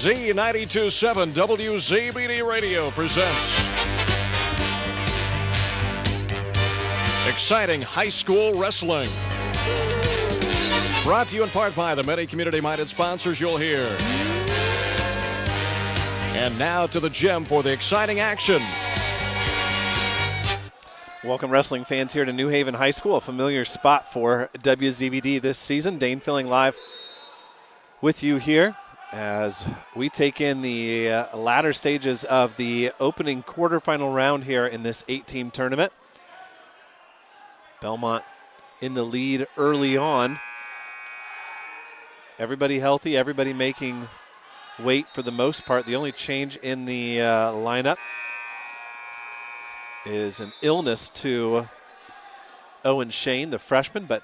Z92.7 WZBD Radio presents exciting high school wrestling. Brought to you in part by the many community-minded sponsors you'll hear. And now to the gym for the exciting action. Welcome, wrestling fans, here to New Haven High School, a familiar spot for WZBD this season. Dane Filling live with you here as we take in the latter stages of the opening quarterfinal round here in this 8-team tournament. Bellmont in the lead early on. Everybody healthy, everybody making weight for the most part. The only change in the lineup is an illness to Owen Shane, the freshman, but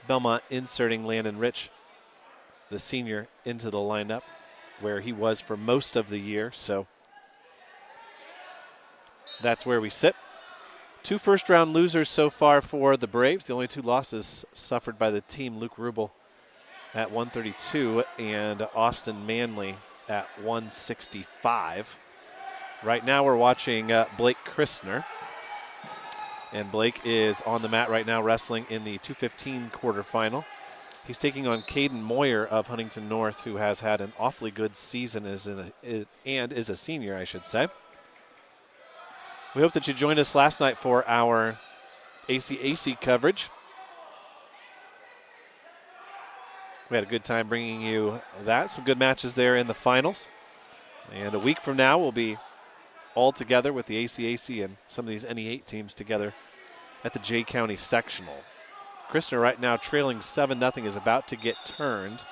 Bellmont inserting Landon Rich, the senior, into the lineup where he was for most of the year. So that's where we sit. 2 first-round losers so far for the Braves. The only 2 losses suffered by the team, Luke Rubel at 132 and Austin Manley at 165. Right now we're watching Blake Christner. And Blake is on the mat right now wrestling in the 215 quarterfinal. He's taking on Caden Moyer of Huntington North, who has had an awfully good season and is a senior, I should say. We hope that you joined us last night for our ACAC coverage. We had a good time bringing you that. Some good matches there in the finals. And a week from now, we'll be all together with the ACAC and some of these NE8 teams together at the Jay County Sectional. Christner right now trailing 7-0 is about to get turned.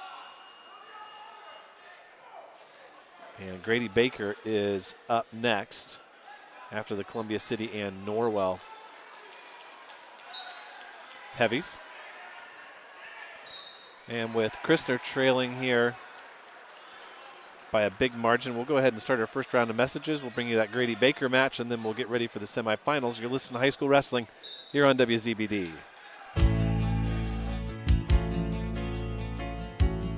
And Grady Baker is up next after the Columbia City and Norwell heavies. And with Christner trailing here by a big margin, we'll go ahead and start our first round of messages. We'll bring you that Grady Baker match, and then we'll get ready for the semifinals. You're listening to High School Wrestling here on WZBD.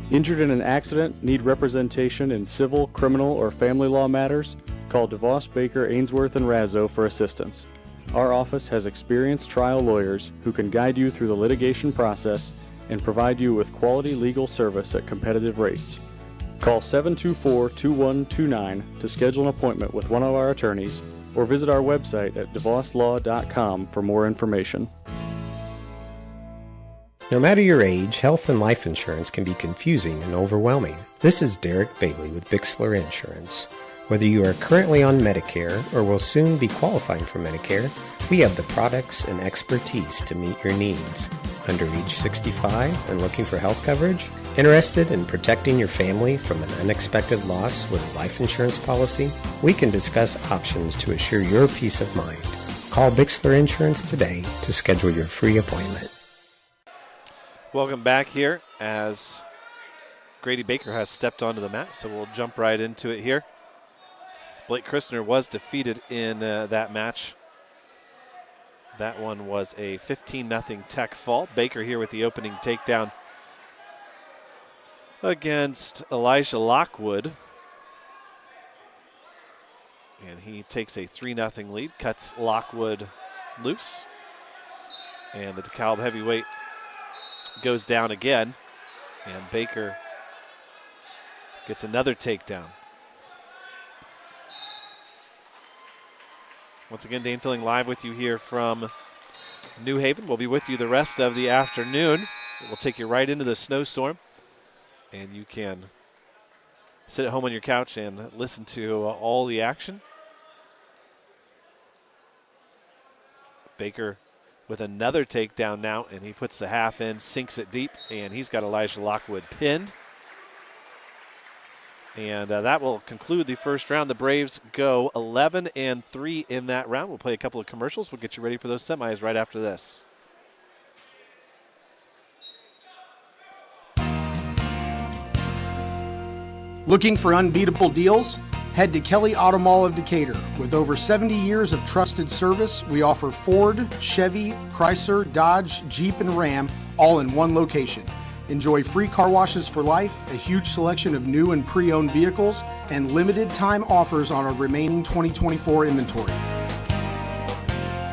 Injured in an accident, need representation in civil, criminal, or family law matters? Call DeVos, Baker, Ainsworth, and Razzo for assistance. Our office has experienced trial lawyers who can guide you through the litigation process and provide you with quality legal service at competitive rates. Call 724-2129 to schedule an appointment with one of our attorneys or visit our website at devoslaw.com for more information. No matter your age, health and life insurance can be confusing and overwhelming. This is Derek Bailey with Bixler Insurance. Whether you are currently on Medicare or will soon be qualifying for Medicare, we have the products and expertise to meet your needs. Under age 65 and looking for health coverage? Interested in protecting your family from an unexpected loss with a life insurance policy? We can discuss options to assure your peace of mind. Call Bixler Insurance today to schedule your free appointment. Welcome back here as Grady Baker has stepped onto the mat, so we'll jump right into it here. Blake Christner was defeated in that match. That one was a 15-0 tech fall. Baker here with the opening takedown against Elijah Lockwood. And he takes a 3-0 lead, cuts Lockwood loose. And the DeKalb heavyweight goes down again. And Baker gets another takedown. Once again, Dane Filling live with you here from New Haven. We'll be with you the rest of the afternoon. We'll take you right into the snowstorm. And you can sit at home on your couch and listen to all the action. Baker with another takedown now, and he puts the half in, sinks it deep, and he's got Elijah Lockwood pinned. And that will conclude the first round. The Braves go 11-3 in that round. We'll play a couple of commercials. We'll get you ready for those semis right after this. Looking for unbeatable deals? Head to Kelly Auto Mall of Decatur. With over 70 years of trusted service, we offer Ford, Chevy, Chrysler, Dodge, Jeep, and Ram all in one location. Enjoy free car washes for life, a huge selection of new and pre-owned vehicles, and limited time offers on our remaining 2024 inventory.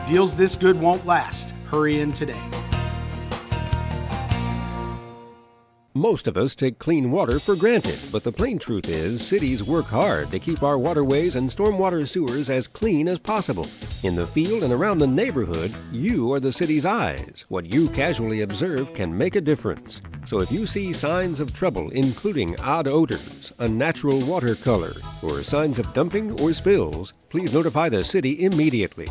Deals this good won't last. Hurry in today. Most of us take clean water for granted, but the plain truth is cities work hard to keep our waterways and stormwater sewers as clean as possible. In the field and around the neighborhood, you are the city's eyes. What you casually observe can make a difference. So if you see signs of trouble, including odd odors, unnatural water color, or signs of dumping or spills, please notify the city immediately.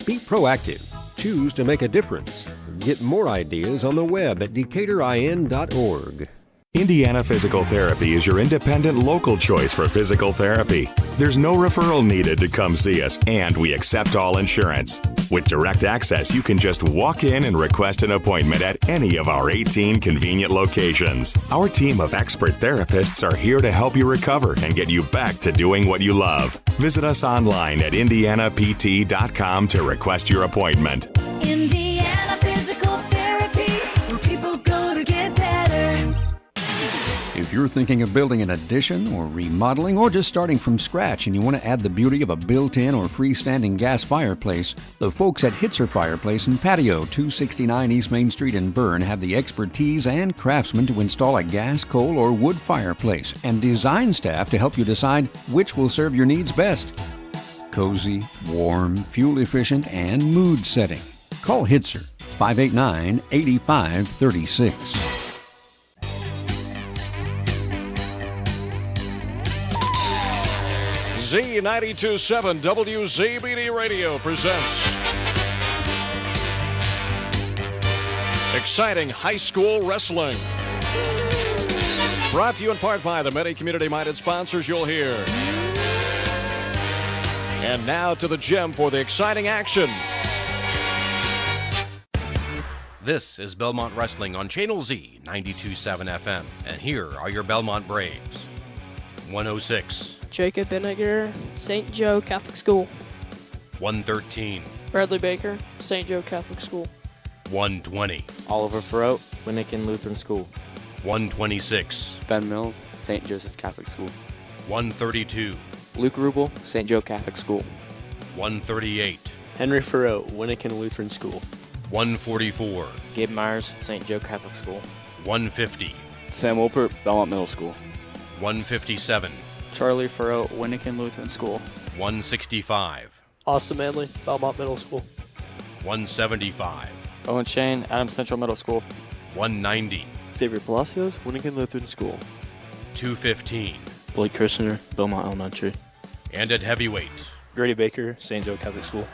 Be proactive. Choose to make a difference. Get more ideas on the web at decatorin.org. Indiana Physical Therapy is your independent local choice for physical therapy. There's no referral needed to come see us, and we accept all insurance. With direct access, you can just walk in and request an appointment at any of our 18 convenient locations. Our team of expert therapists are here to help you recover and get you back to doing what you love. Visit us online at indianapt.com to request your appointment. Indiana Physical Therapy, where people go to get better. If you're thinking of building an addition or remodeling or just starting from scratch and you want to add the beauty of a built-in or freestanding gas fireplace, the folks at Hitzer Fireplace and Patio, 269 East Main Street in Bern, have the expertise and craftsmen to install a gas, coal, or wood fireplace and design staff to help you decide which will serve your needs best. Cozy, warm, fuel-efficient, and mood-setting. Call Hitzer, 589-8536. Z92.7 WZBD Radio presents exciting high school wrestling. Brought to you in part by the many community-minded sponsors you'll hear. And now to the gym for the exciting action. This is Bellmont Wrestling on Channel Z 92.7 FM. And here are your Bellmont Braves. 106. Jacob Benniger, St. Joe Catholic School. 113. Bradley Baker, St. Joe Catholic School. 120. Oliver Farrow, Winnikin Lutheran School. 126. Ben Mills, St. Joseph Catholic School. 132. Luke Rubel, St. Joe Catholic School. 138. Henry Farrow, Winnikin Lutheran School. 144. Gabe Myers, St. Joe Catholic School. 150. Sam Wolpert, Bellmont Middle School. 157. Charlie Farrow, Winnikin Lutheran School. 165. Austin Manley, Bellmont Middle School. 175. Owen Shane, Adams Central Middle School. 190. Xavier Palacios, Winnikin Lutheran School. 215. Blake Kirshner, Bellmont Elementary. And at heavyweight, Grady Baker, St. Joe Catholic School.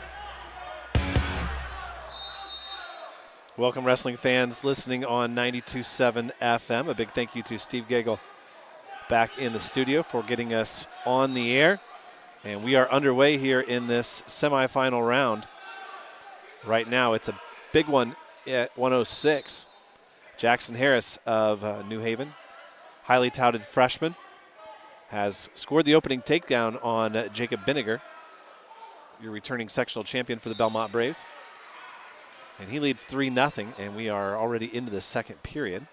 Welcome, wrestling fans listening on 92.7 FM. A big thank you to Steve Gagel back in the studio for getting us on the air. And we are underway here in this semifinal round. Right now, it's a big one at 106. Jackson Harris of New Haven, highly touted freshman, has scored the opening takedown on Jacob Benniger, your returning sectional champion for the Bellmont Braves. And he leads 3-0, and we are already into the second period.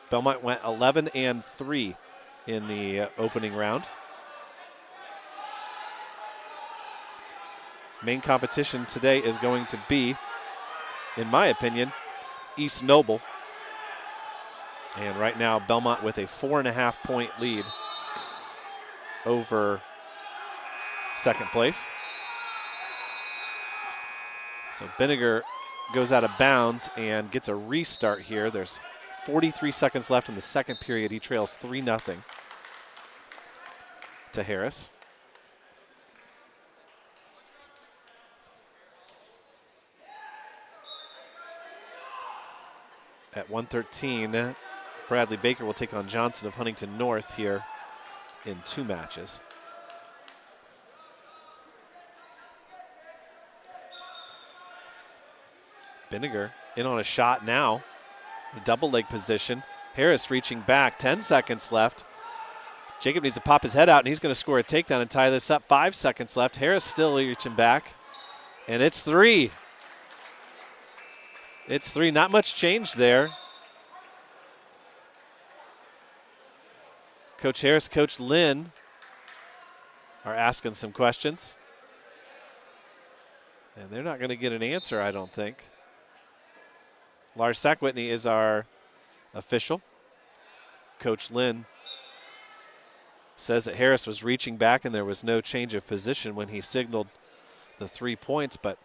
Bellmont went 11-3 in the opening round. Main competition today is going to be, in my opinion, East Noble. And right now, Bellmont with a 4.5-point lead over second place. So Benniger goes out of bounds and gets a restart here. There's 43 seconds left in the second period. He trails 3-0 to Harris. At 113, Bradley Baker will take on Johnson of Huntington North here in 2 matches. Benniger in on a shot now. A double leg position. Harris reaching back, 10 seconds left. Jacob needs to pop his head out, and he's going to score a takedown and tie this up. 5 seconds left. Harris still reaching back, and it's 3. It's 3. Not much change there. Coach Harris, Coach Lynn are asking some questions. And they're not going to get an answer, I don't think. Lars Sackwhitney is our official. Coach Lynn says that Harris was reaching back and there was no change of position when he signaled the 3 points, but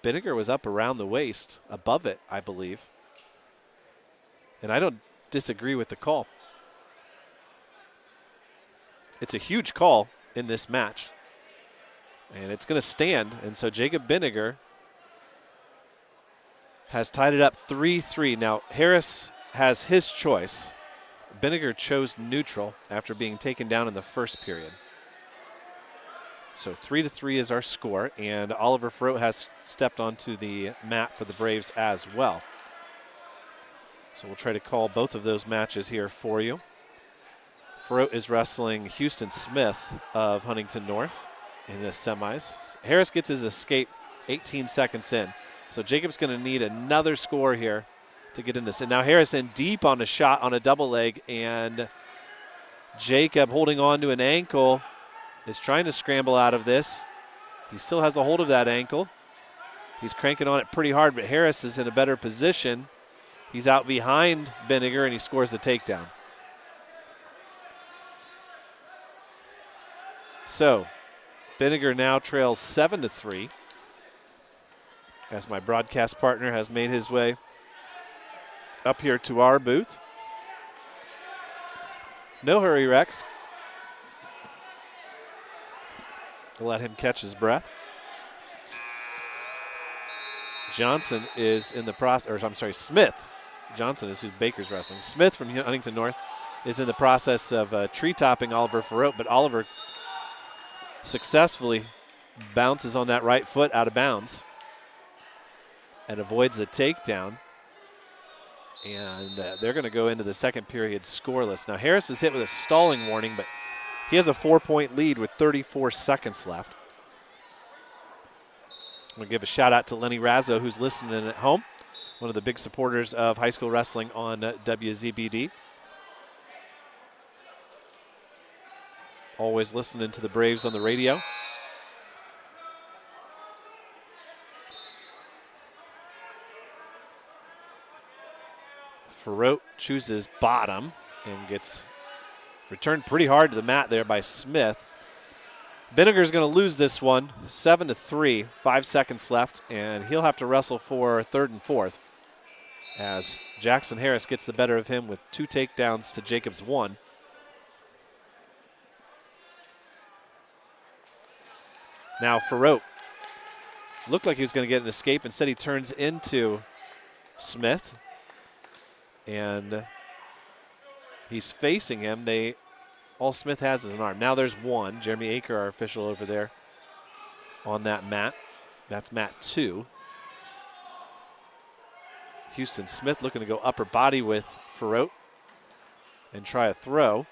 Binniger was up around the waist, above it, I believe. And I don't disagree with the call. It's a huge call in this match. And it's going to stand, and so Jacob Binniger has tied it up 3-3. Now, Harris has his choice. Binniger chose neutral after being taken down in the first period. So 3-3 is our score, and Oliver Ferrot has stepped onto the mat for the Braves as well. So we'll try to call both of those matches here for you. Ferrot is wrestling Houston Smith of Huntington North in the semis. Harris gets his escape 18 seconds in. So Jacob's going to need another score here to get in this. And now Harris in deep on a shot on a double leg, and Jacob holding on to an ankle is trying to scramble out of this. He still has a hold of that ankle. He's cranking on it pretty hard, but Harris is in a better position. He's out behind Binniger, and he scores the takedown. So Binniger now trails 7-3 as my broadcast partner has made his way up here to our booth. No hurry, Rex. We'll let him catch his breath. Johnson is in the process, or I'm sorry, Smith. Johnson is who Baker's wrestling. Smith from Huntington North is in the process of tree-topping Oliver Ferrot, but Oliver successfully bounces on that right foot out of bounds and avoids the takedown. And they're going to go into the second period scoreless. Now Harris is hit with a stalling warning, but he has a 4-point lead with 34 seconds left. I'm going to give a shout out to Lenny Razzo, who's listening at home, one of the big supporters of high school wrestling on WZBD. Always listening to the Braves on the radio. Ferrot chooses bottom and gets returned pretty hard to the mat there by Smith. Binniger's going to lose this one, 7-3, 5 seconds left, and he'll have to wrestle for third and fourth as Jackson Harris gets the better of him with 2 takedowns to Jacob's 1. Now Ferrot looked like he was going to get an escape. Instead, he turns into Smith, and he's facing him. All Smith has is an arm. Now there's one. Jeremy Aker, our official over there on that mat. That's mat 2. Houston Smith looking to go upper body with Ferrot and try a throw.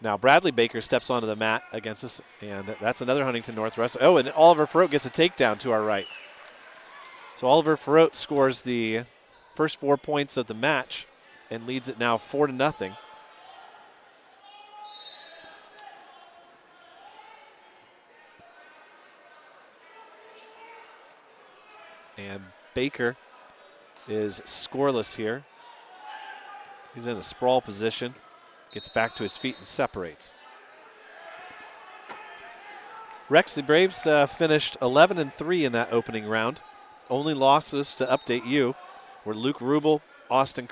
Now Bradley Baker steps onto the mat against us, and that's another Huntington North wrestler. Oh, and Oliver Ferrot gets a takedown to our right. So Oliver Ferrot scores the first 4 points of the match and leads it now 4-0. And Baker is scoreless here. He's in a sprawl position. Gets back to his feet and separates. Rex, the Braves finished 11-3 in that opening round. Only losses, to update you, were Luke Rubel, Blake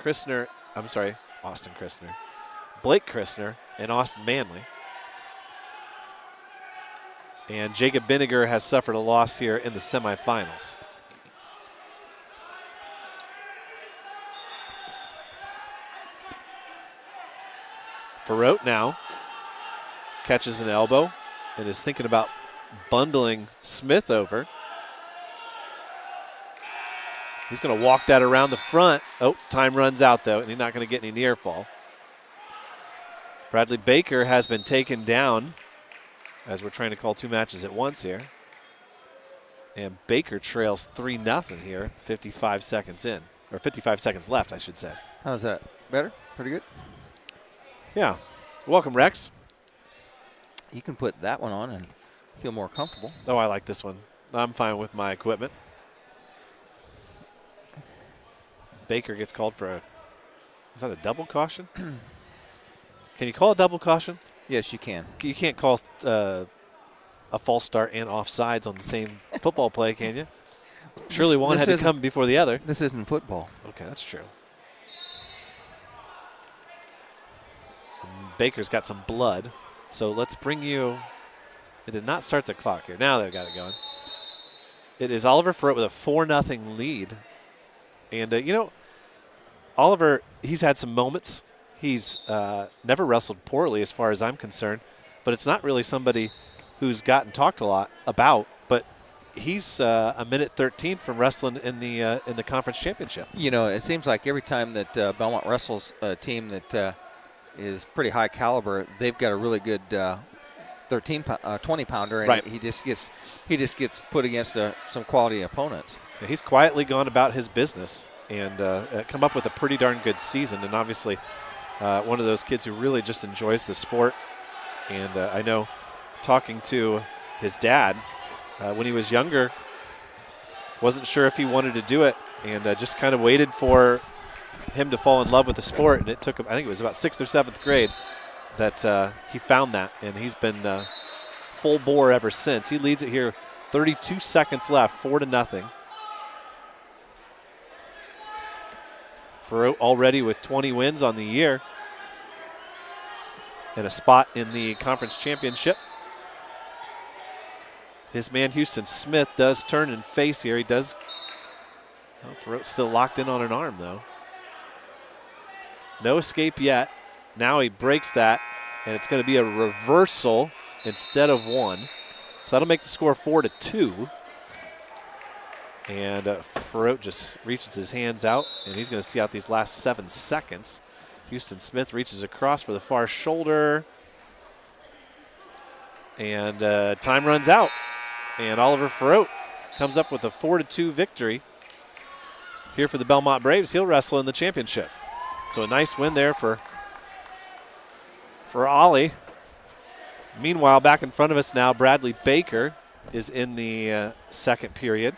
Christner, and Austin Manley. And Jacob Binniger has suffered a loss here in the semifinals. Ferrot now catches an elbow and is thinking about bundling Smith over. He's going to walk that around the front. Oh, time runs out, though, and he's not going to get any near fall. Bradley Baker has been taken down as we're trying to call 2 matches at once here. And Baker trails 3-0 here, 55 seconds in, or 55 seconds left, I should say. How's that? Better? Pretty good? Yeah. Welcome, Rex. You can put that one on and feel more comfortable. Oh, I like this one. I'm fine with my equipment. Baker gets called for is that a double caution? Can you call a double caution? Yes, you can. You can't call a false start and offsides on the same football play, can you? Surely one had to come before the other. This isn't football. Okay, that's true. Baker's got some blood, so let's bring you. It did not start the clock here. Now they've got it going. It is Oliver Ferret with a 4-0 lead. And, Oliver, he's had some moments. He's never wrestled poorly as far as I'm concerned, but it's not really somebody who's gotten talked a lot about. But he's a minute 13 from wrestling in the conference championship. It seems like every time that Bellmont wrestles a team that is pretty high caliber, they've got a really good 20-pounder, and right. he just gets put against some quality opponents. Yeah, he's quietly gone about his business and come up with a pretty darn good season, and obviously one of those kids who really just enjoys the sport. And I know talking to his dad when he was younger, wasn't sure if he wanted to do it, and just kind of waited for him to fall in love with the sport, and it took him, I think it was about 6th or 7th grade that he found that, and he's been full bore ever since. He leads it here, 32 seconds left, 4-0. For already with 20 wins on the year and a spot in the conference championship. His man Houston Smith does turn and face here. He does. Oh, Ferrot's still locked in on an arm though. No escape yet. Now he breaks that, and it's going to be a reversal instead of 1. So that'll make the score 4-2. And Ferrot just reaches his hands out, and he's going to see out these last 7 seconds. Houston Smith reaches across for the far shoulder. And time runs out. And Oliver Ferrot comes up with a 4-2 victory here for the Bellmont Braves. He'll wrestle in the championship. So a nice win there for Ollie. Meanwhile, back in front of us now, Bradley Baker is in the second period.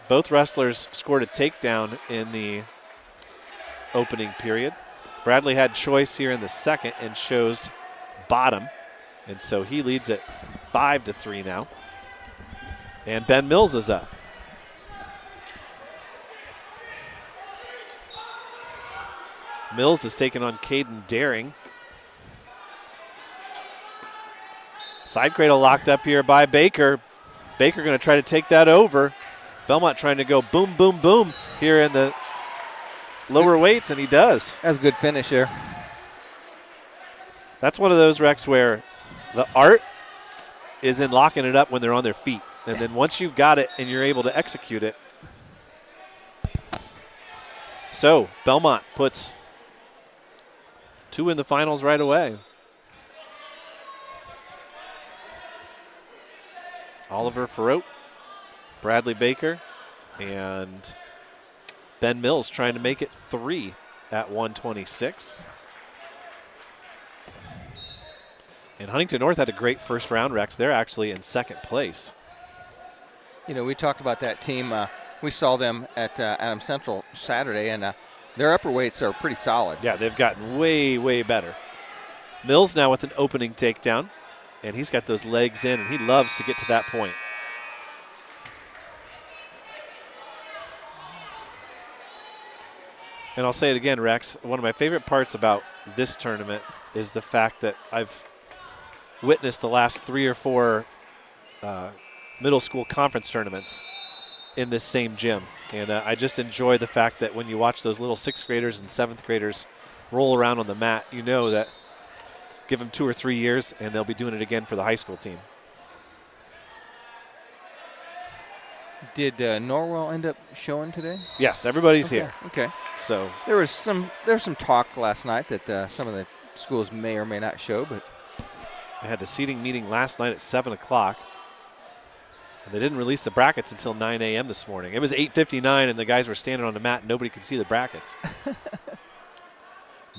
Both wrestlers scored a takedown in the opening period. Bradley had choice here in the second and chose bottom. And so he leads at 5-3 now. And Ben Mills is up. Mills is taking on Caden Daring. Side cradle locked up here by Baker. Baker going to try to take that over. Bellmont trying to go boom, boom, boom here in the lower weights, and he does. That's a good finish there. That's one of those, Rex, where the art is in locking it up when they're on their feet. And then once you've got it and you're able to execute it. So Bellmont puts 2 in the finals right away. Oliver Ferrot, Bradley Baker, and Ben Mills trying to make it 3 at 126. And Huntington North had a great first round, Rex. They're actually in second place. We talked about that team. We saw them at Adams Central Saturday, and their upper weights are pretty solid. Yeah, they've gotten way, way better. Mills now with an opening takedown, and he's got those legs in, and he loves to get to that point. And I'll say it again, Rex, one of my favorite parts about this tournament is the fact that I've witnessed the last 3 or 4 middle school conference tournaments in this same gym. And I just enjoy the fact that when you watch those little 6th graders and 7th graders roll around on the mat, you know that give them 2 or 3 years and they'll be doing it again for the high school team. Did Norwell end up showing today? Yes, everybody's here. Okay. So there was some talk last night that some of the schools may or may not show, but I had the seating meeting last night at 7 o'clock. And they didn't release the brackets until 9 a.m. this morning. It was 8:59, and the guys were standing on the mat, and nobody could see the brackets.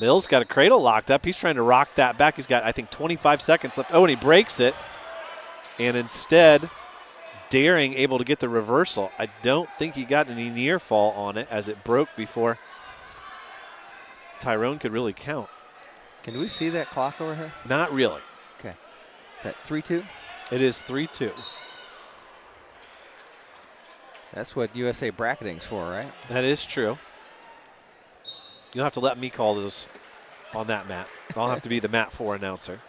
Mills got a cradle locked up. He's trying to rock that back. He's got, I think, 25 seconds left. Oh, and he breaks it. And instead, Daring able to get the reversal. I don't think he got any near fall on it as it broke before Tyrone could really count. Can we see that clock over here? Not really. Okay. Is that 3-2? It is 3-2. That's what USA bracketing's for, right? That is true. You'll have to let me call those on that mat. I'll have to be the mat 4 announcer.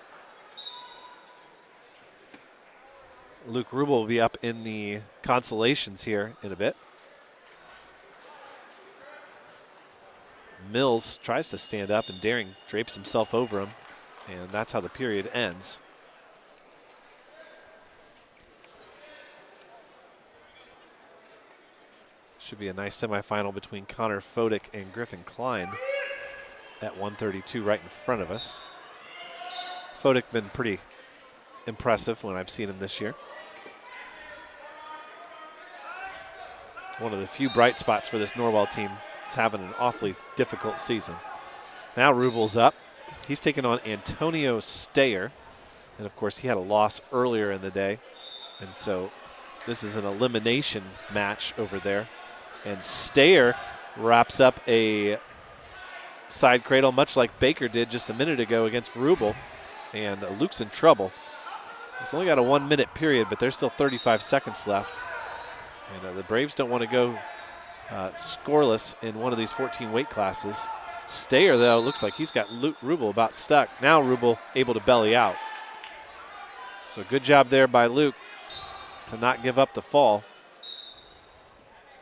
Luke Rubel will be up in the consolations here in a bit. Mills tries to stand up and Daring drapes himself over him, and that's how the period ends. Should be a nice semifinal between Connor Fodick and Griffin Klein at 132 right in front of us. Fodick been pretty impressive when I've seen him this year. One of the few bright spots for this Norwell team. It's having an awfully difficult season. Now Rubel's up. He's taking on Antonio Stayer. And of course he had a loss earlier in the day. And so this is an elimination match over there. And Stayer wraps up a side cradle much like Baker did just a minute ago against Rubel. And Luke's in trouble. It's only got a 1 minute period, but there's still 35 seconds left. And the Braves don't want to go scoreless in one of these 14 weight classes. Stayer, though, looks like he's got Luke Rubel about stuck. Now Rubel able to belly out. So good job there by Luke to not give up the fall.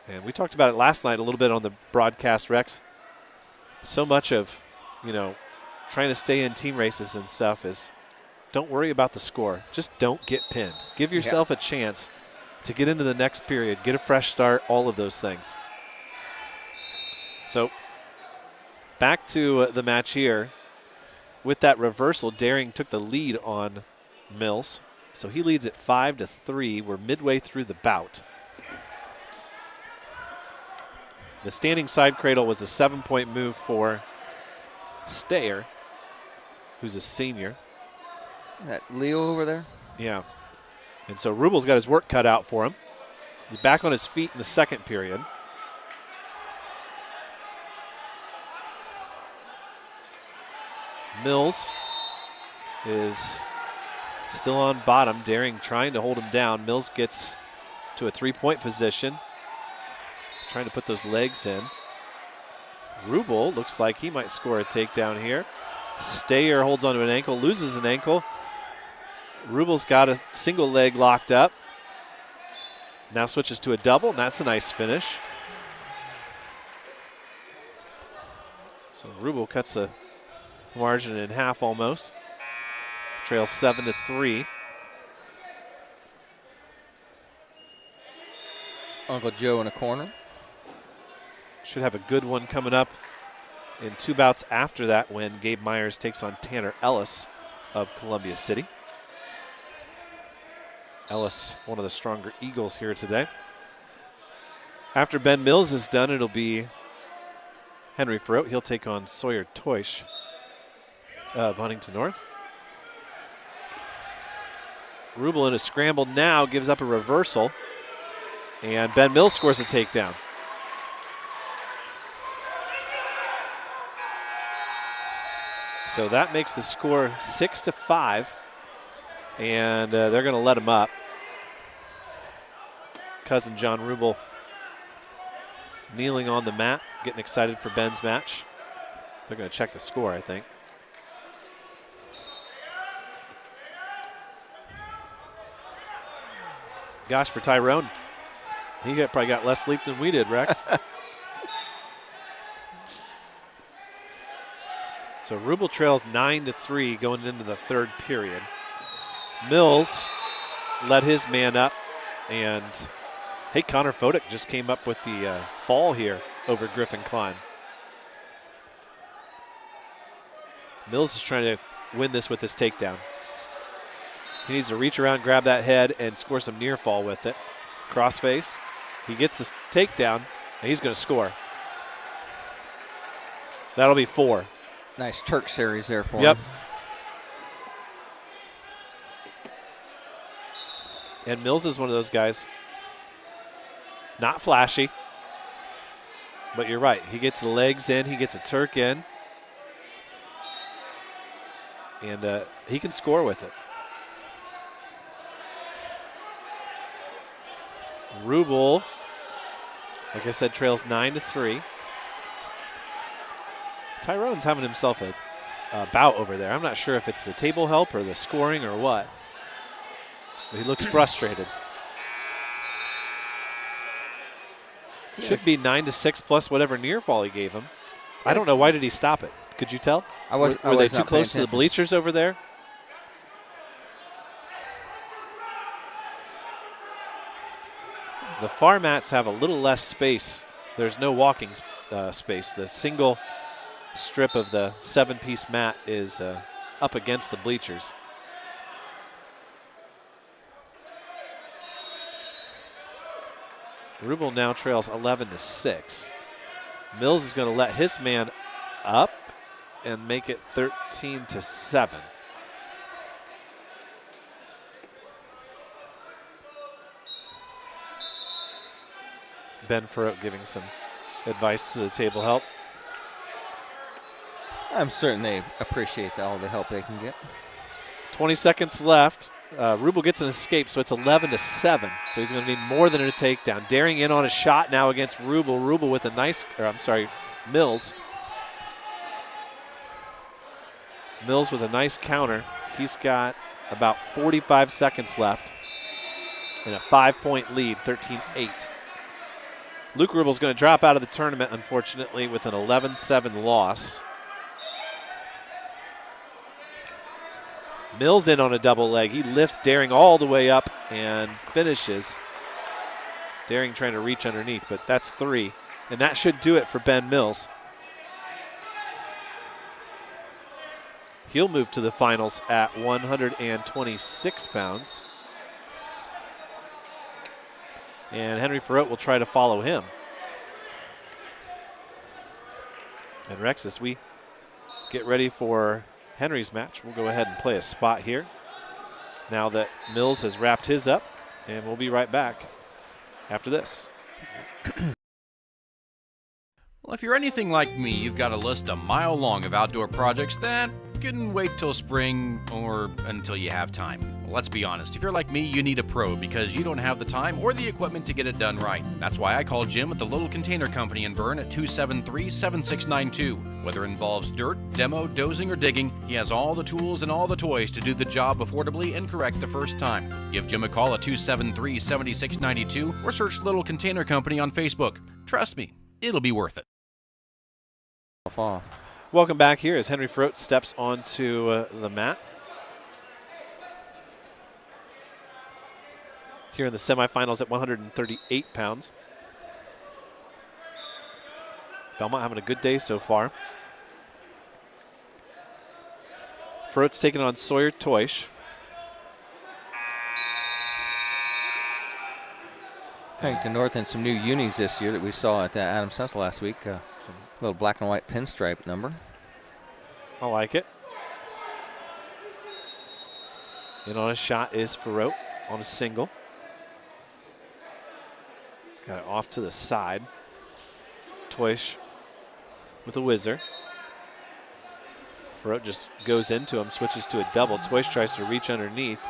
And we talked about it last night a little bit on the broadcast, Rex. So much of, trying to stay in team races and stuff is don't worry about the score. Just don't get pinned. Give yourself a chance to get into the next period, get a fresh start, all of those things. So back to the match here. With that reversal, Daring took the lead on Mills. So he leads at 5-3. We're midway through the bout. The standing side cradle was a 7-point move for Stayer, who's a senior. That Leo over there? Yeah. And so Rubel's got his work cut out for him. He's back on his feet in the second period. Mills is still on bottom. Daring trying to hold him down. Mills gets to a 3-point position. Trying to put those legs in. Rubel looks like he might score a takedown here. Stayer holds onto an ankle, loses an ankle. Rubel's got a single leg locked up. Now switches to a double, and that's a nice finish. So Rubel cuts the margin in half almost. Trails 7-3. Uncle Joe in a corner. Should have a good one coming up in 2 bouts after that when Gabe Myers takes on Tanner Ellis of Columbia City. Ellis, one of the stronger Eagles here today. After Ben Mills is done, it'll be Henry Farrote. He'll take on Sawyer Toish of Huntington North. Rubel in a scramble now gives up a reversal. And Ben Mills scores a takedown. So that makes the score 6-5. And they're going to let him up. Cousin John Rubel kneeling on the mat, getting excited for Ben's match. They're going to check the score, I think. Gosh, for Tyrone, he probably got less sleep than we did, Rex. So Rubel trails 9-3 going into the third period. Mills let his man up, and hey, Connor Fodick just came up with the fall here over Griffin Klein. Mills is trying to win this with his takedown. He needs to reach around, grab that head, and score some near fall with it. Crossface. He gets the takedown, and he's going to score. That'll be 4. Nice Turk series there for Yep. him. And Mills is one of those guys, not flashy, but you're right. He gets the legs in, he gets a Turk in, and he can score with it. Rubel, like I said, trails 9-3. Tyrone's having himself a bout over there. I'm not sure if it's the table help or the scoring or what. But he looks frustrated. Should be 9-6 plus whatever near fall he gave him. I don't know, why did he stop it? Could you tell? Were they too close to the bleachers over there? The far mats have a little less space. There's no walking space. The single strip of the 7-piece mat is up against the bleachers. Rubel now trails 11-6. Mills is going to let his man up and make it 13-7. Ben Furrow giving some advice to the table help. I'm certain they appreciate all the help they can get. 20 seconds left. Rubel gets an escape, so it's 11-7. So he's going to need more than a takedown. Daring in on a shot now against Rubel. Rubel with a nice, Mills. Mills with a nice counter. He's got about 45 seconds left and a 5-point lead, 13-8. Luke Rubel's going to drop out of the tournament, unfortunately, with an 11-7 loss. Mills in on a double leg. He lifts Daring all the way up and finishes. Daring trying to reach underneath, but that's 3. And that should do it for Ben Mills. He'll move to the finals at 126 pounds. And Henry Ferrot will try to follow him. And Rex, as we get ready for Henry's match, we'll go ahead and play a spot here now that Mills has wrapped his up, and we'll be right back after this. Well, if you're anything like me, you've got a list a mile long of outdoor projects that can wait till spring or until you have time. Well, let's be honest, if you're like me, you need a pro because you don't have the time or the equipment to get it done right. That's why I call Jim at the Little Container Company in Bern at 273-7692. Whether it involves dirt, demo, dozing, or digging, he has all the tools and all the toys to do the job affordably and correct the first time. Give Jim a call at 273-7692 or search Little Container Company on Facebook. Trust me, it'll be worth it. Welcome back here as Henry Ferrot steps onto the mat. Here in the semifinals at 138 pounds. Bellmont having a good day so far. Ferrot's taking on Sawyer Toish. Pennington North and some new unis this year that we saw at Adams Central last week. Some little black and white pinstripe number. I like it. In on a shot is Ferrot on a single. He's got it off to the side. Toish with a whizzer. Ferrot just goes into him, switches to a double. Toish tries to reach underneath.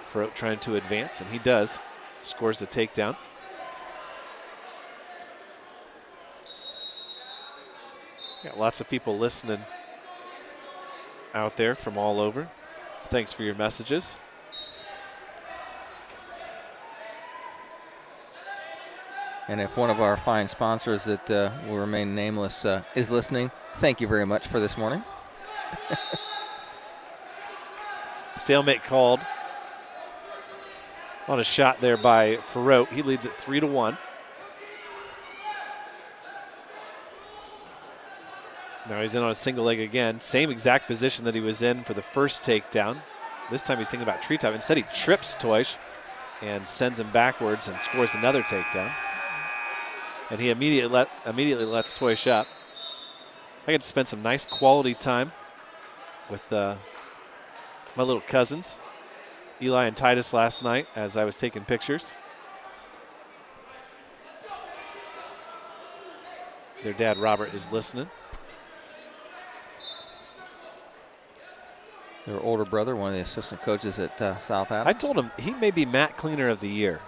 Ferrot trying to advance, and he does. Scores the takedown. Got lots of people listening out there from all over. Thanks for your messages. And if one of our fine sponsors that will remain nameless is listening, thank you very much for this morning. Stalemate called on a shot there by Ferrot. He leads it 3-1. Now he's in on a single leg again. Same exact position that he was in for the first takedown. This time he's thinking about treetop. Instead he trips Toish and sends him backwards and scores another takedown. And he immediately lets Toish up. I got to spend some nice quality time with my little cousins, Eli and Titus, last night as I was taking pictures. Their dad, Robert, is listening. Their older brother, one of the assistant coaches at South Adams. I told him he may be Matt Cleaner of the Year.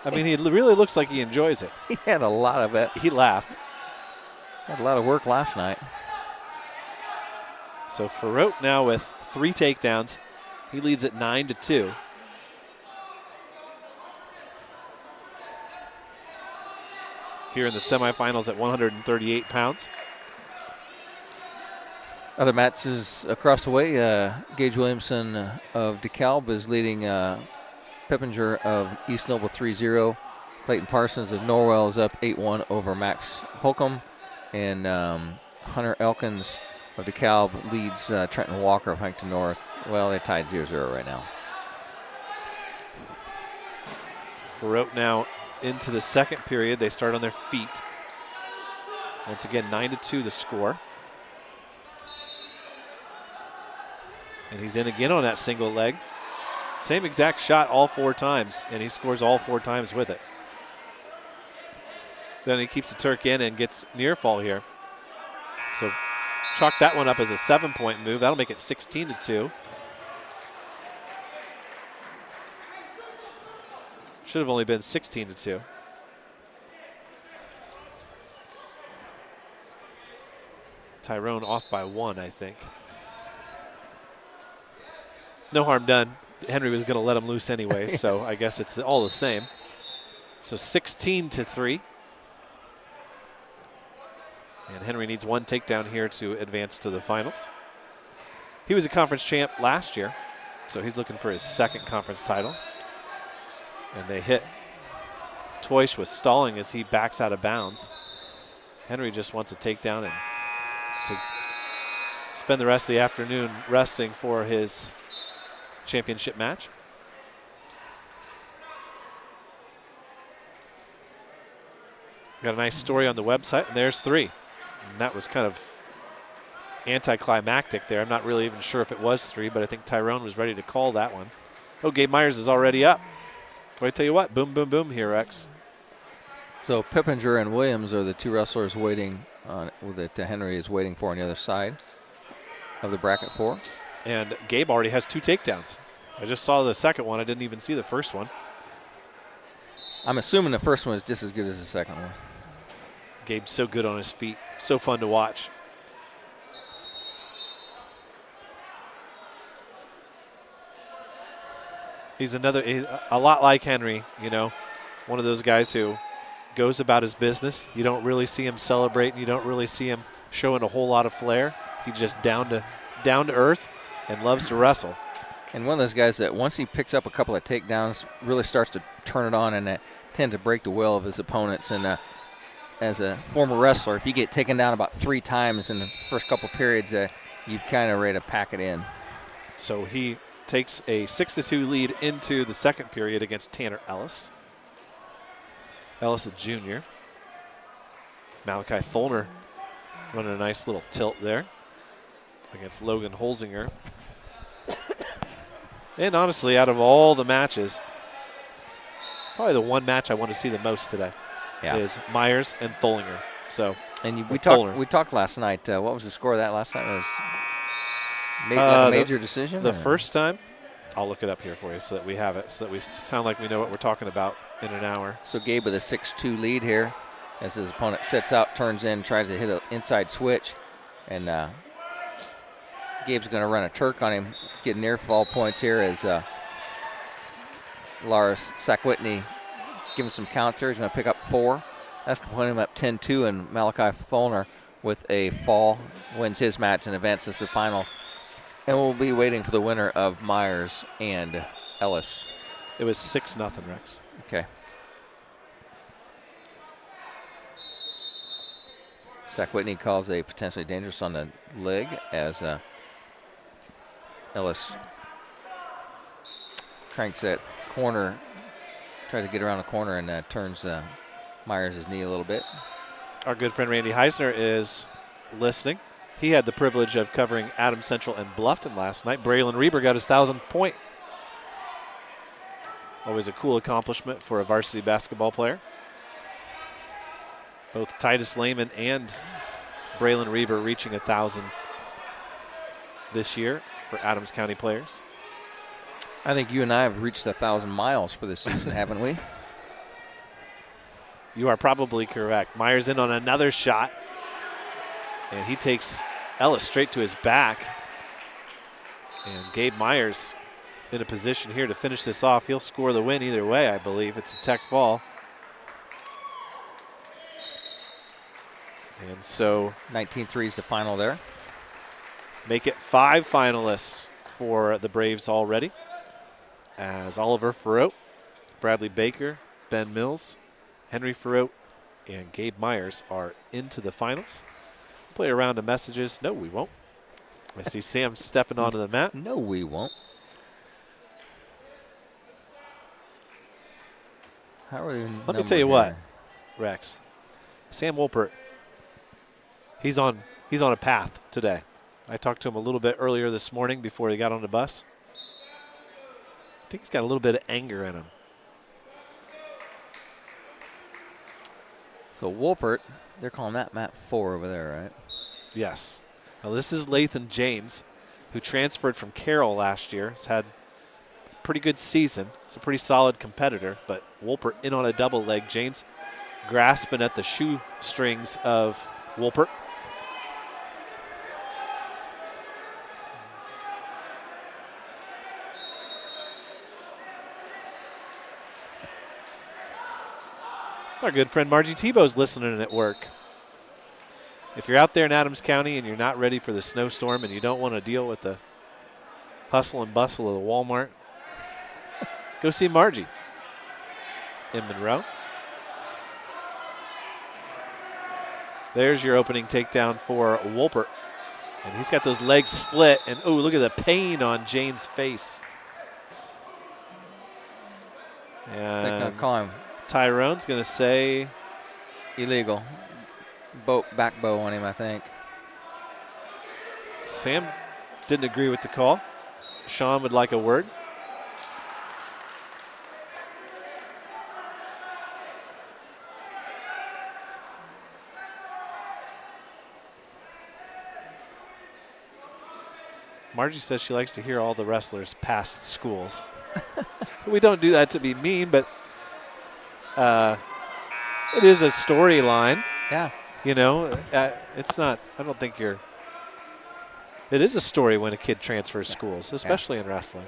I mean, he really looks like he enjoys it. He had a lot of it. He laughed. Had a lot of work last night. So Farote now with 3 takedowns. He leads at 9-2. Here in the semifinals at 138 pounds. Other matches across the way, Gage Williamson of DeKalb is leading Pippinger of East Noble 3-0. Clayton Parsons of Norwell is up 8-1 over Max Holcomb. And Hunter Elkins of DeKalb leads Trenton Walker of Huntington North. Well, they're tied 0-0 right now. Farote now into the second period. They start on their feet. Once again, 9-2 the score. And he's in again on that single leg. Same exact shot all 4 times, and he scores all 4 times with it. Then he keeps the Turk in and gets near fall here. So chalk that one up as a 7-point move. That'll make it 16-2. Should have only been 16-2. Tyrone off by 1, I think. No harm done. Henry was going to let him loose anyway, so I guess it's all the same. So 16-3. And Henry needs 1 takedown here to advance to the finals. He was a conference champ last year, so he's looking for his 2nd conference title. And they hit Toish with stalling as he backs out of bounds. Henry just wants a takedown and to spend the rest of the afternoon resting for his championship match. Got a nice story on the website, and there's 3. And that was kind of anticlimactic there. I'm not really even sure if it was 3, but I think Tyrone was ready to call that one. Oh, Gabe Myers is already up. Well, I tell you what, boom, boom, boom here, Rex. So Pippinger and Williams are the 2 wrestlers waiting on that Henry is waiting for on the other side of the bracket 4. And Gabe already has 2 takedowns. I just saw the second one. I didn't even see the first one. I'm assuming the first one is just as good as the second one. Gabe's so good on his feet. So fun to watch. He's a lot like Henry, you know, one of those guys who goes about his business. You don't really see him celebrating. You don't really see him showing a whole lot of flair. He's just down to earth and loves to wrestle. And one of those guys that once he picks up a couple of takedowns, really starts to turn it on and tend to break the will of his opponents. And as a former wrestler, if you get taken down about 3 times in the first couple periods, you've kind of ready to pack it in. So he takes a 6-2 lead into the second period against Tanner Ellis. Ellis, a junior. Malachi Tholner running a nice little tilt there against Logan Holzinger. And honestly, out of all the matches, probably the one match I want to see the most today is Myers and Tholinger. So, and we talked last night. What was the score of that last night? It was a major decision? The first time? I'll look it up here for you so that we have it, so that we sound like we know what we're talking about in an hour. So Gabe with a 6-2 lead here as his opponent sets out, turns in, tries to hit an inside switch. And Gabe's going to run a Turk on him. He's getting near fall points here as Lars Sakwitny giving some counts here. He's going to pick up 4. That's going to put him up 10-2, and Malachi Tholner with a fall wins his match and advances to the finals. And we'll be waiting for the winner of Myers and Ellis. It was 6-0, Rex. Okay. Sakwitny calls a potentially dangerous on the leg as Ellis cranks that corner, tries to get around the corner and turns Myers' knee a little bit. Our good friend Randy Heisner is listening. He had the privilege of covering Adams Central and Bluffton last night. Braylon Reber got his 1,000th point. Always a cool accomplishment for a varsity basketball player. Both Titus Lehman and Braylon Reber reaching 1,000 this year for Adams County players. I think you and I have reached 1,000 miles for this season, haven't we? You are probably correct. Myers in on another shot. And he takes Ellis straight to his back. And Gabe Myers in a position here to finish this off. He'll score the win either way, I believe. It's a tech fall. And so 19-3 is the final there. Make it 5 finalists for the Braves already, as Oliver Farote, Bradley Baker, Ben Mills, Henry Farote, and Gabe Myers are into the finals. Play a round of messages. No, we won't. I see Sam stepping onto the mat. No, we won't. How are we? Let me tell you what, Rex. Sam Wolpert, he's on a path today. I talked to him a little bit earlier this morning before he got on the bus. I think he's got a little bit of anger in him. So Wolpert, they're calling that mat 4 over there, right? Yes. Now this is Lathan Janes, who transferred from Carroll last year. He's had a pretty good season. He's a pretty solid competitor, but Wolpert in on a double leg. Janes grasping at the shoestrings of Wolpert. Our good friend Margie Tebow's listening at work. If you're out there in Adams County and you're not ready for the snowstorm and you don't want to deal with the hustle and bustle of the Walmart, go see Margie in Monroe. There's your opening takedown for Wolpert. And he's got those legs split. And, oh, look at the pain on Jane's face. They're going And to call him Tyrone's going to say illegal. Back bow on him, I think. Sam didn't agree with the call. Sean would like a word. Margie says she likes to hear all the wrestlers' past schools. We don't do that to be mean, but it is a storyline. Yeah. You know, it's not, I don't think you're, it is a story when a kid transfers schools, especially in wrestling.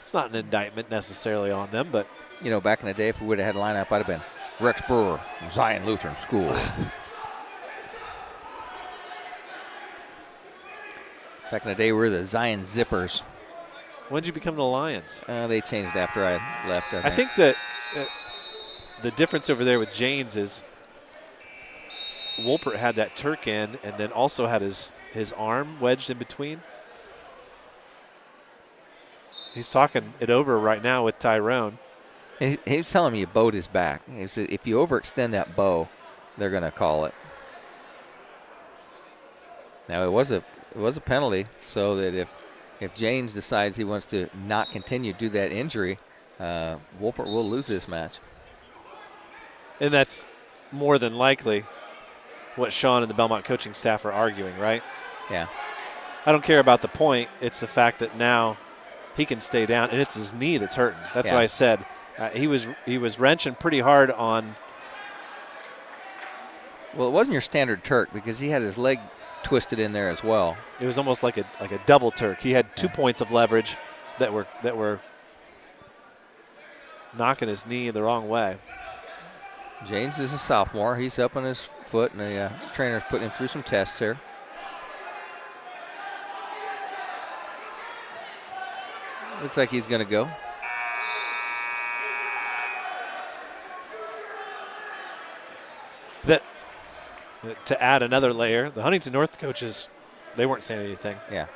It's not an indictment necessarily on them, but. You know, back in the day, if we would have had a lineup, I'd have been Rex Brewer, Zion Lutheran School. Back in the day, we were the Zion Zippers. When did you become the Lions? They changed after I left, I think that the difference over there with Janes is Wolpert had that Turk in and then also had his arm wedged in between. He's talking it over right now with Tyrone. He's telling me he bowed his back. He said if you overextend that bow, they're going to call it. Now, it was a penalty, so that if Janes decides he wants to not continue to do that injury, Wolpert will lose this match. And that's more than likely what Sean and the Bellmont coaching staff are arguing, right? Yeah. I don't care about the point. It's the fact that now he can stay down, and it's his knee that's hurting. That's why I said he was wrenching pretty hard on. Well, it wasn't your standard Turk because he had his leg twisted in there as well. It was almost like a double Turk. He had 2 points of leverage that were knocking his knee the wrong way. James is a sophomore. He's up on his foot, and the trainer's putting him through some tests here. Looks like he's going to go. To add another layer, the Huntington North coaches, they weren't saying anything. Yeah.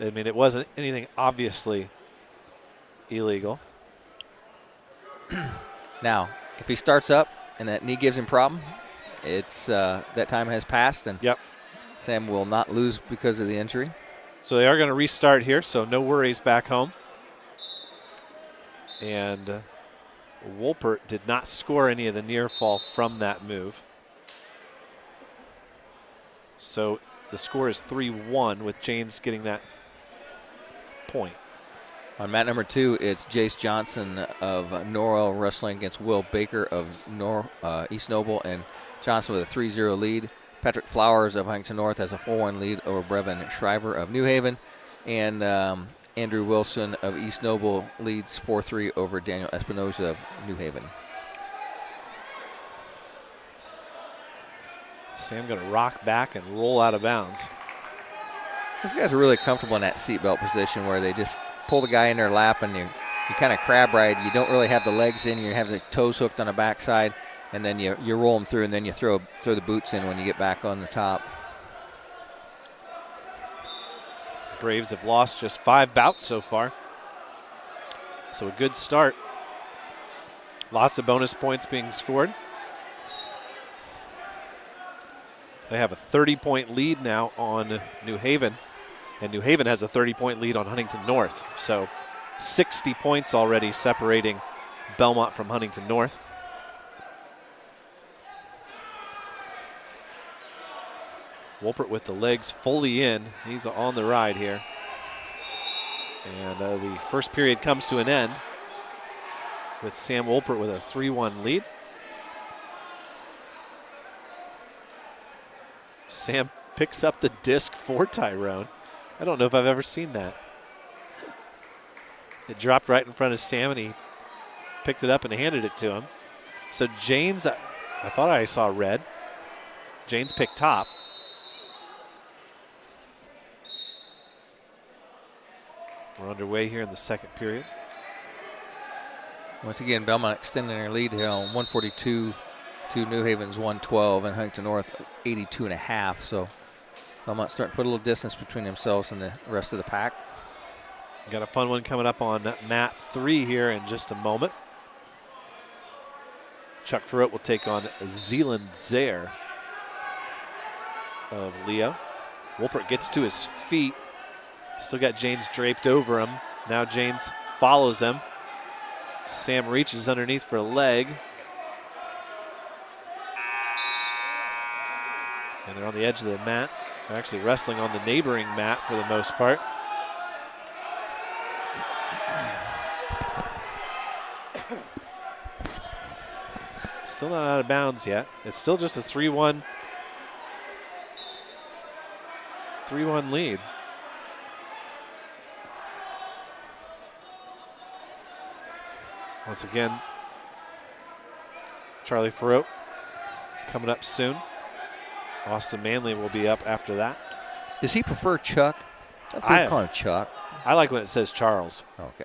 I mean, it wasn't anything obviously illegal. Now, if he starts up and that knee gives him problem, it's that time has passed, and Sam will not lose because of the injury. So they are going to restart here, so no worries back home. And Wolpert did not score any of the near fall from that move. So the score is 3-1 with Janes getting that point. On mat number 2, it's Jace Johnson of Norwell wrestling against Will Baker of East Noble, and Johnson with a 3-0 lead. Patrick Flowers of Huntington North has a 4-1 lead over Brevin Shriver of New Haven, and Andrew Wilson of East Noble leads 4-3 over Daniel Espinoza of New Haven. Sam going to rock back and roll out of bounds. These guys are really comfortable in that seatbelt position where they just pull the guy in their lap and you kind of crab ride. You don't really have the legs in. You have the toes hooked on the backside, and then you roll them through, and then you throw the boots in when you get back on the top. Braves have lost just 5 bouts so far. So a good start. Lots of bonus points being scored. They have a 30-point lead now on New Haven, and New Haven has a 30-point lead on Huntington North. So 60 points already separating Bellmont from Huntington North. Wolpert with the legs fully in. He's on the ride here. And the first period comes to an end with Sam Wolpert with a 3-1 lead. Sam picks up the disc for Tyrone. I don't know if I've ever seen that. It dropped right in front of Sam, and he picked it up and handed it to him. So Janes, I thought I saw red. Janes picked top. We're underway here in the second period. Once again, Bellmont extending their lead here on 142 to New Haven's 112, and Huntington North 82.5. So Bellmont starting to put a little distance between themselves and the rest of the pack. Got a fun one coming up on mat 3 here in just a moment. Chuck Farrott will take on Zeeland Zaire of Leo. Wolpert gets to his feet. Still got Janes draped over him. Now Janes follows him. Sam reaches underneath for a leg. And they're on the edge of the mat. They're actually wrestling on the neighboring mat for the most part. Still not out of bounds yet. It's still just a 3-1 lead. Once again, Charlie Farrott coming up soon. Austin Manley will be up after that. Does he prefer Chuck? I call him Chuck. I like when it says Charles. Okay.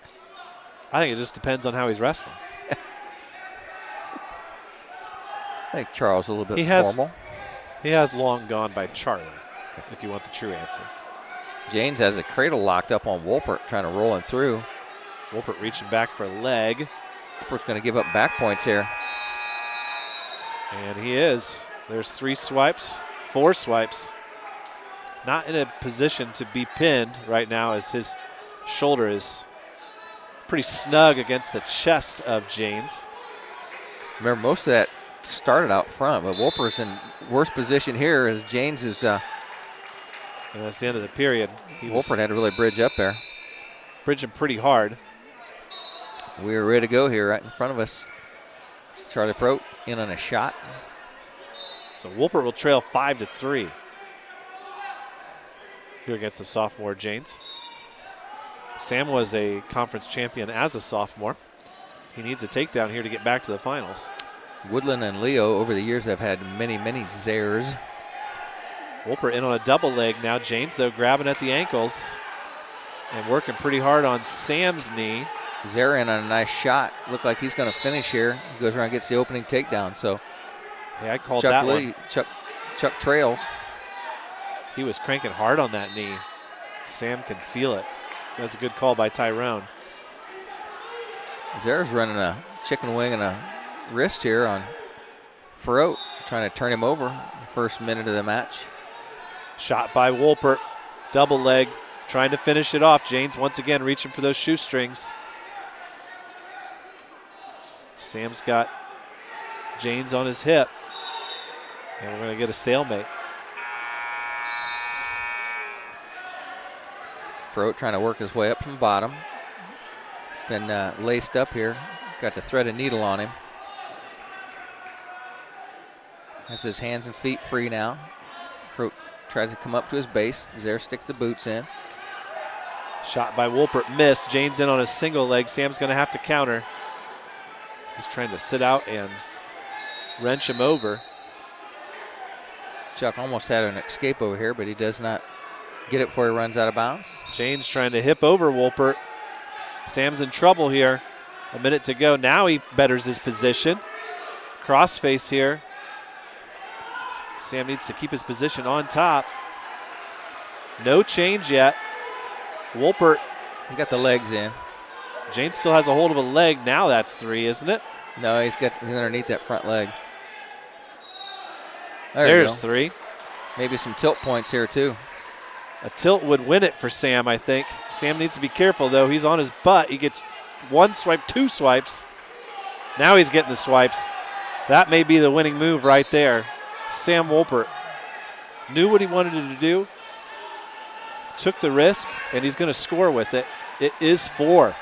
I think it just depends on how he's wrestling. I think Charles a little bit formal. He has long gone by Charlie, if you want the true answer. Janes has a cradle locked up on Wolpert, trying to roll him through. Wolpert reaching back for a leg. Wolpert's going to give up back points here. And he is. There's 3 swipes, 4 swipes. Not in a position to be pinned right now, as his shoulder is pretty snug against the chest of Janes. Remember, most of that started out front, but Wolpert's in worse position here as Janes is. And that's the end of the period. Wolpert had to really bridge up there. Bridging pretty hard. We're ready to go here right in front of us. Charlie Farrott in on a shot. So Wolpert will trail 5-3 here against the sophomore Janes. Sam was a conference champion as a sophomore. He needs a takedown here to get back to the finals. Woodland and Leo over the years have had many, many Zares. Wolpert in on a double leg now. Janes, though, grabbing at the ankles and working pretty hard on Sam's knee. Zare in on a nice shot. Looked like he's going to finish here. He goes around and gets the opening takedown. So, hey, I called Chuck that Lee, one. Chuck trails. He was cranking hard on that knee. Sam can feel it. That's a good call by Tyrone. Zare's running a chicken wing and a wrist here on Farrott, trying to turn him over the first minute of the match. Shot by Wolpert. Double leg. Trying to finish it off. Janes once again reaching for those shoestrings. Sam's got Janes on his hip. And we're going to get a stalemate. Froat trying to work his way up from the bottom. Been laced up here. Got the threaded needle on him. Has his hands and feet free now. Froat tries to come up to his base. Zare sticks the boots in. Shot by Wolpert, missed. Janes in on his single leg. Sam's going to have to counter. He's trying to sit out and wrench him over. Chuck almost had an escape over here, but he does not get it before he runs out of bounds. Janes trying to hip over Wolpert. Sam's in trouble here. A minute to go. Now he betters his position. Crossface here. Sam needs to keep his position on top. No change yet. Wolpert. He's got the legs in. Janes still has a hold of a leg. Now that's 3, isn't it? No, he's underneath that front leg. There's 3. Maybe some tilt points here too. A tilt would win it for Sam, I think. Sam needs to be careful, though. He's on his butt. He gets 1 swipe, 2 swipes. Now he's getting the swipes. That may be the winning move right there. Sam Wolpert knew what he wanted to do, took the risk, and he's going to score with it. It is 4.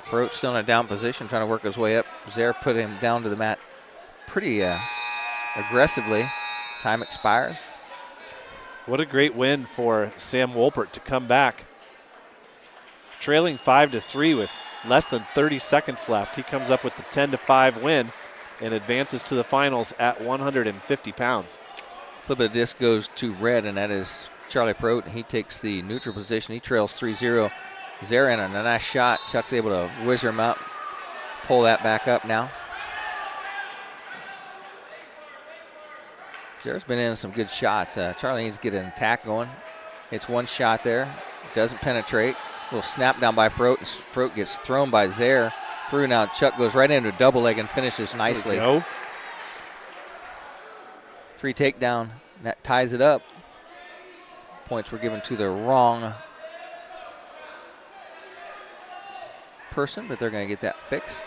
Froat still in a down position, trying to work his way up. Zare put him down to the mat pretty aggressively. Time expires. What a great win for Sam Wolpert to come back. Trailing 5-3 with less than 30 seconds left. He comes up with the 10-5 win and advances to the finals at 150 pounds. Flip of the disc goes to red, and that is Charlie Froat. He takes the neutral position. He trails 3-0. Zare in a nice shot. Chuck's able to whizzer him out, pull that back up now. Zare's been in some good shots. Charlie needs to get an attack going. Hits 1 shot there. Doesn't penetrate. A little snap down by Froat. Froat gets thrown by Zare. Through now. Chuck goes right into a double leg and finishes nicely. 3 takedown. That ties it up. Points were given to the wrong person, but they're going to get that fixed.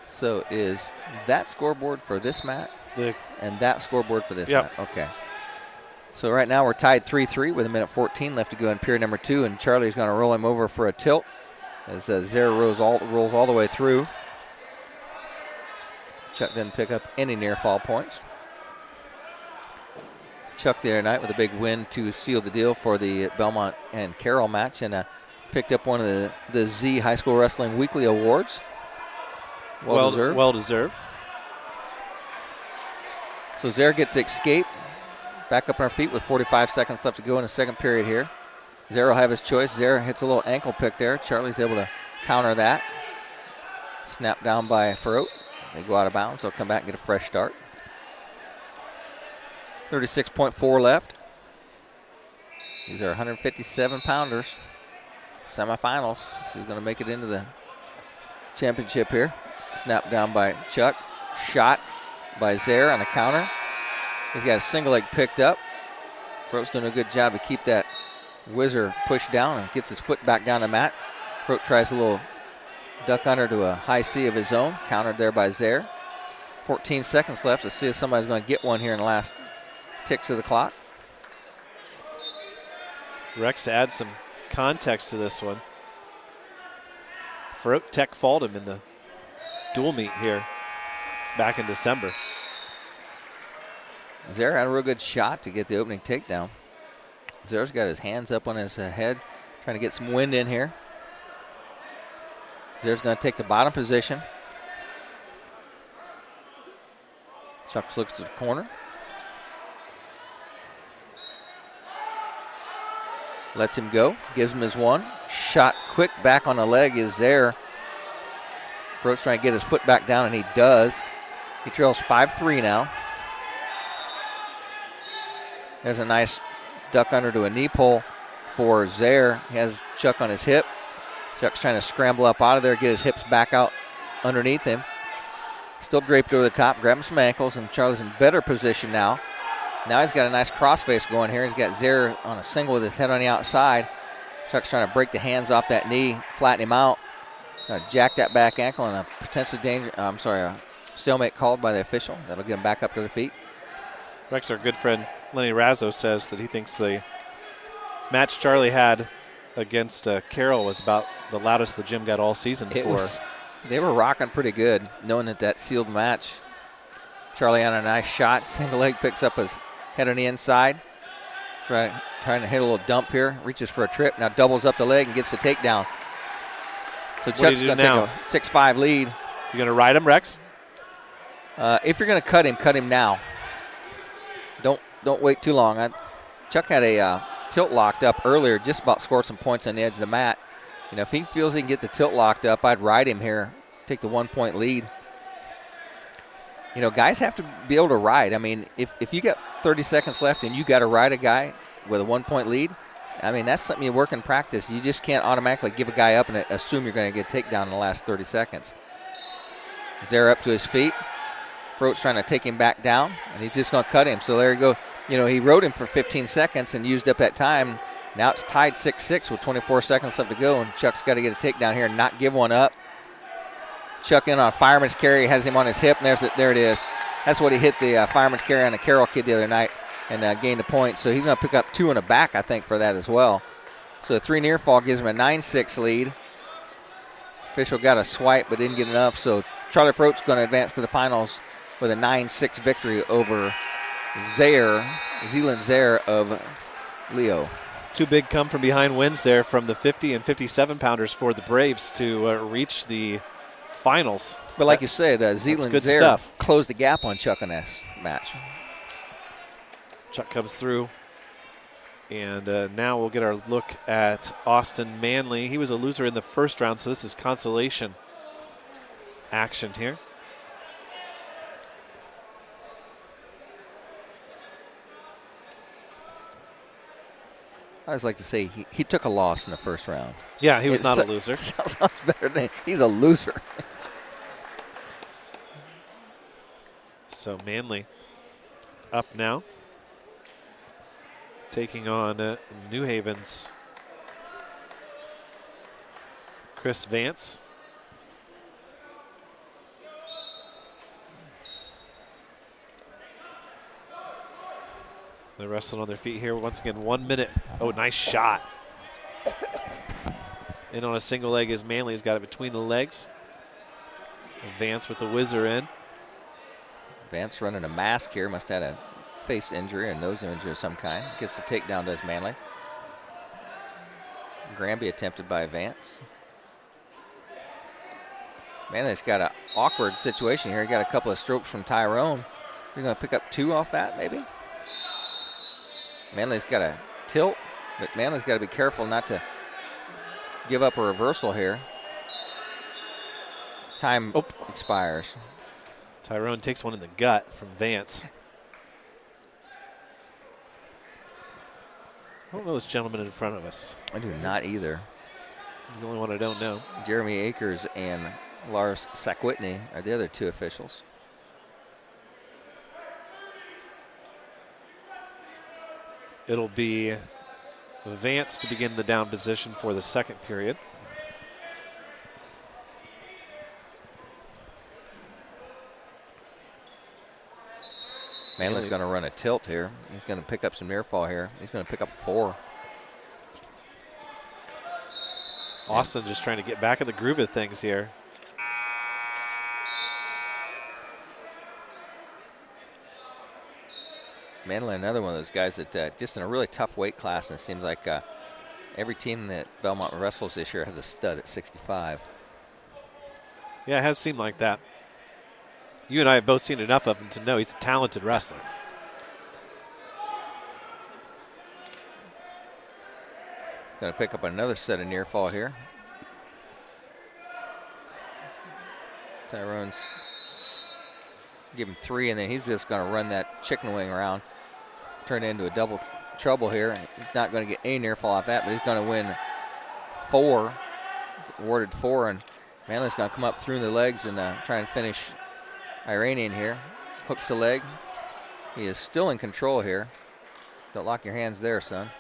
So is that scoreboard for this mat and that scoreboard for this mat? Okay. So right now we're tied 3-3 with 1:14 left to go in period number 2, and Charlie's going to roll him over for a tilt as Zare rolls all the way through. Chuck didn't pick up any near fall points. Chuck the other night with a big win to seal the deal for the Bellmont and Carroll match, and picked up one of the Z High School Wrestling Weekly Awards. Well deserved. Well deserved. So Zare gets escape. Back up on our feet with 45 seconds left to go in the second period here. Zare will have his choice. Zare hits a little ankle pick there. Charlie's able to counter that. Snap down by Froat. They go out of bounds. They'll come back and get a fresh start. 36.4 left. These are 157-pounders. Semifinals. So he's going to make it into the championship here. Snap down by Chuck. Shot by Zare on the counter. He's got a single leg picked up. Froat's doing a good job to keep that whizzer pushed down and gets his foot back down the mat. Froat tries a little duck under to a high C of his own. Countered there by Zare. 14 seconds left. Let's see if somebody's going to get one here in the last ticks of the clock. Rex, to add some context to this one, Froat tech fauled him in the dual meet here back in December. Zare had a real good shot to get the opening takedown. Zare's got his hands up on his head, trying to get some wind in here. Zare's going to take the bottom position. Chuck looks to the corner. Lets him go, gives him his 1. Shot quick back on the leg is Zare. Froat's trying to get his foot back down, and he does. He trails 5-3 now. There's a nice duck under to a knee pull for Zare. He has Chuck on his hip. Chuck's trying to scramble up out of there, get his hips back out underneath him. Still draped over the top, grabbing some ankles, and Charlie's in better position now. Now he's got a nice crossface going here. He's got Zaire on a single with his head on the outside. Chuck's trying to break the hands off that knee, flatten him out. Jack that back ankle, and a potentially a stalemate called by the official. That'll get him back up to the feet. Rex, our good friend Lenny Razzo, says that he thinks the match Charlie had against Carroll was about the loudest the gym got all season. They were rocking pretty good, knowing that sealed match. Charlie on a nice shot. Single leg picks up his head on the inside. Trying to hit a little dump here. Reaches for a trip. Now doubles up the leg and gets the takedown. So Chuck's going to take a 6-5 lead. You going to ride him, Rex? If you're going to cut him now. Don't wait too long. Chuck had a tilt locked up earlier, just about scored some points on the edge of the mat. If he feels he can get the tilt locked up, I'd ride him here, take the 1-point lead. Guys have to be able to ride. I mean, if you got 30 seconds left and you got to ride a guy with a 1-point lead, I mean, that's something you work in practice. You just can't automatically give a guy up and assume you're going to get a takedown in the last 30 seconds. Zaire up to his feet. Froat's trying to take him back down, and he's just going to cut him. So there you go. He rode him for 15 seconds and used up that time. Now it's tied 6-6 with 24 seconds left to go, and Chuck's got to get a takedown here and not give one up. Chuck in on a fireman's carry, has him on his hip, and there it is. That's what he hit the fireman's carry on the Carroll kid the other night and gained a point. So he's going to pick up 2 in the back, I think, for that as well. So the 3 near fall gives him a 9-6 lead. Official got a swipe but didn't get enough, so Charlie Froat's going to advance to the finals with a 9-6 victory over Zeeland Zaire of Leo. 2 big come from behind wins there from the 50 and 57 pounders for the Braves to reach the finals. But like you said, Zeeland Zaire stuff. Closed the gap on Chuck in this match. Chuck comes through, and now we'll get our look at Austin Manley. He was a loser in the first round, so this is consolation action here. I always like to say he took a loss in the first round. Yeah, he was not a loser. Sounds better than he's a loser. So Manley up now, taking on New Haven's Chris Vance. They're wrestling on their feet here. Once again, 1 minute. Oh, nice shot. In on a single leg is Manley. He's got it between the legs. Vance with the whizzer in. Vance running a mask here. Must have had a face injury or nose injury of some kind. Gets the takedown, does Manley. Granby attempted by Vance. Manley's got an awkward situation here. He got a couple of strokes from Tyrone. You're going to pick up 2 off that, maybe? Manley's got a tilt, but Manley's got to be careful not to give up a reversal here. Time expires. Tyrone takes one in the gut from Vance. I don't know this gentleman in front of us. I do not either. He's the only one I don't know. Jeremy Akers and Lars Sakwitney are the other 2 officials. It'll be Vance to begin the down position for the second period. Manley's going to run a tilt here. He's going to pick up some near fall here. He's going to pick up 4. Austin just trying to get back in the groove of things here. Manley, another one of those guys that just in a really tough weight class, and it seems like every team that Bellmont wrestles this year has a stud at 65. Yeah, it has seemed like that. You and I have both seen enough of him to know he's a talented wrestler. Going to pick up another set of near fall here. Tyrone's give him 3, and then he's just going to run that chicken wing around, turn it into a double trouble here. He's not going to get any near fall off that, but he's going to win 4, awarded 4, and Manley's going to come up through the legs and try and finish Iranian here. Hooks the leg. He is still in control here. Don't lock your hands there, son.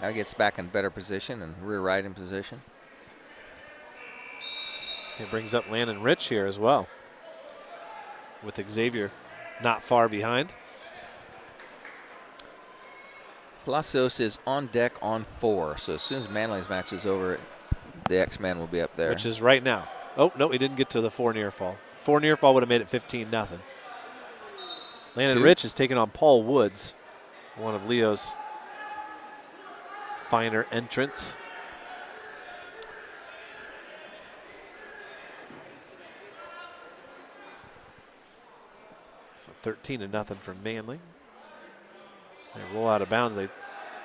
Now he gets back in better position and rear right in position. It brings up Landon Rich here as well, with Xavier not far behind. Palacios is on deck on 4, so as soon as Manley's match is over, the X-Man will be up there. Which is right now. Oh, no, he didn't get to the 4 near fall. 4 near fall would have made it 15-0. Landon Rich is taking on Paul Woods, one of Leo's finer entrants. So 13-0 for Manly. They roll out of bounds.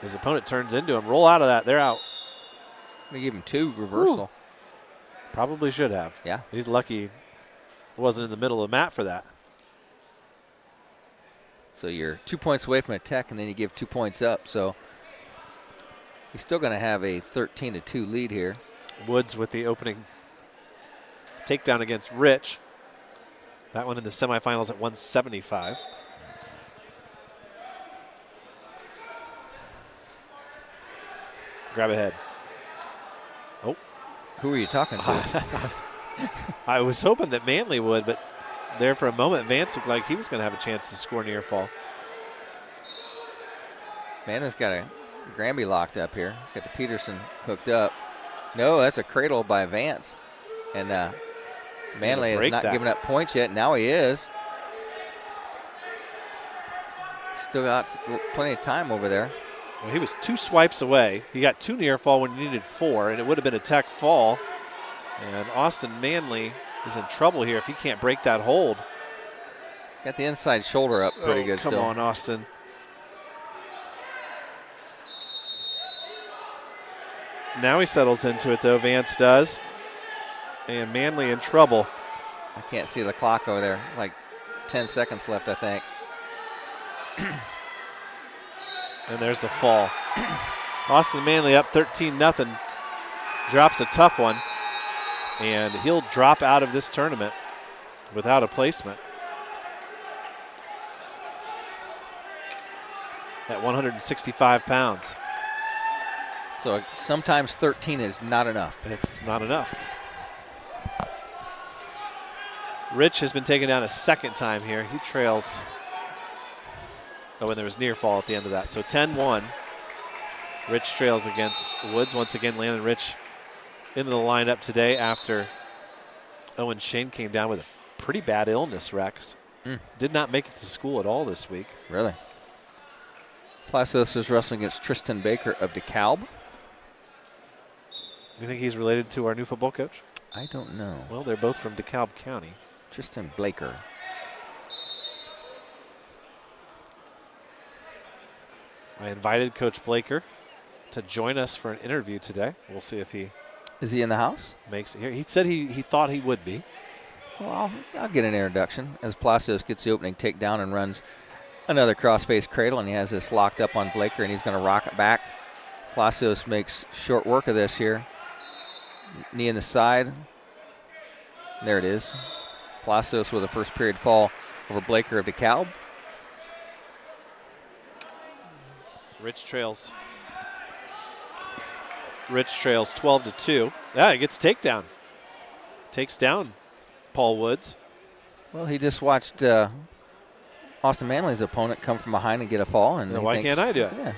His opponent turns into him. Roll out of that. They're out. They gave him 2 reversal. Ooh. Probably should have. Yeah. He's lucky he wasn't in the middle of the mat for that. So you're 2 points away from a tech, and then you give 2 points up. So he's still going to have a 13-2 lead here. Woods with the opening takedown against Rich. That one in the semifinals at 175. Grab ahead. Oh. Who are you talking to? I was hoping that Manley would, but there for a moment, Vance looked like he was going to have a chance to score near fall. Manley's got a Granby locked up here. Got the Peterson hooked up. No, that's a cradle by Vance. And Manley is not giving up points yet. Now he is. Still got plenty of time over there. Well, he was 2 swipes away. He got 2 near fall when he needed 4, and it would have been a tech fall. And Austin Manley is in trouble here if he can't break that hold. Got the inside shoulder up pretty good still. Come on, Austin. Now he settles into it, though. Vance does. And Manley in trouble. I can't see the clock over there. Like 10 seconds left, I think. And there's the fall. Austin Manley up 13-0. Drops a tough one. And he'll drop out of this tournament without a placement. At 165 pounds. So sometimes 13 is not enough. It's not enough. Rich has been taken down a second time here. He trails. Oh, and there was near fall at the end of that. So 10-1. Rich trails against Woods. Once again, Landon Rich into the lineup today after Owen Shane came down with a pretty bad illness, Rex. Did not make it to school at all this week. Really? Palacios is wrestling against Tristan Baker of DeKalb. You think he's related to our new football coach? I don't know. Well, they're both from DeKalb County. Tristan Blaker. I invited Coach Blaker to join us for an interview today. We'll see if he is he in the house? Makes it here. He said he thought he would be. Well, I'll get an introduction as Palacios gets the opening takedown and runs another crossface cradle, and he has this locked up on Blaker, and he's going to rock it back. Palacios makes short work of this here. Knee in the side. There it is. Palacios with a first period fall over Blaker of DeKalb. Rich trails 12-2. Yeah, he gets takedown. Takes down Paul Woods. Well, he just watched Austin Manley's opponent come from behind and get a fall. And why can't I do it? Yeah.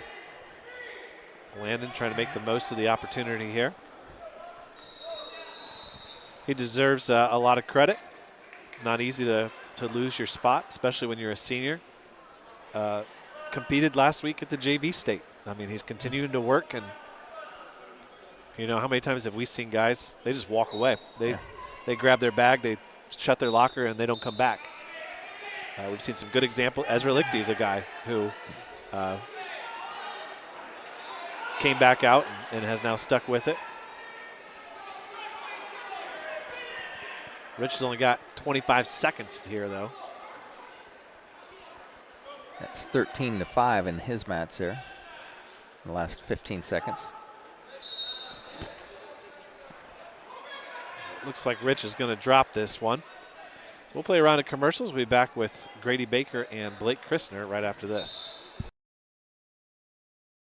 Landon trying to make the most of the opportunity here. He deserves a lot of credit. Not easy to lose your spot, especially when you're a senior. Competed last week at the JV state. I mean, he's continuing to work, and you know how many times have we seen guys, they just walk away. They grab their bag, they shut their locker, and they don't come back. We've seen some good examples. Ezra Lichty is a guy who came back out and has now stuck with it. Rich has only got 25 seconds here, though. That's 13-5 in his mats there in the last 15 seconds. Looks like Rich is going to drop this one. So we'll play a round of commercials. We'll be back with Grady Baker and Blake Christner right after this.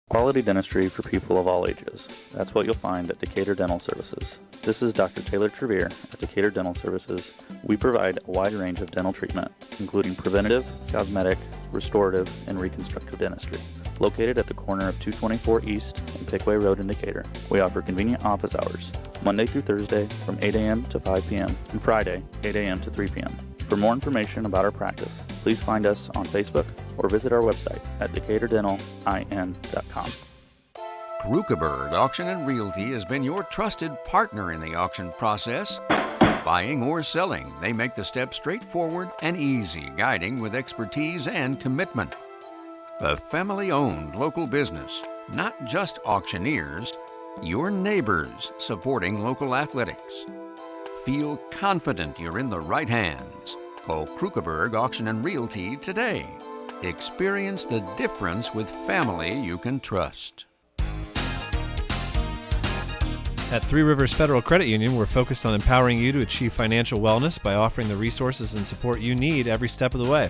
Quality dentistry for people of all ages. That's what you'll find at Decatur Dental Services. This is Dr. Taylor Trevere at Decatur Dental Services. We provide a wide range of dental treatment, including preventative, cosmetic, restorative, and reconstructive dentistry. Located at the corner of 224 East and Pickway Road in Decatur, we offer convenient office hours, Monday through Thursday from 8 a.m. to 5 p.m. and Friday, 8 a.m. to 3 p.m. For more information about our practice, please find us on Facebook or visit our website at DecaturDentalIN.com. Krukeberg Auction and Realty has been your trusted partner in the auction process. Buying or selling, they make the steps straightforward and easy, guiding with expertise and commitment. A family-owned local business, not just auctioneers, your neighbors supporting local athletics. Feel confident you're in the right hands. Call Krukeberg Auction and Realty today. Experience the difference with family you can trust. At Three Rivers Federal Credit Union, we're focused on empowering you to achieve financial wellness by offering the resources and support you need every step of the way.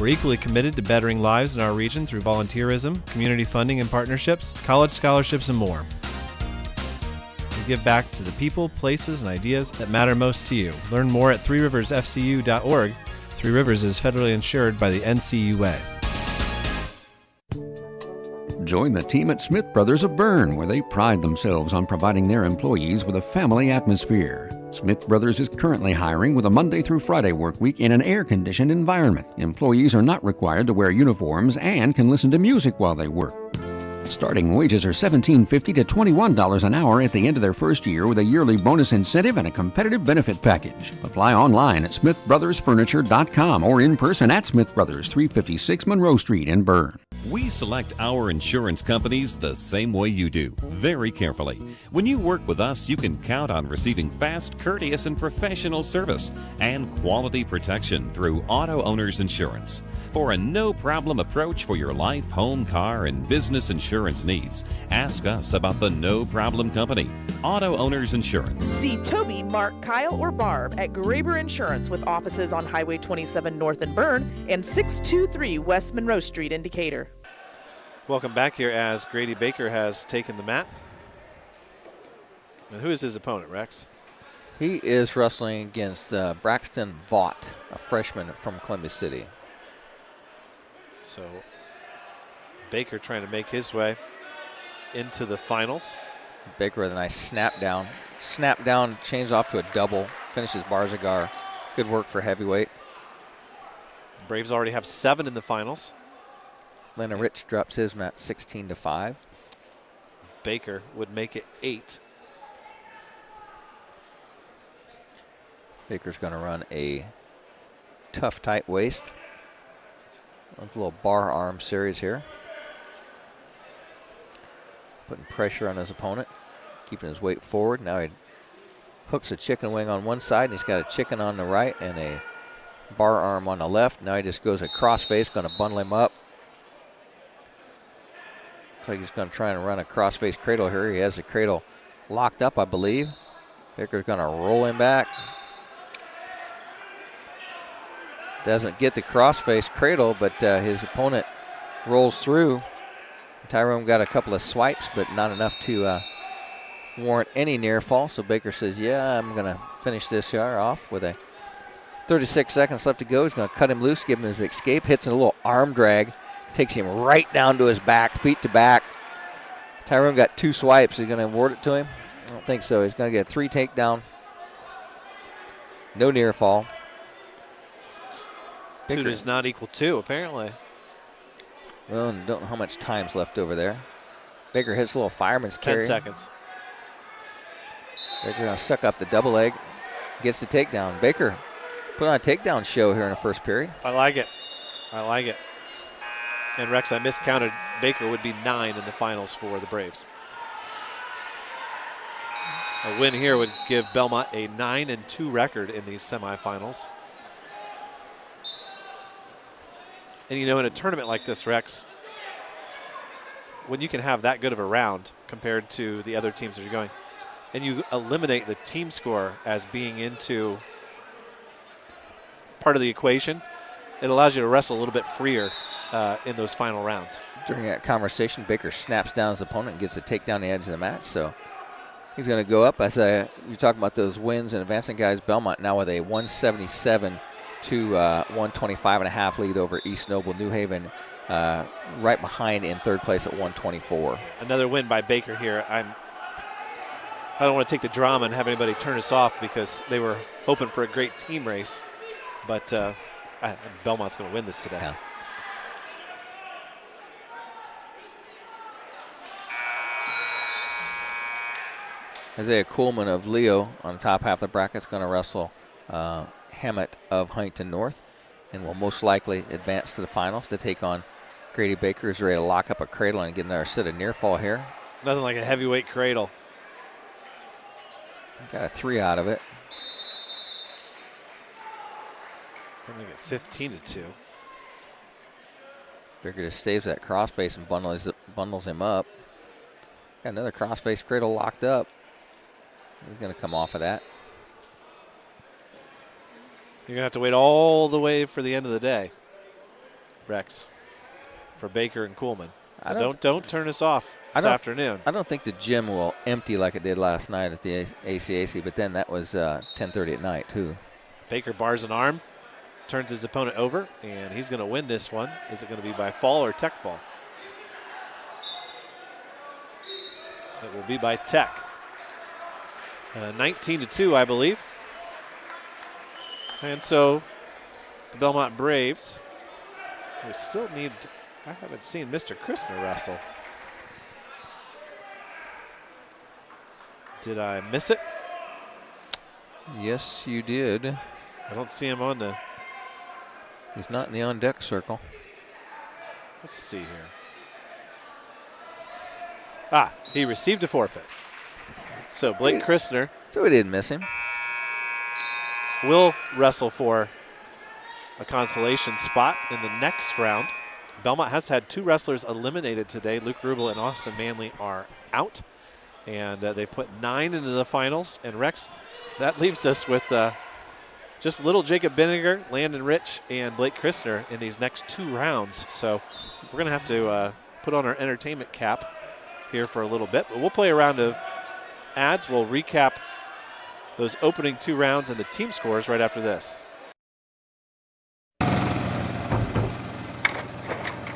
We're equally committed to bettering lives in our region through volunteerism, community funding and partnerships, college scholarships, and more. We give back to the people, places, and ideas that matter most to you. Learn more at threeriversfcu.org. Three Rivers is federally insured by the NCUA. Join the team at Smith Brothers of Bern, where they pride themselves on providing their employees with a family atmosphere. Smith Brothers is currently hiring with a Monday through Friday work week in an air-conditioned environment. Employees are not required to wear uniforms and can listen to music while they work. Starting wages are $17.50 to $21 an hour at the end of their first year, with a yearly bonus incentive and a competitive benefit package. Apply online at smithbrothersfurniture.com or in person at Smith Brothers, 356 Monroe Street in Bern. We select our insurance companies the same way you do, very carefully. When you work with us, you can count on receiving fast, courteous, and professional service and quality protection through Auto Owners Insurance. For a no-problem approach for your life, home, car, and business insurance needs, ask us about the No Problem Company, Auto Owners Insurance. See Toby, Mark, Kyle, or Barb at Graber Insurance with offices on Highway 27 North in Bern and 623 West Monroe Street in Decatur. Welcome back here as Grady Baker has taken the mat. And who is his opponent, Rex? He is wrestling against Braxton Vaught, a freshman from Columbia City. So Baker trying to make his way into the finals. Baker with a nice snap down. Snap down, changes off to a double, finishes Barzagar. Good work for heavyweight. Braves already have 7 in the finals. Lena Rich drops his mat 16-5. Baker would make it 8. Baker's going to run a tough, tight waist. A little bar arm series here. Putting pressure on his opponent, keeping his weight forward. Now he hooks a chicken wing on one side, and he's got a chicken on the right and a bar arm on the left. Now he just goes a crossface, going to bundle him up. Looks like he's going to try and run a crossface cradle here. He has the cradle locked up, I believe. Baker's going to roll him back. Doesn't get the crossface cradle, but his opponent rolls through. Tyrone got a couple of swipes, but not enough to warrant any near fall. So Baker says, yeah, I'm going to finish this off with a 36 seconds left to go. He's going to cut him loose, give him his escape, hits a little arm drag, takes him right down to his back, feet to back. Tyrone got 2 swipes. He's going to award it to him? I don't think so. He's going to get a 3 takedown. No near fall. 2 does not equal 2, apparently. Well, don't know how much time's left over there. Baker hits a little fireman's carry. 10 seconds. Baker going to suck up the double leg. Gets the takedown. Baker put on a takedown show here in the first period. I like it. I like it. And Rex, I miscounted. Baker would be 9 in the finals for the Braves. A win here would give Bellmont a 9-2 record in these semifinals. And, you know, in a tournament like this, Rex, when you can have that good of a round compared to the other teams that are going, and you eliminate the team score as being into part of the equation, it allows you to wrestle a little bit freer in those final rounds. During that conversation, Baker snaps down his opponent and gets a takedown on the edge of the match. So he's going to go up. As you're talking about those wins and advancing guys, Bellmont now with a 177 to 125.5 lead over East Noble New Haven, right behind in third place at 124. Another win by Baker here. I don't want to take the drama and have anybody turn us off because they were hoping for a great team race, but Belmont's going to win this today. Yeah. Isaiah Coolman of Leo on the top half of the bracket is going to wrestle Hammett of Huntington North and will most likely advance to the finals to take on Grady Baker, who's ready to lock up a cradle and get another set of near fall here. Nothing like a heavyweight cradle. Got a 3 out of it. Going to get 15-2. Baker just saves that crossface and bundles him up. Got another crossface cradle locked up. He's going to come off of that. You're going to have to wait all the way for the end of the day, Rex, for Baker and Coolman. So don't turn us off this afternoon. I don't think the gym will empty like it did last night at the ACAC, but then that was 10:30 at night too. Baker bars an arm, turns his opponent over, and he's going to win this one. Is it going to be by fall or tech fall? It will be by tech. 19-2, I believe. And so the Bellmont Braves, we still need, I haven't seen Mr. Christner wrestle. Did I miss it? Yes, you did. I don't see him on the. He's not in the on deck circle. Let's see here. Ah, he received a forfeit. So Blake Christner. So we didn't miss him. Will wrestle for a consolation spot in the next round. Bellmont has had 2 wrestlers eliminated today. Luke Rubel and Austin Manley are out. And they've put 9 into the finals. And Rex, that leaves us with just little Jacob Benninger, Landon Rich, and Blake Christner in these next 2 rounds. So we're going to have to put on our entertainment cap here for a little bit. But we'll play a round of ads. We'll recap those opening 2 rounds and the team scores right after this.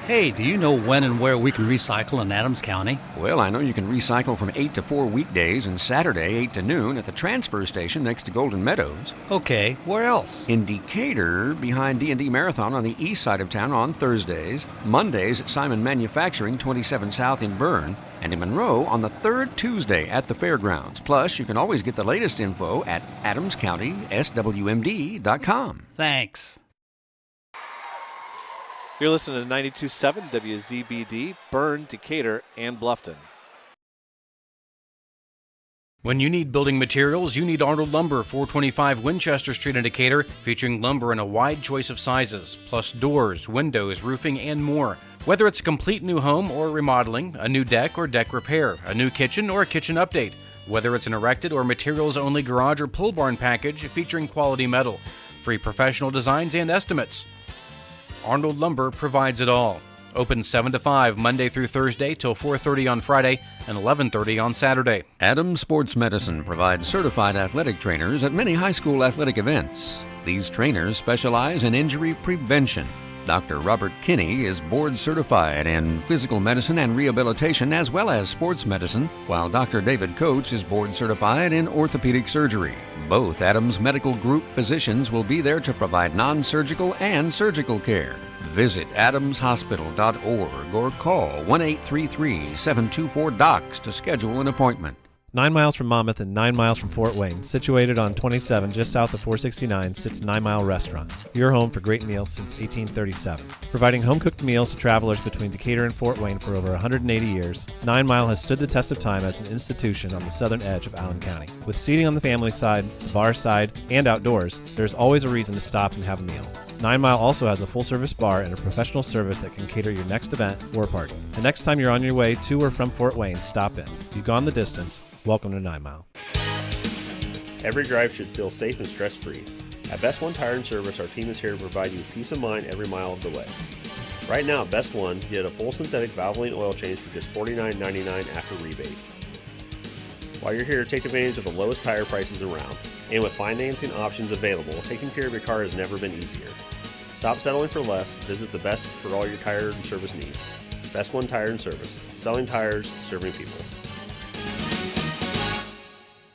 Hey, do you know when and where we can recycle in Adams County? Well, I know you can recycle from 8 to 4 weekdays and Saturday 8 to noon at the transfer station next to Golden Meadows. Okay, where else? In Decatur, behind D&D Marathon on the east side of town on Thursdays, Mondays at Simon Manufacturing 27 South in Bern, and in Monroe on the 3rd Tuesday at the fairgrounds. Plus, you can always get the latest info at adamscountyswmd.com. Thanks. You're listening to 92.7 WZBD, Bern, Decatur, and Bluffton. When you need building materials, you need Arnold Lumber, 425 Winchester Street in Decatur, featuring lumber in a wide choice of sizes, plus doors, windows, roofing, and more. Whether it's a complete new home or remodeling, a new deck or deck repair, a new kitchen or a kitchen update, whether it's an erected or materials-only garage or pole barn package featuring quality metal, free professional designs and estimates. Arnold Lumber provides it all. Open 7 to 5 Monday through Thursday till 4:30 on Friday and 11:30 on Saturday. Adams Sports Medicine provides certified athletic trainers at many high school athletic events. These trainers specialize in injury prevention. Dr. Robert Kinney is board certified in physical medicine and rehabilitation as well as sports medicine, while Dr. David Coates is board certified in orthopedic surgery. Both Adams Medical Group physicians will be there to provide non-surgical and surgical care. Visit adamshospital.org or call 1-833-724-DOCS to schedule an appointment. 9 miles from Monmouth and 9 miles from Fort Wayne, situated on 27 just south of 469, sits 9 Mile Restaurant, your home for great meals since 1837. Providing home-cooked meals to travelers between Decatur and Fort Wayne for over 180 years, 9 Mile has stood the test of time as an institution on the southern edge of Allen County. With seating on the family side, the bar side, and outdoors, there's always a reason to stop and have a meal. 9 Mile also has a full-service bar and a professional service that can cater your next event or party. The next time you're on your way to or from Fort Wayne, stop in. You've gone the distance. Welcome to 9 Mile. Every drive should feel safe and stress-free. At Best One Tire and Service, our team is here to provide you peace of mind every mile of the way. Right now, Best One, get a full synthetic Valvoline oil change for just $49.99 after rebate. While you're here, take advantage of the lowest tire prices around. And with financing options available, taking care of your car has never been easier. Stop settling for less. Visit the best for all your tire and service needs. Best One Tire and Service. Selling tires, serving people.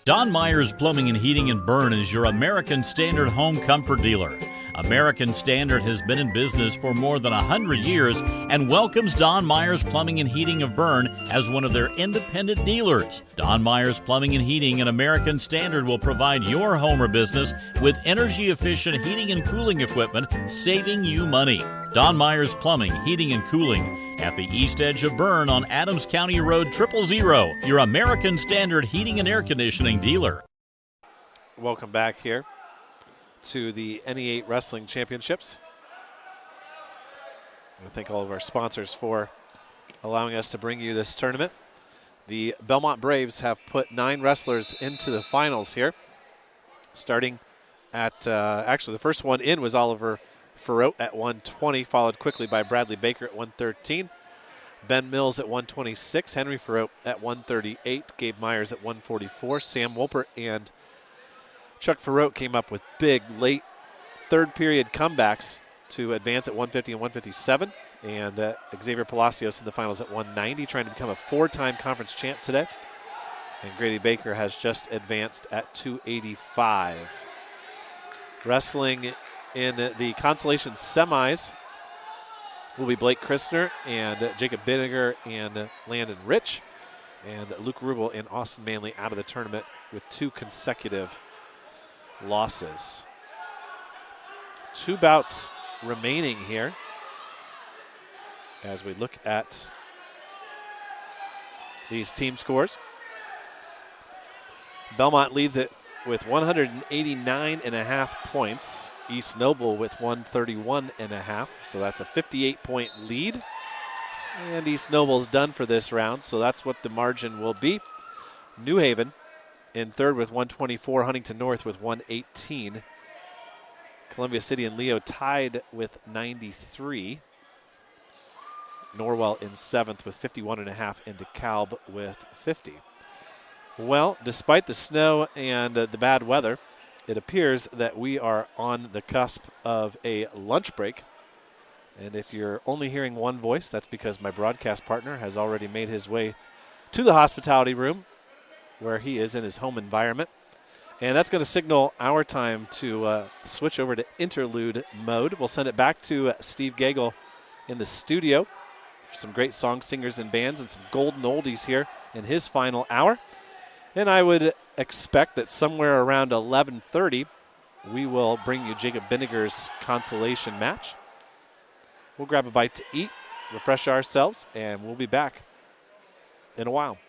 Don Myers Plumbing and Heating in Bern is your American Standard home comfort dealer. American Standard has been in business for more than 100 years and welcomes Don Myers Plumbing and Heating of Bern as one of their independent dealers. Don Myers Plumbing and Heating and American Standard will provide your home or business with energy-efficient heating and cooling equipment, saving you money. Don Myers Plumbing, Heating and Cooling at the east edge of Bern on Adams County Road 000, your American Standard heating and air conditioning dealer. Welcome back here to the NE8 Wrestling Championships. I want to thank all of our sponsors for allowing us to bring you this tournament. The Bellmont Braves have put 9 wrestlers into the finals here. Starting at, actually the first one in was Oliver Ferrote at 120, followed quickly by Bradley Baker at 113. Ben Mills at 126, Henry Ferrote at 138, Gabe Myers at 144. Sam Wolpert and Chuck Ferrote came up with big late third period comebacks to advance at 150 and 157. And Xavier Palacios in the finals at 190, trying to become a 4-time conference champ today. And Grady Baker has just advanced at 285. Wrestling in the consolation semis will be Blake Christner and Jacob Binniger and Landon Rich. And Luke Rubel and Austin Manley out of the tournament with 2 consecutive losses. 2 bouts remaining here as we look at these team scores. Bellmont leads it with 189.5 points. East Noble with 131.5, so that's a 58-point lead. And East Noble's done for this round, so that's what the margin will be. New Haven in third with 124, Huntington North with 118. Columbia City and Leo tied with 93. Norwell in seventh with 51.5, and DeKalb with 50. Well, despite the snow and the bad weather, it appears that we are on the cusp of a lunch break. And if you're only hearing one voice, that's because my broadcast partner has already made his way to the hospitality room where he is in his home environment. And that's going to signal our time to switch over to interlude mode. We'll send it back to Steve Gagel in the studio for some great song singers and bands and some golden oldies here in his final hour. And I would expect that somewhere around 11:30, we will bring you Jacob Binniger's consolation match. We'll grab a bite to eat, refresh ourselves, and we'll be back in a while.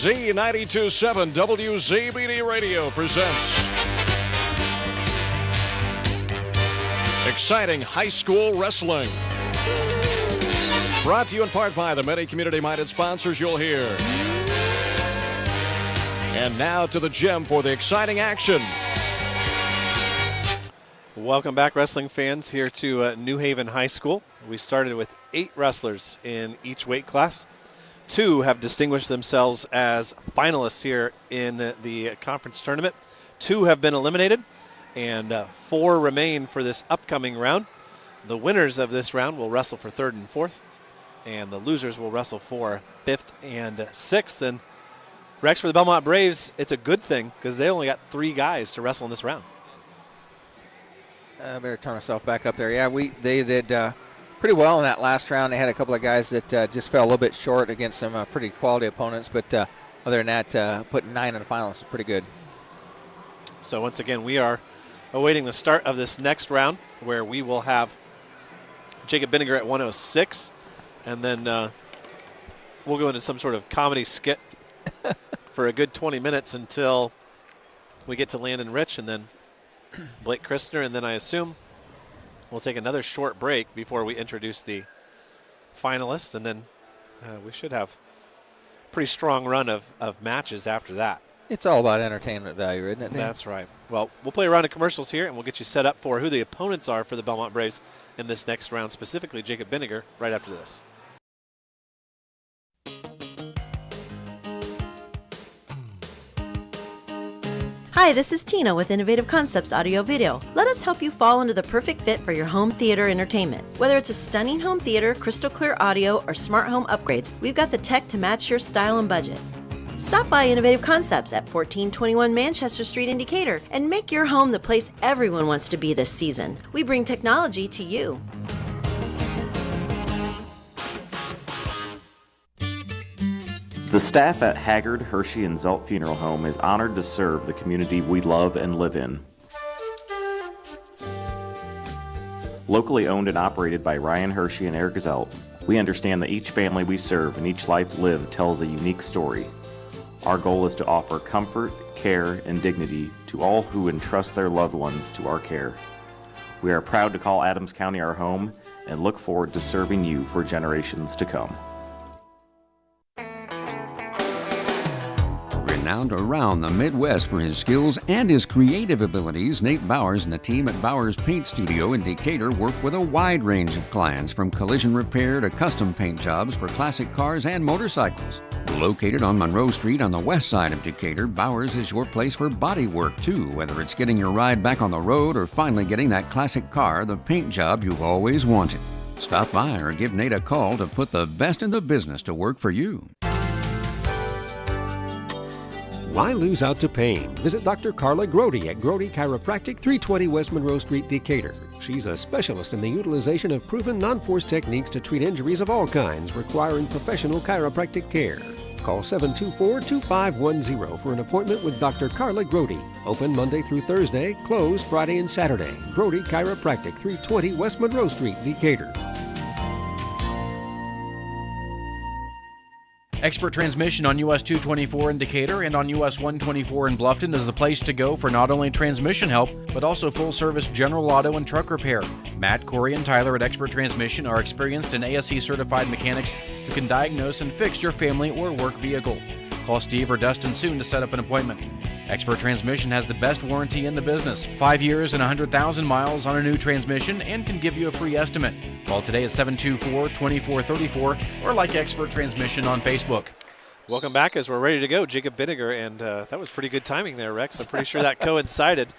Z92.7 WZBD Radio presents exciting high school wrestling. Brought to you in part by the many community-minded sponsors you'll hear. And now to the gym for the exciting action. Welcome back, wrestling fans, here to New Haven High School. We started with 8 wrestlers in each weight class. 2 have distinguished themselves as finalists here in the conference tournament. 2 have been eliminated, and 4 remain for this upcoming round. The winners of this round will wrestle for 3rd and 4th, and the losers will wrestle for 5th and 6th. And Rex, for the Bellmont Braves, it's a good thing because they only got 3 guys to wrestle in this round. I better turn myself back up there. Yeah, they did pretty well in that last round. They had a couple of guys that just fell a little bit short against some pretty quality opponents, but other than that, putting 9 in the finals is pretty good. So once again, we are awaiting the start of this next round, where we will have Jacob Binniger at 106, and then we'll go into some sort of comedy skit for a good 20 minutes until we get to Landon Rich, and then Blake Christner, and then I assume we'll take another short break before we introduce the finalists, and then we should have a pretty strong run of matches after that. It's all about entertainment value, isn't it, Dan? That's right. Well, we'll play a round of commercials here, and we'll get you set up for who the opponents are for the Bellmont Braves in this next round, specifically Jacob Binniger, right after this. Hi, this is Tina with Innovative Concepts Audio Video. Let us help you fall into the perfect fit for your home theater entertainment. Whether it's a stunning home theater, crystal clear audio, or smart home upgrades, we've got the tech to match your style and budget. Stop by Innovative Concepts at 1421 Manchester Street in Decatur and make your home the place everyone wants to be this season. We bring technology to you. The staff at Haggard, Hershey, and Zelt Funeral Home is honored to serve the community we love and live in. Locally owned and operated by Ryan Hershey and Eric Zelt, we understand that each family we serve and each life lived tells a unique story. Our goal is to offer comfort, care, and dignity to all who entrust their loved ones to our care. We are proud to call Adams County our home and look forward to serving you for generations to come. Renowned around the Midwest for his skills and his creative abilities, Nate Bowers and the team at Bowers Paint Studio in Decatur work with a wide range of clients, from collision repair to custom paint jobs for classic cars and motorcycles. Located on Monroe Street on the west side of Decatur, Bowers is your place for body work too, whether it's getting your ride back on the road or finally getting that classic car, the paint job you've always wanted. Stop by or give Nate a call to put the best in the business to work for you. Why lose out to pain? Visit Dr. Carla Grody at Grody Chiropractic, 320 West Monroe Street, Decatur. She's a specialist in the utilization of proven non-force techniques to treat injuries of all kinds requiring professional chiropractic care. Call 724-2510 for an appointment with Dr. Carla Grody. Open Monday through Thursday, closed Friday and Saturday. Grody Chiropractic, 320 West Monroe Street, Decatur. Expert Transmission on US 224 in Decatur and on US 124 in Bluffton is the place to go for not only transmission help, but also full-service general auto and truck repair. Matt, Corey, and Tyler at Expert Transmission are experienced and ASE-certified mechanics who can diagnose and fix your family or work vehicle. Call Steve or Dustin soon to set up an appointment. Expert Transmission has the best warranty in the business. 5 years and 100,000 miles on a new transmission and can give you a free estimate. Call today at 724-2434 or like Expert Transmission on Facebook. Welcome back as we're ready to go. Jacob Binniger, and that was pretty good timing there, Rex. I'm pretty sure that coincided.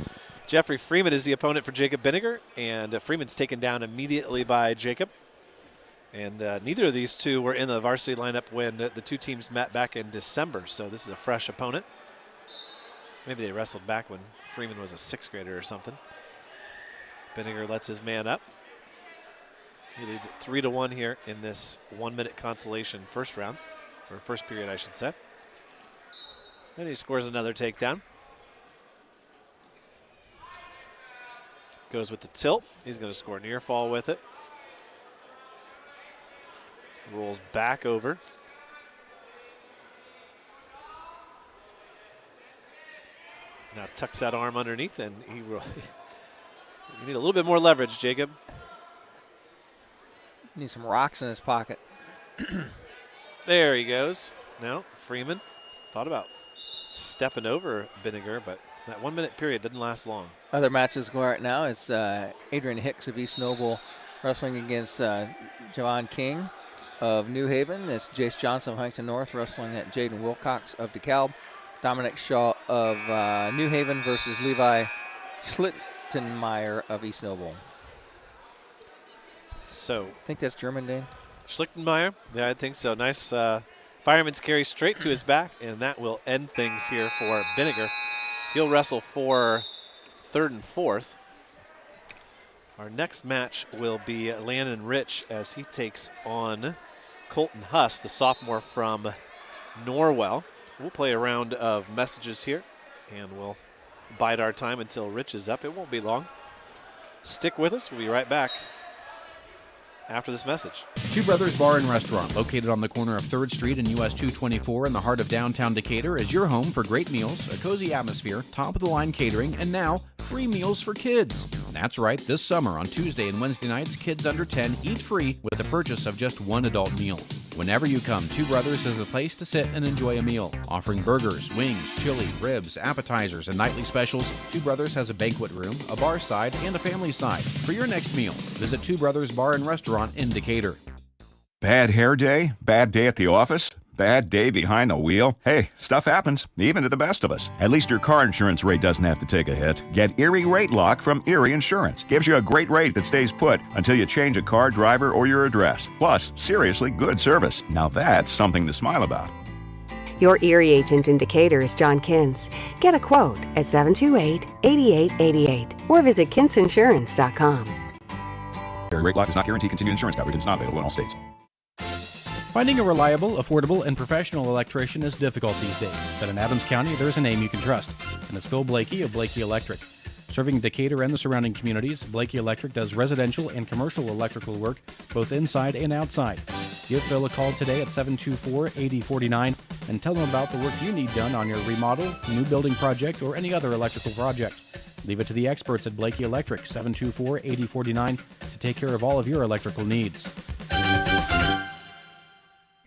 Jeffrey Freeman is the opponent for Jacob Binniger, and Freeman's taken down immediately by Jacob. And neither of these two were in the varsity lineup when the two teams met back in December, so this is a fresh opponent. Maybe they wrestled back when Freeman was a 6th grader or something. Binniger lets his man up. He leads it 3-1 here in this 1-minute consolation first round, or first period, I should say. And he scores another takedown. Goes with the tilt. He's going to score near fall with it. Rolls back over. Now tucks that arm underneath, and he will. You need a little bit more leverage, Jacob. Need some rocks in his pocket. There he goes. Now Freeman thought about stepping over Binniger, but that 1 minute period didn't last long. Other matches going right now. It's Adrian Hicks of East Noble wrestling against Javon King of New Haven. It's Jace Johnson of Huntington North wrestling at Jaden Wilcox of DeKalb. Dominic Shaw of New Haven versus Levi Schlittenmeyer of East Noble. So I think that's German, Dane. Schlichtenmeyer, yeah, I think so. Nice fireman's carry straight to his back, and that will end things here for Binniger. He'll wrestle for third and fourth. Our next match will be Landon Rich as he takes on Colton Huss, the sophomore from Norwell. We'll play a round of messages here, and we'll bide our time until Rich is up. It won't be long. Stick with us. We'll be right back after this message. Two Brothers Bar and Restaurant, located on the corner of 3rd Street and US 224 in the heart of downtown Decatur, is your home for great meals, a cozy atmosphere, top-of-the-line catering, and now free meals for kids. That's right, this summer on Tuesday and Wednesday nights, kids under 10 eat free with the purchase of just one adult meal. Whenever you come, Two Brothers is the place to sit and enjoy a meal. Offering burgers, wings, chili, ribs, appetizers, and nightly specials, Two Brothers has a banquet room, a bar side, and a family side. For your next meal, visit Two Brothers Bar and Restaurant in Decatur. Bad hair day? Bad day at the office? Bad day behind the wheel? Hey, stuff happens, even to the best of us. At least your car insurance rate doesn't have to take a hit. Get Erie Rate Lock from Erie Insurance. Gives you a great rate that stays put until you change a car, driver, or your address. Plus, seriously good service. Now that's something to smile about. Your Erie agent in Decatur is John Kins. Get a quote at 728-8888 or visit kinsinsurance.com. Erie Rate Lock does not guarantee continued insurance coverage. It's not available in all states. Finding a reliable, affordable, and professional electrician is difficult these days, but in Adams County, there's a name you can trust, and it's Phil Blakey of Blakey Electric. Serving Decatur and the surrounding communities, Blakey Electric does residential and commercial electrical work, both inside and outside. Give Phil a call today at 724-8049 and tell him about the work you need done on your remodel, new building project, or any other electrical project. Leave it to the experts at Blakey Electric, 724-8049, to take care of all of your electrical needs.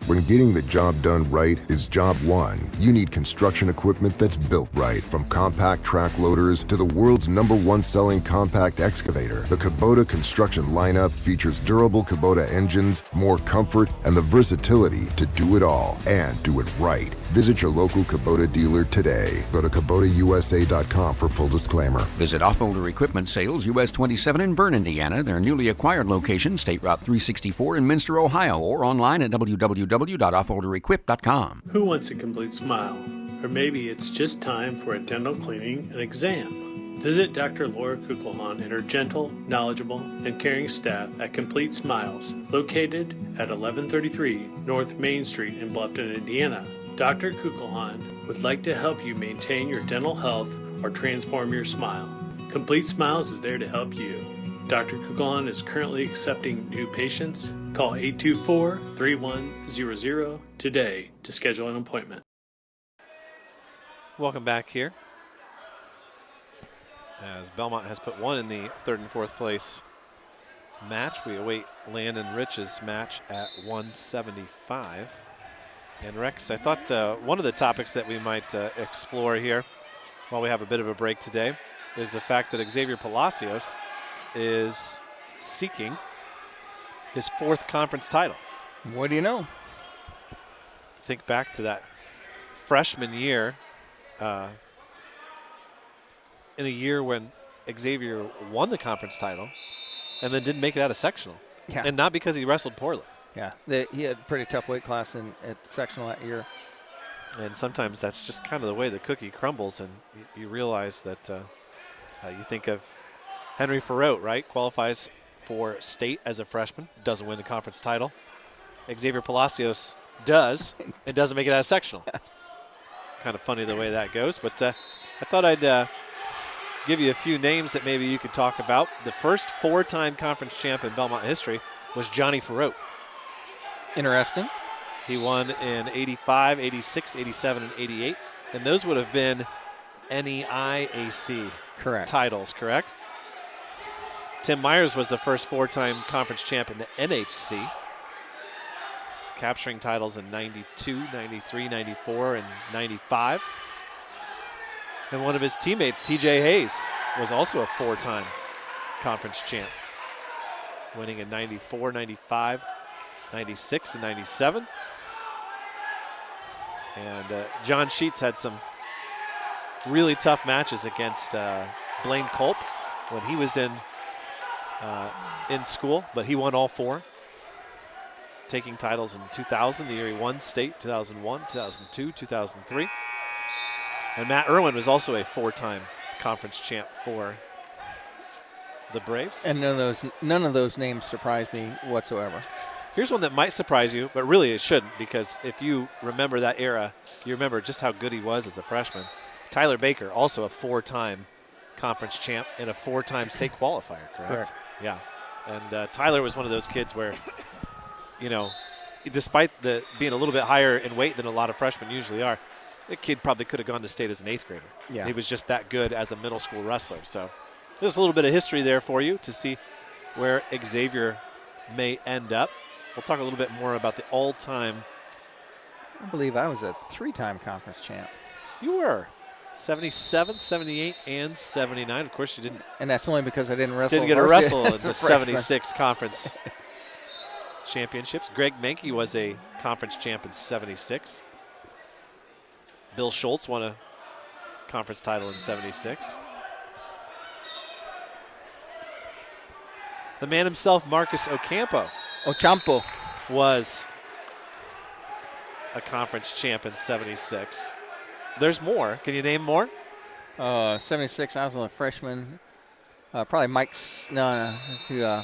When getting the job done right is job one, you need construction equipment that's built right. From compact track loaders to the world's #1 selling compact excavator, the Kubota construction lineup features durable Kubota engines, more comfort, and the versatility to do it all and do it right. Visit your local Kubota dealer today. Go to KubotaUSA.com for full disclaimer. Visit Offholder Equipment Sales, US 27 in Bern, Indiana, their newly acquired location, State Route 364 in Minster, Ohio, or online at www.offholderequip.com. Who wants a complete smile? Or maybe it's just time for a dental cleaning and exam. Visit Dr. Laura Kugelhahn and her gentle, knowledgeable, and caring staff at Complete Smiles, located at 1133 North Main Street in Bluffton, Indiana. Dr. Kugelhahn would like to help you maintain your dental health or transform your smile. Complete Smiles is there to help you. Dr. Kugelhahn is currently accepting new patients. Call 824-3100 today to schedule an appointment. Welcome back here, as Bellmont has put one in the third and fourth place match. We await Landon Rich's match at 175. And Rex, I thought one of the topics that we might explore here while we have a bit of a break today is the fact that Xavier Palacios is seeking his 4th conference title. What do you know? Think back to that freshman year, in a year when Xavier won the conference title and then didn't make it out of sectional. Yeah. And not because he wrestled poorly. Yeah, he had a pretty tough weight class at sectional that year. And sometimes that's just kind of the way the cookie crumbles, and you realize that you think of Henry Farrote, right? Qualifies for state as a freshman, doesn't win the conference title. Xavier Palacios does, and doesn't make it out of sectional. Kind of funny the way that goes, but I thought I'd give you a few names that maybe you could talk about. The first 4-time conference champ in Bellmont history was Johnny Farrote. Interesting. He won in 85, 86, 87, and 88. And those would have been NEIAC Correct. titles, correct? Tim Myers was the first 4-time conference champ in the NHC, capturing titles in 92, 93, 94, and 95. And one of his teammates, TJ Hayes, was also a 4-time conference champ, winning in 94, 95, 96, and 97. And John Sheets had some really tough matches against Blaine Culp when he was in school, but he won all 4, taking titles in 2000, the year he won state, 2001, 2002, 2003. And Matt Irwin was also a 4-time conference champ for the Braves. And none of those names surprise me whatsoever. Here's one that might surprise you, but really it shouldn't, because if you remember that era, you remember just how good he was as a freshman. Tyler Baker, also a 4-time conference champ and a 4-time state qualifier, correct? Correct. Yeah. And Tyler was one of those kids where, you know, despite being a little bit higher in weight than a lot of freshmen usually are, the kid probably could have gone to state as an 8th grader. Yeah. He was just that good as a middle school wrestler. So there's a little bit of history there for you to see where Xavier may end up. We'll talk a little bit more about the all-time. I believe I was a 3-time conference champ. You were. 77, 78, and 79. Of course, you didn't. And that's only because I didn't wrestle. Didn't get a wrestle in the 76 conference championships. Greg Menke was a conference champ in 76. Bill Schultz won a conference title in 76. The man himself, Marcus Ocampo, was a conference champ in 76. There's more. Can you name more? 76, I was a freshman. Probably Mike's, was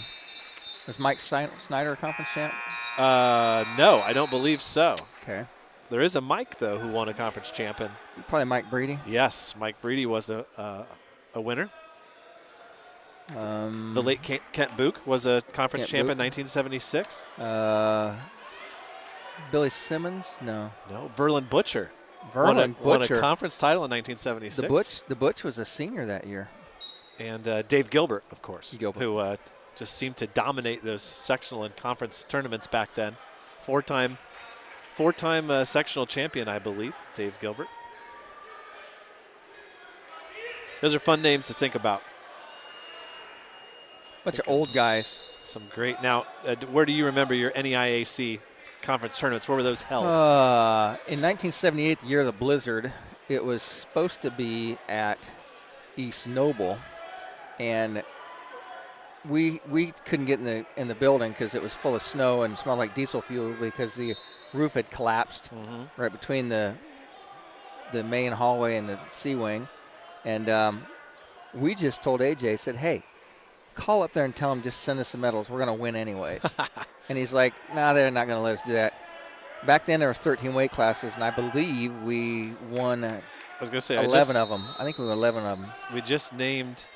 Mike Snyder a conference champ? No, I don't believe so. Okay. There is a Mike, though, who won a conference champion. Probably Mike Breedy. Yes, Mike Breedy was a winner. The late Kent Book was a conference champ in 1976. Billy Simmons? No. No, Verlin Butcher. Verlin won a Butcher. conference title in 1976. The Butch was a senior that year. And Dave Gilbert, of course, who just seemed to dominate those sectional and conference tournaments back then. Four-time sectional champion, I believe, Dave Gilbert. Those are fun names to think about. Bunch of old guys. Some great. Now, where do you remember your NEIAC conference tournaments? Where were those held? In 1978, the year of the blizzard, it was supposed to be at East Noble, and we couldn't get in the building because it was full of snow and smelled like diesel fuel because the roof had collapsed right between the main hallway and the C wing, and we just told AJ, said, "Hey, call up there and tell them just send us the medals. We're going to win anyways." And he's like, "Nah, they're not going to let us do that." Back then there were 13 weight classes, and I believe we won. I was going to say 11 of them. I think we won 11 of them. We just named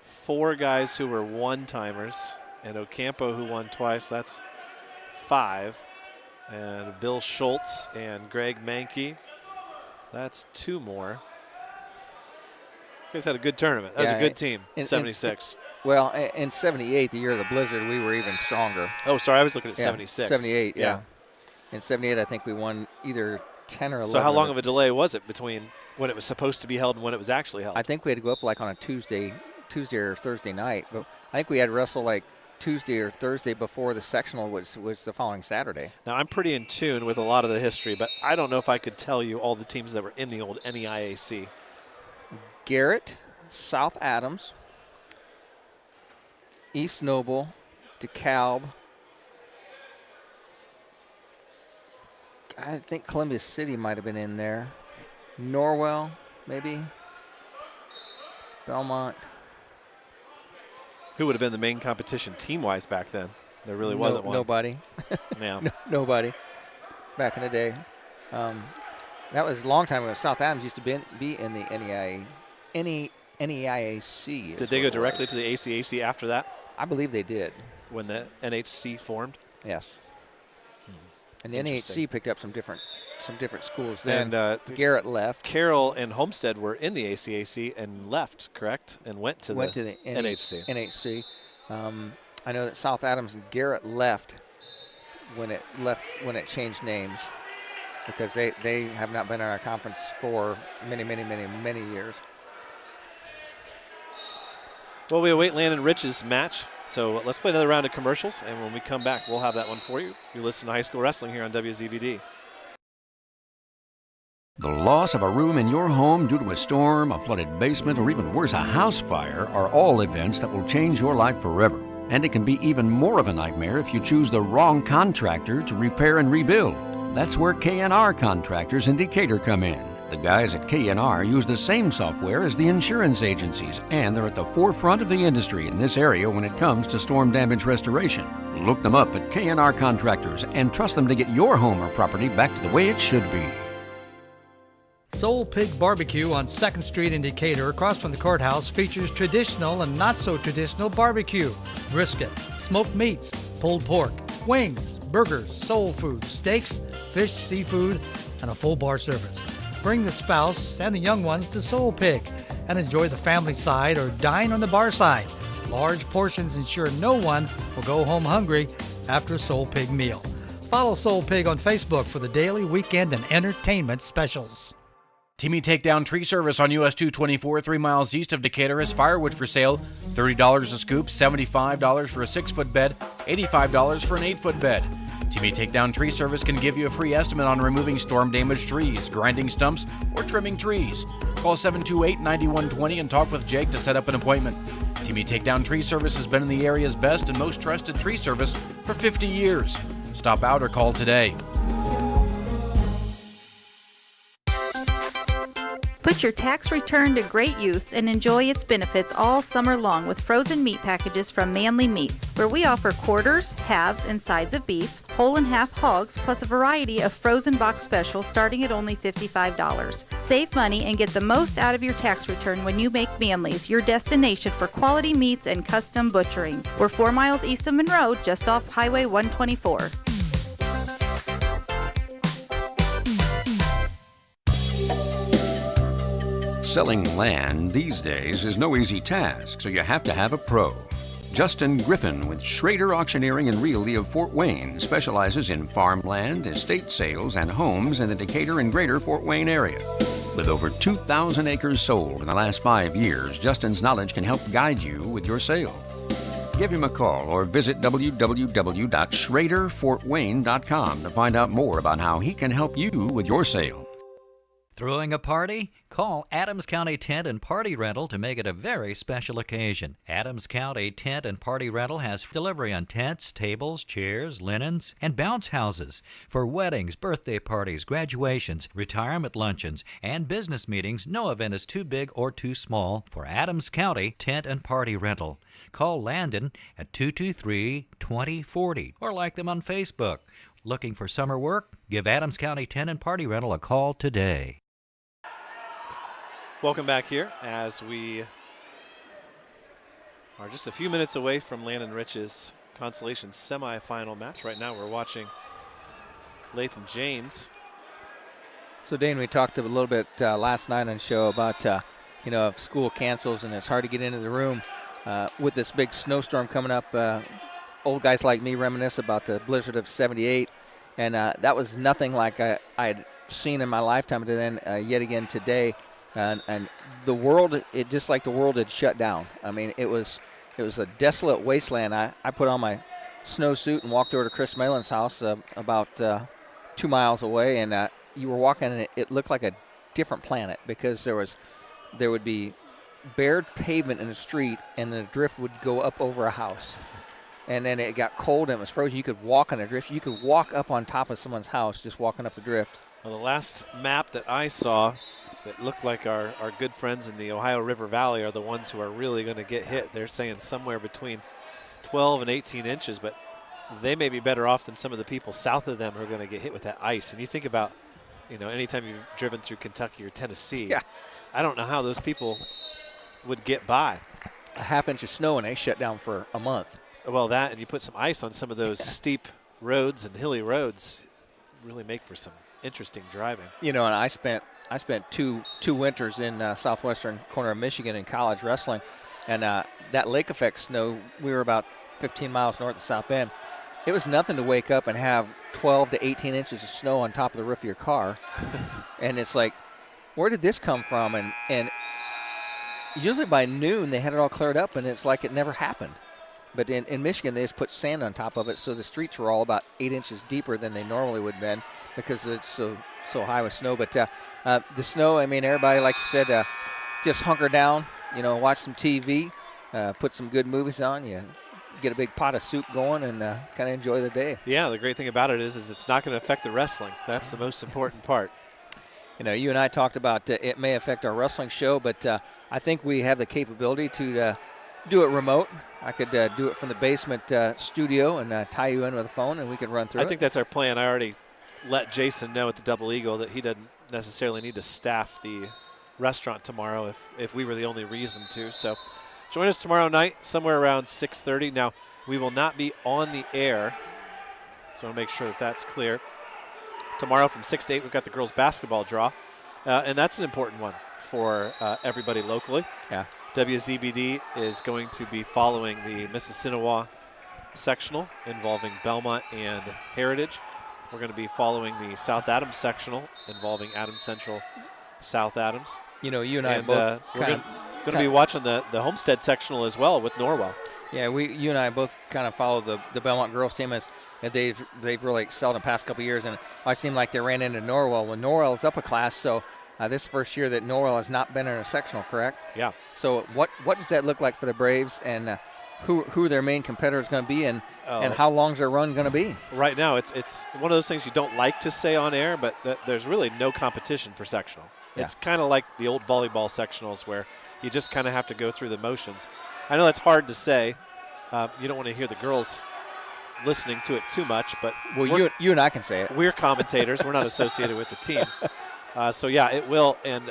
4 guys who were one-timers, and Ocampo who won twice. That's 5. And Bill Schultz and Greg Menke. That's 2 more. You guys had a good tournament. That was a good team in 76. Well, in 78, the year of the blizzard, we were even stronger. Oh, sorry, I was looking at 76. 78, yeah. In 78, I think we won either 10 or 11. So how long of a delay was it between when it was supposed to be held and when it was actually held? I think we had to go up like on a Tuesday or Thursday night. But I think we had to wrestle like Tuesday or Thursday before the sectional was the following Saturday. Now, I'm pretty in tune with a lot of the history, but I don't know if I could tell you all the teams that were in the old NEIAC. Garrett, South Adams, East Noble, DeKalb. I think Columbia City might have been in there. Norwell, maybe. Bellmont. Who would have been the main competition team-wise back then? There really wasn't one. Nobody. Yeah. Nobody. Back in the day. That was a long time ago. South Adams used to be in the NEIAC. Did they go directly to the ACAC after that? I believe they did. When the NHC formed? Yes. And the NHC picked up some different some different schools. Then And Garrett left. Carroll and Homestead were in the ACAC and left, correct? And went to the NHC. NHC. I know that South Adams and Garrett left when it changed names, because they have not been in our conference for many years. Well, we await Landon Rich's match, so let's play another round of commercials, and when we come back, we'll have that one for you. You listen to High School Wrestling here on WZBD. The loss of a room in your home due to a storm, a flooded basement, or even worse, a house fire are all events that will change your life forever. And it can be even more of a nightmare if you choose the wrong contractor to repair and rebuild. That's where K&R Contractors in Decatur come in. The guys at K&R use the same software as the insurance agencies, and they're at the forefront of the industry in this area when it comes to storm damage restoration. Look them up at K&R Contractors and trust them to get your home or property back to the way it should be. Soul Pig Barbecue on 2nd Street in Decatur, across from the courthouse, features traditional and not so traditional barbecue, brisket, smoked meats, pulled pork, wings, burgers, soul food, steaks, fish, seafood, and a full bar service. Bring the spouse and the young ones to Soul Pig and enjoy the family side or dine on the bar side. Large portions ensure no one will go home hungry after a Soul Pig meal. Follow Soul Pig on Facebook for the daily, weekend, and entertainment specials. Timmy Takedown Tree Service on US 224, 3 miles east of Decatur, has firewood for sale. $30 a scoop, $75 for a 6-foot bed, $85 for an 8-foot bed. Timmy Takedown Tree Service can give you a free estimate on removing storm-damaged trees, grinding stumps, or trimming trees. Call 728-9120 and talk with Jake to set up an appointment. Timmy Takedown Tree Service has been in the area's best and most trusted tree service for 50 years. Stop out or call today. Put your tax return to great use and enjoy its benefits all summer long with frozen meat packages from Manly Meats, where we offer quarters, halves, and sides of beef, whole and half hogs, plus a variety of frozen box specials starting at only $55. Save money and get the most out of your tax return when you make Manly's your destination for quality meats and custom butchering. We're 4 miles east of Monroe, just off Highway 124. Selling land these days is no easy task, so you have to have a pro. Justin Griffin with Schrader Auctioneering and Realty of Fort Wayne specializes in farmland, estate sales, and homes in the Decatur and greater Fort Wayne area. With over 2,000 acres sold in the last 5 years, Justin's knowledge can help guide you with your sale. Give him a call or visit www.schraderfortwayne.com to find out more about how he can help you with your sale. Throwing a party? Call Adams County Tent and Party Rental to make it a very special occasion. Adams County Tent and Party Rental has delivery on tents, tables, chairs, linens, and bounce houses for weddings, birthday parties, graduations, retirement luncheons, and business meetings. No event is too big or too small for Adams County Tent and Party Rental. Call Landon at 223-2040 or like them on Facebook. Looking for summer work? Give Adams County Tent and Party Rental a call today. Welcome back here as we are just a few minutes away from Landon Rich's consolation semifinal match. Right now we're watching Latham Janes. So, Dane, we talked a little bit last night on the show about, if school cancels and it's hard to get into the room with this big snowstorm coming up. Old guys like me reminisce about the blizzard of '78, and that was nothing like I had seen in my lifetime. And then yet again today. And the world, it just like the world had shut down. I mean, it was a desolate wasteland. I put on my snowsuit and walked over to Chris Malin's house about 2 miles away, and you were walking, and it looked like a different planet because there would be bared pavement in the street, and the drift would go up over a house. And then it got cold and it was frozen. You could walk on the drift. You could walk up on top of someone's house just walking up the drift. Well, the last map that I saw that looked like our good friends in the Ohio River Valley are the ones who are really going to get hit. They're saying somewhere between 12 and 18 inches, but they may be better off than some of the people south of them who are going to get hit with that ice. And you think about, anytime you've driven through Kentucky or Tennessee, yeah. I don't know how those people would get by. A half-inch of snow and they shut down for a month. Well, that and you put some ice on some of those steep roads and hilly roads, really make for some interesting driving. You know, and I spent two winters in southwestern corner of Michigan in college wrestling, and that lake effect snow, we were about 15 miles north of South Bend. It was nothing to wake up and have 12 to 18 inches of snow on top of the roof of your car. And it's like, where did this come from? And usually by noon they had it all cleared up, and it's like it never happened. But in Michigan, they just put sand on top of it, so the streets were all about 8 inches deeper than they normally would have been because it's so high with snow. But the snow, I mean, everybody, like you said, just hunker down, you know, watch some TV, put some good movies on, you get a big pot of soup going, and kind of enjoy the day. Yeah, the great thing about it is it's not going to affect the wrestling. That's the most important part. You know, you and I talked about it may affect our wrestling show, but I think we have the capability to do it remote. I could do it from the basement studio and tie you in with a phone, and we could run through it. I think that's our plan. I already let Jason know at the Double Eagle that he doesn't necessarily need to staff the restaurant tomorrow if we were the only reason to. So join us tomorrow night somewhere around 6:30. Now, we will not be on the air, so I'll make sure that that's clear. Tomorrow from 6 to 8, we've got the girls' basketball draw, and that's an important one for everybody locally. Yeah. WZBD is going to be following the Mississinawa sectional involving Bellmont and Heritage. We're going to be following the South Adams sectional involving Adams Central, South Adams. You know, you and I both we're going to be watching the Homestead sectional as well with Norwell. Yeah, you and I both kind of follow the Bellmont girls team as they've really excelled in the past couple of years, and I seem like they ran into Norwell when Norwell is up a class. So this first year that Norwell has not been in a sectional, correct? Yeah. So what does that look like for the Braves, and who their main competitor is going to be, and how long's their run going to be? Right now, it's one of those things you don't like to say on air, but there's really no competition for sectional. Yeah. It's kind of like the old volleyball sectionals where you just kind of have to go through the motions. I know that's hard to say. You don't want to hear the girls listening to it too much, but you and I can say it. We're commentators. We're not associated with the team. So, yeah, it will. And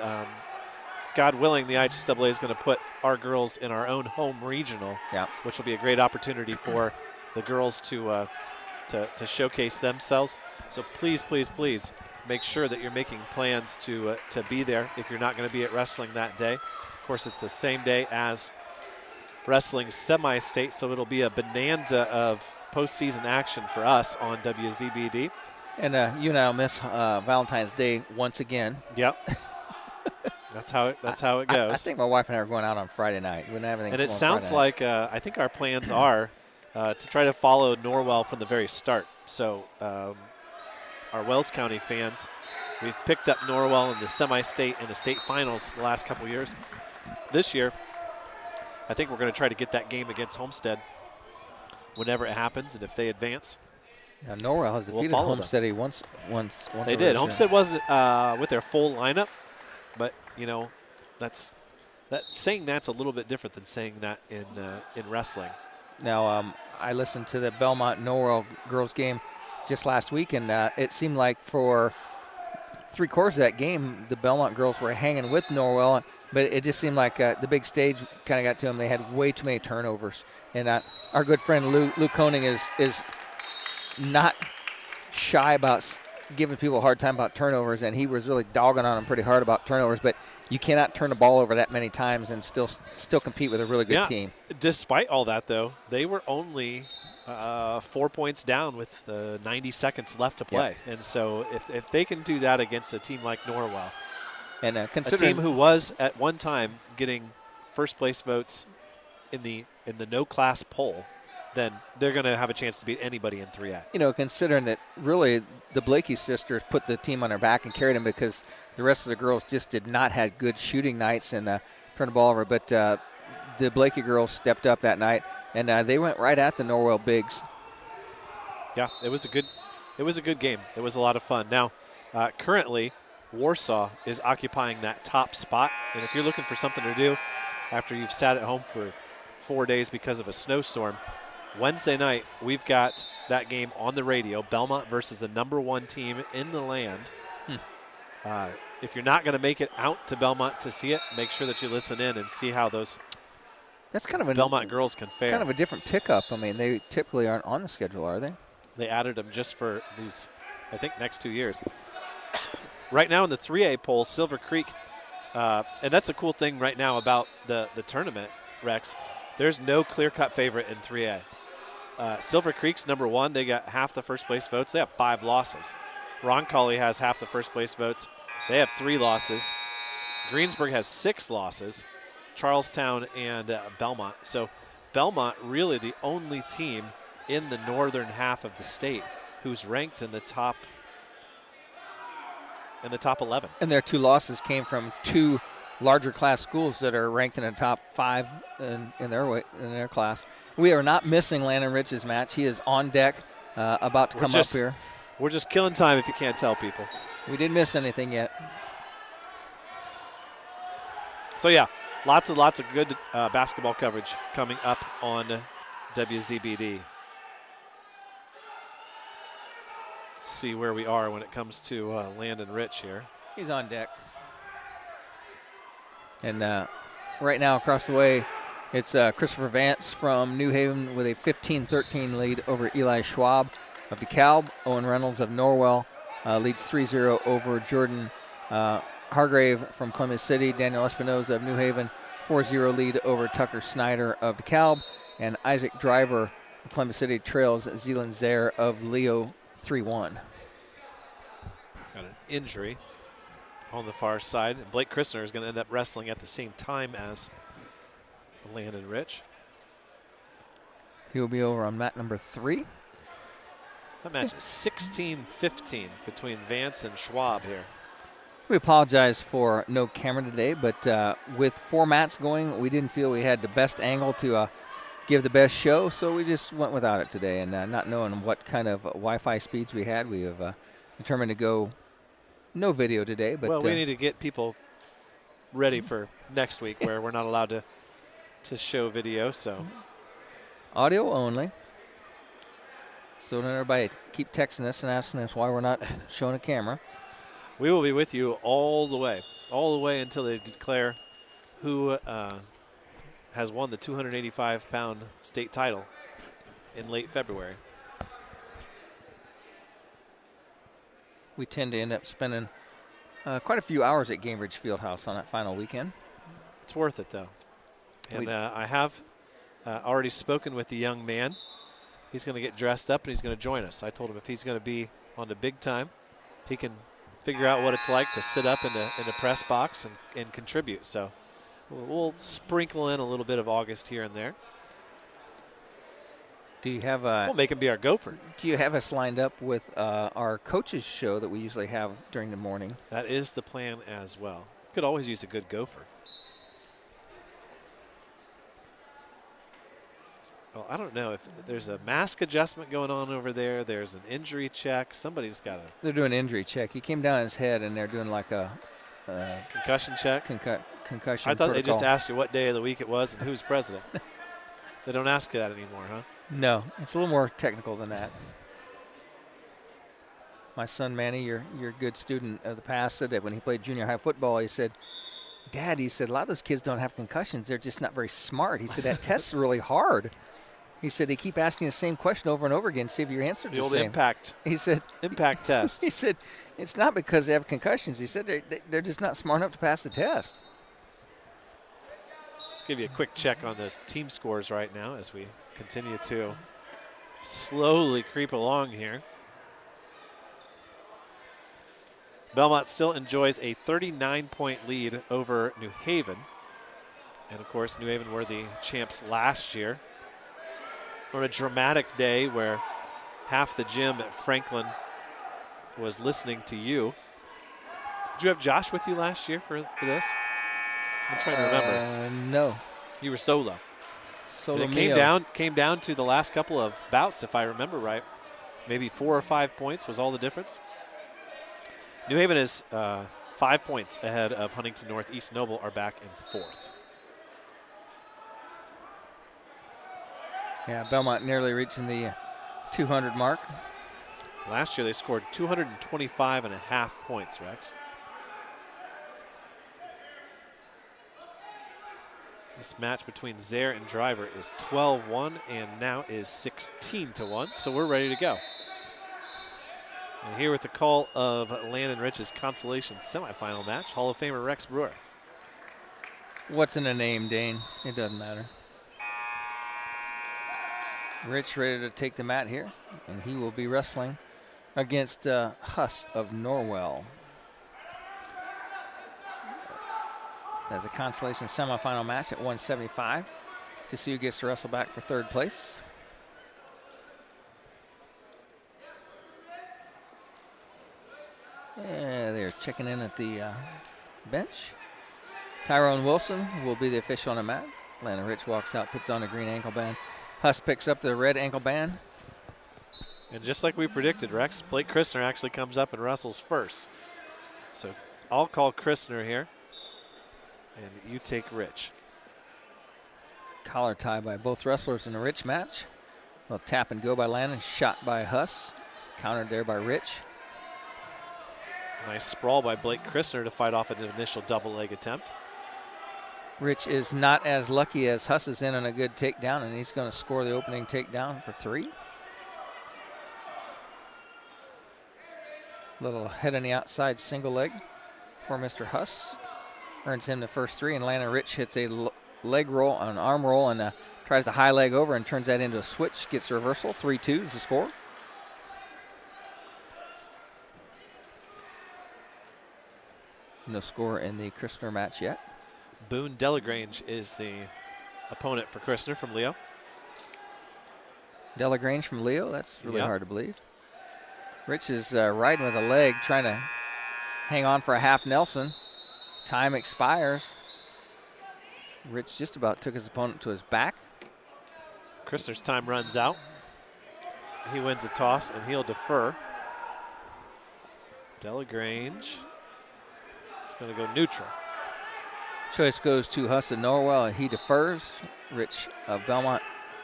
God willing, the IHSAA is going to put our girls in our own home regional, which will be a great opportunity for the girls to showcase themselves. So please, please, please make sure that you're making plans to be there if you're not going to be at wrestling that day. Of course, it's the same day as wrestling semi-state, so it'll be a bonanza of postseason action for us on WZBD. And you and I will miss Valentine's Day once again. Yep. That's how it goes. I think my wife and I are going out on Friday night. We wouldn't have anything. And it sounds like I think our plans are to try to follow Norwell from the very start. So our Wells County fans, we've picked up Norwell in the semi-state and the state finals the last couple years. This year, I think we're going to try to get that game against Homestead whenever it happens, and if they advance. Now, Norwell has defeated Homestead once. They did. Homestead wasn't with their full lineup, but saying that's a little bit different than saying that in wrestling. Now, I listened to the Bellmont Norwell girls game just last week, and it seemed like for 3/4 of that game, the Bellmont girls were hanging with Norwell, but it just seemed like the big stage kind of got to them. They had way too many turnovers, and our good friend Lou Koenig is not shy about giving people a hard time about turnovers, and he was really dogging on them pretty hard about turnovers. But you cannot turn the ball over that many times and still compete with a really good team. Despite all that, though, they were only 4 points down with 90 seconds left to play. Yep. And so if they can do that against a team like Norwell, and a team who was at one time getting first place votes in the no class poll, then they're going to have a chance to beat anybody in 3A. You know, considering that really the Blakey sisters put the team on their back and carried them because the rest of the girls just did not have good shooting nights and turned the ball over. But the Blakey girls stepped up that night, and they went right at the Norwell bigs. Yeah, it was a good game. It was a lot of fun. Now, currently, Warsaw is occupying that top spot, and if you're looking for something to do after you've sat at home for 4 days because of a snowstorm, Wednesday night, we've got that game on the radio, Bellmont versus the #1 team in the land. If you're not going to make it out to Bellmont to see it, make sure that you listen in and see how those Bellmont girls can fare. Kind of a different pickup. I mean, they typically aren't on the schedule, are they? They added them just for these, I think, next 2 years. Right now in the 3A poll, Silver Creek, and that's a cool thing right now about the tournament, Rex. There's no clear-cut favorite in 3A. Silver Creek's number 1. They got half the first place votes. They have 5 losses. Roncalli has half the first place votes. They have 3 losses. Greensburg has 6 losses. Charlestown and Bellmont. So Bellmont really the only team in the northern half of the state who's ranked in the top 11. And their 2 losses came from 2 larger class schools that are ranked in the top 5 in their class. We are not missing Landon Rich's match. He is on deck, about to come up here. We're just killing time if you can't tell people. We didn't miss anything yet. So yeah, lots of good basketball coverage coming up on WZBD. Let's see where we are when it comes to Landon Rich here. He's on deck. And right now across the way, it's Christopher Vance from New Haven with a 15-13 lead over Eli Schwab of DeKalb. Owen Reynolds of Norwell leads 3-0 over Jordan Hargrave from Clemens City. Daniel Espinoza of New Haven, 4-0 lead over Tucker Snyder of DeKalb. And Isaac Driver of Clemens City trails Zeeland Zaire of Leo 3-1. Got an injury on the far side. And Blake Christner is going to end up wrestling at the same time as Landon Rich. He'll be over on mat number 3. That match is 16-15 between Vance and Schwab here. We apologize for no camera today, but with 4 mats going, we didn't feel we had the best angle to give the best show, so we just went without it today. And not knowing what kind of Wi-Fi speeds we had, we have determined to go no video today. But well, we need to get people ready for next week where we're not allowed to show video, so. Audio only. So don't everybody keep texting us and asking us why we're not showing a camera. We will be with you all the way until they declare who has won the 285-pound state title in late February. We tend to end up spending quite a few hours at Gainbridge Fieldhouse on that final weekend. It's worth it, though. And I have already spoken with the young man. He's going to get dressed up and he's going to join us. I told him if he's going to be on the big time, he can figure out what it's like to sit up in the press box and contribute. So we'll sprinkle in a little bit of August here and there. Do you have we'll make him be our gopher. Do you have us lined up with our coaches show that we usually have during the morning? That is the plan as well. Could always use a good gopher. Well, I don't know if there's a mask adjustment going on over there. There's an injury check. Somebody's got to. They're doing an injury check. He came down his head, and they're doing like a concussion check. Concussion. I thought protocol. they just asked you what day of the week it was and who's president. They don't ask you that anymore, huh? No, it's a little more technical than that. My son Manny, your good student of the past, said that when he played junior high football, he said, "Dad," he said, "a lot of those kids don't have concussions. They're just not very smart." He said that test's really hard. He said they keep asking the same question over and over again, see if your answer's the old same. impact. He said impact test. He said it's not because they have concussions. He said they're just not smart enough to pass the test. Let's give you a quick check on those team scores right now as we continue to slowly creep along here. Bellmont still enjoys a 39-point lead over New Haven. And, of course, New Haven were the champs last year. On a dramatic day where half the gym at Franklin was listening to you. Did you have Josh with you last year for this? I'm trying to remember. No. You were solo. Solo. And it came down to the last couple of bouts, if I remember right. Maybe 4 or 5 points was all the difference. New Haven is 5 points ahead of Huntington North. East Noble are back in 4th. Yeah, Bellmont nearly reaching the 200 mark. Last year they scored 225.5 points, Rex. This match between Zaire and Driver is 12-1 and now is 16-1, so we're ready to go. And here with the call of Landon Rich's consolation semifinal match, Hall of Famer Rex Brewer. What's in a name, Dane? It doesn't matter. Rich ready to take the mat here, and he will be wrestling against Huss of Norwell. That's a consolation semifinal match at 175 to see who gets to wrestle back for third place. Yeah, they're checking in at the bench. Tyrone Wilson will be the official on the mat. Landon Rich walks out, puts on a green ankle band. Huss picks up the red ankle band. And just like we predicted, Rex, Blake Christner actually comes up and wrestles first. So I'll call Christner here, and you take Rich. Collar tie by both wrestlers in a Rich match. Well, tap and go by Landon, shot by Huss. Countered there by Rich. Nice sprawl by Blake Christner to fight off an initial double leg attempt. Rich is not as lucky as Huss is in on a good takedown, and he's going to score the opening takedown for 3. Little head on the outside single leg for Mr. Huss. Earns him the first 3, and Landon Rich hits a leg roll, an arm roll, and tries to high leg over and turns that into a switch. Gets the reversal. 3-2 is the score. No score in the Christner match yet. Boone Delagrange is the opponent for Christner from Leo. Delagrange from Leo, that's really hard to believe. Rich is riding with a leg, trying to hang on for a half Nelson. Time expires. Rich just about took his opponent to his back. Christner's time runs out. He wins a toss, and he'll defer. Delagrange is going to go neutral. Choice goes to Huss of Norwell. He defers. Rich of Bellmont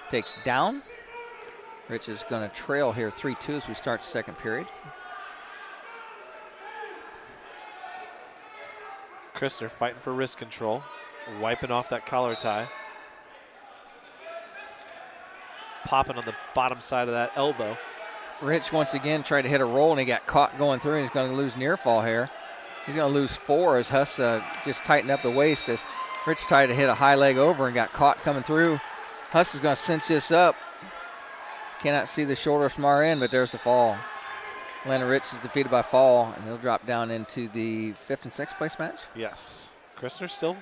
takes down. Rich is going to trail here 3-2 as we start the second period. Christner fighting for wrist control, wiping off that collar tie. Popping on the bottom side of that elbow. Rich once again tried to hit a roll, and he got caught going through, and he's going to lose near fall here. He's going to lose 4 as Huss just tightened up the waist as Rich tried to hit a high leg over and got caught coming through. Huss is going to cinch this up. Cannot see the shoulder from our end, but there's the fall. Landon Rich is defeated by fall, and he'll drop down into the 5th and 6th place match. Yes. Christner still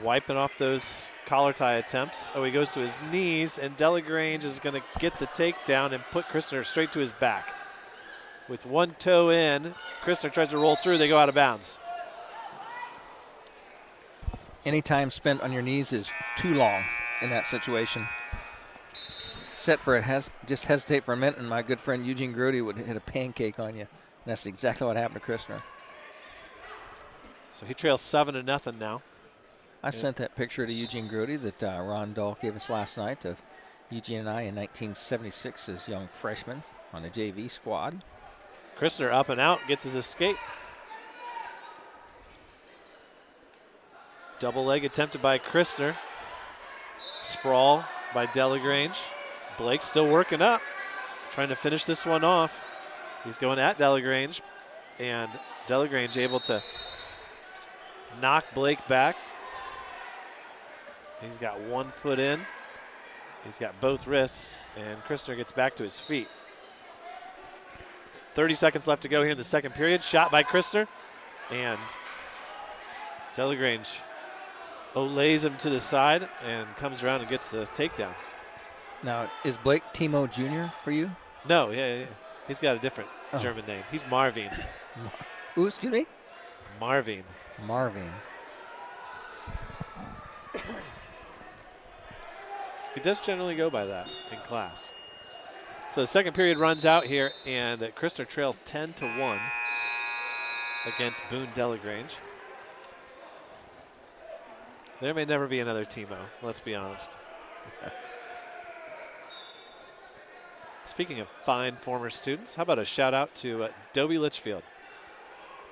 wiping off those collar tie attempts. Oh, he goes to his knees, and Delagrange is going to get the takedown and put Christner straight to his back. With one toe in, Christner tries to roll through. They go out of bounds. Any time spent on your knees is too long in that situation. Set for just hesitate for a minute, and my good friend Eugene Grody would hit a pancake on you. And that's exactly what happened to Christner. So he trails 7-0 now. I sent that picture to Eugene Grody that Ron Dahl gave us last night of Eugene and I in 1976 as young freshmen on the JV squad. Christner up and out, gets his escape. Double leg attempted by Christner. Sprawl by Delagrange. Blake still working up, trying to finish this one off. He's going at Delagrange, and Delagrange able to knock Blake back. He's got 1 foot in. He's got both wrists, and Christner gets back to his feet. 30 seconds left to go here in the second period. Shot by Christner, and Delagrange lays him to the side and comes around and gets the takedown. Now, is Blake Timo Jr. for you? No, yeah. He's got a different German name. He's Marvin. Who's excuse me? Marvin. Marvin. He does generally go by that in class. So the second period runs out here, and Christner trails 10-1 against Boone Delagrange. There may never be another Timo, let's be honest. Speaking of fine former students, how about a shout out to Dobie Litchfield,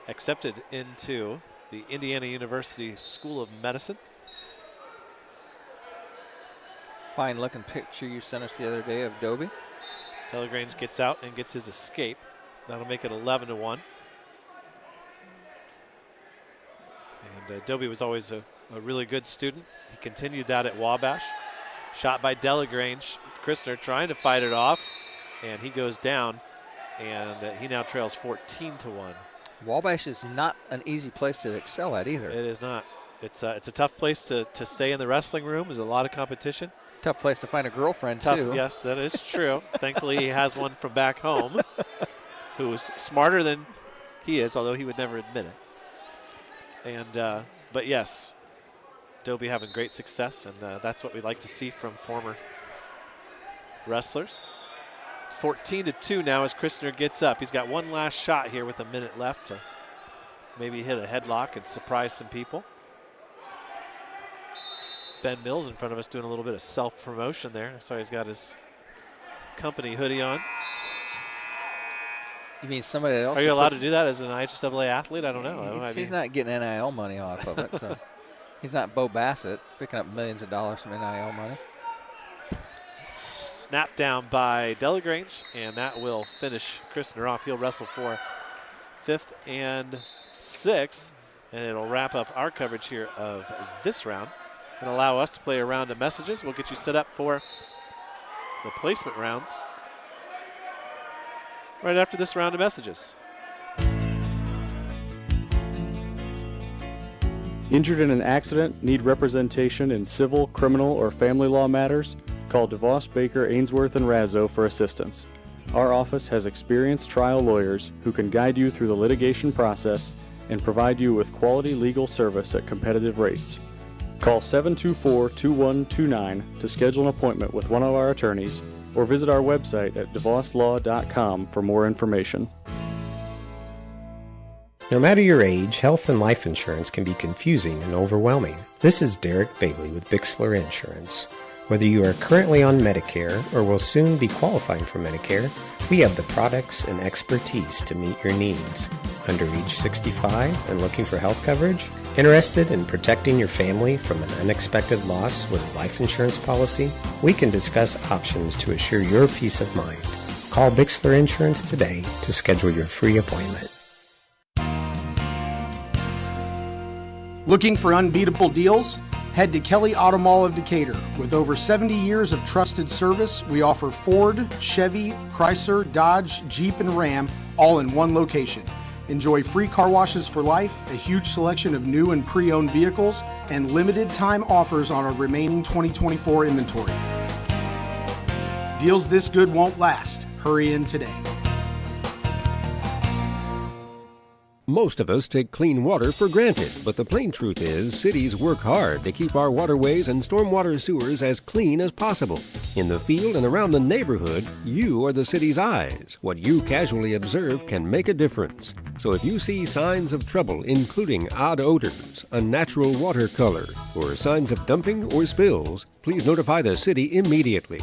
accepted into the Indiana University School of Medicine. Fine looking picture you sent us the other day of Dobie. Delagrange gets out and gets his escape. That'll make it 11-1. And Dobie was always a really good student. He continued that at Wabash. Shot by Delagrange. Christner trying to fight it off, and he goes down, and he now trails 14-1. Wabash is not an easy place to excel at either. It is not. It's a tough place to stay in the wrestling room. There's a lot of competition. Tough place to find a girlfriend, Tough, too. yes, that is true. Thankfully, he has one from back home who's smarter than he is, although he would never admit it. And but yes, Dobie having great success, and that's what we like to see from former wrestlers. 14-2 now as Christner gets up. He's got one last shot here with a minute left to maybe hit a headlock and surprise some people. Ben Mills in front of us doing a little bit of self-promotion there. I saw he's got his company hoodie on. You mean somebody else? Are you allowed to do that as an IHSAA athlete? I don't know. He's not getting NIL money off of it, so he's not Bo Bassett picking up millions of dollars from NIL money. Snap down by Delagrange, and that will finish Christner off. He'll wrestle for 5th and 6th, and it'll wrap up our coverage here of this round and allow us to play a round of messages. We'll get you set up for the placement rounds right after this round of messages. Injured in an accident, need representation in civil, criminal, or family law matters? Call DeVos, Baker, Ainsworth, and Razzo for assistance. Our office has experienced trial lawyers who can guide you through the litigation process and provide you with quality legal service at competitive rates. Call 724-2129 to schedule an appointment with one of our attorneys or visit our website at devoslaw.com for more information. No matter your age, health and life insurance can be confusing and overwhelming. This is Derek Bailey with Bixler Insurance. Whether you are currently on Medicare or will soon be qualifying for Medicare, we have the products and expertise to meet your needs. Under age 65 and looking for health coverage? Interested in protecting your family from an unexpected loss with a life insurance policy? We can discuss options to assure your peace of mind. Call Bixler Insurance today to schedule your free appointment. Looking for unbeatable deals? Head to Kelly Auto Mall of Decatur. With over 70 years of trusted service, we offer Ford, Chevy, Chrysler, Dodge, Jeep, and Ram all in one location. Enjoy free car washes for life, a huge selection of new and pre-owned vehicles, and limited time offers on our remaining 2024 inventory. Deals this good won't last. Hurry in today. Most of us take clean water for granted, but the plain truth is cities work hard to keep our waterways and stormwater sewers as clean as possible. In the field and around the neighborhood, you are the city's eyes. What you casually observe can make a difference. So if you see signs of trouble, including odd odors, unnatural water color, or signs of dumping or spills, please notify the city immediately.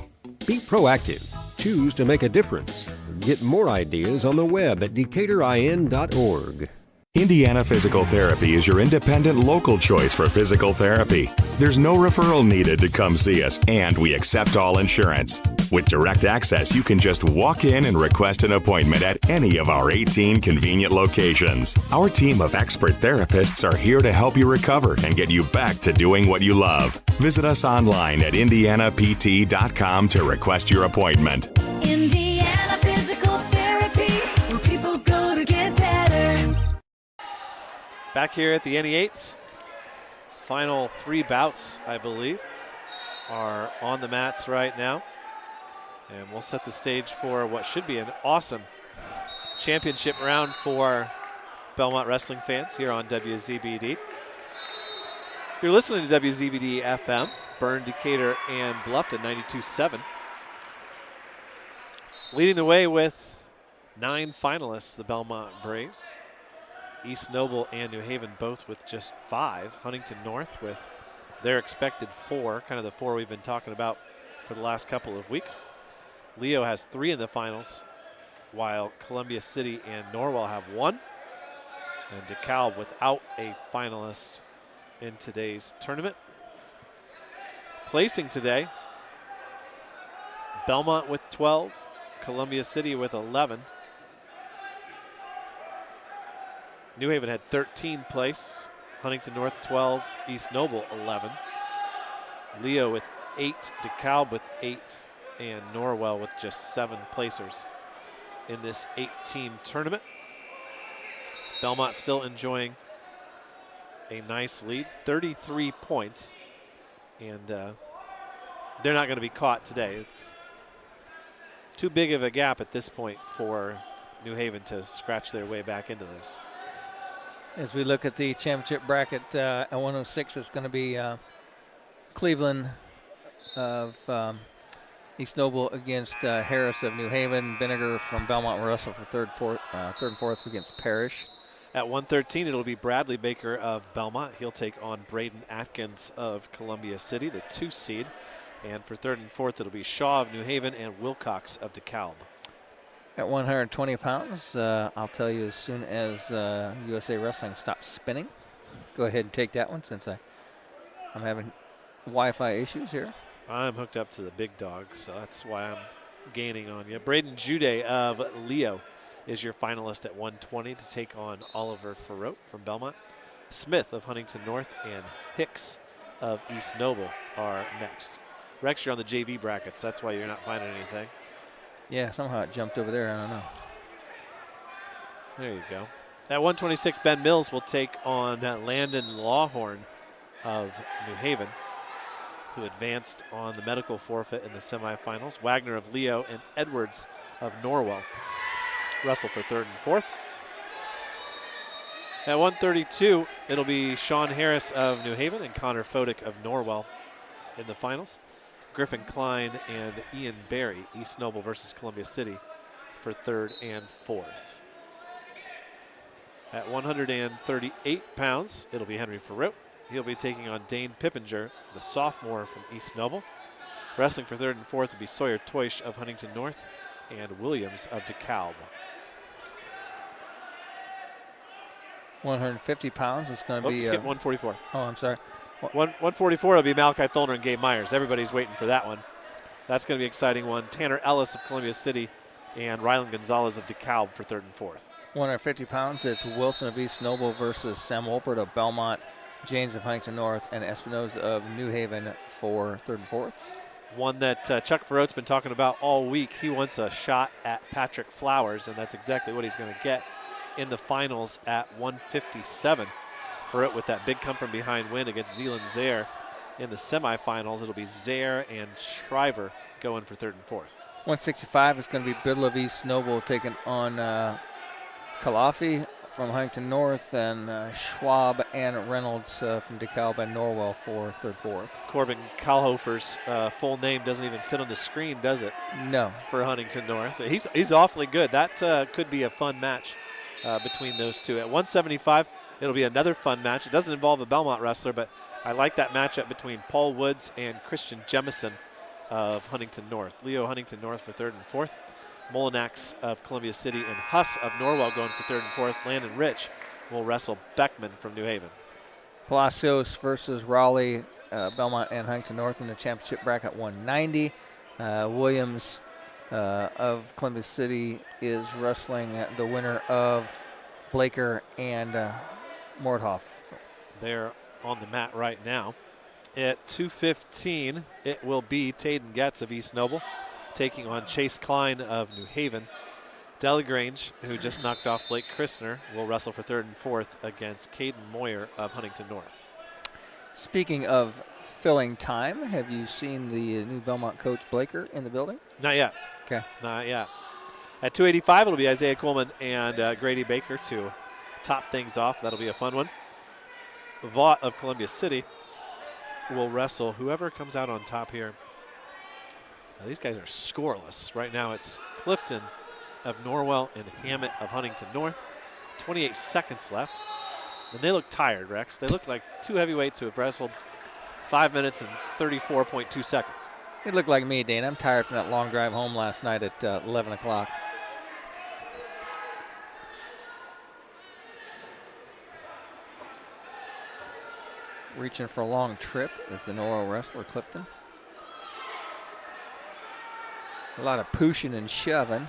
Be proactive. Choose to make a difference. Get more ideas on the web at DecaturIN.org. Indiana Physical Therapy is your independent local choice for physical therapy. There's no referral needed to come see us, and we accept all insurance. With direct access, you can just walk in and request an appointment at any of our 18 convenient locations. Our team of expert therapists are here to help you recover and get you back to doing what you love. Visit us online at indianapt.com to request your appointment. Indiana Physical Therapy, where people go to get better. Back here at the NE8s, final 3 bouts, I believe, are on the mats right now. And we'll set the stage for what should be an awesome championship round for Bellmont wrestling fans here on WZBD. You're listening to WZBD FM, Bern, Decatur, and Bluffton 92.7. Leading the way with 9 finalists, the Bellmont Braves. East Noble and New Haven both with just 5. Huntington North with their expected 4, kind of the 4 we've been talking about for the last couple of weeks. Leo has 3 in the finals, while Columbia City and Norwell have 1. And DeKalb without a finalist in today's tournament. Placing today, Bellmont with 12, Columbia City with 11, New Haven had 13th place. Huntington North 12, East Noble 11. Leo with 8, DeKalb with 8, and Norwell with just 7 placers in this 8-team tournament. Bellmont still enjoying a nice lead, 33 points, and they're not going to be caught today. It's too big of a gap at this point for New Haven to scratch their way back into this. As we look at the championship bracket at 106, it's going to be Cleveland of East Noble against Harris of New Haven. Vinegar from Bellmont will wrestle for third and fourth against Parrish. At 113, it'll be Bradley Baker of Bellmont. He'll take on Braden Atkins of Columbia City, the 2 seed. And for third and fourth, it'll be Shaw of New Haven and Wilcox of DeKalb. At 120 pounds, I'll tell you as soon as USA Wrestling stops spinning. Go ahead and take that one since I'm having Wi-Fi issues here. I'm hooked up to the big dog, so that's why I'm gaining on you. Braden Jude of Leo is your finalist at 120 to take on Oliver Ferrote from Bellmont. Smith of Huntington North and Hicks of East Noble are next. Rex, you're on the JV brackets. That's why you're not finding anything. Yeah, somehow it jumped over there. I don't know. There you go. At 126, Ben Mills will take on Landon Lawhorn of New Haven, who advanced on the medical forfeit in the semifinals. Wagner of Leo and Edwards of Norwell wrestle for third and fourth. At 132, it'll be Sean Harris of New Haven and Connor Fodick of Norwell in the finals. Griffin Klein and Ian Berry, East Noble versus Columbia City, for third and fourth. At 138 pounds, it'll be Henry Ferrote. He'll be taking on Dane Pippinger, the sophomore from East Noble. Wrestling for third and fourth will be Sawyer Toish of Huntington North and Williams of DeKalb. 150 pounds is going to be. Skip 144. Oh, I'm sorry. 144 will be Malachi Tholner and Gabe Myers. Everybody's waiting for that one. That's going to be an exciting one. Tanner Ellis of Columbia City and Rylan Gonzalez of DeKalb for third and fourth. 150 pounds, it's Wilson of East Noble versus Sam Wolpert of Bellmont, James of Huntington North, and Espinoza of New Haven for third and fourth. One that Chuck Ferrote's been talking about all week. He wants a shot at Patrick Flowers, and that's exactly what he's going to get in the finals at 157. Ferrote with that big come-from-behind win against Zeeland Zaire in the semifinals. It'll be Zaire and Shriver going for third and fourth. 165 is going to be Biddle of East Noble taking on Kalafi from Huntington North, and Schwab and Reynolds from DeKalb and Norwell for third, fourth. Corbin Kalhofer's full name doesn't even fit on the screen, does it? No. For Huntington North. He's awfully good. That could be a fun match between those two. At 175, it'll be another fun match. It doesn't involve a Bellmont wrestler, but I like that matchup between Paul Woods and Christian Jemison of Huntington North. Leo Huntington North for third and fourth. Molinax of Columbia City and Huss of Norwell going for third and fourth. Landon Rich will wrestle Beckman from New Haven. Palacios versus Raleigh, Bellmont and Huntington North in the championship bracket 190. Williams of Columbia City is wrestling the winner of Blaker and Mordhoff. They're on the mat right now. At 215, it will be Taden Getz of East Noble taking on Chase Klein of New Haven. Delagrange, who just knocked off Blake Christner, will wrestle for third and fourth against Caden Moyer of Huntington North. Speaking of filling time, have you seen the new Bellmont coach Blaker in the building? Not yet. Okay. Not yet. At 285, it'll be Isaiah Coleman and Grady Baker to top things off. That'll be a fun one. Vaught of Columbia City will wrestle whoever comes out on top here. Now, these guys are scoreless. Right now it's Clifton of Norwell and Hammett of Huntington North. 28 seconds left. And they look tired, Rex. They look like two heavyweights who have wrestled 5 minutes and 34.2 seconds. They look like me, Dane. I'm tired from that long drive home last night at 11 o'clock. Reaching for a long trip is the Norwell wrestler, Clifton. A lot of pushing and shoving.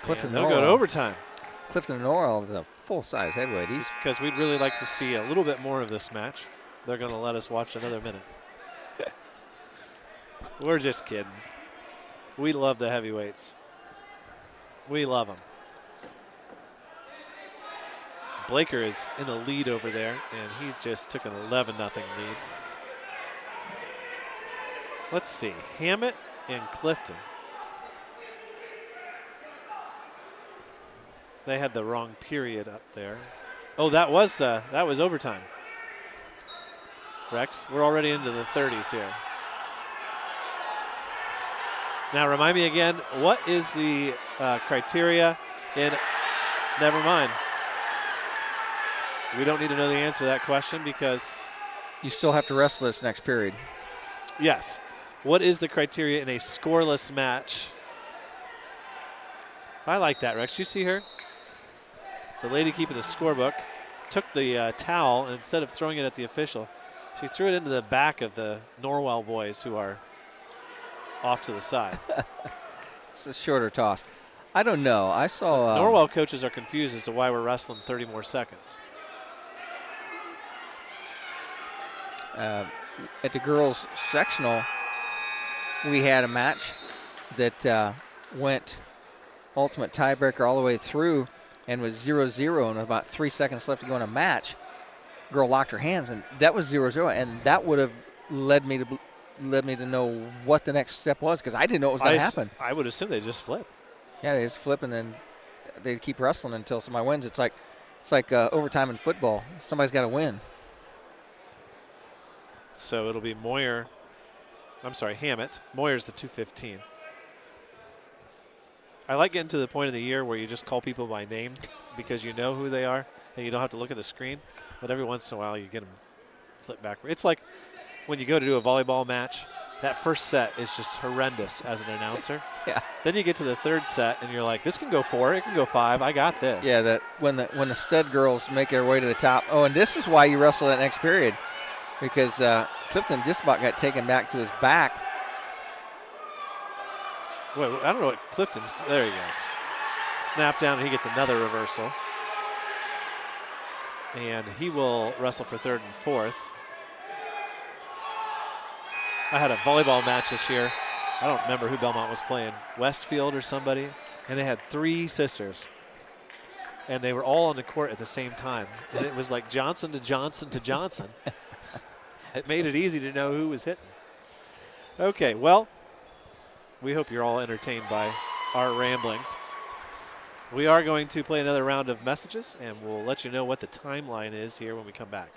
Clifton they'll go to overtime. Clifton Norwell is a full-size heavyweight. He's because we'd really like to see a little bit more of this match. They're going to let us watch another minute. We're just kidding. We love the heavyweights. We love them. Blaker is in the lead over there, and he just took an 11-0 lead. Let's see, Hammett and Clifton. They had the wrong period up there. Oh, that was overtime. Rex, we're already into the 30s here. Now, remind me again, what is the criteria in, never mind. We don't need to know the answer to that question because you still have to wrestle this next period. Yes. What is the criteria in a scoreless match? I like that, Rex. You see her? The lady keeping the scorebook took the towel, and instead of throwing it at the official, she threw it into the back of the Norwell boys who are off to the side. It's a shorter toss. I don't know. I saw Norwell coaches are confused as to why we're wrestling 30 more seconds. At the girls' sectional, we had a match that went ultimate tiebreaker all the way through and was 0-0 and about 3 seconds left to go in a match. Girl locked her hands, and that was 0-0, and that would have led me to know what the next step was because I didn't know it was going to happen. I would assume they just flip. Yeah, they just flip, and then they keep wrestling until somebody wins. It's like overtime in football. Somebody's got to win. So it'll be Hammett. Moyer's the 215. I like getting to the point of the year where you just call people by name because you know who they are and you don't have to look at the screen. But every once in a while you get them flip backward. It's like when you go to do a volleyball match, that first set is just horrendous as an announcer. Yeah. Then you get to the third set and you're like, this can go 4, it can go 5, I got this. Yeah, that when the stud girls make their way to the top. Oh, and this is why you wrestle that next period. Because Clifton just about got taken back to his back. Wait, I don't know what Clifton's. There he goes. Snap down, and he gets another reversal. And he will wrestle for 3rd and 4th. I had a volleyball match this year. I don't remember who Bellmont was playing, Westfield or somebody. And they had 3 sisters. And they were all on the court at the same time. And it was like Johnson to Johnson to Johnson. It made it easy to know who was hitting. Okay, well, we hope you're all entertained by our ramblings. We are going to play another round of messages, and we'll let you know what the timeline is here when we come back.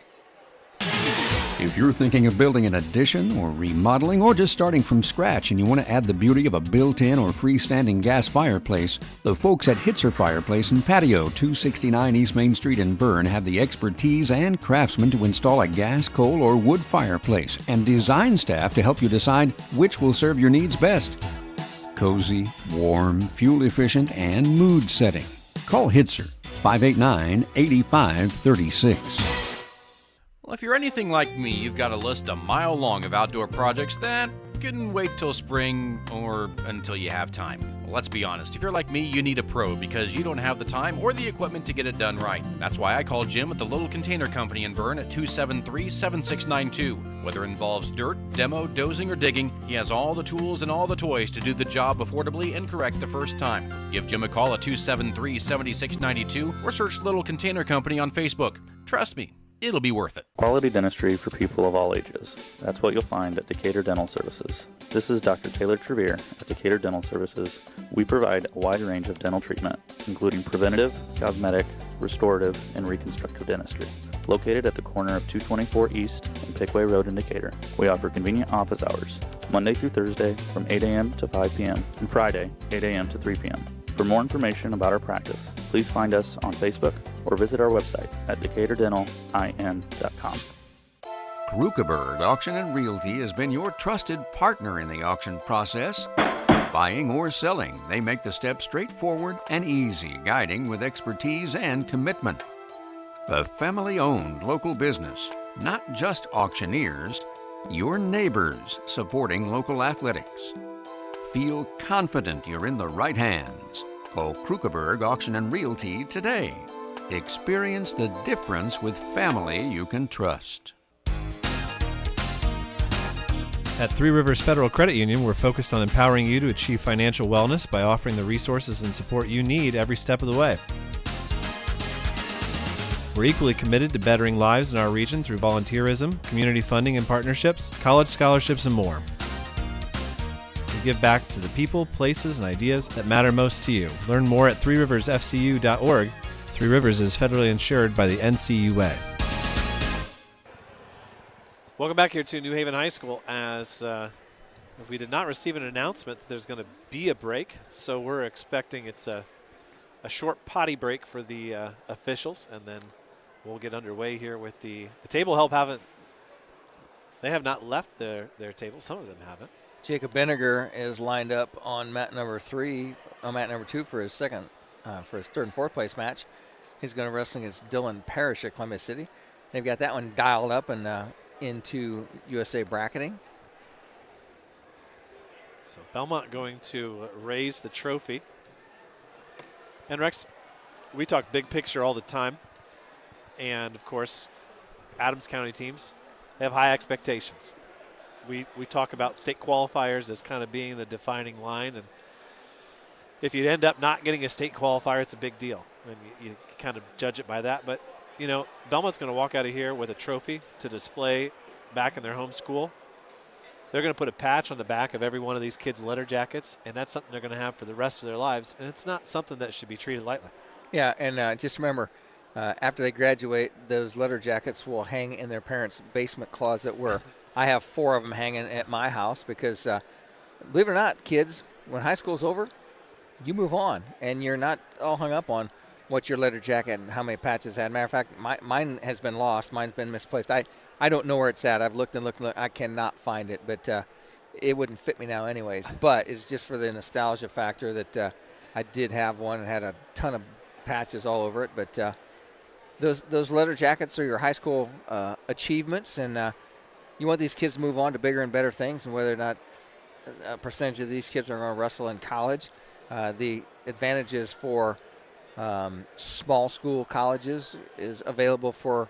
If you're thinking of building an addition or remodeling or just starting from scratch and you want to add the beauty of a built-in or freestanding gas fireplace, the folks at Hitzer Fireplace and Patio, 269 East Main Street in Bern, have the expertise and craftsmen to install a gas, coal, or wood fireplace and design staff to help you decide which will serve your needs best. Cozy, warm, fuel-efficient, and mood-setting. Call Hitzer, 589-8536. Well, if you're anything like me, you've got a list a mile long of outdoor projects that can wait till spring or until you have time. Well, let's be honest, if you're like me, you need a pro because you don't have the time or the equipment to get it done right. That's why I call Jim at the Little Container Company in Bern at 273-7692. Whether it involves dirt, demo, dozing, or digging, he has all the tools and all the toys to do the job affordably and correct the first time. Give Jim a call at 273-7692 or search Little Container Company on Facebook. Trust me, it'll be worth it. Quality dentistry for people of all ages. That's what you'll find at Decatur Dental Services. This is Dr. Taylor Trevere at Decatur Dental Services. We provide a wide range of dental treatment, including preventative, cosmetic, restorative, and reconstructive dentistry. Located at the corner of 224 East and Pickway Road in Decatur, we offer convenient office hours, Monday through Thursday from 8 a.m. to 5 p.m. and Friday, 8 a.m. to 3 p.m. For more information about our practice, please find us on Facebook or visit our website at DecaturDentalIN.com. Krukeberg Auction and Realty has been your trusted partner in the auction process. Buying or selling, they make the steps straightforward and easy, guiding with expertise and commitment. A family-owned local business, not just auctioneers, your neighbors supporting local athletics. Feel confident you're in the right hands. Call Krukeberg Auction and Realty today. Experience the difference with family you can trust. At Three Rivers Federal Credit Union, we're focused on empowering you to achieve financial wellness by offering the resources and support you need every step of the way. We're equally committed to bettering lives in our region through volunteerism, community funding and partnerships, college scholarships, and more. We give back to the people, places, and ideas that matter most to you. Learn more at threeriversfcu.org. Three Rivers is federally insured by the NCUA. Welcome back here to New Haven High School. As we did not receive an announcement that there's going to be a break, so we're expecting it's a short potty break for the officials, and then we'll get underway here with the table help. They have not left their table. Some of them haven't. Jacob Benninger is lined up on mat number 2 for his third and fourth place match. He's going to wrestle against Dylan Parrish at Columbia City. They've got that one dialed up and into USA bracketing. So Bellmont going to raise the trophy. And Rex, we talk big picture all the time. And of course, Adams County teams, they have high expectations. We talk about state qualifiers as kind of being the defining line. And if you end up not getting a state qualifier, it's a big deal. And you kind of judge it by that. But you know, Bellmont's going to walk out of here with a trophy to display back in their home school. They're going to put a patch on the back of every one of these kids' letter jackets, and that's something they're going to have for the rest of their lives, and it's not something that should be treated lightly. Yeah, and just remember, after they graduate, those letter jackets will hang in their parents' basement closet, where I have 4 of them hanging at my house because, believe it or not, kids, when high school's over, you move on, and you're not all hung up on what your letter jacket and how many patches had. Matter of fact, mine has been lost. Mine's been misplaced. I don't know where it's at. I've looked and looked. I cannot find it, but it wouldn't fit me now anyways. But it's just for the nostalgia factor that I did have one and had a ton of patches all over it. But those letter jackets are your high school achievements, and you want these kids to move on to bigger and better things, and whether or not a percentage of these kids are going to wrestle in college. The advantages for small school colleges is available for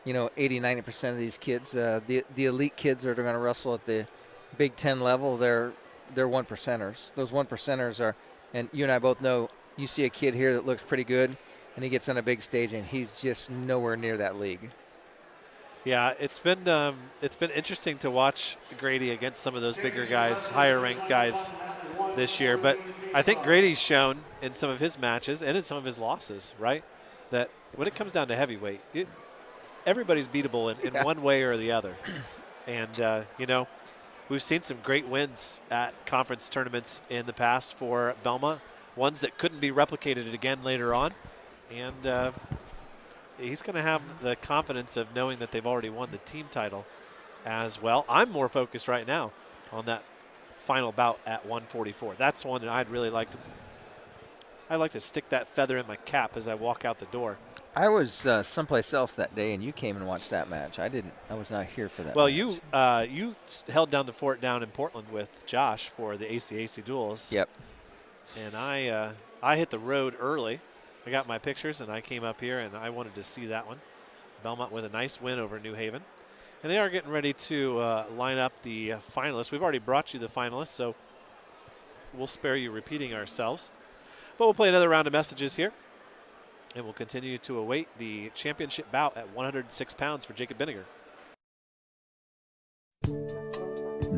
80-90% of these kids. The elite kids that are going to wrestle at the Big Ten level, they're 1%ers. Those 1%ers are, and you and I both know, you see a kid here that looks pretty good, and he gets on a big stage, and he's just nowhere near that league. Yeah, it's been interesting to watch Grady against some of those bigger guys, higher ranked guys this year. But I think Grady's shown in some of his matches and in some of his losses, right, that when it comes down to heavyweight, everybody's beatable in one way or the other. And, we've seen some great wins at conference tournaments in the past for Bellmont, ones that couldn't be replicated again later on. And he's going to have the confidence of knowing that they've already won the team title as well. I'm more focused right now on that final bout at 144. That's one that I'd like to stick that feather in my cap as I walk out the door. I was someplace else that day, and you came and watched that match. I was not here for that. Well, match. you held down the fort down in Portland with Josh for the ACAC duels. Yep. And I hit the road early. I got my pictures, and I came up here, and I wanted to see that one. Bellmont with a nice win over New Haven. And they are getting ready to line up the finalists. We've already brought you the finalists, so we'll spare you repeating ourselves. But we'll play another round of messages here, and we'll continue to await the championship bout at 106 pounds for Jacob Benninger.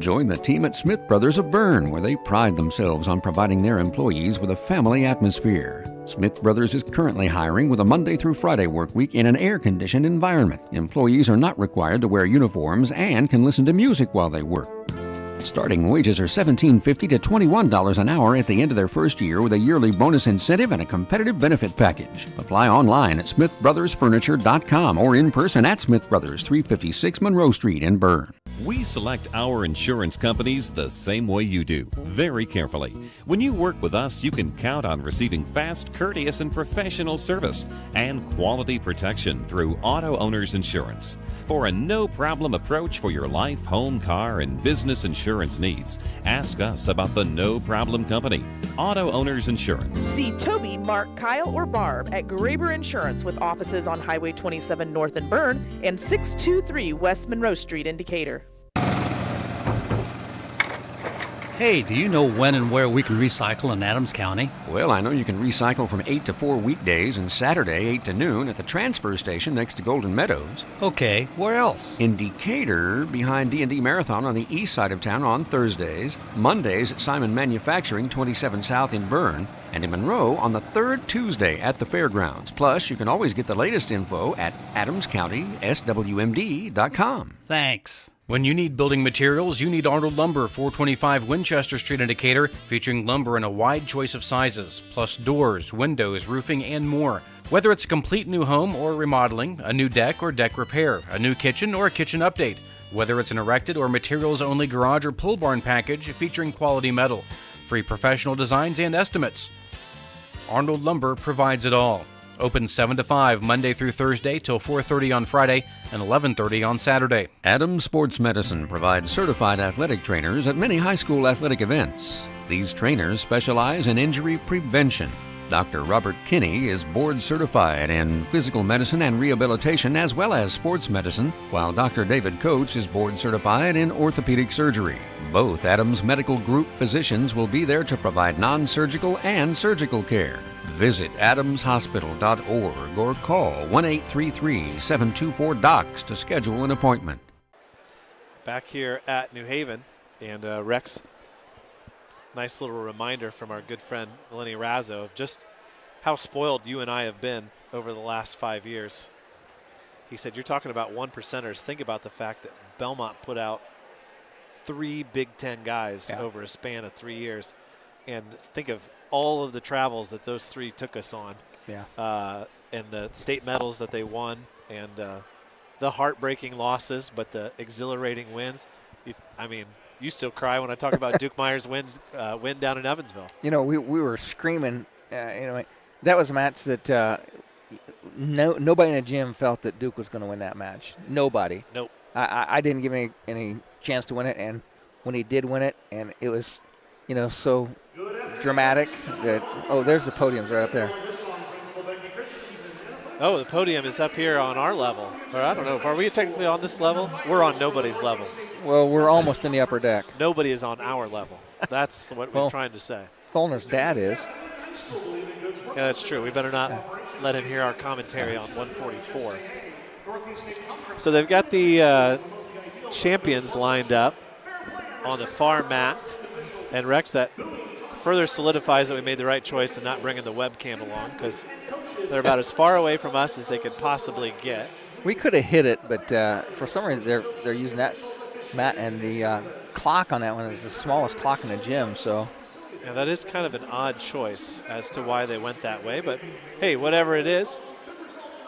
Join the team at Smith Brothers of Bern, where they pride themselves on providing their employees with a family atmosphere. Smith Brothers is currently hiring with a Monday through Friday work week in an air-conditioned environment. Employees are not required to wear uniforms and can listen to music while they work. Starting wages are $17.50 to $21 an hour at the end of their first year, with a yearly bonus incentive and a competitive benefit package. Apply online at smithbrothersfurniture.com or in person at Smith Brothers, 356 Monroe Street in Bern. We select our insurance companies the same way you do, very carefully. When you work with us, you can count on receiving fast, courteous, and professional service and quality protection through Auto Owners Insurance. For a no-problem approach for your life, home, car, and business insurance needs, ask us about the No Problem Company, Auto Owners Insurance. See Toby, Mark, Kyle, or Barb at Graber Insurance with offices on Highway 27 North in Bern and 623 West Monroe Street in Decatur. Hey, do you know when and where we can recycle in Adams County? Well, I know you can recycle from 8 to 4 weekdays and Saturday 8 to noon at the transfer station next to Golden Meadows. Okay, where else? In Decatur, behind D&D Marathon on the east side of town on Thursdays, Mondays at Simon Manufacturing 27 South in Bern, and in Monroe on the third Tuesday at the fairgrounds. Plus, you can always get the latest info at adamscountyswmd.com. Thanks. When you need building materials, you need Arnold Lumber, 425 Winchester Street in Decatur, featuring lumber in a wide choice of sizes, plus doors, windows, roofing, and more. Whether it's a complete new home or remodeling, a new deck or deck repair, a new kitchen or a kitchen update, whether it's an erected or materials-only garage or pole barn package featuring quality metal, free professional designs and estimates. Arnold Lumber provides it all. Open 7 to 5 Monday through Thursday till 4:30 on Friday and 11:30 on Saturday. Adams Sports Medicine provides certified athletic trainers at many high school athletic events. These trainers specialize in injury prevention. Dr. Robert Kinney is board certified in physical medicine and rehabilitation as well as sports medicine, while Dr. David Coates is board certified in orthopedic surgery. Both Adams Medical Group physicians will be there to provide non-surgical and surgical care. Visit adamshospital.org or call 1-833-724-DOCS to schedule an appointment. Back here at New Haven, and Rex, nice little reminder from our good friend Lenny Razzo of just how spoiled you and I have been over the last 5 years. He said, you're talking about 1%ers. Think about the fact that Bellmont put out 3 Big Ten guys over a span of 3 years. And think of all of the travels that those 3 took us on. And the state medals that they won, and the heartbreaking losses, but the exhilarating wins. You still cry when I talk about Duke Myers' win down in Evansville. You know, we were screaming. That was a match that nobody in the gym felt that Duke was going to win that match. Nobody. Nope. I didn't give any chance to win it, and when he did win it, and it was, so dramatic that, there's the podiums right up there. Oh, the podium is up here on our level. Or I don't know, are we technically on this level? We're on nobody's level. Well, we're almost in the upper deck. Nobody is on our level. That's what we're trying to say. Tholner's dad is. Yeah, that's true. We better not let him hear our commentary on 144. So they've got the champions lined up on the far mat. And Rex, that further solidifies that we made the right choice in not bringing the webcam along, because they're about as far away from us as they could possibly get. We could have hit it, but for some reason they're using that mat, and the clock on that one is the smallest clock in the gym. So yeah, that is kind of an odd choice as to why they went that way. But hey, whatever it is,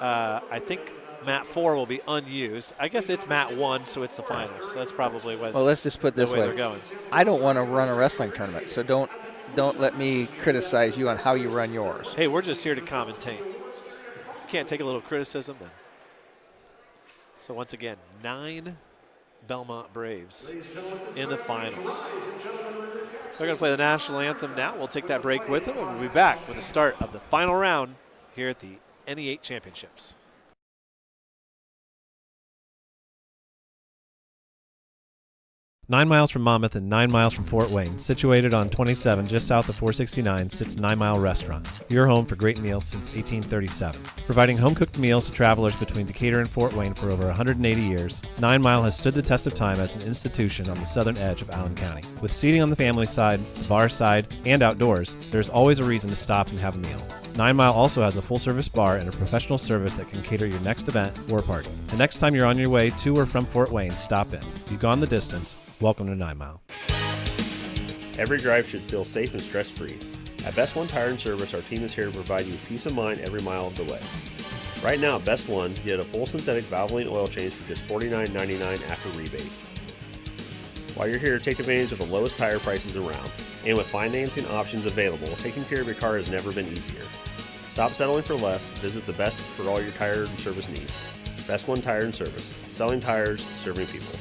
I think mat 4 will be unused. I guess it's mat 1, so it's the finals. So that's probably what. Well, let's just put it this way. They're going. I don't want to run a wrestling tournament, so don't let me criticize you on how you run yours. Hey, we're just here to commentate. You can't take a little criticism then. So once again, 9 Bellmont Braves in the finals. They're going to play the national anthem now. We'll take that break with them, and we'll be back with the start of the final round here at the NE8 Championships. 9 miles from Monmouth and 9 miles from Fort Wayne, situated on 27 just south of 469, sits 9 Mile Restaurant, your home for great meals since 1837. Providing home-cooked meals to travelers between Decatur and Fort Wayne for over 180 years, 9 Mile has stood the test of time as an institution on the southern edge of Allen County. With seating on the family side, the bar side, and outdoors, there's always a reason to stop and have a meal. 9 Mile also has a full-service bar and a professional service that can cater your next event or party. The next time you're on your way to or from Fort Wayne, stop in. You've gone the distance. Welcome to 9 Mile. Every drive should feel safe and stress-free. At Best One Tire and Service, our team is here to provide you peace of mind every mile of the way. Right now at Best One, get a full synthetic Valvoline oil change for just $49.99 after rebate. While you're here, take advantage of the lowest tire prices around. And with financing options available, taking care of your car has never been easier. Stop settling for less. Visit the best for all your tire and service needs. Best One Tire and Service. Selling tires, serving people.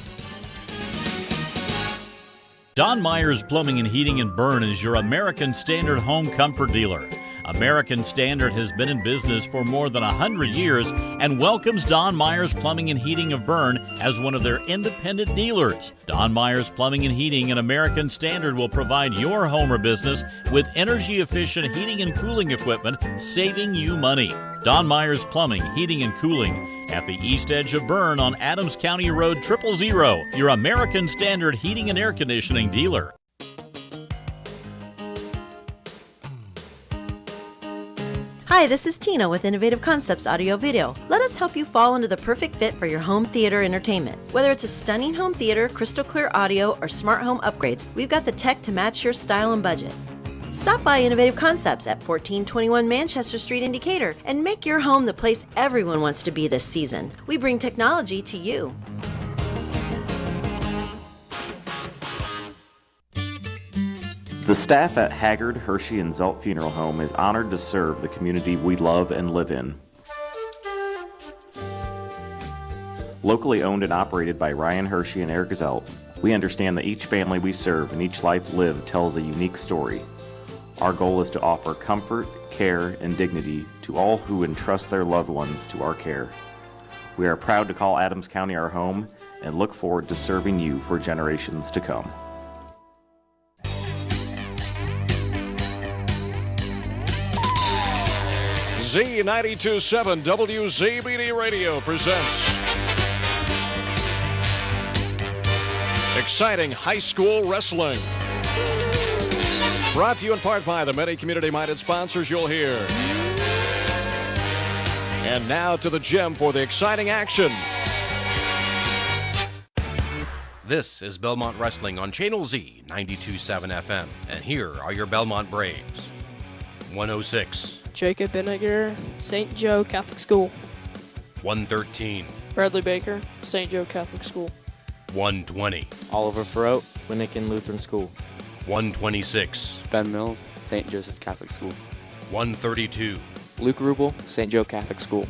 Don Myers Plumbing and Heating in Bern is your American Standard home comfort dealer. American Standard has been in business for more than 100 years and welcomes Don Myers Plumbing and Heating of Bern as one of their independent dealers. Don Myers Plumbing and Heating and American Standard will provide your home or business with energy-efficient heating and cooling equipment, saving you money. Don Myers Plumbing, Heating and Cooling at the east edge of Bern on Adams County Road 000, your American Standard heating and air conditioning dealer. Hi, this is Tina with Innovative Concepts Audio Video. Let us help you fall into the perfect fit for your home theater entertainment. Whether it's a stunning home theater, crystal clear audio, or smart home upgrades, we've got the tech to match your style and budget. Stop by Innovative Concepts at 1421 Manchester Street in Decatur and make your home the place everyone wants to be this season. We bring technology to you. The staff at Haggard, Hershey, and Zelt Funeral Home is honored to serve the community we love and live in. Locally owned and operated by Ryan Hershey and Eric Zelt, we understand that each family we serve and each life lived tells a unique story. Our goal is to offer comfort, care, and dignity to all who entrust their loved ones to our care. We are proud to call Adams County our home and look forward to serving you for generations to come. Z92.7 WZBD Radio presents exciting high school wrestling. Brought to you in part by the many community-minded sponsors you'll hear. And now to the gym for the exciting action. This is Bellmont Wrestling on Channel Z 92.7 FM. And here are your Bellmont Braves. 106. Jacob Benniger, St. Joe Catholic School. 113. Bradley Baker, St. Joe Catholic School. 120. Oliver Farrow, Winnikin Lutheran School. 126. Ben Mills, St. Joseph Catholic School. 132. Luke Rubel, St. Joe Catholic School.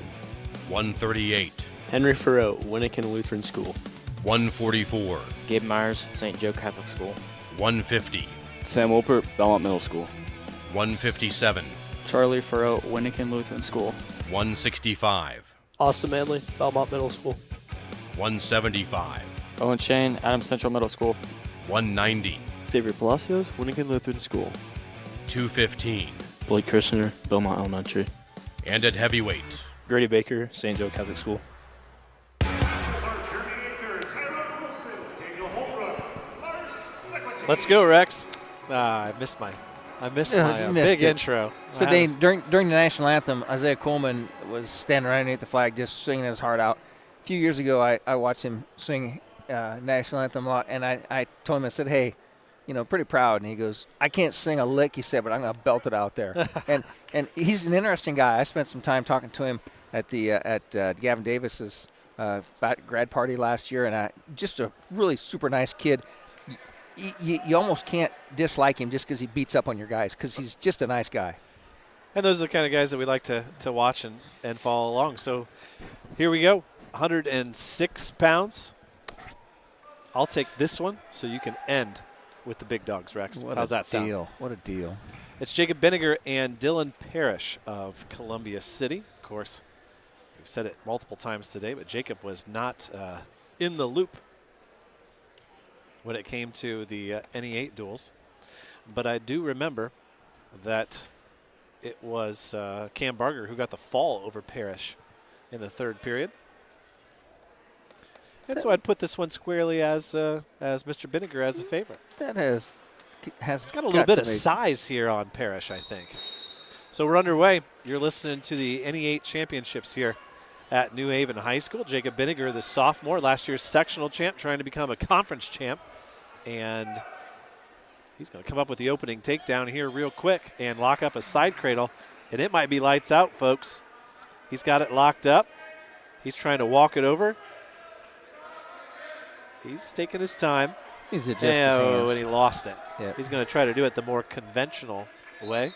138. Henry Farrow, Winnikin Lutheran School. 144. Gabe Myers, St. Joe Catholic School. 150. Sam Wolpert, Bellmont Middle School. 157. Charlie Farrow, Winnikin Lutheran School. 165. Austin Manley, Bellmont Middle School. 175. Owen Shane, Adams Central Middle School. 190. Xavier Palacios, Winnikin Lutheran School. 215. Blake Kirshner, Bellmont Elementary. And at heavyweight, Grady Baker, St. Joe Catholic School. Let's go, Rex. I missed my big intro. So, Dane, during the national anthem, Isaiah Coleman was standing right underneath the flag just singing his heart out. A few years ago, I watched him sing national anthem a lot, and I told him, I said, hey, pretty proud. And he goes, I can't sing a lick, he said, but I'm going to belt it out there. and he's an interesting guy. I spent some time talking to him at Gavin Davis's grad party last year, and just a really super nice kid. You almost can't dislike him just because he beats up on your guys, because he's just a nice guy. And those are the kind of guys that we like to watch and follow along. So here we go, 106 pounds. I'll take this one so you can end with the big dogs, Rex. How's that sound? What a deal. It's Jacob Benniger and Dylan Parrish of Columbia City. Of course, we've said it multiple times today, but Jacob was not in the loop when it came to the NE8 duels. But I do remember that it was Cam Barger who got the fall over Parrish in the third period. And so I'd put this one squarely as Mr. Benniger as a favorite. That has it's got a little bit of size here on Parrish, I think. So we're underway. You're listening to the NE8 championships here at New Haven High School. Jacob Benniger, the sophomore, last year's sectional champ, trying to become a conference champ. And he's going to come up with the opening takedown here real quick and lock up a side cradle. And it might be lights out, folks. He's got it locked up. He's trying to walk it over. He's taking his time. He's adjusted his hands. And he lost it. Yep. He's going to try to do it the more conventional way,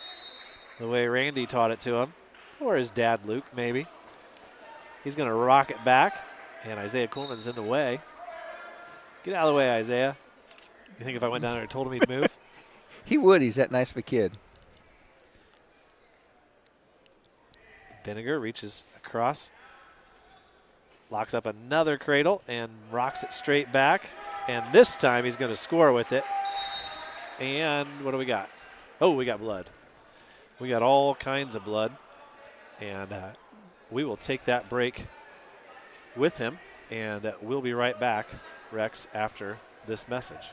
the way Randy taught it to him, or his dad, Luke, maybe. He's going to rock it back, and Isaiah Coleman's in the way. Get out of the way, Isaiah. You think if I went down there and told him he'd move? He would. He's that nice of a kid. Vinegar reaches across, locks up another cradle, and rocks it straight back. And this time he's going to score with it. And what do we got? Oh, we got blood. We got all kinds of blood. And we will take that break with him. And we'll be right back, Rex, after this message.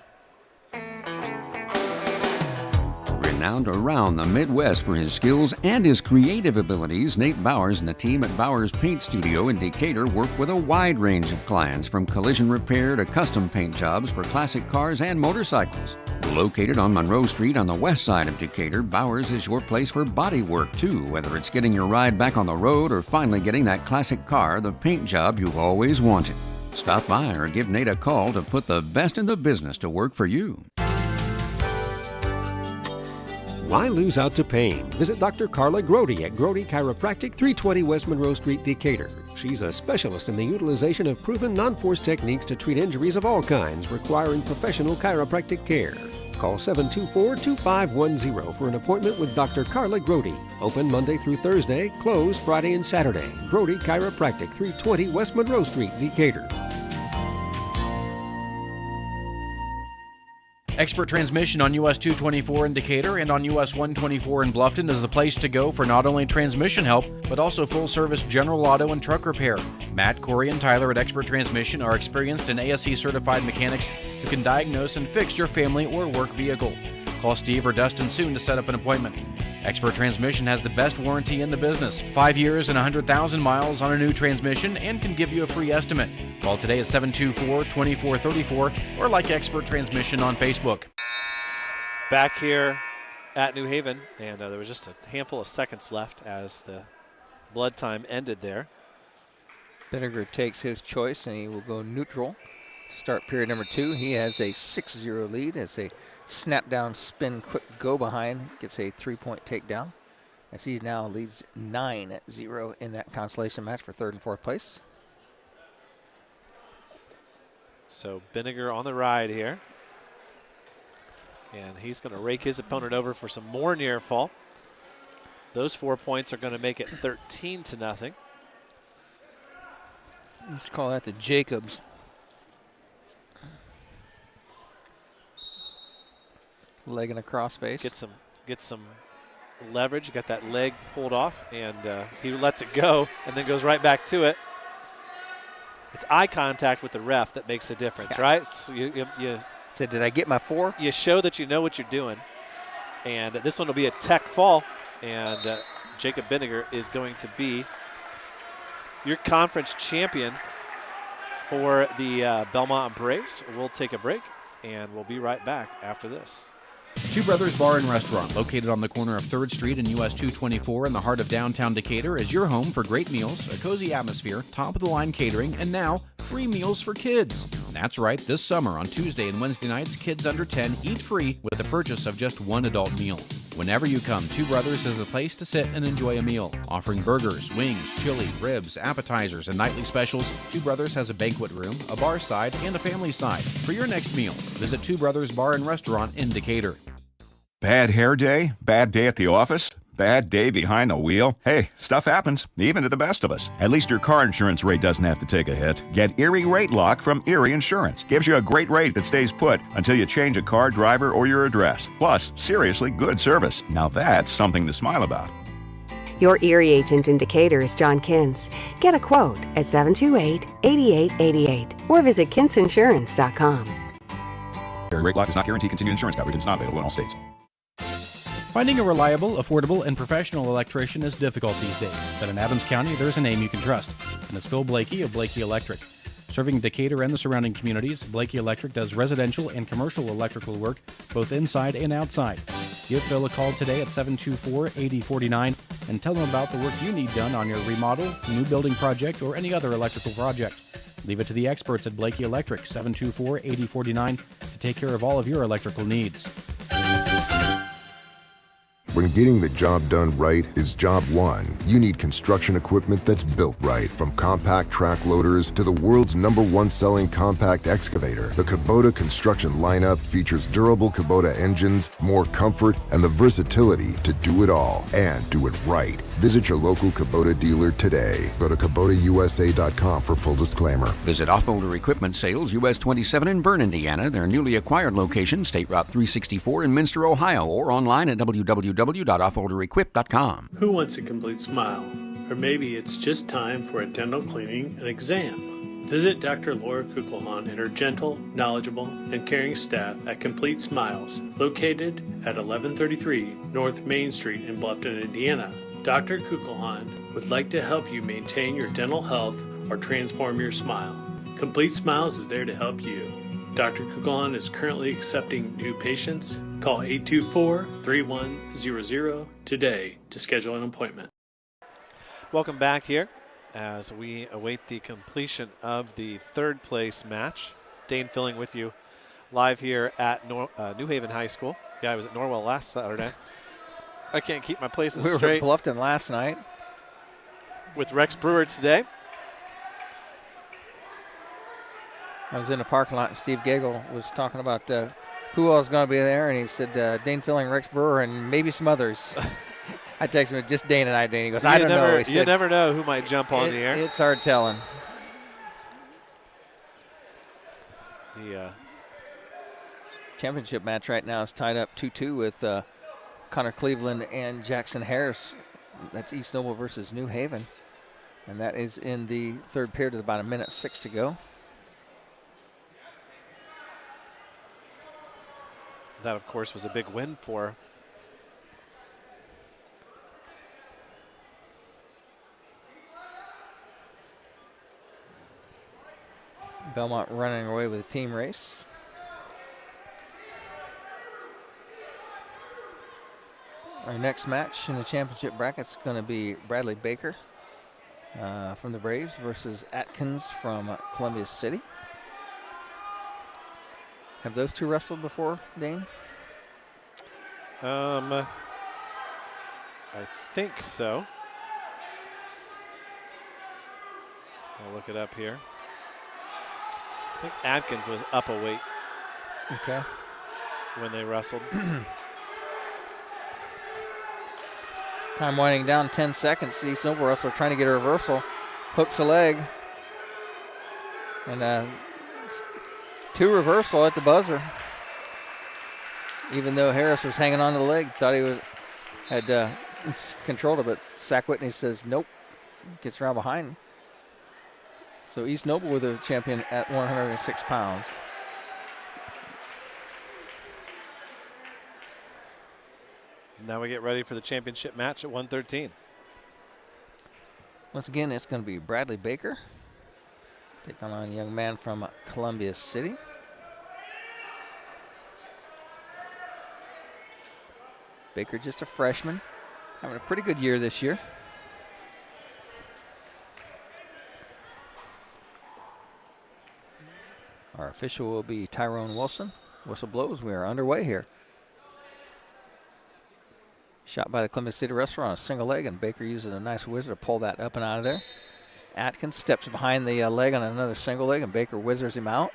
Renowned around the Midwest for his skills and his creative abilities, Nate Bowers and the team at Bowers Paint Studio in Decatur work with a wide range of clients, from collision repair to custom paint jobs for classic cars and motorcycles. Located on Monroe Street on the west side of Decatur, Bowers is your place for body work too, whether it's getting your ride back on the road or finally getting that classic car, the paint job you've always wanted. Stop by or give Nate a call to put the best in the business to work for you. Why lose out to pain? Visit Dr. Carla Grody at Grody Chiropractic, 320 West Monroe Street, Decatur. She's a specialist in the utilization of proven non-force techniques to treat injuries of all kinds requiring professional chiropractic care. Call 724-2510 for an appointment with Dr. Carla Grody. Open Monday through Thursday, closed Friday and Saturday. Grody Chiropractic, 320 West Monroe Street, Decatur. Expert Transmission on US 224 in Decatur and on US 124 in Bluffton is the place to go for not only transmission help, but also full-service general auto and truck repair. Matt, Corey, and Tyler at Expert Transmission are experienced and ASE-certified mechanics who can diagnose and fix your family or work vehicle. Call Steve or Dustin soon to set up an appointment. Expert Transmission has the best warranty in the business. 5 years and 100,000 miles on a new transmission and can give you a free estimate. Call today at 724-2434 or like Expert Transmission on Facebook. Back here at New Haven, and there was just a handful of seconds left as the blood time ended there. Vinegar takes his choice, and he will go neutral to start period number 2. He has a 6-0 lead as a snap down, spin, quick go behind, gets a 3-point takedown, as he now leads 9-0 in that consolation match for 3rd and 4th place. So Vinegar on the ride here. And he's going to rake his opponent over for some more near fall. Those 4 points are going to make it 13-0. Let's call that the Jacobs. Leg in a crossface. Get some leverage. Got that leg pulled off, and he lets it go and then goes right back to it. It's eye contact with the ref that makes a difference, right? So you said, did I get my 4? You show that you know what you're doing. And this one will be a tech fall, and Jacob Vinegar is going to be your conference champion for the Bellmont Braves. We'll take a break, and we'll be right back after this. Two Brothers Bar and Restaurant, located on the corner of 3rd Street and US 224 in the heart of downtown Decatur, is your home for great meals, a cozy atmosphere, top-of-the-line catering, and now free meals for kids. That's right, this summer on Tuesday and Wednesday nights, kids under 10 eat free with the purchase of just one adult meal. Whenever you come, Two Brothers is the place to sit and enjoy a meal. Offering burgers, wings, chili, ribs, appetizers, and nightly specials, Two Brothers has a banquet room, a bar side, and a family side. For your next meal, visit Two Brothers Bar and Restaurant in Decatur. Bad hair day? Bad day at the office? Bad day behind the wheel? Hey, stuff happens, even to the best of us. At least your car insurance rate doesn't have to take a hit. Get Erie Rate Lock from Erie Insurance. Gives you a great rate that stays put until you change a car, driver, or your address. Plus, seriously good service. Now that's something to smile about. Your Erie agent in Decatur is John Kins. Get a quote at 728-8888 or visit kinsinsurance.com. Erie Rate Lock does not guarantee continued insurance coverage and is not available in all states. Finding a reliable, affordable, and professional electrician is difficult these days, but in Adams County, there's a name you can trust, and it's Phil Blakey of Blakey Electric. Serving Decatur and the surrounding communities, Blakey Electric does residential and commercial electrical work, both inside and outside. Give Phil a call today at 724-8049 and tell him about the work you need done on your remodel, new building project, or any other electrical project. Leave it to the experts at Blakey Electric, 724-8049, to take care of all of your electrical needs. When getting the job done right is job one, you need construction equipment that's built right. From compact track loaders to the world's #1 selling compact excavator, the Kubota construction lineup features durable Kubota engines, more comfort, and the versatility to do it all and do it right. Visit your local Kubota dealer today. Go to KubotaUSA.com for full disclaimer. Visit Offholder Equipment Sales, US 27 in Bern, Indiana, their newly acquired location, State Route 364 in Minster, Ohio, or online at www.offholderequip.com. Who wants a complete smile? Or maybe it's just time for a dental cleaning and exam. Visit Dr. Laura Kugelhahn and her gentle, knowledgeable, and caring staff at Complete Smiles, located at 1133 North Main Street in Bluffton, Indiana. Dr. Kugelhahn would like to help you maintain your dental health or transform your smile. Complete Smiles is there to help you. Dr. Kugelhahn is currently accepting new patients. Call 824-3100 today to schedule an appointment. Welcome back here as we await the completion of the third place match. Dane Filling with you live here at New Haven High School. Yeah, I was at Norwell last Saturday. I can't keep my places straight. We were at Bluffton last night. With Rex Brewer today. I was in the parking lot and Steve Gagel was talking about who else is going to be there, and he said Dane Filling, Rex Brewer, and maybe some others. I texted him, just Dane and I, Dane. He goes, I don't know. He you never know who might jump on the air. It's hard telling. The championship match right now is tied up 2-2 with Connor Cleveland and Jackson Harris. That's East Noble versus New Haven. And that is in the third period with about 1:06 to go. That, of course, was a big win for Bellmont running away with a team race. Our next match in the championship bracket is going to be Bradley Baker from the Braves versus Atkins from Columbia City. Have those two wrestled before, Dane? I think so. I'll look it up here. I think Atkins was up a weight. Okay. When they wrestled. Time winding down, 10 seconds. East Noble wrestler trying to get a reversal. Hooks a leg. And two reversal at the buzzer. Even though Harris was hanging on to the leg, thought he had controlled it, but Sack Whitney says nope. Gets around behind. So East Noble with a champion at 106 pounds. Now we get ready for the championship match at 113. Once again, it's going to be Bradley Baker taking on a young man from Columbia City. Baker just a freshman, having a pretty good year this year. Our official will be Tyrone Wilson. Whistle blows. We are underway here. Shot by the Columbia City wrestler on a single leg, and Baker uses a nice whizzer to pull that up and out of there. Atkins steps behind the leg on another single leg, and Baker whizzers him out.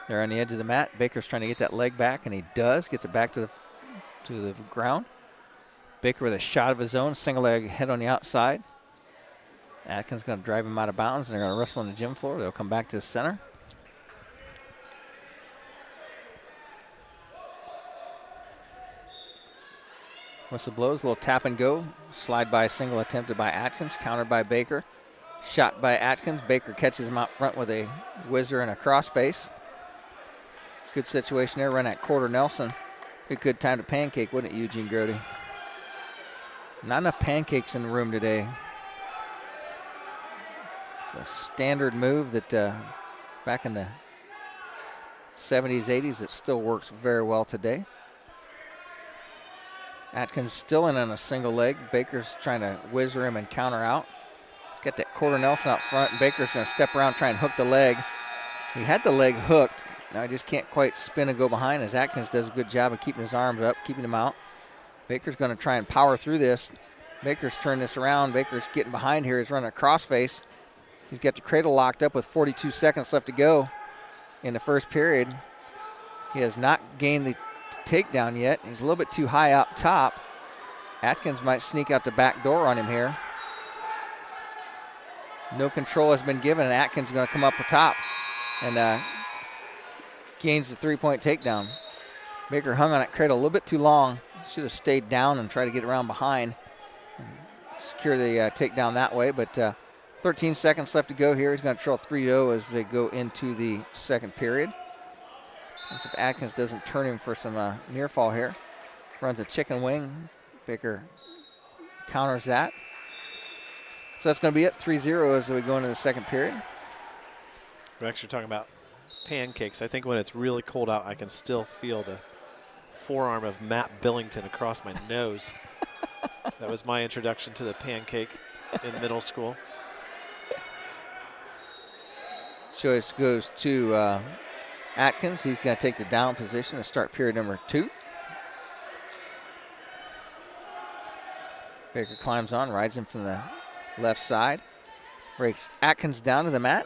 They're on the edge of the mat. Baker's trying to get that leg back, and he does. Gets it back to the ground. Baker with a shot of his own, single leg head on the outside. Atkins going to drive him out of bounds, and they're going to wrestle on the gym floor. They'll come back to the center. Whistle blows, a little tap and go. Slide by single attempted by Atkins, countered by Baker. Shot by Atkins. Baker catches him out front with a whizzer and a crossface. Good situation there. Run that quarter Nelson. Good time to pancake, wouldn't it, Eugene Grody? Not enough pancakes in the room today. It's a standard move that back in the 70s, 80s, it still works very well today. Atkins still in on a single leg. Baker's trying to whizzer him and counter out. He's got that quarter Nelson out front, and Baker's going to step around, try and hook the leg. He had the leg hooked. Now he just can't quite spin and go behind as Atkins does a good job of keeping his arms up, keeping them out. Baker's going to try and power through this. Baker's turned this around. Baker's getting behind here. He's running a crossface. He's got the cradle locked up with 42 seconds left to go in the first period. He has not gained the takedown yet. He's a little bit too high up top. Atkins might sneak out the back door on him here. No control has been given, and Atkins is going to come up the top and gains the 3-point takedown. Baker hung on that cradle a little bit too long. Should have stayed down and tried to get around behind and secure the takedown that way, but 13 seconds left to go here. He's going to trail 3-0 as they go into the second period. As if Atkins doesn't turn him for some near fall here. Runs a chicken wing. Baker counters that. So that's going to be it, 3-0 as we go into the second period. We're actually talking about pancakes. I think when it's really cold out, I can still feel the forearm of Matt Billington across my nose. That was my introduction to the pancake in middle school. Choice goes to Atkins. He's going to take the down position to start period number 2. Baker climbs on, rides him from the left side. Breaks Atkins down to the mat.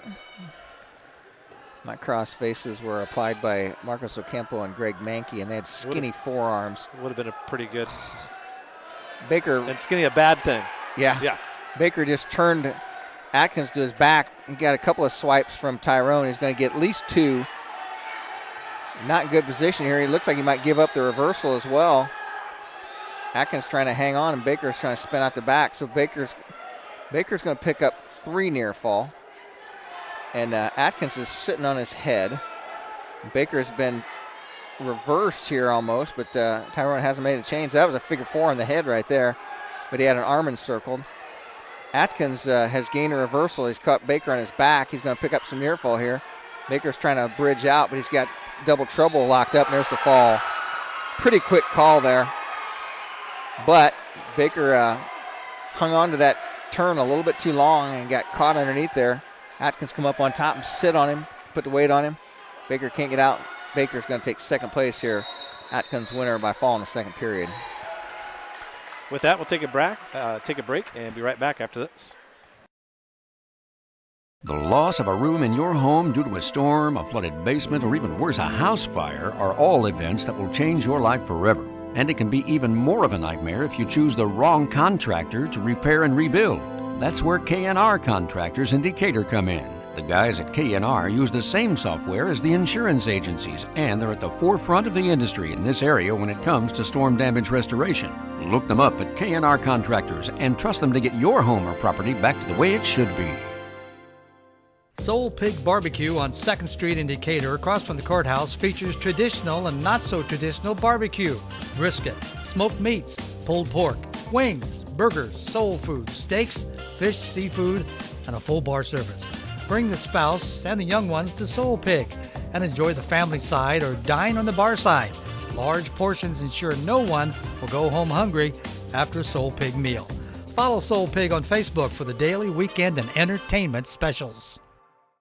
My cross faces were applied by Marcos Ocampo and Greg Mankey, and they had skinny forearms. Would have been a pretty good. Baker. And skinny a bad thing. Yeah. Yeah. Baker just turned Atkins to his back. He got a couple of swipes from Tyrone. He's going to get at least 2. Not in good position here. He looks like he might give up the reversal as well. Atkins trying to hang on, and Baker's trying to spin out the back. So Baker's going to pick up 3 near fall. And Atkins is sitting on his head. Baker's been reversed here almost, but Tyrone hasn't made a change. That was a figure 4 on the head right there, but he had an arm encircled. Atkins has gained a reversal. He's caught Baker on his back. He's going to pick up some near fall here. Baker's trying to bridge out, but he's got double trouble locked up, and there's the fall. Pretty quick call there. But Baker hung on to that turn a little bit too long and got caught underneath there. Atkins come up on top and sit on him, put the weight on him. Baker can't get out. Baker's going to take second place here. Atkins winner by fall in the second period. With that, we'll take a break and be right back after this. The loss of a room in your home due to a storm, a flooded basement, or even worse, a house fire are all events that will change your life forever. And it can be even more of a nightmare if you choose the wrong contractor to repair and rebuild. That's where K&R Contractors in Decatur come in. The guys at K&R use the same software as the insurance agencies, and they're at the forefront of the industry in this area when it comes to storm damage restoration. Look them up at K&R Contractors and trust them to get your home or property back to the way it should be. Soul Pig Barbecue on 2nd Street in Decatur, across from the courthouse, features traditional and not so traditional barbecue, brisket, smoked meats, pulled pork, wings, burgers, soul food, steaks, fish, seafood, and a full bar service. Bring the spouse and the young ones to Soul Pig and enjoy the family side or dine on the bar side. Large portions ensure no one will go home hungry after a Soul Pig meal. Follow Soul Pig on Facebook for the daily, weekend, and entertainment specials.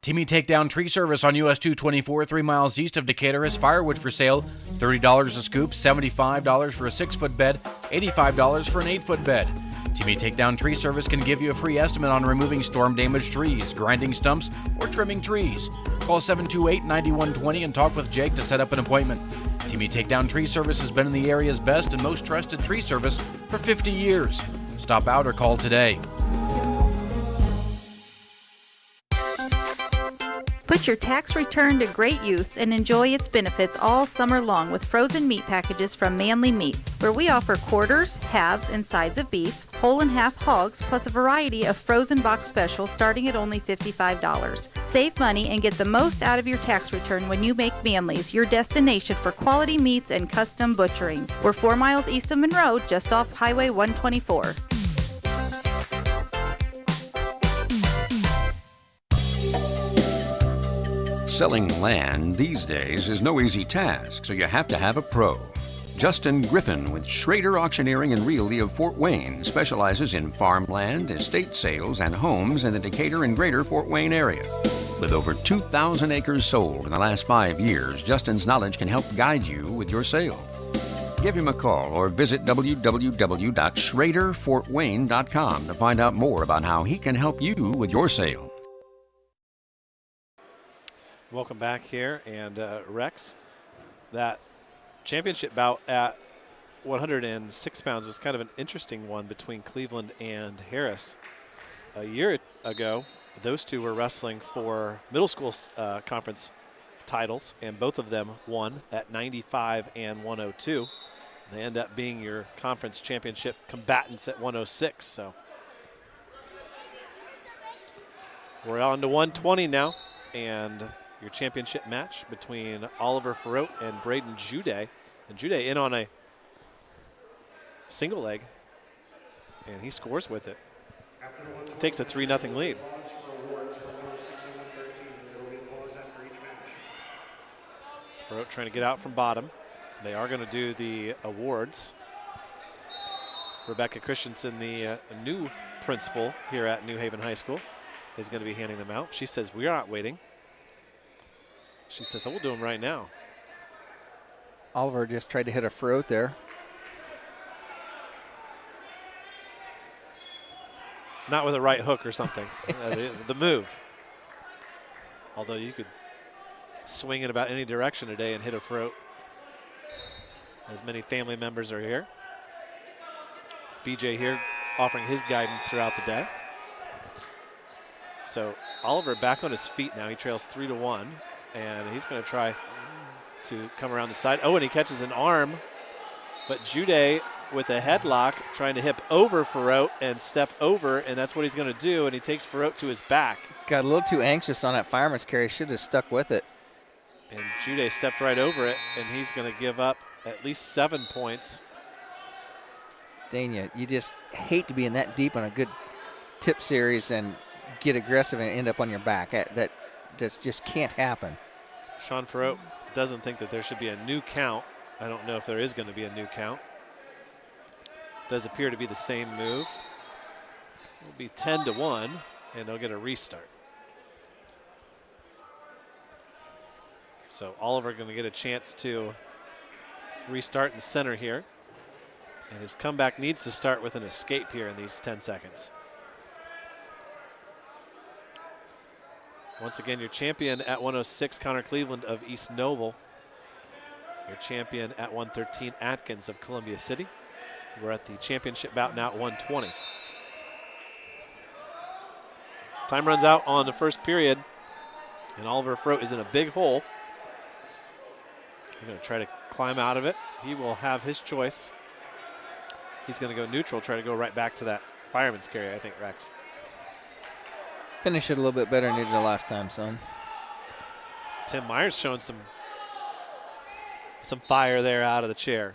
Timmy Takedown Tree Service on US 224, 3 miles east of Decatur, has firewood for sale. $30 a scoop, $75 for a 6-foot bed, $85 for an 8-foot bed. Timmy Takedown Tree Service can give you a free estimate on removing storm-damaged trees, grinding stumps, or trimming trees. Call 728-9120 and talk with Jake to set up an appointment. Timmy Takedown Tree Service has been in the area's best and most trusted tree service for 50 years. Stop out or call today. Put your tax return to great use and enjoy its benefits all summer long with frozen meat packages from Manly Meats, where we offer quarters, halves, and sides of beef, whole and half hogs, plus a variety of frozen box specials starting at only $55. Save money and get the most out of your tax return when you make Manly's your destination for quality meats and custom butchering. We're 4 miles east of Monroe, just off Highway 124. Selling land these days is no easy task, so you have to have a pro. Justin Griffin with Schrader Auctioneering and Realty of Fort Wayne specializes in farmland, estate sales, and homes in the Decatur and greater Fort Wayne area. With over 2,000 acres sold in the last 5 years, Justin's knowledge can help guide you with your sale. Give him a call or visit www.schraderfortwayne.com to find out more about how he can help you with your sale. Welcome back here, and Rex, that championship bout at 106 pounds was kind of an interesting one between Cleveland and Harris. A year ago, those two were wrestling for middle school conference titles, and both of them won at 95 and 102. They end up being your conference championship combatants at 106. So we're on to 120 now, and your championship match between Oliver Farote and Braden Jude. And Jude in on a single leg, and he scores with it. Takes a 3-0 lead. Farote trying to get out from bottom. They are going to do the awards. Rebecca Christensen, the new principal here at New Haven High School, is going to be handing them out. She says, we are not waiting. She says, we'll do them right now. Oliver just tried to hit a Farote there. Not with a right hook or something. The move. Although you could swing in about any direction today and hit a Farote. As many family members are here. BJ here offering his guidance throughout the day. So Oliver back on his feet now. He trails 3-1. And he's going to try to come around the side. Oh, and he catches an arm. But Jude with a headlock trying to hip over Farote and step over, and that's what he's going to do, and he takes Farote to his back. Got a little too anxious on that fireman's carry. Should have stuck with it. And Jude stepped right over it, and he's going to give up at least 7 points. Dania, you just hate to be in that deep on a good tip series and get aggressive and end up on your back. That just can't happen. Sean Farote doesn't think that there should be a new count. I don't know if there is going to be a new count. Does appear to be the same move. It'll be 10-1, and they'll get a restart. So Oliver going to get a chance to restart in center here. And his comeback needs to start with an escape here in these 10 seconds. Once again, your champion at 106, Connor Cleveland of East Noble. Your champion at 113, Atkins of Columbia City. We're at the championship bout now at 120. Time runs out on the first period, and Oliver Farote is in a big hole. He's going to try to climb out of it. He will have his choice. He's going to go neutral, try to go right back to that fireman's carry, I think, Rex. Finish it a little bit better than you did the last time, son. Tim Myers showing some fire there out of the chair.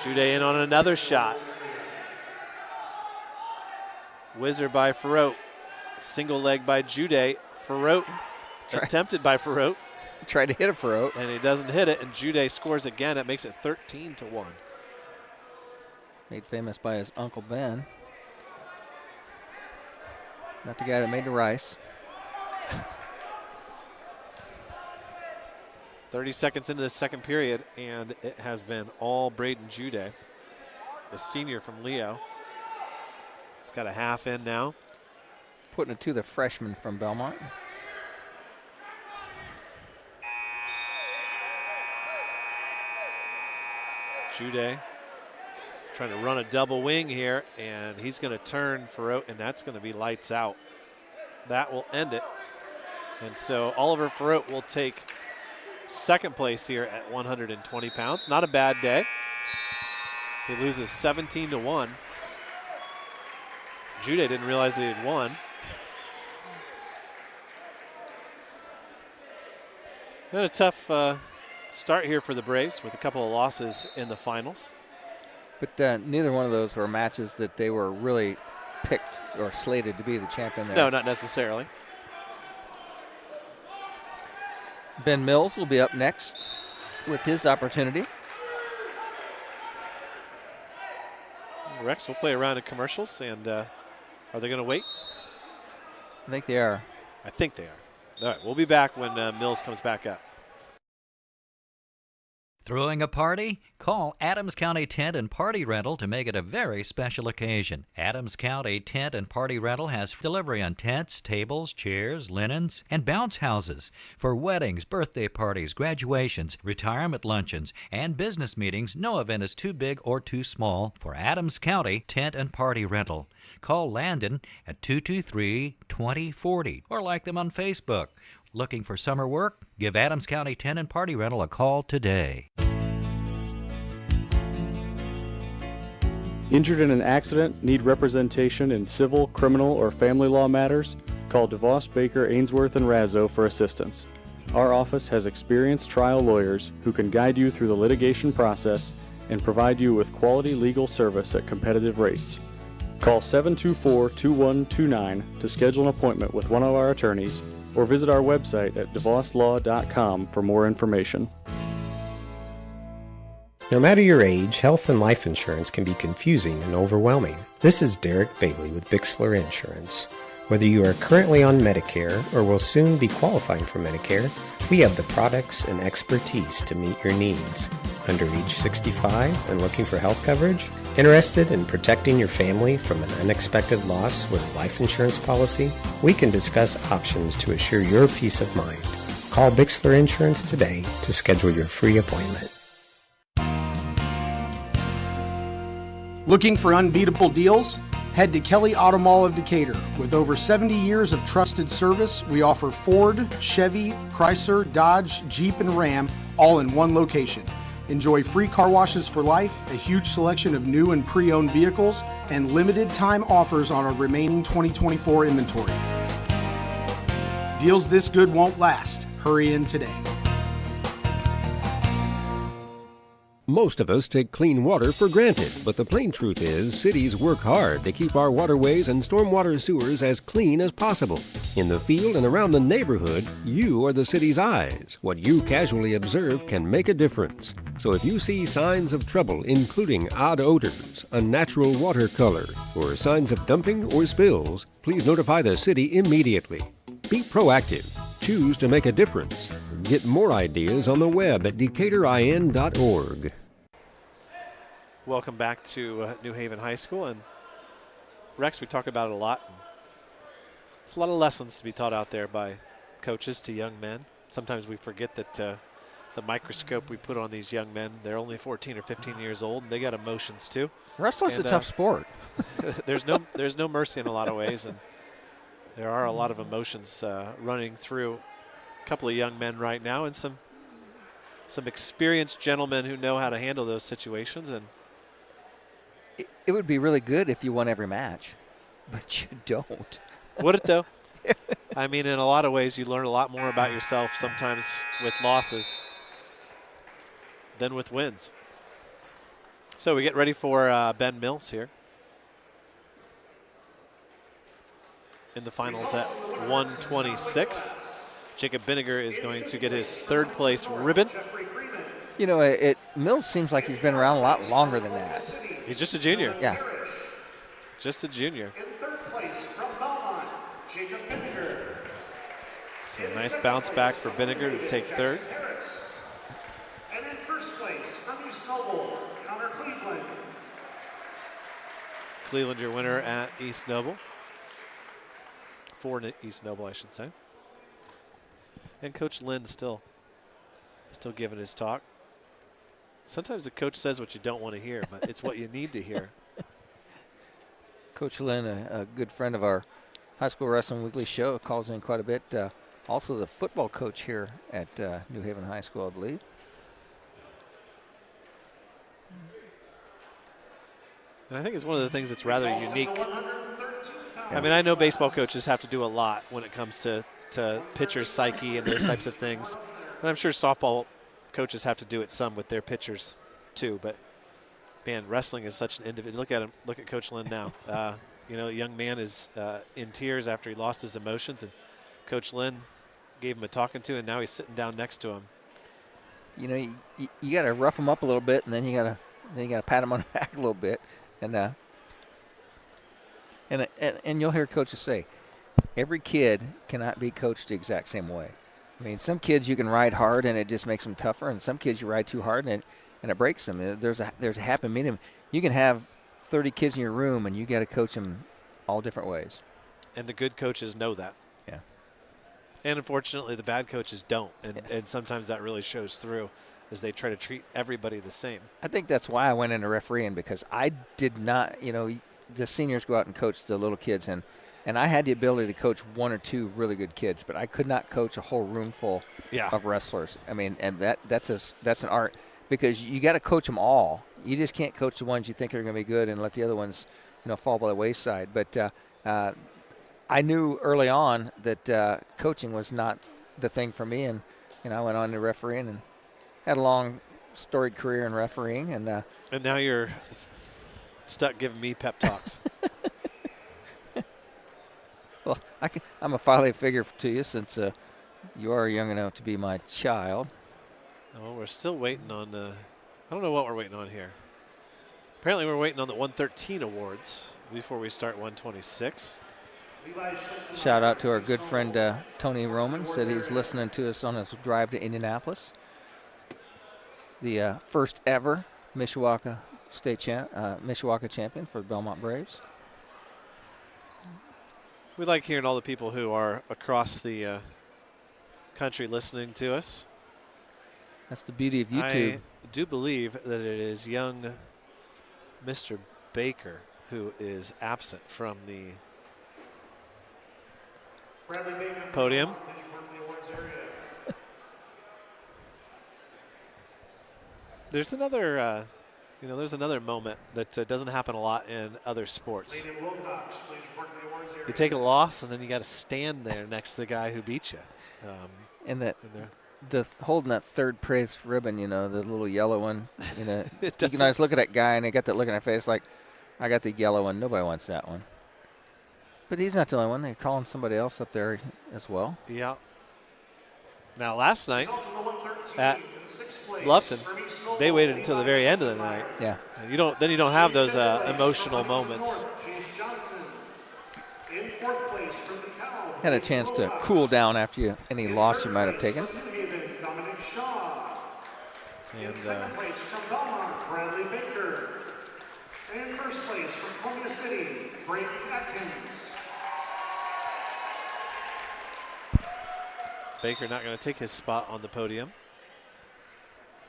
Jude in on another shot. Whizzer by Farote. Single leg by Jude. Farote attempted by Farote. Tried to hit a Farote. And he doesn't hit it, and Jude scores again. It makes it 13-1. Made famous by his Uncle Ben. Not the guy that made the rice. 30 seconds into the second period, and it has been all Braden Jude, the senior from Leo. He's got a half in now. Putting it to the freshman from Bellmont. Jude trying to run a double wing here, and he's going to turn Farote, and that's going to be lights out. That will end it. And so Oliver Farote will take second place here at 120 pounds. Not a bad day. He loses 17-1. Jude didn't realize that he had won. Had a tough start here for the Braves with a couple of losses in the finals. But neither one of those were matches that they were really picked or slated to be the champion there. No, not necessarily. Ben Mills will be up next with his opportunity. Rex, we'll play a round of commercials, and are they going to wait? I think they are. I think they are. All right, we'll be back when Mills comes back up. Throwing a party? Call Adams County Tent and Party Rental to make it a very special occasion. Adams County Tent and Party Rental has delivery on tents, tables, chairs, linens, and bounce houses for weddings, birthday parties, graduations, retirement luncheons, and business meetings. No event is too big or too small for Adams County Tent and Party Rental. Call Landon at 223-2040 or like them on Facebook. Looking for summer work? Give Adams County Tent and Party Rental a call today. Injured in an accident? Need representation in civil, criminal, or family law matters? Call DeVos, Baker, Ainsworth, and Razzo for assistance. Our office has experienced trial lawyers who can guide you through the litigation process and provide you with quality legal service at competitive rates. Call 724-2129 to schedule an appointment with one of our attorneys, or visit our website at devoslaw.com for more information. No matter your age, health and life insurance can be confusing and overwhelming. This is Derek Bailey with Bixler Insurance. Whether you are currently on Medicare or will soon be qualifying for Medicare, we have the products and expertise to meet your needs. Under age 65 and looking for health coverage? Interested in protecting your family from an unexpected loss with a life insurance policy? We can discuss options to assure your peace of mind. Call Bixler Insurance today to schedule your free appointment. Looking for unbeatable deals? Head to Kelly Auto Mall of Decatur. With over 70 years of trusted service, we offer Ford, Chevy, Chrysler, Dodge, Jeep, and Ram all in one location. Enjoy free car washes for life, a huge selection of new and pre-owned vehicles, and limited time offers on our remaining 2024 inventory. Deals this good won't last. Hurry in today. Most of us take clean water for granted, but the plain truth is cities work hard to keep our waterways and stormwater sewers as clean as possible. In the field and around the neighborhood, you are the city's eyes. What you casually observe can make a difference. So if you see signs of trouble, including odd odors, unnatural water color, or signs of dumping or spills, please notify the city immediately. Be proactive. Choose to make a difference. Get more ideas on the web at DecaturIN.org. Welcome back to New Haven High School. And Rex, we talk about it a lot. It's a lot of lessons to be taught out there by coaches to young men. Sometimes we forget that the microscope we put on these young men, they're only 14 or 15 years old, and they got emotions too. Wrestling's a tough sport. There's no mercy in a lot of ways, and there are a lot of emotions running through a couple of young men right now, and some experienced gentlemen who know how to handle those situations. And it would be really good if you won every match, but you don't. Would it though? I mean, in a lot of ways, you learn a lot more about yourself sometimes with losses than with wins. So we get ready for Ben Mills here. In the finals at 126. Jacob Binniger is going to get his third place ribbon. You know, Mills seems like he's been around a lot longer than that. He's just a junior. Yeah. Just a junior. In third place from Bellmont, Jacob Binniger. So a nice bounce back for Binniger to take third. And in first place from East Noble, Connor Cleveland. Cleveland, your winner at East Noble. For East Noble, I should say. And Coach Lynn still giving his talk. Sometimes the coach says what you don't want to hear, but it's what you need to hear. Coach Lynn, a good friend of our High School Wrestling Weekly show, calls in quite a bit. Also the football coach here at New Haven High School, I believe. And I think it's one of the things that's rather unique. I mean, I know baseball coaches have to do a lot when it comes to pitcher's psyche and those types of things. And I'm sure softball coaches have to do it some with their pitchers too. But, man, wrestling is such an individual. Look at him. Look at Coach Lynn now. You know, the young man is in tears after he lost his emotions. And Coach Lynn gave him a talking to, and now he's sitting down next to him. You know, you got to rough him up a little bit, and then you got to pat him on the back a little bit. And And you'll hear coaches say, every kid cannot be coached the exact same way. I mean, some kids you can ride hard and it just makes them tougher, and some kids you ride too hard and it breaks them. There's a happy medium. You can have 30 kids in your room and you got to coach them all different ways. And the good coaches know that. Yeah. And unfortunately, the bad coaches don't, and sometimes that really shows through as they try to treat everybody the same. I think that's why I went into refereeing, because I did not, the seniors go out and coach the little kids, and I had the ability to coach one or two really good kids, but I could not coach a whole room full of wrestlers. I mean, and that's an art, because you got to coach them all. You just can't coach the ones you think are going to be good and let the other ones, fall by the wayside. But I knew early on that coaching was not the thing for me, and I went on to refereeing and had a long, storied career in refereeing. And now you're stuck giving me pep talks. Well, I'm a father figure to you, since you are young enough to be my child. Oh, we're still waiting on I don't know what we're waiting on here. Apparently we're waiting on the 113 awards before we start 126. Shout out to our good friend Tony Roman, said he's listening to us on his drive to Indianapolis. The first ever Mishawaka champion for the Bellmont Braves. We like hearing all the people who are across the country listening to us. That's the beauty of YouTube. I do believe that it is young Mr. Baker who is absent from the podium. There's another, there's another moment that doesn't happen a lot in other sports. You take a loss, and then you got to stand there next to the guy who beat you. The holding that third place ribbon, the little yellow one, you can always look at that guy, and they got that look in their face like, I got the yellow one. Nobody wants that one. But he's not the only one. They're calling somebody else up there as well. Yeah. Now, last night at Bluffton, they waited until the very end of the night. Yeah. You don't have those emotional moments. Had a chance to cool down after any loss you might have taken. And second place from Bellmont, Bradley Baker. And first place from Columbia City, Brayden Atkins. Baker not going to take his spot on the podium.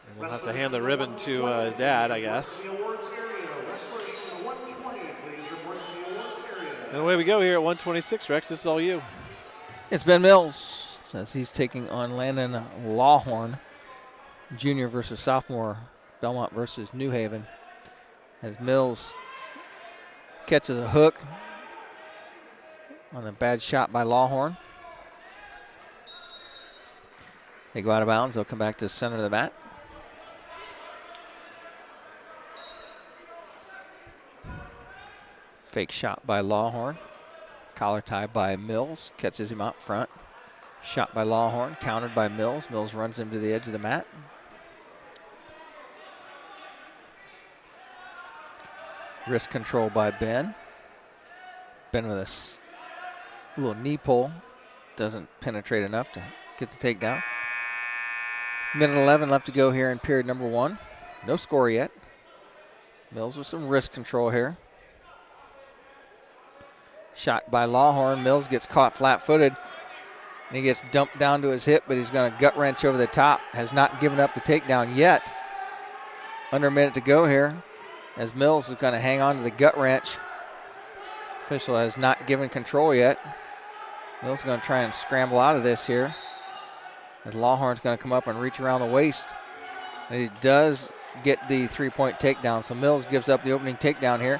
And we'll have to hand the ribbon to Dad, I guess. And away we go here at 126. Rex, this is all you. It's Ben Mills, as he's taking on Landon Lawhorn, junior versus sophomore, Bellmont versus New Haven. As Mills catches a hook on a bad shot by Lawhorn. They go out of bounds. They'll come back to the center of the mat. Fake shot by Lawhorn. Collar tie by Mills. Catches him out front. Shot by Lawhorn. Countered by Mills. Mills runs him to the edge of the mat. Wrist control by Ben. Ben with a little knee pull. Doesn't penetrate enough to get the takedown. Minute 11 left to go here in period number 1. No score yet. Mills with some wrist control here. Shot by Lawhorn. Mills gets caught flat-footed. And he gets dumped down to his hip, but he's going to gut wrench over the top. Has not given up the takedown yet. Under a minute to go here, as Mills is going to hang on to the gut wrench. Official has not given control yet. Mills is going to try and scramble out of this here, as Lawhorn's going to come up and reach around the waist. And he does get the three-point takedown, so Mills gives up the opening takedown here.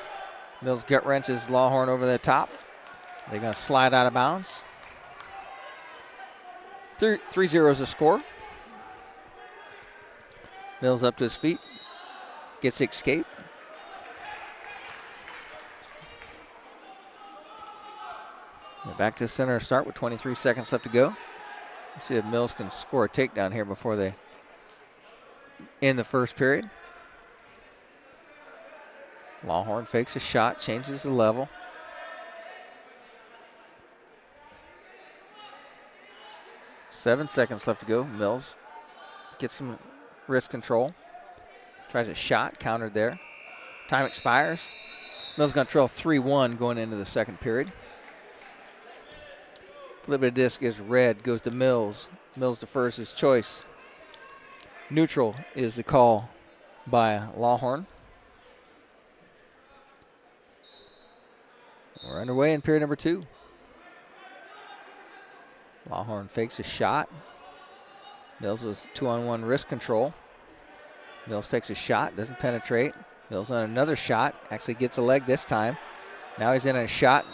Mills gut wrenches Lawhorn over the top. They're going to slide out of bounds. 3-0 is the score. Mills up to his feet. Gets the escape. Back to the center start with 23 seconds left to go. Let's see if Mills can score a takedown here before they end the first period. Lawhorn fakes a shot, changes the level. 7 seconds left to go. Mills gets some wrist control. Tries a shot, countered there. Time expires. Mills going to trail 3-1 going into the second period. Flip of the disc is red, goes to Mills. Mills defers his choice. Neutral is the call by Lawhorn. We're underway in period number 2. Lawhorn fakes a shot. Mills was 2-on-1 wrist control. Mills takes a shot, doesn't penetrate. Mills on another shot, actually gets a leg this time. Now he's in a shot.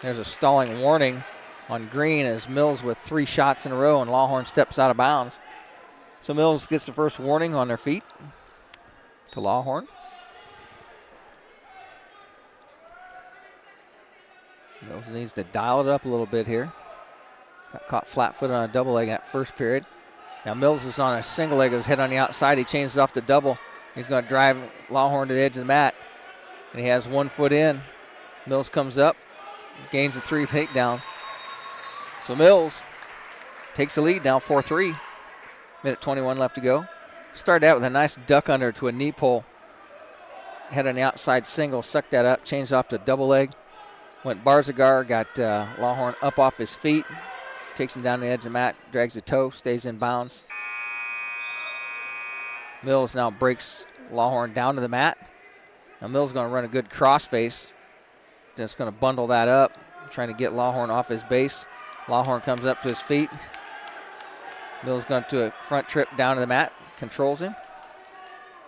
There's a stalling warning on green as Mills with 3 shots in a row, and Lawhorn steps out of bounds. So Mills gets the first warning on their feet to Lawhorn. Mills needs to dial it up a little bit here. Got caught flat-footed on a double leg in that first period. Now Mills is on a single leg of his head on the outside. He changes off to double. He's going to drive Lawhorn to the edge of the mat. And he has 1 foot in. Mills comes up, gains a 3 takedown. So Mills takes the lead now, 4-3. Minute 21 left to go. Started out with a nice duck under to a knee pull. Head on the outside single, sucked that up, changed off to double leg. Went Barzagar, got Lawhorn up off his feet. Takes him down the edge of the mat, drags the toe, stays in bounds. Mills now breaks Lawhorn down to the mat. Now Mills is going to run a good crossface. Just going to bundle that up, trying to get Lawhorn off his base. Lawhorn comes up to his feet. Mills going to a front trip down to the mat, controls him.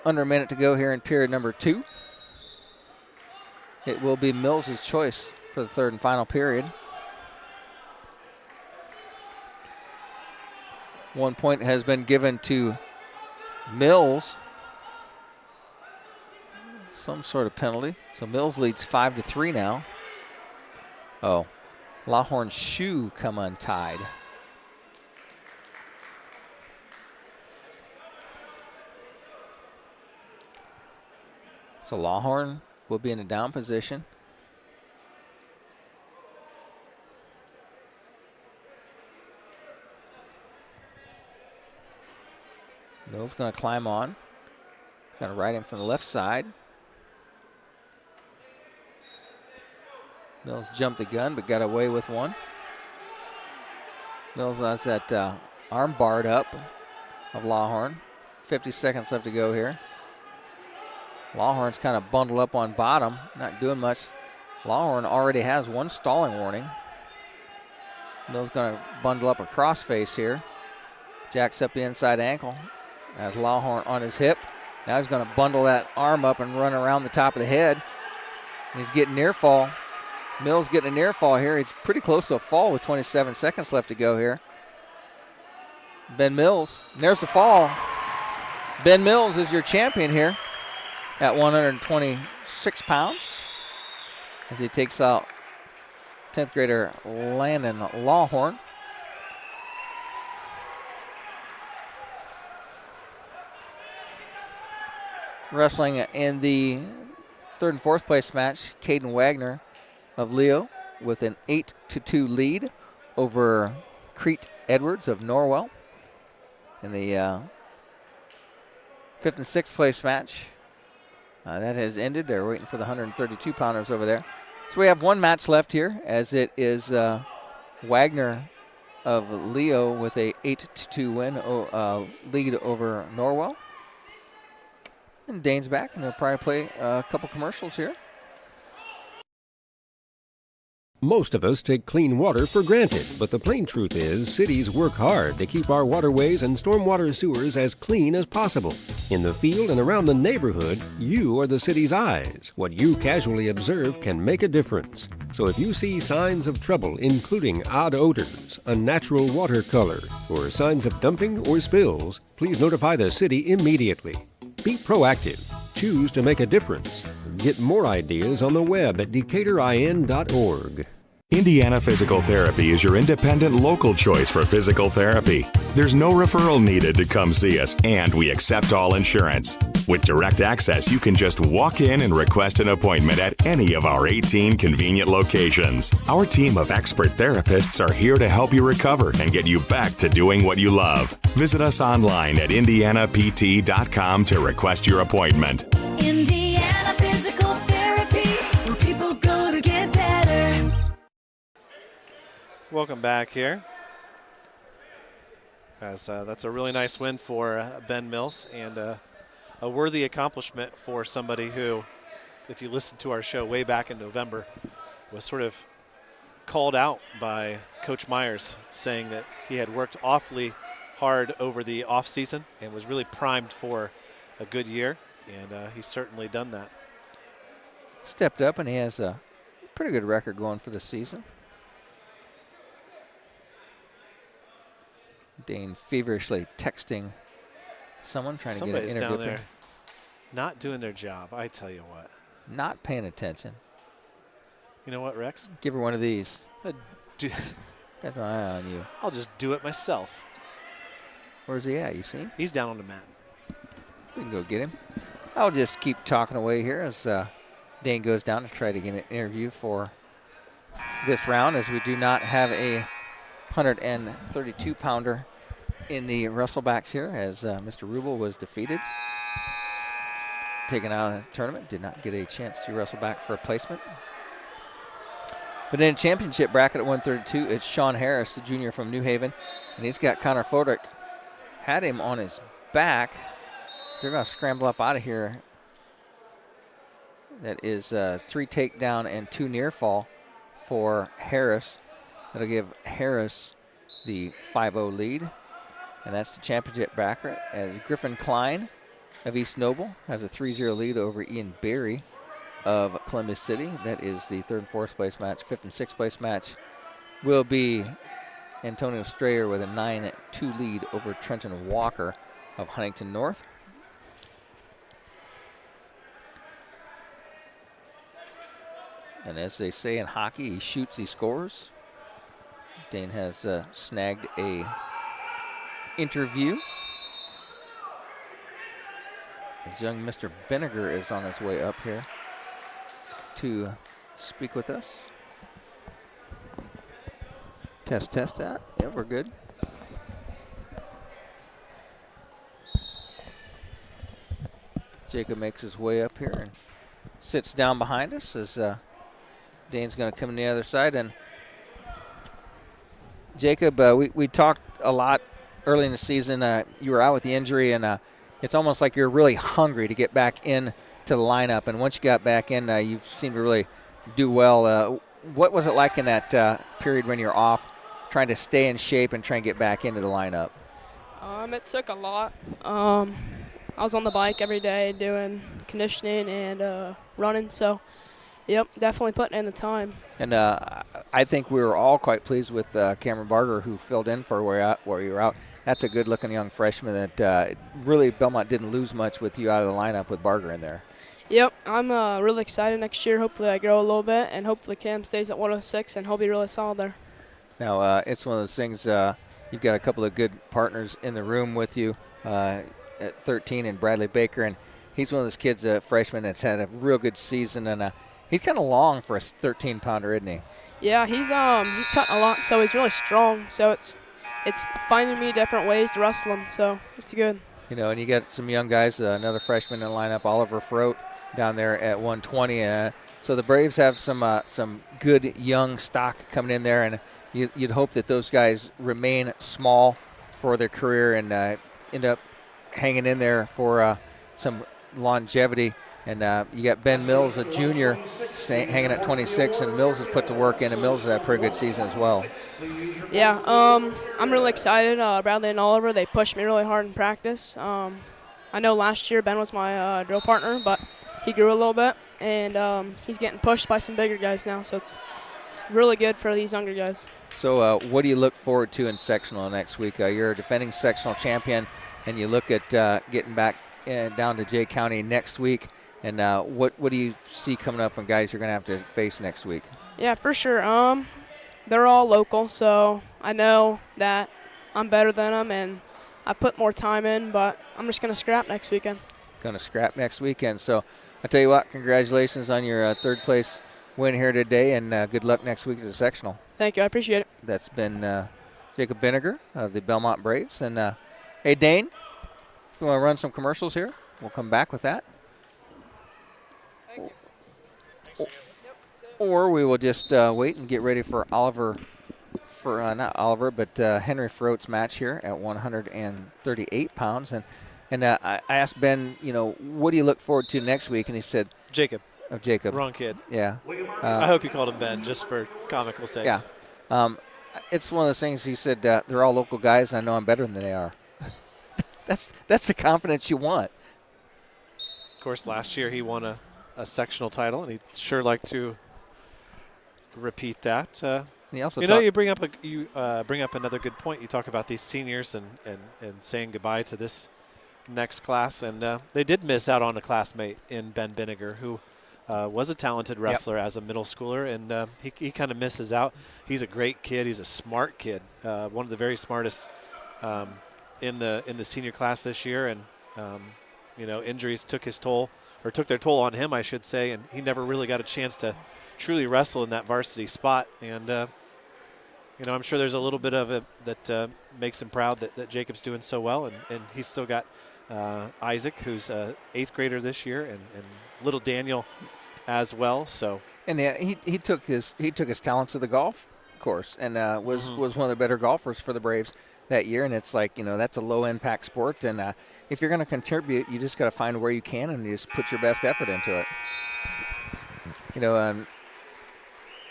Under a minute to go here in period number 2. It will be Mills' choice for the third and final period. 1 point has been given to Mills. Some sort of penalty. So Mills leads 5-3 now. Oh, Lawhorn's shoe come untied. So Lawhorn will be in a down position. Mills going to climb on. Going to ride him from the left side. Mills jumped the gun but got away with one. Mills has that arm barred up of Lawhorn. 50 seconds left to go here. Lawhorn's kind of bundled up on bottom, not doing much. Lawhorn already has 1 stalling warning. Mills going to bundle up a crossface here. Jacks up the inside ankle. Has Lawhorn on his hip. Now he's going to bundle that arm up and run around the top of the head. He's getting near fall. Mills getting a near fall here. He's pretty close to a fall with 27 seconds left to go here. Ben Mills, and there's the fall. Ben Mills is your champion here at 126 pounds as he takes out 10th grader Landon Lawhorn. Wrestling in the third and fourth place match, Caden Wagner of Leo with an 8-2 lead over Crete Edwards of Norwell. In the fifth and sixth place match, that has ended. They're waiting for the 132-pounders over there. So we have 1 match left here, as it is Wagner of Leo with a 8-2 win lead over Norwell. And Dane's back, and he'll probably play a couple commercials here. Most of us take clean water for granted, but the plain truth is cities work hard to keep our waterways and stormwater sewers as clean as possible. In the field and around the neighborhood, you are the city's eyes. What you casually observe can make a difference. So if you see signs of trouble, including odd odors, unnatural water color, or signs of dumping or spills, please notify the city immediately. Be proactive. Choose to make a difference. Get more ideas on the web at DecaturIN.org. Indiana Physical Therapy is your independent local choice for physical therapy. There's no referral needed to come see us, and we accept all insurance. With direct access, you can just walk in and request an appointment at any of our 18 convenient locations. Our team of expert therapists are here to help you recover and get you back to doing what you love. Visit us online at indianapt.com to request your appointment. Indiana Physical Therapy, where people go to get better. Welcome back here. As that's a really nice win for Ben Mills, and a worthy accomplishment for somebody who, if you listened to our show way back in November, was sort of called out by Coach Myers, saying that he had worked awfully hard over the offseason and was really primed for a good year, and he's certainly done that. Stepped up, and he has a pretty good record going for the season. Dane feverishly texting someone, trying to get an interview. Somebody's down there not doing their job, I tell you what. Not paying attention. You know what, Rex? Give her one of these. Got my eye on you. I'll just do it myself. Where's he at? You see him? He's down on the mat. We can go get him. I'll just keep talking away here as Dane goes down to try to get an interview for this round, as we do not have a 132-pounder in the wrestlebacks here, as Mr. Rubel was defeated, taken out of the tournament, did not get a chance to wrestle back for a placement. But in a championship bracket at 132, it's Sean Harris, the junior from New Haven, and he's got Connor Foderick. Had him on his back. They're going to scramble up out of here. That is 3 takedown and 2 near fall for Harris. That'll give Harris the 5-0 lead. And that's the championship bracket, as Griffin Klein of East Noble has a 3-0 lead over Ian Berry of Columbus City. That is the 3rd and 4th place match. 5th and 6th place match will be Antonio Strayer with a 9-2 lead over Trenton Walker of Huntington North. And as they say in hockey, he shoots, he scores. Dane has snagged a interview. As young Mr. Benniger is on his way up here to speak with us. Test that. Yeah, we're good. Jacob makes his way up here and sits down behind us as Dane's going to come on the other side. And Jacob, we talked a lot early in the season. You were out with the injury, and it's almost like you're really hungry to get back into the lineup. And once you got back in, you seemed to really do well. What was it like in that period when you're off, trying to stay in shape and try and get back into the lineup? It took a lot. I was on the bike every day doing conditioning and running, so yep, definitely putting in the time. And I think we were all quite pleased with Cameron Barger, who filled in for where you were out. That's a good-looking young freshman that really Bellmont didn't lose much with you out of the lineup with Barger in there. Yep, I'm really excited next year. Hopefully I grow a little bit, and hopefully Cam stays at 106, and he'll be really solid there. Now, it's one of those things, you've got a couple of good partners in the room with you at 13 and Bradley Baker, and he's one of those kids, a freshman, that's had a real good season, and he's kind of long for a 13-pounder, isn't he? Yeah, he's cutting a lot, so he's really strong. So it's finding me different ways to wrestle him, so it's good. You know, and you got some young guys, another freshman in the lineup, Oliver Froat, down there at 120. So the Braves have some good young stock coming in there, and you'd hope that those guys remain small for their career and end up hanging in there for some longevity. And you got Ben Mills, a junior, hanging at 26, and Mills has put to work in, and Mills has had a pretty good season as well. Yeah, I'm really excited. Bradley and Oliver, they pushed me really hard in practice. I know last year Ben was my drill partner, but he grew a little bit, and he's getting pushed by some bigger guys now, so it's really good for these younger guys. So what do you look forward to in sectional next week? You're a defending sectional champion, and you look at getting back down to Jay County next week. And what do you see coming up from guys you're going to have to face next week? Yeah, for sure. they're all local, so I know that I'm better than them, and I put more time in, but I'm just going to scrap next weekend. Going to scrap next weekend. So I tell you what, congratulations on your third place win here today, and good luck next week at the sectional. Thank you. I appreciate it. That's been Jacob Binniger of the Bellmont Braves. And, hey, Dane, if you want to run some commercials here, we'll come back with that. Thank you. Or we will just wait and get ready for Oliver, not Oliver, but Henry Ferrot's match here at 138 pounds. And I asked Ben, what do you look forward to next week? And he said, Jacob. Oh, Jacob. Wrong kid. Yeah. I hope you called him Ben just for comical sakes. Yeah. It's one of those things he said, they're all local guys, and I know I'm better than they are. That's the confidence you want. Of course, last year he won a sectional title, and he'd sure like to repeat that. He also you bring up another good point. You talk about these seniors and saying goodbye to this next class, and they did miss out on a classmate in Ben Binniger, who was a talented wrestler as a middle schooler, and he kind of misses out. He's a great kid. He's a smart kid, one of the very smartest in the senior class this year, and injuries took their toll on him, I should say, and he never really got a chance to truly wrestle in that varsity spot. And I'm sure there's a little bit of it that makes him proud that Jacob's doing so well, and he's still got Isaac, who's an 8th grader this year, and little Daniel as well. So, and he took his talents to the golf course, and was one of the better golfers for the Braves that year. And it's like, that's a low impact sport, and if you're going to contribute, you just got to find where you can and you just put your best effort into it.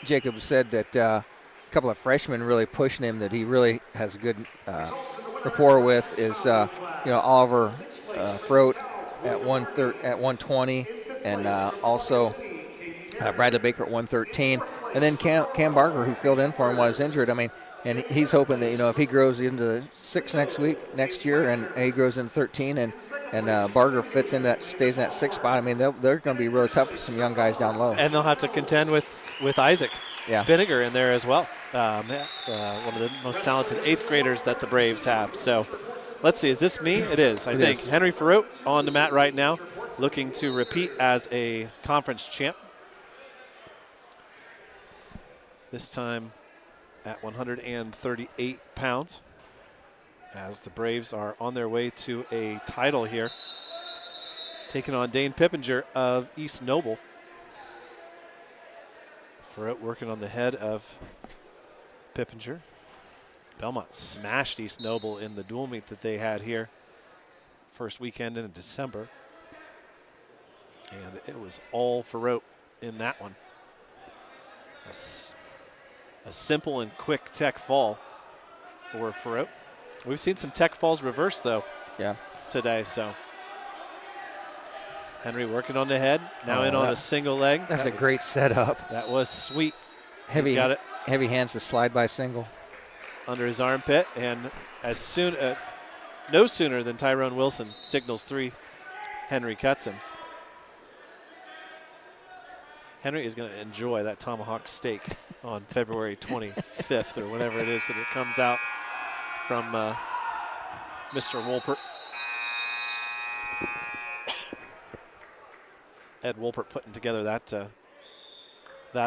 Jacob said that a couple of freshmen really pushing him, that he really has a good rapport with, is Oliver Froat at 120, and also Bradley Baker at 113, and then Cam Barker, who filled in for him while he was injured. I mean, and he's hoping that if he grows into 6 next year, and he grows into 13, and Barker stays in that 6 spot. I mean, they're going to be really tough for some young guys down low. And they'll have to contend with Isaac Binniger in there as well. One of the most talented 8th graders that the Braves have. So let's see, is this me? It is, I think. Henry Ferrot on the mat right now, looking to repeat as a conference champ. This time at 138 pounds, as the Braves are on their way to a title here, taking on Dane Pippinger of East Noble. Ferrot working on the head of Pippinger. Bellmont smashed East Noble in the dual meet that they had here first weekend in December, and it was all Ferrot in that one. A simple and quick tech fall for Ferrot. We've seen some tech falls reverse, though, today. So Henry working on the head, now on a single leg. That's a great setup. That was sweet. Heavy hands to slide by single. Under his armpit, and no sooner than Tyrone Wilson signals 3, Henry cuts him. Henry is going to enjoy that tomahawk steak on February 25th or whenever it is that it comes out from Mr. Wolpert. Ed Wolpert putting together that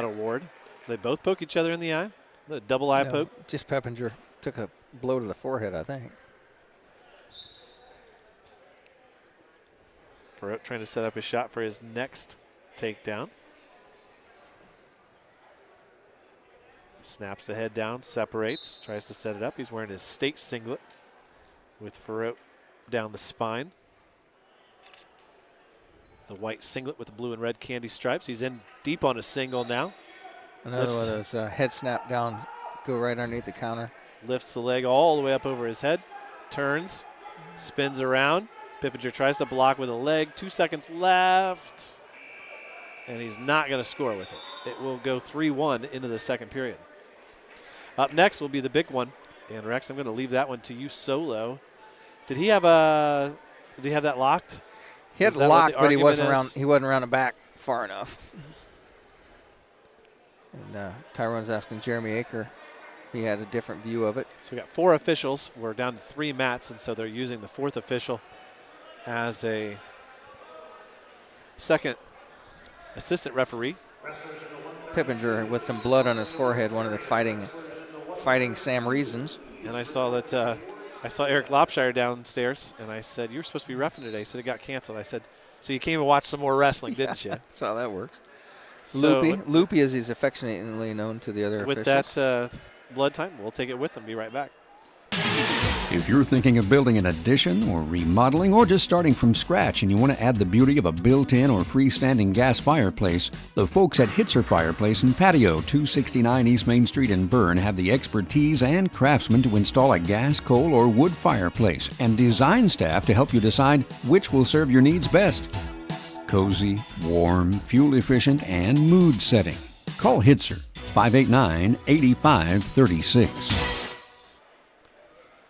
award. They both poke each other in the eye. A double eye poke. Just Pippinger took a blow to the forehead, I think. Ferrot trying to set up his shot for his next takedown. Snaps the head down, separates, tries to set it up. He's wearing his state singlet with Ferrot down the spine. The white singlet with the blue and red candy stripes. He's in deep on a single now. Another one of those head snap down, go right underneath the counter. Lifts the leg all the way up over his head, turns, spins around. Pippinger tries to block with a leg. 2 seconds left, and he's not going to score with it. It will go 3-1 into the second period. Up next will be the big one. And Rex, I'm going to leave that one to you solo. Did he have that locked? He had it locked, but he wasn't around the back far enough. And Tyrone's asking Jeremy Aker. He had a different view of it. So we got 4 officials. We're down to 3 mats, and so they're using the 4th official as a second assistant referee. Pippinger with some blood on his forehead, one of the fighting Sam Reasons. And I saw that I saw Eric Lopshire downstairs, and I said, "You were supposed to be reffing today." He said it got canceled. I said, "So you came and watched some more wrestling, didn't you?" That's how that works. So Loopy, as he's affectionately known to the other with officials. that blood time, we'll take it with them. Be right back. If you're thinking of building an addition or remodeling or just starting from scratch and you want to add the beauty of a built-in or freestanding gas fireplace, the folks at Hitzer Fireplace and Patio, 269 East Main Street in Bern, have the expertise and craftsmen to install a gas, coal, or wood fireplace and design staff to help you decide which will serve your needs best. Cozy, warm, fuel-efficient, and mood-setting. Call Hitzer, 589-8536.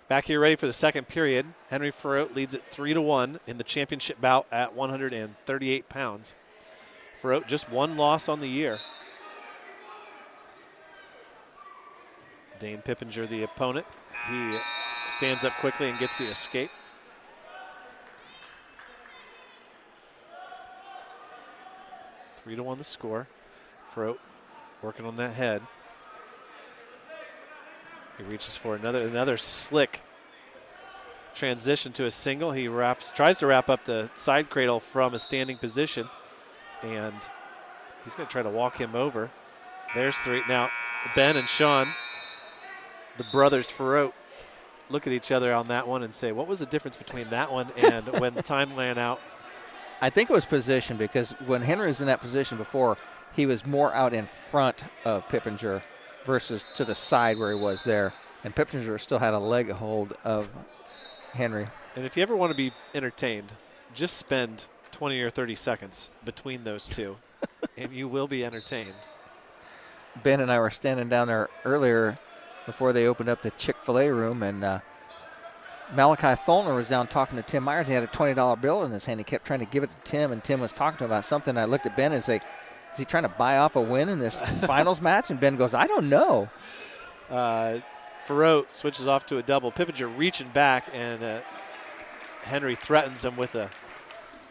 Back here ready for the second period. Henry Farote leads it 3-1 in the championship bout at 138 pounds. Farote just 1 loss on the year. Dane Pippinger, the opponent. He stands up quickly and gets the escape. Three to 1 the score. Farote working on that head. He reaches for another slick transition to a single. He tries to wrap up the side cradle from a standing position, and he's going to try to walk him over. There's 3. Now, Ben and Sean, the brothers Farote, look at each other on that one and say, what was the difference between that one and when the time ran out? I think it was position, because when Henry was in that position before, he was more out in front of Pippinger versus to the side where he was there. And Pippinger still had a leg hold of Henry. And if you ever want to be entertained, just spend 20 or 30 seconds between those two, and you will be entertained. Ben and I were standing down there earlier before they opened up the Chick-fil-A room, and Malachi Tholner was down talking to Tim Myers. He had a $20 bill in his hand. He kept trying to give it to Tim, and Tim was talking to him about something. I looked at Ben and said, is he trying to buy off a win in this finals match? And Ben goes, I don't know. Farote switches off to a double. Pippinger reaching back, and Henry threatens him with a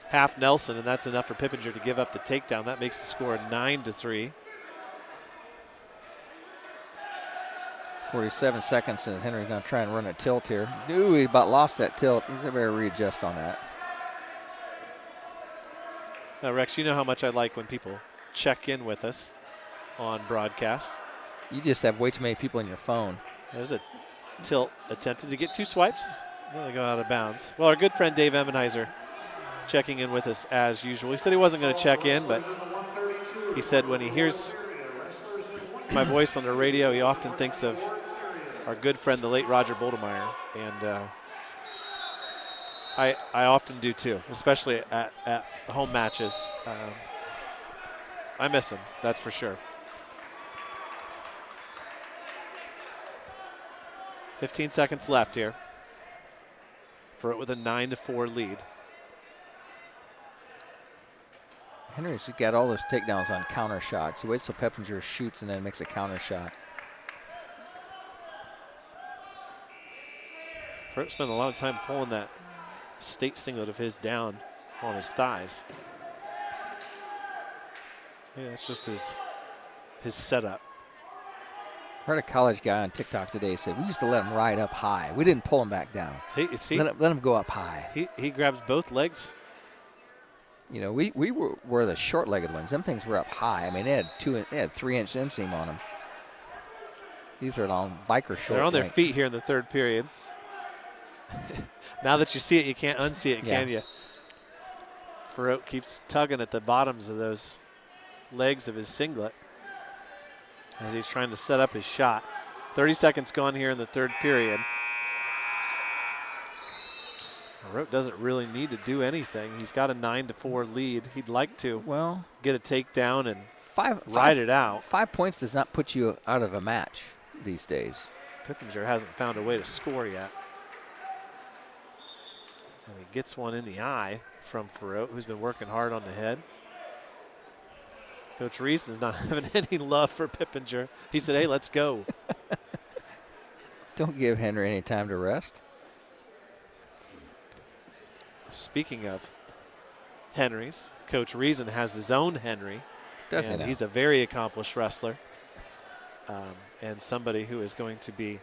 half Nelson, and that's enough for Pippinger to give up the takedown. That makes the score 9-3. 47 seconds, and Henry's going to try and run a tilt here. Ooh, he about lost that tilt. He's going to readjust on that. Now, Rex, you know how much I like when people check in with us on broadcast. You just have way too many people in your phone. There's a tilt attempted to get 2 swipes. Well, they go out of bounds. Well, our good friend Dave Emmenheiser checking in with us as usual. He said he wasn't going to check in, but he said when he hears my voice on the radio, he often thinks of our good friend, the late Roger Boldemeyer. And I often do too, especially at home matches. I miss him, that's for sure. 15 seconds left here. Farote with a 9-4 lead. Henry's got all those takedowns on counter shots. He waits till Pippinger shoots and then makes a counter shot. Farote spent a lot of time pulling that state singlet of his down on his thighs. Yeah, that's just his setup. I heard a college guy on TikTok today said, we used to let him ride up high. We didn't pull him back down. See, let him go up high. He grabs both legs. You know, we were the short-legged ones. Them things were up high. I mean, they had 3-inch inseam on them. These are long biker short. They're on their feet here in the third period. Now that you see it, you can't unsee it, can you? Farote keeps tugging at the bottoms of those legs of his singlet as he's trying to set up his shot. 30 seconds gone here in the third period. Farote doesn't really need to do anything. He's got a 9-4 lead. He'd like to get a takedown and ride it out. 5 points does not put you out of a match these days. Pippinger hasn't found a way to score yet. And he gets one in the eye from Farote, who's been working hard on the head. Coach Reeson's not having any love for Pippinger. He said, hey, let's go. Don't give Henry any time to rest. Speaking of Henrys, Coach Reason has his own Henry. Does he and now? he's a very accomplished wrestler and somebody who is going to be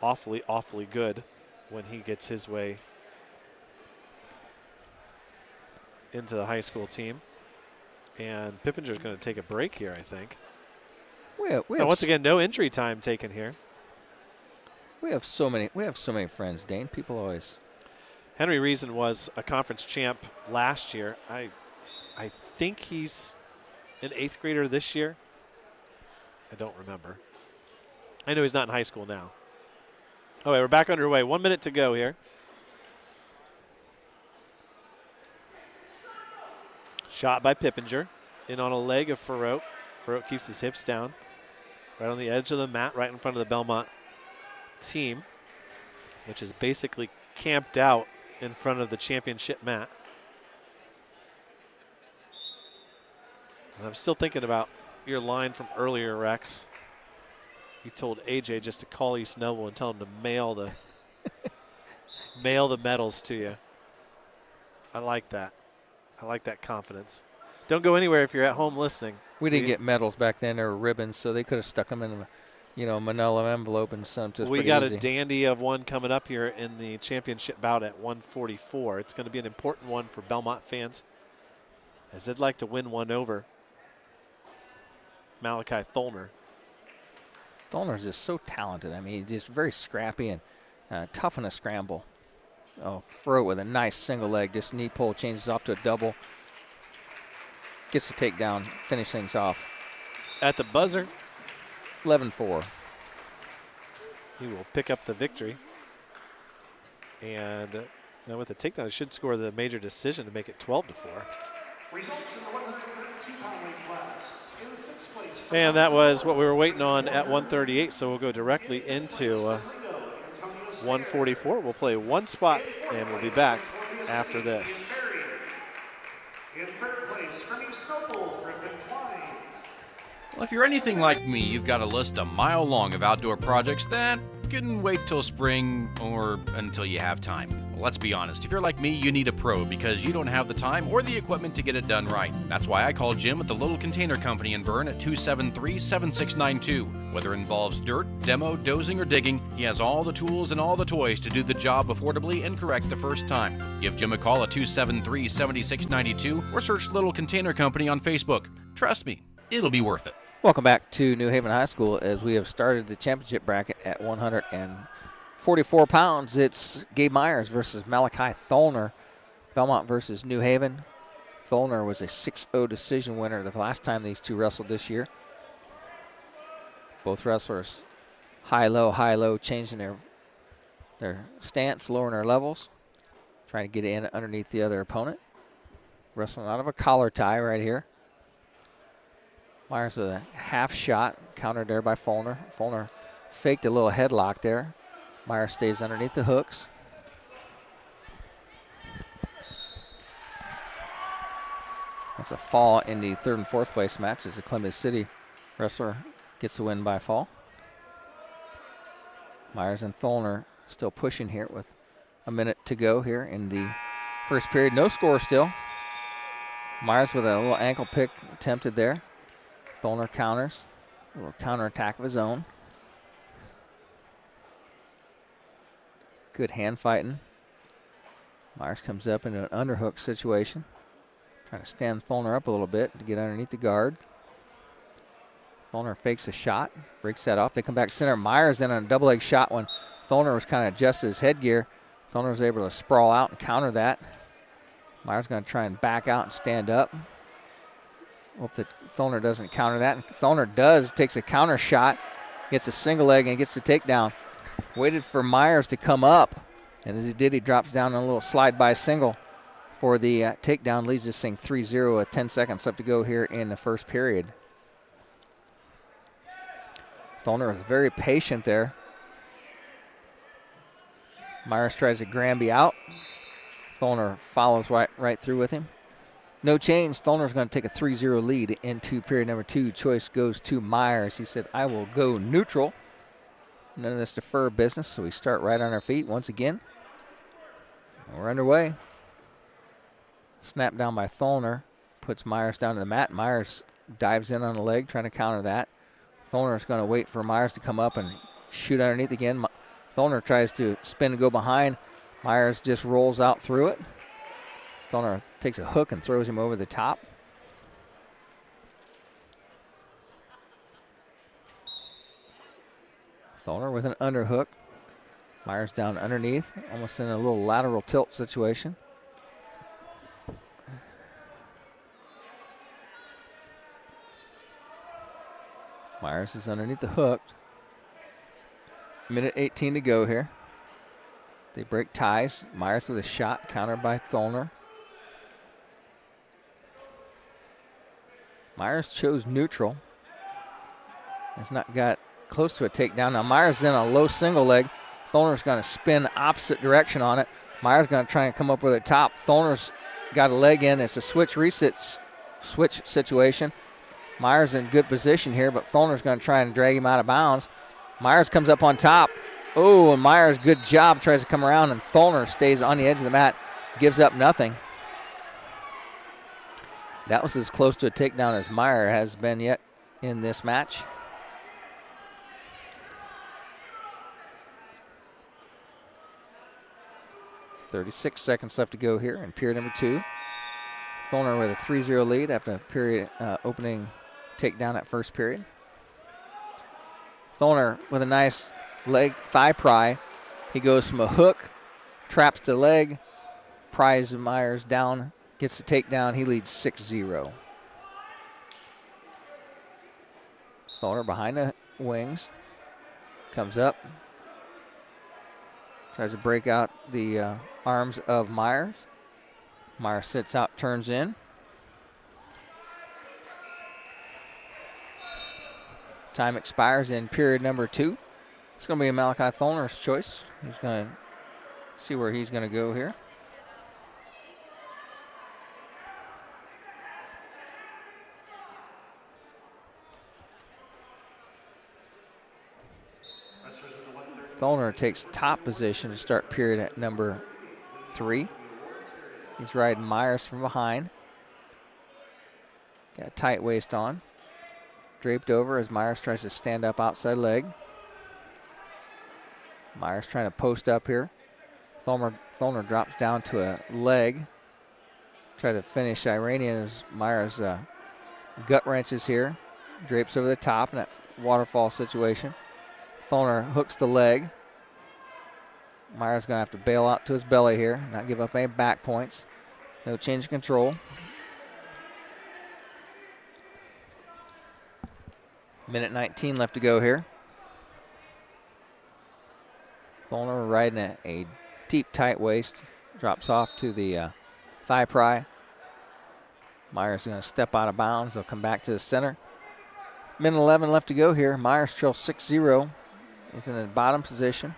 awfully, awfully good when he gets his way into the high school team. And Pippinger's going to take a break here, I think. Once again, no injury time taken here. We have so many friends, Dane. People always. Henry Reason was a conference champ last year. I think he's an 8th grader this year. I don't remember. I know he's not in high school now. Oh, wait, we're back underway. 1 minute to go here. Shot by Pippinger. In on a leg of Farouk. Farouk keeps his hips down. Right on the edge of the mat, right in front of the Bellmont team, which is basically camped out in front of the championship mat. And I'm still thinking about your line from earlier, Rex. You told AJ just to call East Noble and tell him to mail the medals to you. I like that. I like that confidence. Don't go anywhere if you're at home listening. We didn't get medals back then. There were ribbons, so they could have stuck them in a manila envelope and sent them to us. We got easy. a dandy of one coming up here in the championship bout at 144. It's going to be an important one for Bellmont fans, as they'd like to win one over Malachi Tholner. Tholner's just so talented. I mean, he's just very scrappy and tough in a scramble. Oh, Farouk with a nice single leg. Just knee pull, changes off to a double. Gets the takedown, finish things off. At the buzzer, 11-4. He will pick up the victory. And now with the takedown, he should score the major decision to make it 12-4. Results in the 132-pound weight class. In 6th place. And that was what we were waiting on at 138, so we'll go directly into 144. We'll play one spot, and we'll be back after this. In 3rd place, from East Noble, Griffin Klein. Well, if you're anything like me, you've got a list a mile long of outdoor projects that can wait till spring or until you have time. Well, let's be honest, if you're like me, you need a pro because you don't have the time or the equipment to get it done right. That's why I call Jim at the Little Container Company in Bern at 273-7692. Whether it involves dirt, demo, dozing, or digging, he has all the tools and all the toys to do the job affordably and correct the first time. Give Jim a call at 273-7692 or search Little Container Company on Facebook. Trust me, it'll be worth it. Welcome back to New Haven High School as we have started the championship bracket at 144 pounds. It's Gabe Myers versus Malachi Tholner. Bellmont versus New Haven. Tholner was a 6-0 decision winner the last time these two wrestled this year. Both wrestlers high-low, changing their stance, lowering their levels, trying to get in underneath the other opponent. Wrestling out of a collar tie right here. Myers with a half shot, countered there by Tholner. Tholner faked a little headlock there. Myers stays underneath the hooks. That's a fall in the 3rd and 4th place match as the Columbia City wrestler gets the win by fall. Myers and Tholner still pushing here with a minute to go here in the first period. No score still. Myers with a little ankle pick attempted there. Tholner counters. A little counterattack of his own. Good hand fighting. Myers comes up into an underhook situation. Trying to stand Tholner up a little bit to get underneath the guard. Tholner fakes a shot. Breaks that off. They come back center. Myers then on a double leg shot when Tholner was kind of adjusting his headgear. Tholner was able to sprawl out and counter that. Myers going to try and back out and stand up. Hope that Tholner doesn't counter that. And Tholner does, takes a counter shot, gets a single leg and gets the takedown. Waited for Myers to come up. And as he did, he drops down on a little slide by single for the takedown. Leads this thing 3-0 with 10 seconds left to go here in the first period. Tholner is very patient there. Myers tries to Granby out. Tholner follows right through with him. No change. Tholner's going to take a 3-0 lead into period number 2. Choice goes to Myers. He said, I will go neutral. None of this defer business, so we start right on our feet once again. We're underway. Snap down by Tholner. Puts Myers down to the mat. Myers dives in on the leg, trying to counter that. Tholner's going to wait for Myers to come up and shoot underneath again. Tholner tries to spin and go behind. Myers just rolls out through it. Tholner takes a hook and throws him over the top. Tholner with an underhook. Myers down underneath, almost in a little lateral tilt situation. Myers is underneath the hook. Minute 18 to go here. They break ties. Myers with a shot, countered by Tholner. Myers chose neutral. Has not got close to a takedown. Now Myers is in a low single leg. Tholner's going to spin opposite direction on it. Myers going to try and come up with a top. Tholner's got a leg in. It's a switch situation. Myers in good position here, but Tholner's going to try and drag him out of bounds. Myers comes up on top. Oh, and Myers, good job, tries to come around, and Tholner stays on the edge of the mat, gives up nothing. That was as close to a takedown as Myers has been yet in this match. .36 seconds left to go here in period number 2. Tholner with a 3-0 lead after a period opening takedown at first period. Tholner with a nice leg thigh pry. He goes from a hook, traps the leg, pries Myers down, gets the takedown. He leads 6-0. Tholner behind the wings, comes up, tries to break out the arms of Myers. Myers sits out, turns in. Time expires in period number 2. It's going to be Malachi Tholner's choice. He's going to see where he's going to go here. Tholner takes top position to start period at number 3. He's riding Myers from behind. Got a tight waist on. Draped over as Myers tries to stand up outside leg. Myers trying to post up here. Tholner drops down to a leg. Try to finish Iranian as Myers gut wrenches here. Drapes over the top in that waterfall situation. Tholner hooks the leg. Myers going to have to bail out to his belly here, not give up any back points. No change of control. Minute 19 left to go here. Tholner riding a deep, tight waist. Drops off to the thigh pry. Myers going to step out of bounds. They'll come back to the center. Minute 11 left to go here. Myers trails 6-0. He's in the bottom position.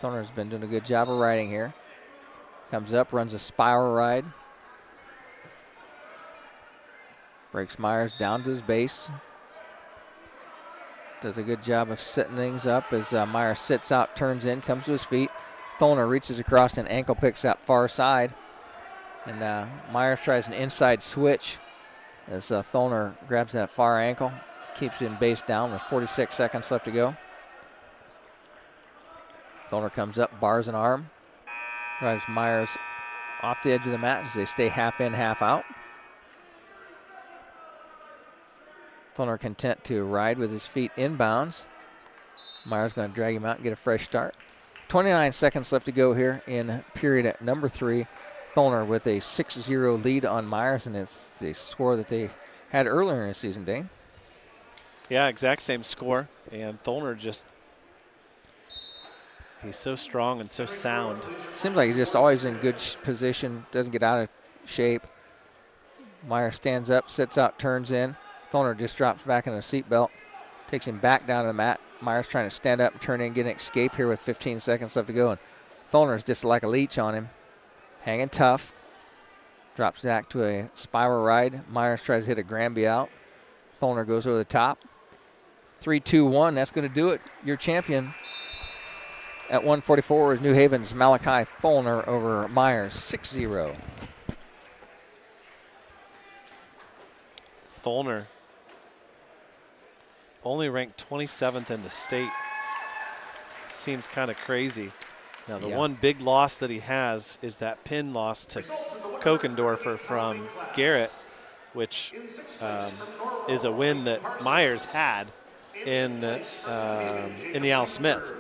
Tholner's been doing a good job of riding here. Comes up, runs a spiral ride. Breaks Myers down to his base. Does a good job of setting things up as Myers sits out, turns in, comes to his feet. Tholner reaches across and ankle picks that far side. And Myers tries an inside switch as Tholner grabs that far ankle. Keeps him base down with 46 seconds left to go. Tholner comes up, bars an arm. Drives Myers off the edge of the mat as they stay half in, half out. Tholner content to ride with his feet inbounds. Myers going to drag him out and get a fresh start. 29 seconds left to go here in period at number 3. Tholner with a 6-0 lead on Myers, and it's the score that they had earlier in the season, Dane. Yeah, exact same score. And Tholner just, he's so strong and so sound. Seems like he's just always in good position, doesn't get out of shape. Myers stands up, sits out, turns in. Tholner just drops back in the seatbelt, takes him back down to the mat. Myers trying to stand up and turn in, get an escape here with 15 seconds left to go. And Tholner's just like a leech on him, hanging tough. Drops back to a spiral ride. Myers tries to hit a Granby out. Tholner goes over the top. 3-2-1. That's going to do it. Your champion at 144 is New Haven's Malachi Tholner over Myers, 6-0. Tholner only ranked 27th in the state. Seems kind of crazy. Now, the one big loss that he has is that pin loss to Kokendorfer from Garrett, which is a win that Myers had in the Al Smith.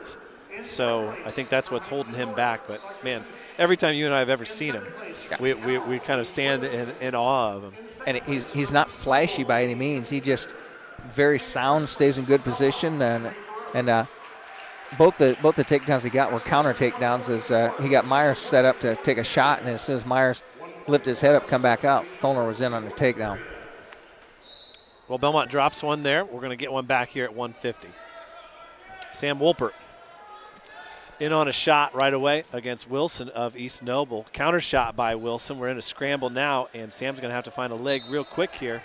So I think that's what's holding him back. But, man, every time you and I have ever seen him, we kind of stand in awe of him. And he's not flashy by any means. He just very sound, stays in good position, and both the takedowns he got were counter takedowns. As he got Myers set up to take a shot, and as soon as Myers lifted his head up, come back out, Tholner was in on the takedown. Well, Bellmont drops one there. We're going to get one back here at 150. Sam Wolpert in on a shot right away against Wilson of East Noble. Counter shot by Wilson. We're in a scramble now, and Sam's going to have to find a leg real quick here.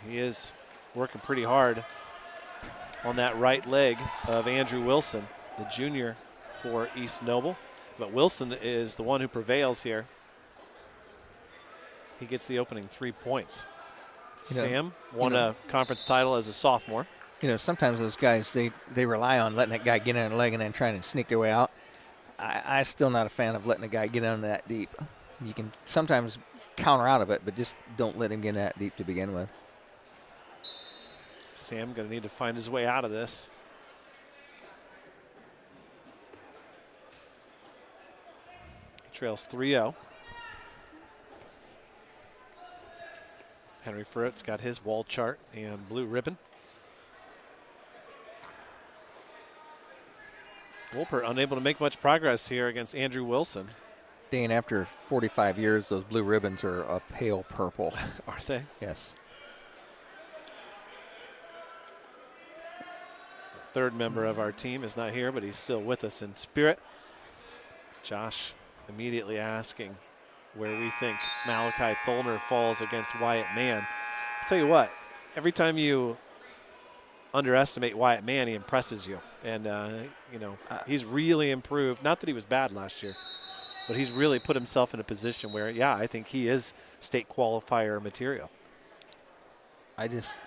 He is working pretty hard on that right leg of Andrew Wilson, the junior for East Noble. But Wilson is the one who prevails here. He gets the opening 3 points. Sam won a conference title as a sophomore. You know, sometimes those guys, they rely on letting that guy get in a leg and then trying to sneak their way out. I'm still not a fan of letting a guy get in that deep. You can sometimes counter out of it, but just don't let him get in that deep to begin with. Sam going to need to find his way out of this. He trails 3-0. Henry Furrett's got his wall chart and blue ribbon. Wolpert unable to make much progress here against Andrew Wilson. Dane, after 45 years, those blue ribbons are a pale purple. Are they? Yes. The third member of our team is not here, but he's still with us in spirit. Josh immediately asking where we think Malachi Tholner falls against Wyatt Mann. I'll tell you what, every time you underestimate Wyatt Mann, he impresses you. And, he's really improved. Not that he was bad last year, but he's really put himself in a position where, I think he is state qualifier material.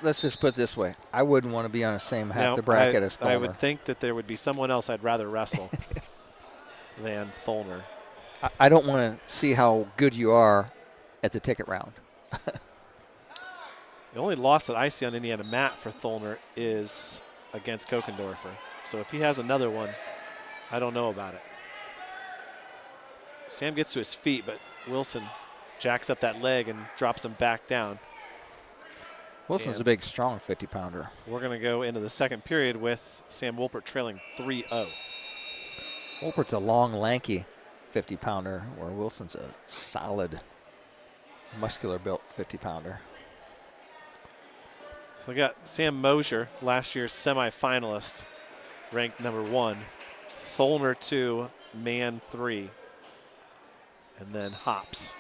Let's just put it this way. I wouldn't want to be on the same half the bracket as Tholner. I would think that there would be someone else I'd rather wrestle than Tholner. I don't want to see how good you are at the ticket round. The only loss that I see on Indiana mat for Tholner is against Kokendorfer. So if he has another one, I don't know about it. Sam gets to his feet, but Wilson jacks up that leg and drops him back down. Wilson's a big, strong 50-pounder. We're going to go into the second period with Sam Wolpert trailing 3-0. Wolpert's a long, lanky 50-pounder, where Wilson's a solid, muscular-built 50-pounder. So we got Sam Mosier, last year's semifinalist, ranked number 1. Tholner 2, Mann 3. And then Hops.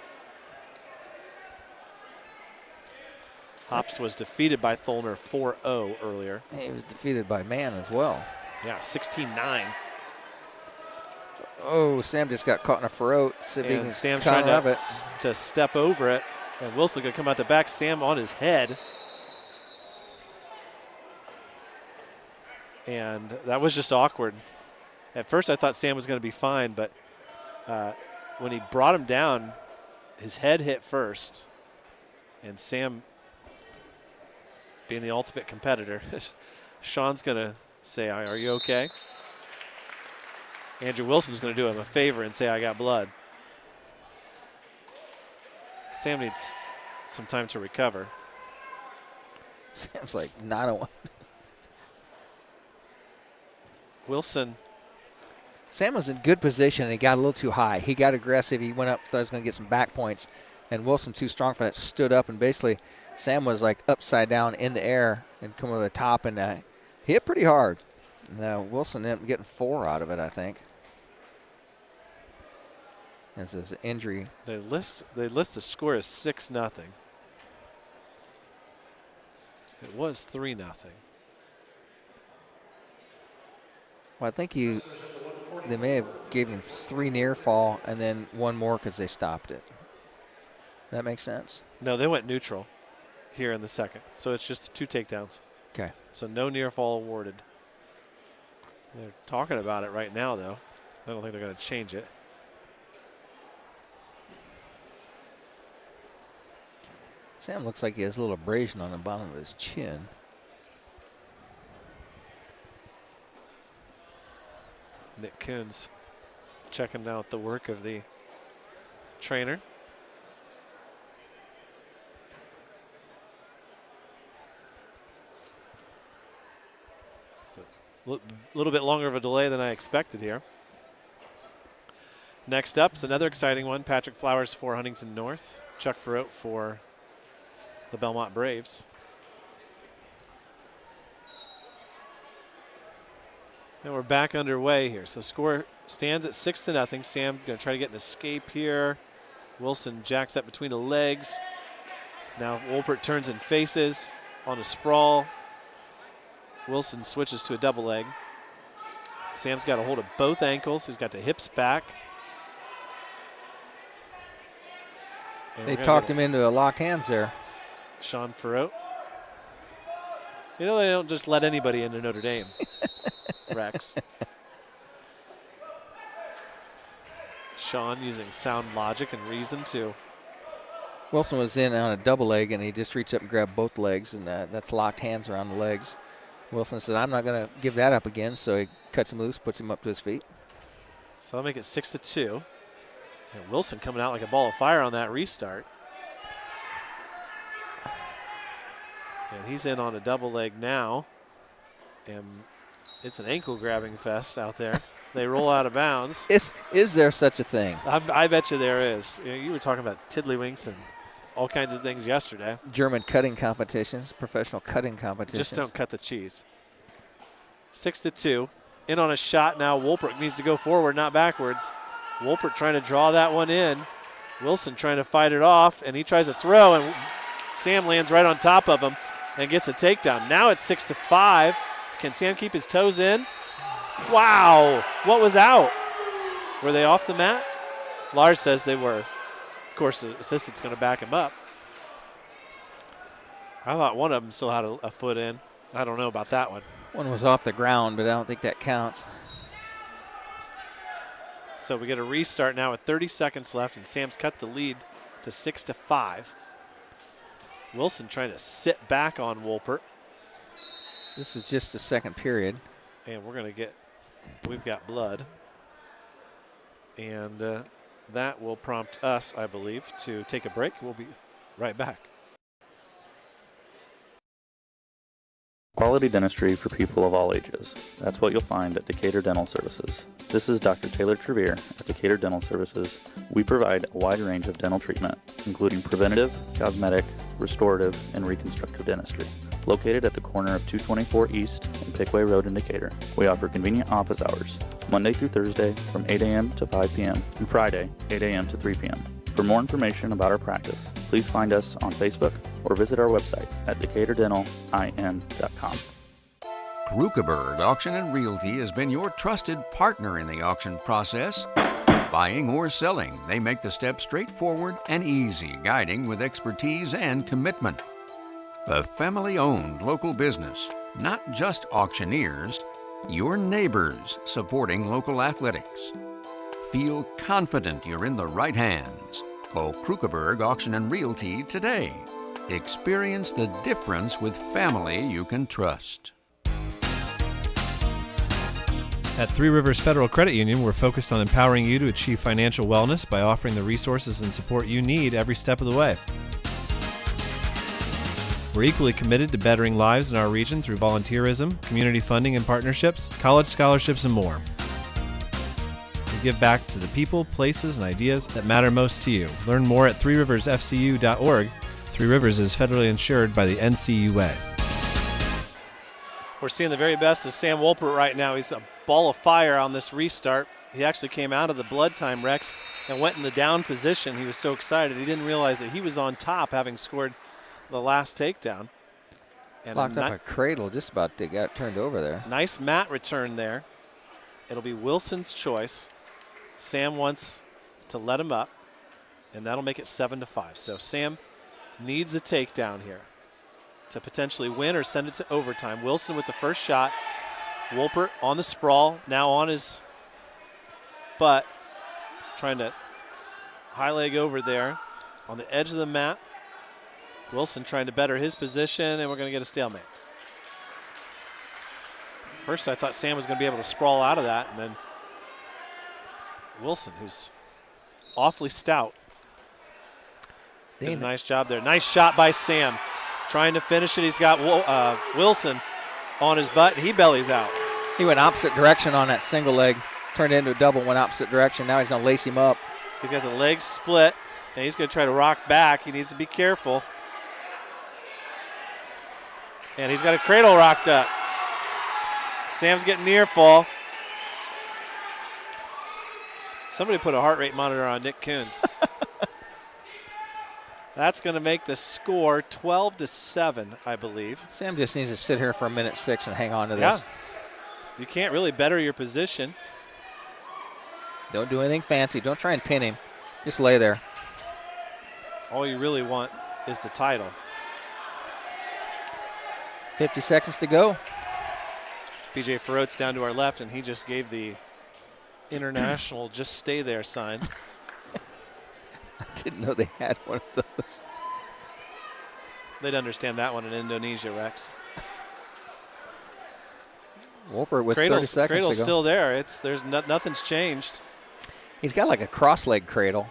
Hops was defeated by Tholner 4-0 earlier. He was defeated by Mann as well. Yeah, 16-9. Oh, Sam just got caught in a throat. And Sam trying to step over it. And Wilson going to come out the back. Sam on his head. And that was just awkward. At first I thought Sam was going to be fine, but when he brought him down, his head hit first. And Sam, being the ultimate competitor, Sean's going to say, "Are you okay?" Andrew Wilson's going to do him a favor and say, "I got blood." Sam needs some time to recover. Sam's like 9-1. Wilson. Sam was in good position, and he got a little too high. He got aggressive. He went up, thought he was going to get some back points. And Wilson, too strong for that, stood up. And basically, Sam was like upside down in the air and come over the top and hit pretty hard. And, Wilson ended up getting 4 out of it, I think. as his injury. They list the score as 6-0. It was 3-0. Well, I think they may have gave him 3 near fall and then 1 more because they stopped it. That makes sense? No, they went neutral here in the second. So it's just 2 takedowns. Okay. So no near fall awarded. They're talking about it right now, though. I don't think they're going to change it. Sam looks like he has a little abrasion on the bottom of his chin. Nick Coons checking out the work of the trainer. So a little bit longer of a delay than I expected here. Next up is another exciting one. Patrick Flowers for Huntington North. Chuck Farrote for the Bellmont Braves. And we're back underway here. So the score stands at 6-0. Sam going to try to get an escape here. Wilson jacks up between the legs. Now Wolpert turns and faces on a sprawl. Wilson switches to a double leg. Sam's got a hold of both ankles. He's got the hips back. And they talked him into a locked hands there. Sean Farrote. You know, they don't just let anybody into Notre Dame. Rex. Sean using sound logic and reason too. Wilson was in on a double leg, and he just reached up and grabbed both legs, and that's locked hands around the legs. Wilson said, I'm not going to give that up again, so he cuts him loose, puts him up to his feet. So that'll make it 6-2. And Wilson coming out like a ball of fire on that restart. And he's in on a double leg now. And it's an ankle grabbing fest out there. They roll out of bounds. Is there such a thing? I bet you there is. You were talking about tiddlywinks and all kinds of things yesterday. German cutting competitions, professional cutting competitions. Just don't cut the cheese. 6-2. In on a shot now. Wolpert needs to go forward, not backwards. Wolpert trying to draw that one in. Wilson trying to fight it off, and he tries to throw, and Sam lands right on top of him and gets a takedown. Now it's 6-5. Can Sam keep his toes in? Wow, what was out? Were they off the mat? Lars says they were. Of course, the assistant's going to back him up. I thought one of them still had a foot in. I don't know about that one. One was off the ground, but I don't think that counts. So we get a restart now with 30 seconds left, and Sam's cut the lead to 6-5. Wilson trying to sit back on Wolpert. This is just the second period. And we've got blood. And that will prompt us, I believe, to take a break. We'll be right back. Quality dentistry for people of all ages. That's what you'll find at Decatur Dental Services. This is Dr. Taylor Trevere at Decatur Dental Services. We provide a wide range of dental treatment, including preventative, cosmetic, restorative, and reconstructive dentistry. Located at the corner of 224 East and Pickway Road in Decatur, we offer convenient office hours, Monday through Thursday from 8 a.m. to 5 p.m. and Friday, 8 a.m. to 3 p.m. For more information about our practice, please find us on Facebook or visit our website at DecaturDentalIN.com. Krukeberg Auction and Realty has been your trusted partner in the auction process. Buying or selling, they make the steps straightforward and easy, guiding with expertise and commitment. A family-owned local business, not just auctioneers, your neighbors supporting local athletics. Feel confident you're in the right hands. Call Krukeberg Auction and Realty today. Experience the difference with family you can trust. At Three Rivers Federal Credit Union, we're focused on empowering you to achieve financial wellness by offering the resources and support you need every step of the way. We're equally committed to bettering lives in our region through volunteerism, community funding and partnerships, college scholarships, and more. We give back to the people, places, and ideas that matter most to you. Learn more at threeriversfcu.org. Three Rivers is federally insured by the NCUA. We're seeing the very best of Sam Wolpert right now. He's a ball of fire on this restart. He actually came out of the blood time, Rex, and went in the down position. He was so excited. He didn't realize that he was on top, having scored the last takedown. And Locked up a cradle, just about to get turned over there. Nice mat return there. It'll be Wilson's choice. Sam wants to let him up, and that'll make it 7-5. So Sam needs a takedown here to potentially win or send it to overtime. Wilson with the first shot. Wolpert on the sprawl, now on his butt, trying to high leg over there on the edge of the mat. Wilson trying to better his position, and we're going to get a stalemate. First, I thought Sam was going to be able to sprawl out of that, and then Wilson, who's awfully stout, did a nice job there. Nice shot by Sam, trying to finish it. He's got Wilson on his butt. He bellies out. He went opposite direction on that single leg, turned it into a double, went opposite direction. Now he's going to lace him up. He's got the legs split, and he's going to try to rock back. He needs to be careful. And he's got a cradle rocked up. Sam's getting near fall. Somebody put a heart rate monitor on Nick Coons. That's going to make the score 12-7, I believe. Sam just needs to sit here for a minute 6 and hang on to this. Yeah. You can't really better your position. Don't do anything fancy. Don't try and pin him. Just lay there. All you really want is the title. 50 seconds to go. BJ Ferrot's down to our left, and he just gave the international just stay there sign. I didn't know they had one of those. They'd understand that one in Indonesia, Rex. Wolpert with 30 seconds to Cradle's go. still there. Nothing's changed. He's got like a cross leg cradle.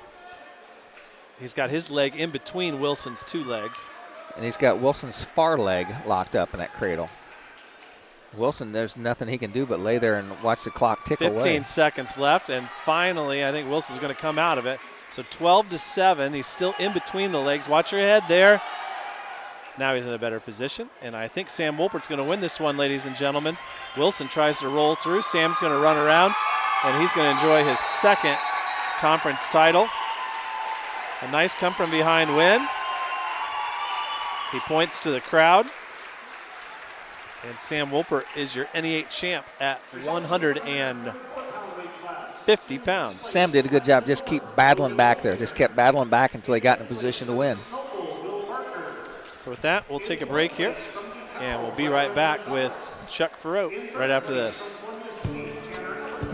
He's got his leg in between Wilson's two legs. And he's got Wilson's far leg locked up in that cradle. Wilson, there's nothing he can do but lay there and watch the clock tick 15 away. 15 seconds left, and finally I think Wilson's going to come out of it. So 12-7. He's still in between the legs. Watch your head there. Now he's in a better position, and I think Sam Wolpert's going to win this one, ladies and gentlemen. Wilson tries to roll through. Sam's going to run around, and he's going to enjoy his second conference title. A nice come-from-behind win. He points to the crowd. And Sam Wolpert is your NE8 champ at 150 pounds. Sam did a good job. Just keep battling back there. Just kept battling back until he got in a position to win. So with that, we'll take a break here. And we'll be right back with Chuck Ferrot right after this.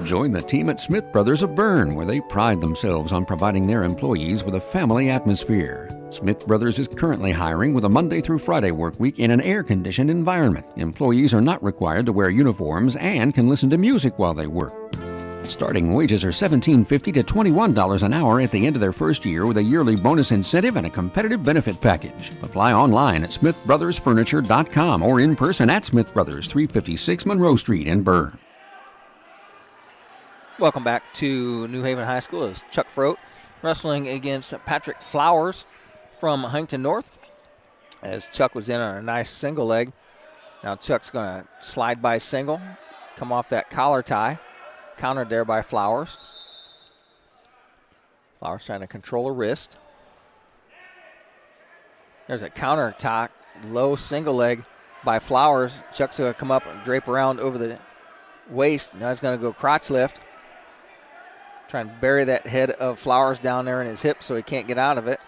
Join the team at Smith Brothers of Bern, where they pride themselves on providing their employees with a family atmosphere. Smith Brothers is currently hiring with a Monday through Friday work week in an air-conditioned environment. Employees are not required to wear uniforms and can listen to music while they work. Starting wages are $17.50 to $21 an hour at the end of their first year with a yearly bonus incentive and a competitive benefit package. Apply online at smithbrothersfurniture.com or in person at Smith Brothers, 356 Monroe Street in Bern. Welcome back to New Haven High School as Chuck Ferrot wrestling against Patrick Flowers from Huntington North. As Chuck was in on a nice single leg. Now Chuck's going to slide by single, come off that collar tie. Countered there by Flowers. Flowers trying to control a wrist. There's a counter attack, low single leg by Flowers. Chuck's going to come up and drape around over the waist. Now he's going to go crotch lift. Trying to bury that head of Flowers down there in his hip so he can't get out of it.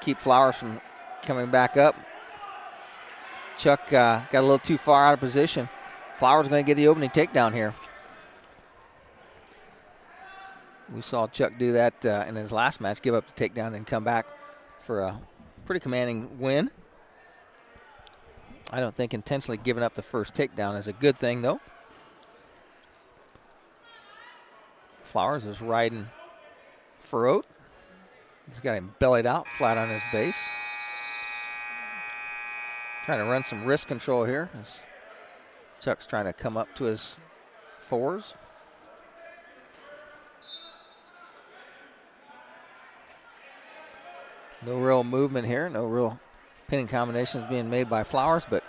Keep Flowers from coming back up. Chuck got a little too far out of position. Flowers going to get the opening takedown here. We saw Chuck do that in his last match, give up the takedown and come back for a pretty commanding win. I don't think intentionally giving up the first takedown is a good thing, though. Flowers is riding Ferrot. He's got him bellied out, flat on his base. Trying to run some wrist control here as Chuck's trying to come up to his fours. No real movement here, no real pinning combinations being made by Flowers, but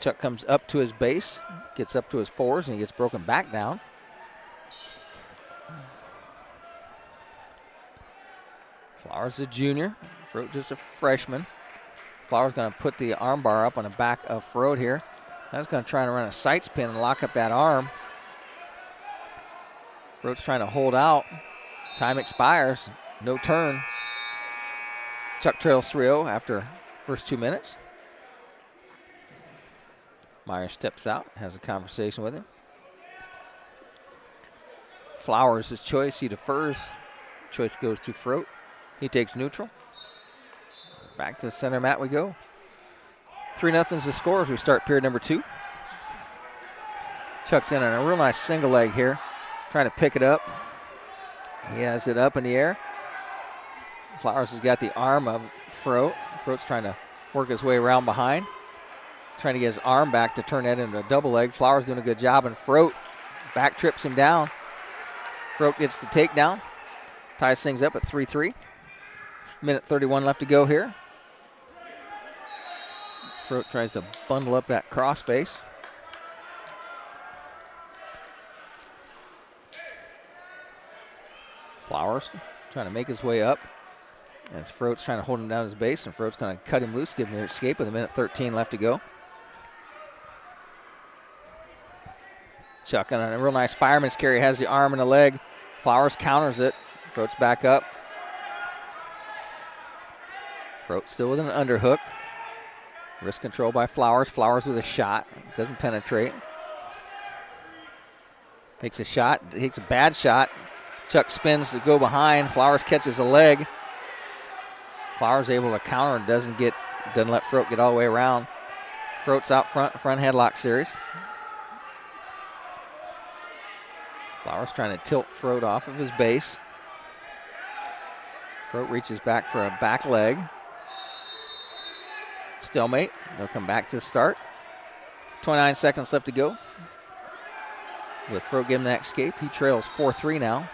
Chuck comes up to his base, gets up to his fours, and he gets broken back down. Flowers a junior. Froat just a freshman. Flowers going to put the arm bar up on the back of Froat here. That's going to try to run a sights pin and lock up that arm. Froat's trying to hold out. Time expires. No turn. Chuck trails 3-0 after first 2 minutes. Meyer steps out, has a conversation with him. Flowers his choice. He defers. Choice goes to Froat. He takes neutral. Back to the center mat we go. 3-0's the score as we start period number 2. Chuck's in on a real nice single leg here. Trying to pick it up. He has it up in the air. Flowers has got the arm of Froat. Froat's trying to work his way around behind. Trying to get his arm back to turn that into a double leg. Flowers doing a good job, and Froat back trips him down. Froat gets the takedown. Ties things up at 3-3. Minute 31 left to go here. Froat tries to bundle up that crossface. Flowers trying to make his way up as Froat's trying to hold him down his base, and Froat's going to cut him loose, give him an escape with a minute 13 left to go. Chuck on a real nice fireman's carry, has the arm and the leg. Flowers counters it. Froat's back up. Froat still with an underhook. Wrist control by Flowers. Flowers with a shot. Doesn't penetrate. Takes a shot. Takes a bad shot. Chuck spins to go behind. Flowers catches a leg. Flowers able to counter and doesn't let Froat get all the way around. Froat's out front headlock series. Flowers trying to tilt Froat off of his base. Froat reaches back for a back leg. Stalemate. They'll come back to the start. 29 seconds left to go. With Froat getting that escape, he trails 4-3 now.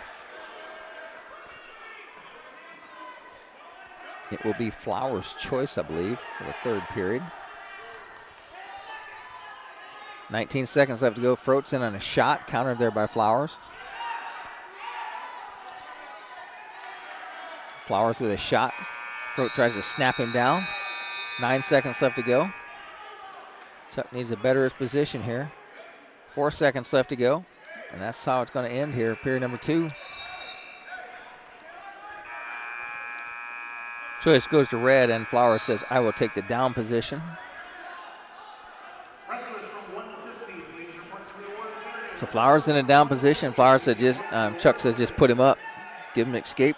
It will be Flowers' choice, I believe, for the third period. 19 seconds left to go. Froat's in on a shot, countered there by Flowers. Flowers with a shot. Froat tries to snap him down. 9 seconds left to go. Chuck needs to better his position here. 4 seconds left to go. And that's how it's going to end here, period number 2. Choice goes to red, and Flowers says, I will take the down position. So Flowers in a down position. Flowers said Chuck says just put him up. Give him escape.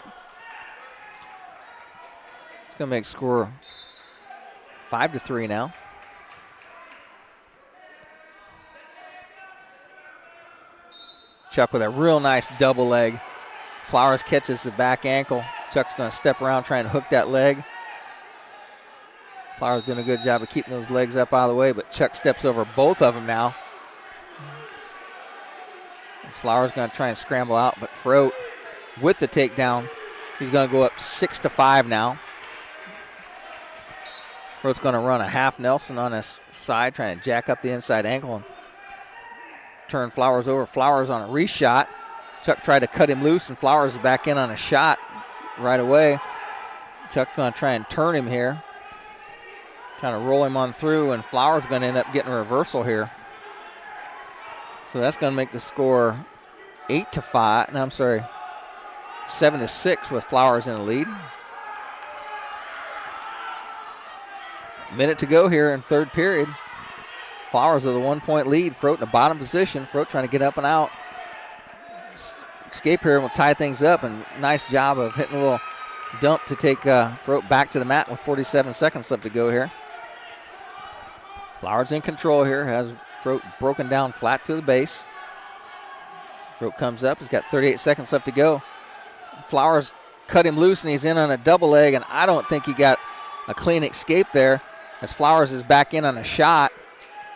It's going to make score 5-3 now. Chuck with a real nice double leg. Flowers catches the back ankle. Chuck's going to step around, trying to hook that leg. Flowers doing a good job of keeping those legs up out of the way, but Chuck steps over both of them now. Flowers going to try and scramble out, but Froat with the takedown. He's going to go up 6-5 now. Froat's going to run a half Nelson on his side, trying to jack up the inside ankle and turn Flowers over. Flowers on a reshot. Chuck tried to cut him loose, and Flowers is back in on a shot right away. Chuck's going to try and turn him here. Trying to roll him on through, and Flowers going to end up getting a reversal here. So that's going to make the score 8-5. No, I'm sorry, 7-6 with Flowers in the lead. Minute to go here in third period. Flowers with a 1-point lead. Froat in the bottom position. Froat trying to get up and out. Escape here and will tie things up, and nice job of hitting a little dump to take Froat back to the mat with 47 seconds left to go here. Flowers in control here, has Froat broken down flat to the base. Froat comes up, he's got 38 seconds left to go. Flowers cut him loose, and he's in on a double leg, and I don't think he got a clean escape there as Flowers is back in on a shot.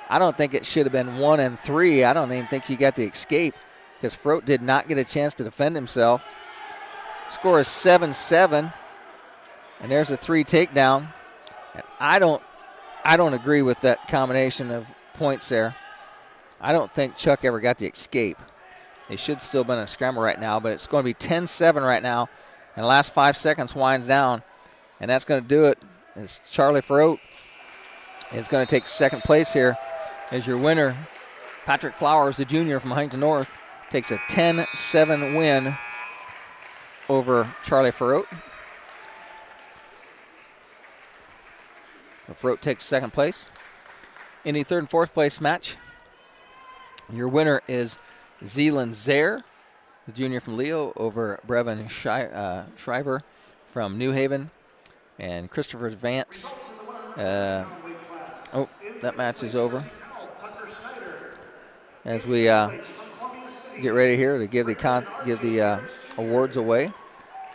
I don't think it should have been 1 and 3. I don't even think he got the escape because Froat did not get a chance to defend himself. Score is 7-7, and there's a 3 takedown. And I don't agree with that combination of points there. I don't think Chuck ever got the escape. It should still have been a scramble right now, but it's going to be 10-7 right now And the last 5 seconds winds down, and that's going to do it. As Charlie Farote is going to take second place here as your winner. Patrick Flowers, the junior from Huntington North, takes a 10-7 win over Charlie Farote. Farote takes second place. In the third and fourth place match, your winner is Zeeland Zaire, the junior from Leo, over Brevin Shriver from New Haven. And Christopher Vance. That match is over. As we get ready here to give the awards away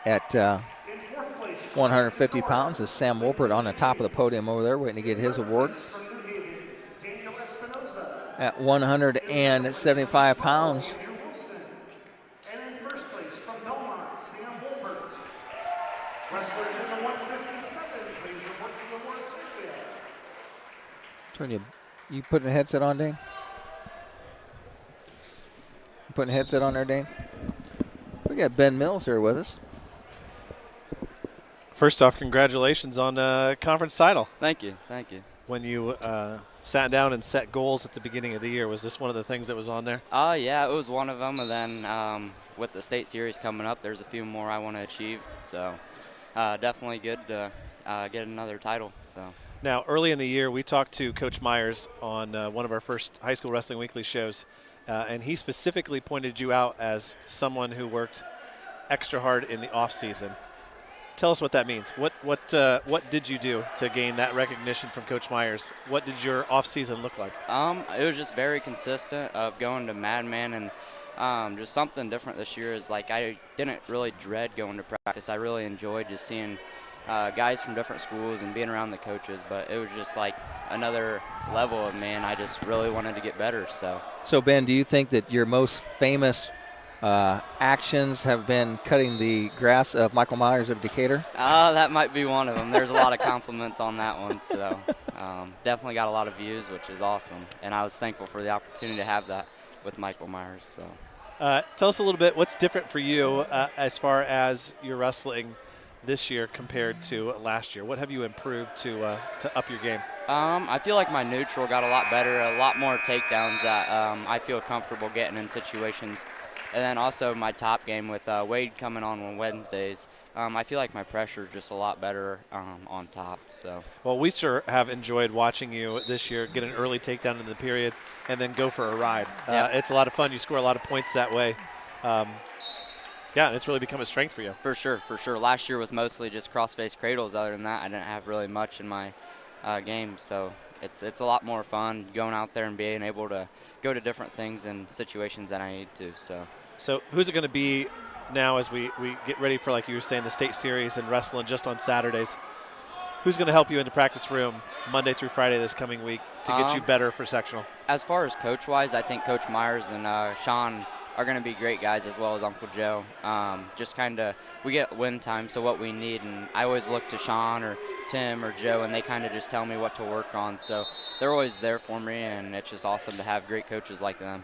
at 150 pounds, is Sam Wolpert on the top of the podium over there waiting to get his award. At 175 pounds, And in first place from Bellmont, Sam Wolpert. Wrestlers in the 157, please report to the awards area. You putting a headset on, Dane? You putting a headset on there, Dane? We got Ben Mills here with us. First off, congratulations on conference title. Thank you. When you sat down and set goals at the beginning of the year, was this one of the things that was on there? Yeah, it was one of them. And then with the state series coming up, there's a few more I want to achieve. So definitely good to get another title. So. Now, early in the year, we talked to Coach Myers on one of our first High School Wrestling Weekly shows, and he specifically pointed you out as someone who worked extra hard in the off season. Tell us what that means. What did you do to gain that recognition from Coach Myers? What did your off season look like? It was just very consistent of going to Madman, and just something different this year is like I didn't really dread going to practice. I really enjoyed just seeing guys from different schools and being around the coaches, but it was just like another level of me, and I just really wanted to get better. So Ben, do you think that your most famous actions have been cutting the grass of Michael Myers of Decatur? That might be one of them. There's a lot of compliments on that one, so definitely got a lot of views, which is awesome, and I was thankful for the opportunity to have that with Michael Myers. So, tell us a little bit what's different for you as far as your wrestling this year compared to last year. What have you improved to up your game? I feel like my neutral got a lot better, a lot more takedowns that I feel comfortable getting in situations. And then also my top game with Wade coming on Wednesdays, I feel like my pressure is just a lot better on top. So. Well, we sure have enjoyed watching you this year get an early takedown in the period and then go for a ride. It's a lot of fun. You score a lot of points that way. Yeah, and it's really become a strength for you. For sure. Last year was mostly just cross-face cradles. Other than that, I didn't have really much in my game. So it's a lot more fun going out there and being able to go to different things and situations that I need to. So who's it going to be now as we get ready for, like you were saying, the state series and wrestling just on Saturdays? Who's going to help you in the practice room Monday through Friday this coming week to get you better for sectional? As far as coach-wise, I think Coach Myers and Sean are going to be great guys, as well as Uncle Joe. Just kind of, we get win time, so what we need, and I always look to Sean or Tim or Joe, and they kind of just tell me what to work on. So they're always there for me, and it's just awesome to have great coaches like them.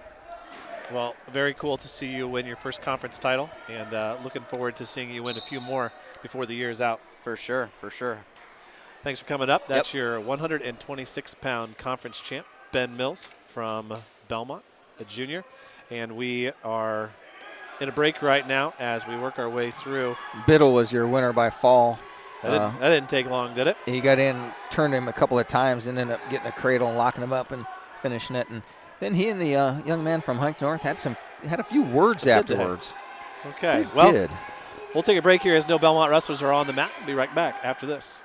Well, very cool to see you win your first conference title, and looking forward to seeing you win a few more before the year is out. For sure. Thanks for coming up. That's your 126-pound conference champ, Ben Mills from Bellmont, a junior. And we are in a break right now as we work our way through. Biddle was your winner by fall. That didn't take long, did it? He got in, turned him a couple of times, and ended up getting a cradle and locking him up and finishing it. And then he and the young man from Huntington North had a few words afterwards. Okay, they did. We'll take a break here as no Bellmont wrestlers are on the mat. We'll be right back after this.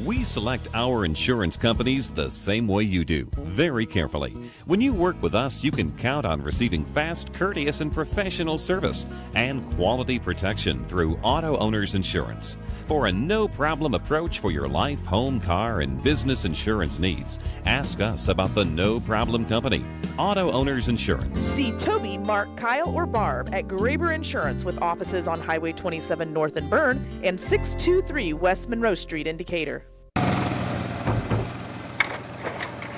We select our insurance companies the same way you do, very carefully. When you work with us, you can count on receiving fast, courteous, and professional service and quality protection through Auto Owners Insurance. For a no-problem approach for your life, home, car, and business insurance needs, ask us about the No Problem Company, Auto Owners Insurance. See Toby, Mark, Kyle, or Barb at Graber Insurance with offices on Highway 27 North in Bern and 623 West Monroe Street in Decatur.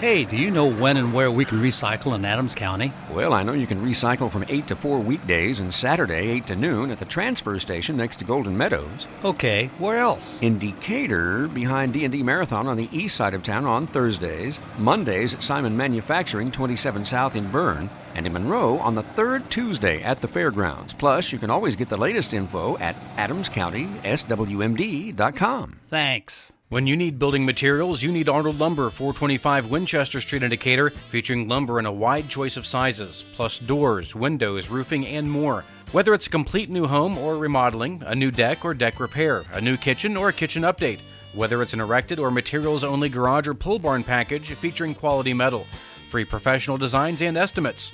Hey, do you know when and where we can recycle in Adams County? Well, I know you can recycle from 8 to 4 weekdays and Saturday 8 to noon at the transfer station next to Golden Meadows. Okay, where else? In Decatur, behind D&D Marathon on the east side of town on Thursdays, Mondays at Simon Manufacturing 27 South in Bern, and in Monroe on the third Tuesday at the fairgrounds. Plus, you can always get the latest info at adamscountyswmd.com. Thanks. When you need building materials, you need Arnold Lumber, 425 Winchester Street in Decatur, featuring lumber in a wide choice of sizes, plus doors, windows, roofing, and more. Whether it's a complete new home or remodeling, a new deck or deck repair, a new kitchen or a kitchen update, whether it's an erected or materials-only garage or pole barn package featuring quality metal, free professional designs and estimates.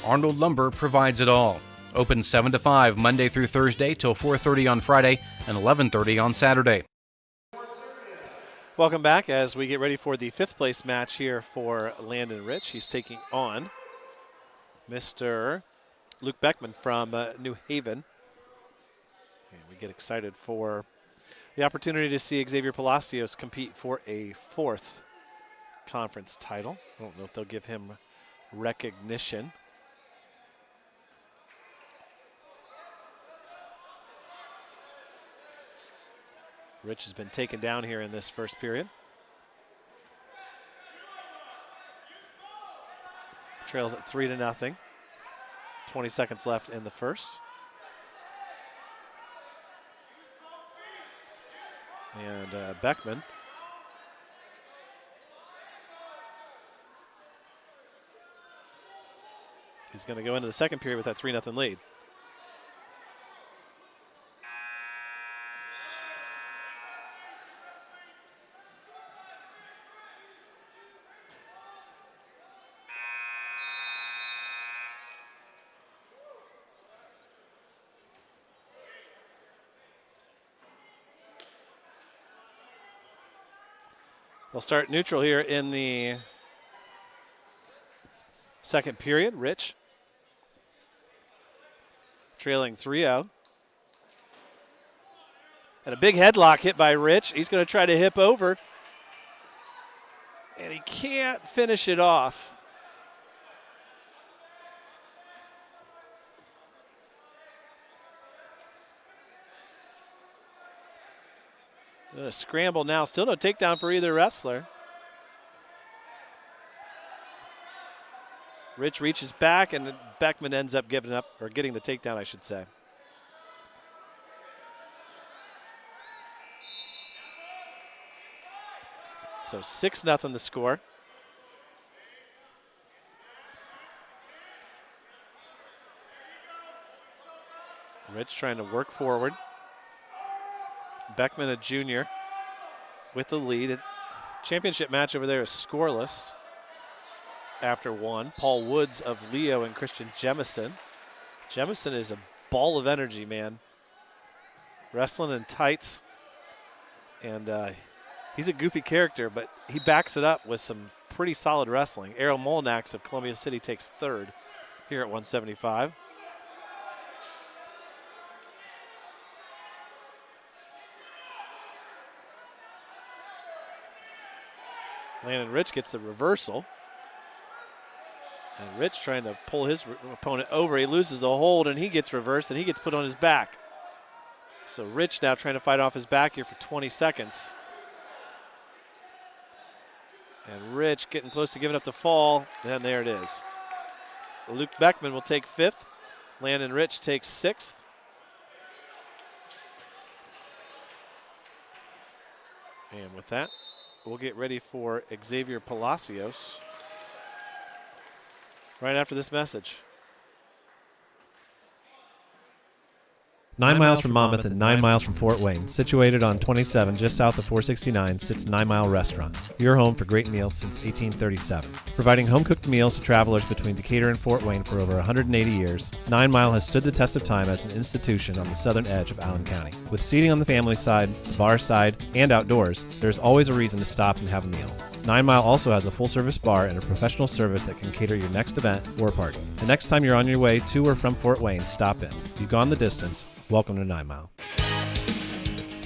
Arnold Lumber provides it all. Open 7 to 5 Monday through Thursday till 4:30 on Friday and 11:30 on Saturday. Welcome back as we get ready for the 5th place match here for Landon Rich. He's taking on Mr. Luke Beckman from New Haven. And we get excited for the opportunity to see Xavier Palacios compete for a 4th conference title. I don't know if they'll give him recognition. Rich has been taken down here in this first period. Trails at 3-0. 20 seconds left in the first. And Beckman. He's going to go into the second period with that 3-0 lead. They'll start neutral here in the second period. Rich trailing 3-0. And a big headlock hit by Rich. He's going to try to hip over. And he can't finish it off. A scramble now. Still no takedown for either wrestler. Rich reaches back, and Beckman ends up giving up, or getting the takedown, I should say. So 6-0 the score. Rich trying to work forward. Beckman, a junior, with the lead. Championship match over there is scoreless after one. Paul Woods of Leo and Christian Jemison. Jemison is a ball of energy, man. Wrestling in tights. And he's a goofy character, but he backs it up with some pretty solid wrestling. Errol Molinax of Columbia City takes third here at 175. Landon Rich gets the reversal. And Rich trying to pull his opponent over. He loses a hold and he gets reversed and he gets put on his back. So Rich now trying to fight off his back here for 20 seconds. And Rich getting close to giving up the fall. And there it is. Luke Beckman will take 5th. Landon Rich takes 6th. And with that, we'll get ready for Xavier Palacios right after this message. 9 miles from Monmouth and 9 miles from Fort Wayne, situated on 27 just south of 469, sits 9 Mile Restaurant, your home for great meals since 1837. Providing home-cooked meals to travelers between Decatur and Fort Wayne for over 180 years, 9 Mile has stood the test of time as an institution on the southern edge of Allen County. With seating on the family side, the bar side, and outdoors, there's always a reason to stop and have a meal. 9 Mile also has a full-service bar and a professional service that can cater your next event or party. The next time you're on your way to or from Fort Wayne, stop in. If you've gone the distance, welcome to 9 Mile.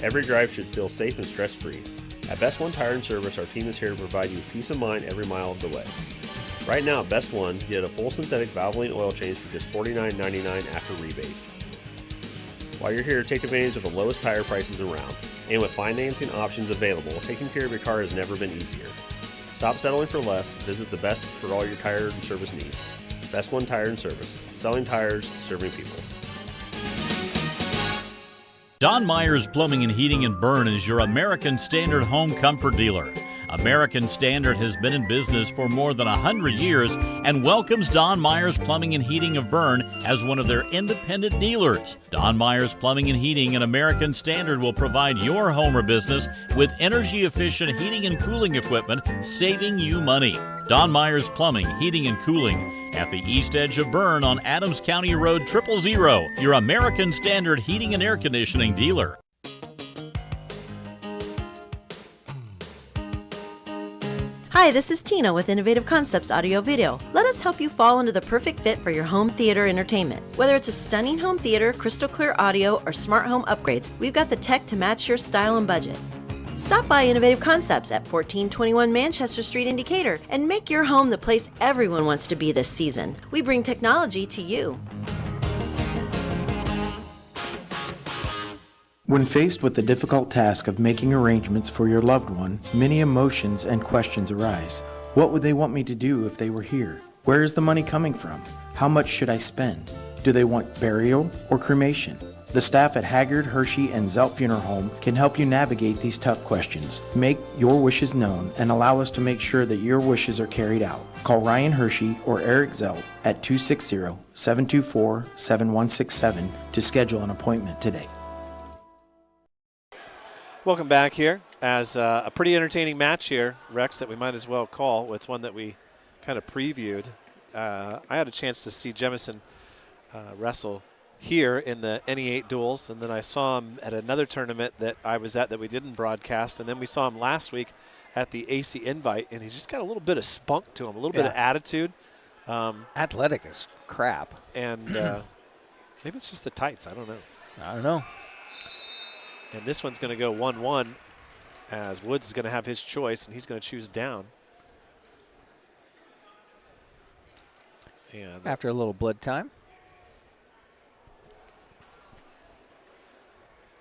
Every drive should feel safe and stress-free. At Best One Tire and Service, our team is here to provide you peace of mind every mile of the way. Right now at Best One, get a full synthetic Valvoline oil change for just $49.99 after rebate. While you're here, take advantage of the lowest tire prices around. And with financing options available, taking care of your car has never been easier. Stop settling for less. Visit the best for all your tire and service needs. Best One Tire and Service. Selling tires, serving people. Don Myers Plumbing and Heating in Bern is your American Standard home comfort dealer. American Standard has been in business for more than 100 years and welcomes Don Myers Plumbing and Heating of Bern as one of their independent dealers. Don Myers Plumbing and Heating and American Standard will provide your home or business with energy-efficient heating and cooling equipment, saving you money. Don Myers Plumbing, Heating and Cooling at the east edge of Bern on Adams County Road 000, your American Standard heating and air conditioning dealer. Hi, this is Tina with Innovative Concepts Audio Video. Let us help you fall into the perfect fit for your home theater entertainment. Whether it's a stunning home theater, crystal clear audio, or smart home upgrades, we've got the tech to match your style and budget. Stop by Innovative Concepts at 1421 Manchester Street in Decatur and make your home the place everyone wants to be this season. We bring technology to you. When faced with the difficult task of making arrangements for your loved one, many emotions and questions arise. What would they want me to do if they were here? Where is the money coming from? How much should I spend? Do they want burial or cremation? The staff at Haggard, Hershey, and Zelt Funeral Home can help you navigate these tough questions. Make your wishes known and allow us to make sure that your wishes are carried out. Call Ryan Hershey or Eric Zelt at 260-724-7167 to schedule an appointment today. Welcome back here as a pretty entertaining match here, Rex, that we might as well call. It's one that we kind of previewed. I had a chance to see Jemison wrestle here in the NE8 duels, and then I saw him at another tournament that I was at that we didn't broadcast, and then we saw him last week at the AC Invite, and he's just got a little bit of spunk to him, a little bit of attitude. Athletic as crap. And maybe it's just the tights. I don't know. I don't know. And this one's going to go 1-1 as Woods is going to have his choice, and he's going to choose down. And after a little blood time.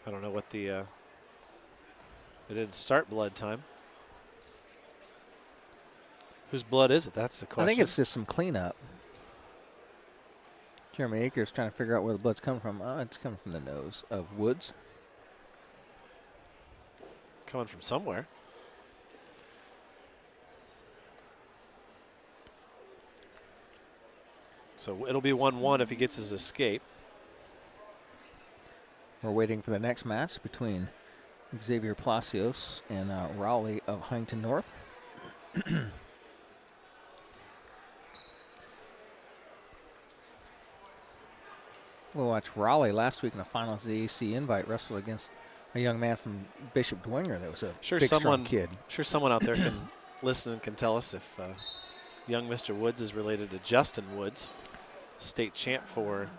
I don't know what the it didn't start blood time. Whose blood is it? That's the question. I think it's just some cleanup. Jeremy Akers trying to figure out where the blood's coming from. It's coming from the nose of Woods. Coming from somewhere. So it'll be 1-1 if he gets his escape. We're waiting for the next match between Xavier Palacios and Rowley of Huntington North. We watched Rowley last week in the finals of the AC Invite wrestle against a young man from Bishop Dwenger that was a big, strong kid. Sure someone out there can listen and can tell us if young Mr. Woods is related to Justin Woods, state champ for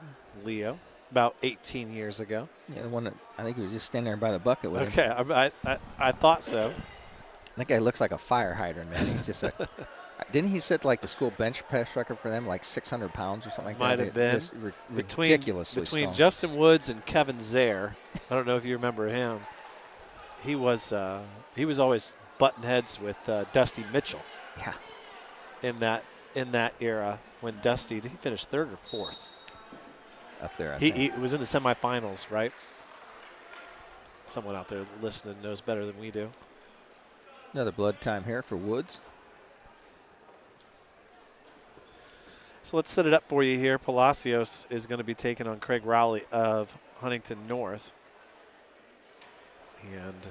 Leo about 18 years ago. Yeah, the one that I think he was just standing there by the bucket with him. Okay, I thought so. That guy looks like a fire hydrant, man. He's just a didn't he set like the school bench press record for them, like 600 pounds or something like Might that? have been. Just ridiculously between strong. Justin Woods and Kevin Zare, I don't know if you remember him. He was always button heads with Dusty Mitchell. Yeah. In that era when Dusty, did he finish third or fourth? Up there, I he think. was in the semifinals, right? Someone out there listening knows better than we do. Another blood time here for Woods. So let's set it up for you here. Palacios is going to be taking on Craig Rowley of Huntington North. And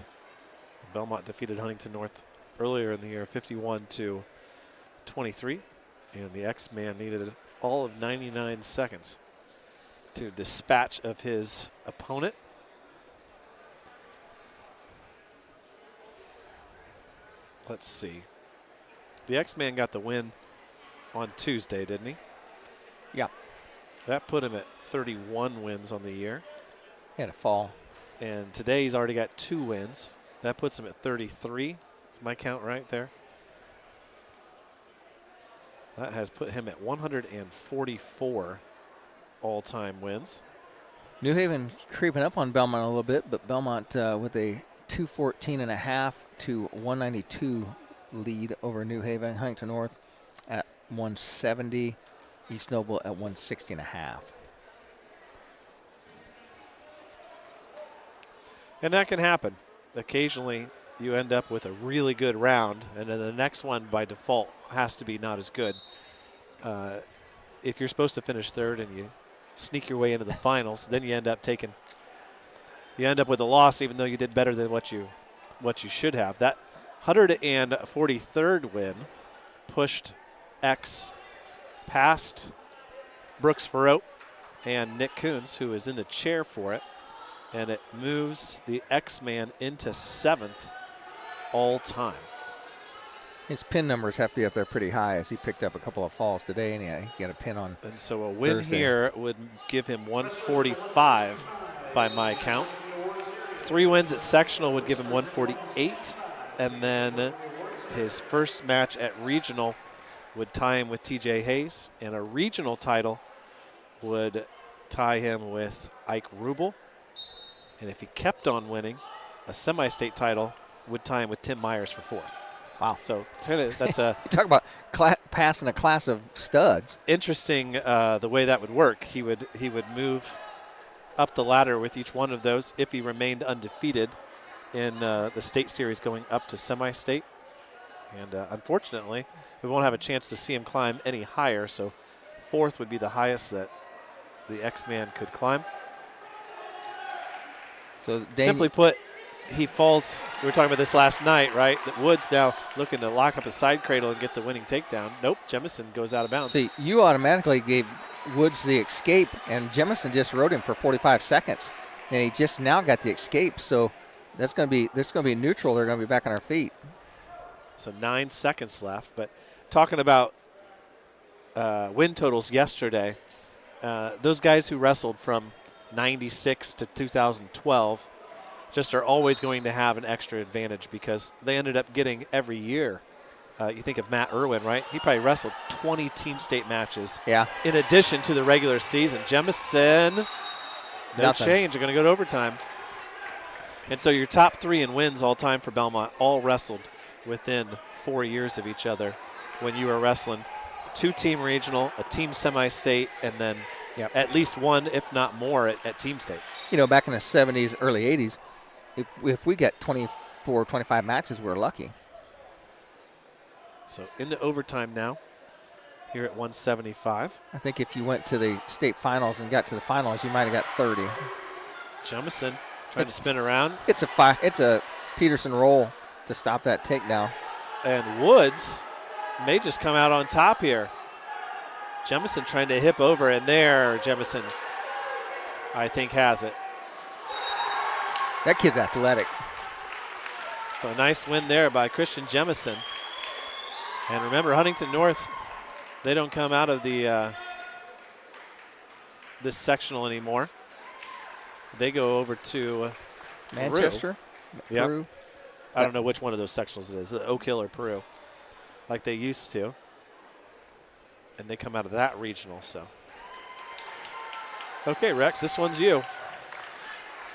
Bellmont defeated Huntington North earlier in the year, 51-23. And the X-Man needed all of 99 seconds to dispatch of his opponent. Let's see. The X-Man got the win on Tuesday, didn't he? Yeah. That put him at 31 wins on the year. He had a fall. And today he's already got 2 wins. That puts him at 33. Is my count right there? That has put him at 144 all-time wins. New Haven creeping up on Bellmont a little bit, but Bellmont with a 214.5 to 192 lead over New Haven. Huntington North at 170. East Noble at 160.5. And that can happen. Occasionally, you end up with a really good round, and then the next one by default has to be not as good. If you're supposed to finish third and you sneak your way into the finals, then you end up with a loss, even though you did better than what you should have. That 143rd win pushed X past Brooks Farrow and Nick Coons, who is in the chair for it, and it moves the X-Man into 7th all time. His pin numbers have to be up there pretty high, as he picked up a couple of falls today, and he got a pin on. And so a win Thursday. here would give him 145 by my count. 3 wins at sectional would give him 148, and then his first match at regional would tie him with TJ Hayes, and a regional title would tie him with Ike Rubel. And if he kept on winning, a semi-state title would tie him with Tim Myers for 4th. Wow. So that's a you talk about passing a class of studs. Interesting the way that would work. He would move up the ladder with each one of those if he remained undefeated in the state series going up to semi-state. And unfortunately, we won't have a chance to see him climb any higher, so 4th would be the highest that the X-Man could climb. So simply put, he falls. We were talking about this last night, right? That Woods now looking to lock up his side cradle and get the winning takedown. Nope, Jemison goes out of bounds. See, you automatically gave Woods the escape, and Jemison just rode him for 45 seconds, and he just now got the escape. So that's going to be neutral. They're going to be back on our feet. So 9 seconds left. But talking about win totals yesterday, those guys who wrestled from 96 to 2012 just are always going to have an extra advantage because they ended up getting every year. You think of Matt Irwin, right? He probably wrestled 20 team state matches. Yeah. In addition to the regular season. Jemison, no change. They're going to go to overtime. And so your top 3 in wins all time for Bellmont all wrestled within 4 years of each other when you were wrestling 2-team regional, a team semi-state, and then at least one, if not more, at team state. You know, back in the 70s, early 80s, if we get 24, 25 matches, we're lucky. So into overtime now here at 175. I think if you went to the state finals and got to the finals, you might have got 30. Jemison trying to spin around. It's a Peterson roll to stop that takedown. And Woods may just come out on top here. Jemison trying to hip over, and there Jemison, I think, has it. That kid's athletic. So a nice win there by Christian Jemison. And remember, Huntington North, they don't come out of the this sectional anymore. They go over to Manchester. Peru. Yep. I don't know which one of those sectionals it is, Oak Hill or Peru, like they used to. And they come out of that regional, so. Okay, Rex, this one's you.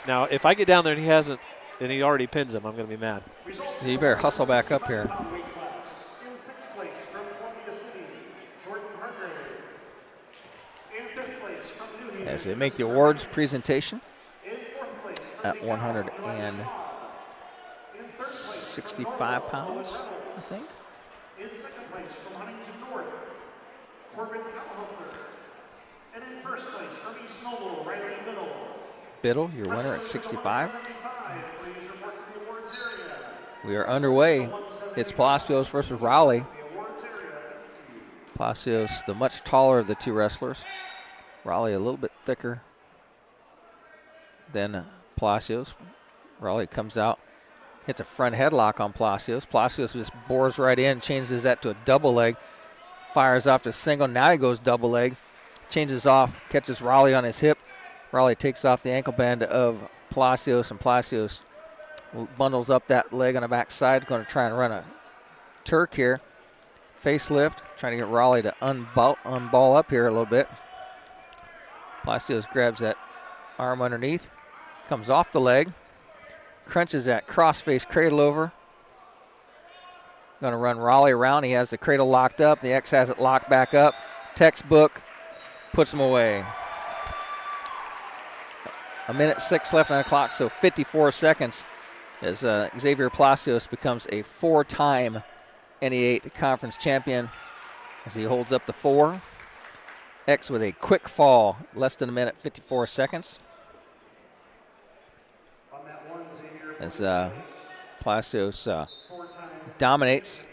Now, if I get down there and he hasn't, and he already pins him, I'm going to be mad. You better hustle back up here. In 6th place from Columbia City, Jordan Hargrave. In 5th place from New Haven. As they make the awards presentation In 4th place at 165 pounds, I think. In 2nd place from Huntington North, Corbin Calhofer. And in 1st place from East Noble, Riley Biddle. Biddle, your winner at 65. Please report to the awards area. We are underway. It's Palacios versus Raleigh. Palacios, the much taller of the two wrestlers. Raleigh a little bit thicker than Palacios. Raleigh comes out, hits a front headlock on Palacios. Palacios just bores right in, changes that to a double leg, fires off to single. Now he goes double leg, changes off, catches Raleigh on his hip. Raleigh takes off the ankle band of Palacios, and Palacios bundles up that leg on the backside, going to try and run a Turk here. Facelift, trying to get Raleigh to unball up here a little bit. Palacios grabs that arm underneath, comes off the leg, crunches that crossface cradle over. Going to run Raleigh around. He has the cradle locked up. The X has it locked back up. Textbook, puts him away. 1:06 left on the clock, so 54 seconds as Xavier Palacios becomes a 4-time NE8 conference champion as he holds up the 4. X with a quick fall, less than a minute, 54 seconds. As Palacios dominates.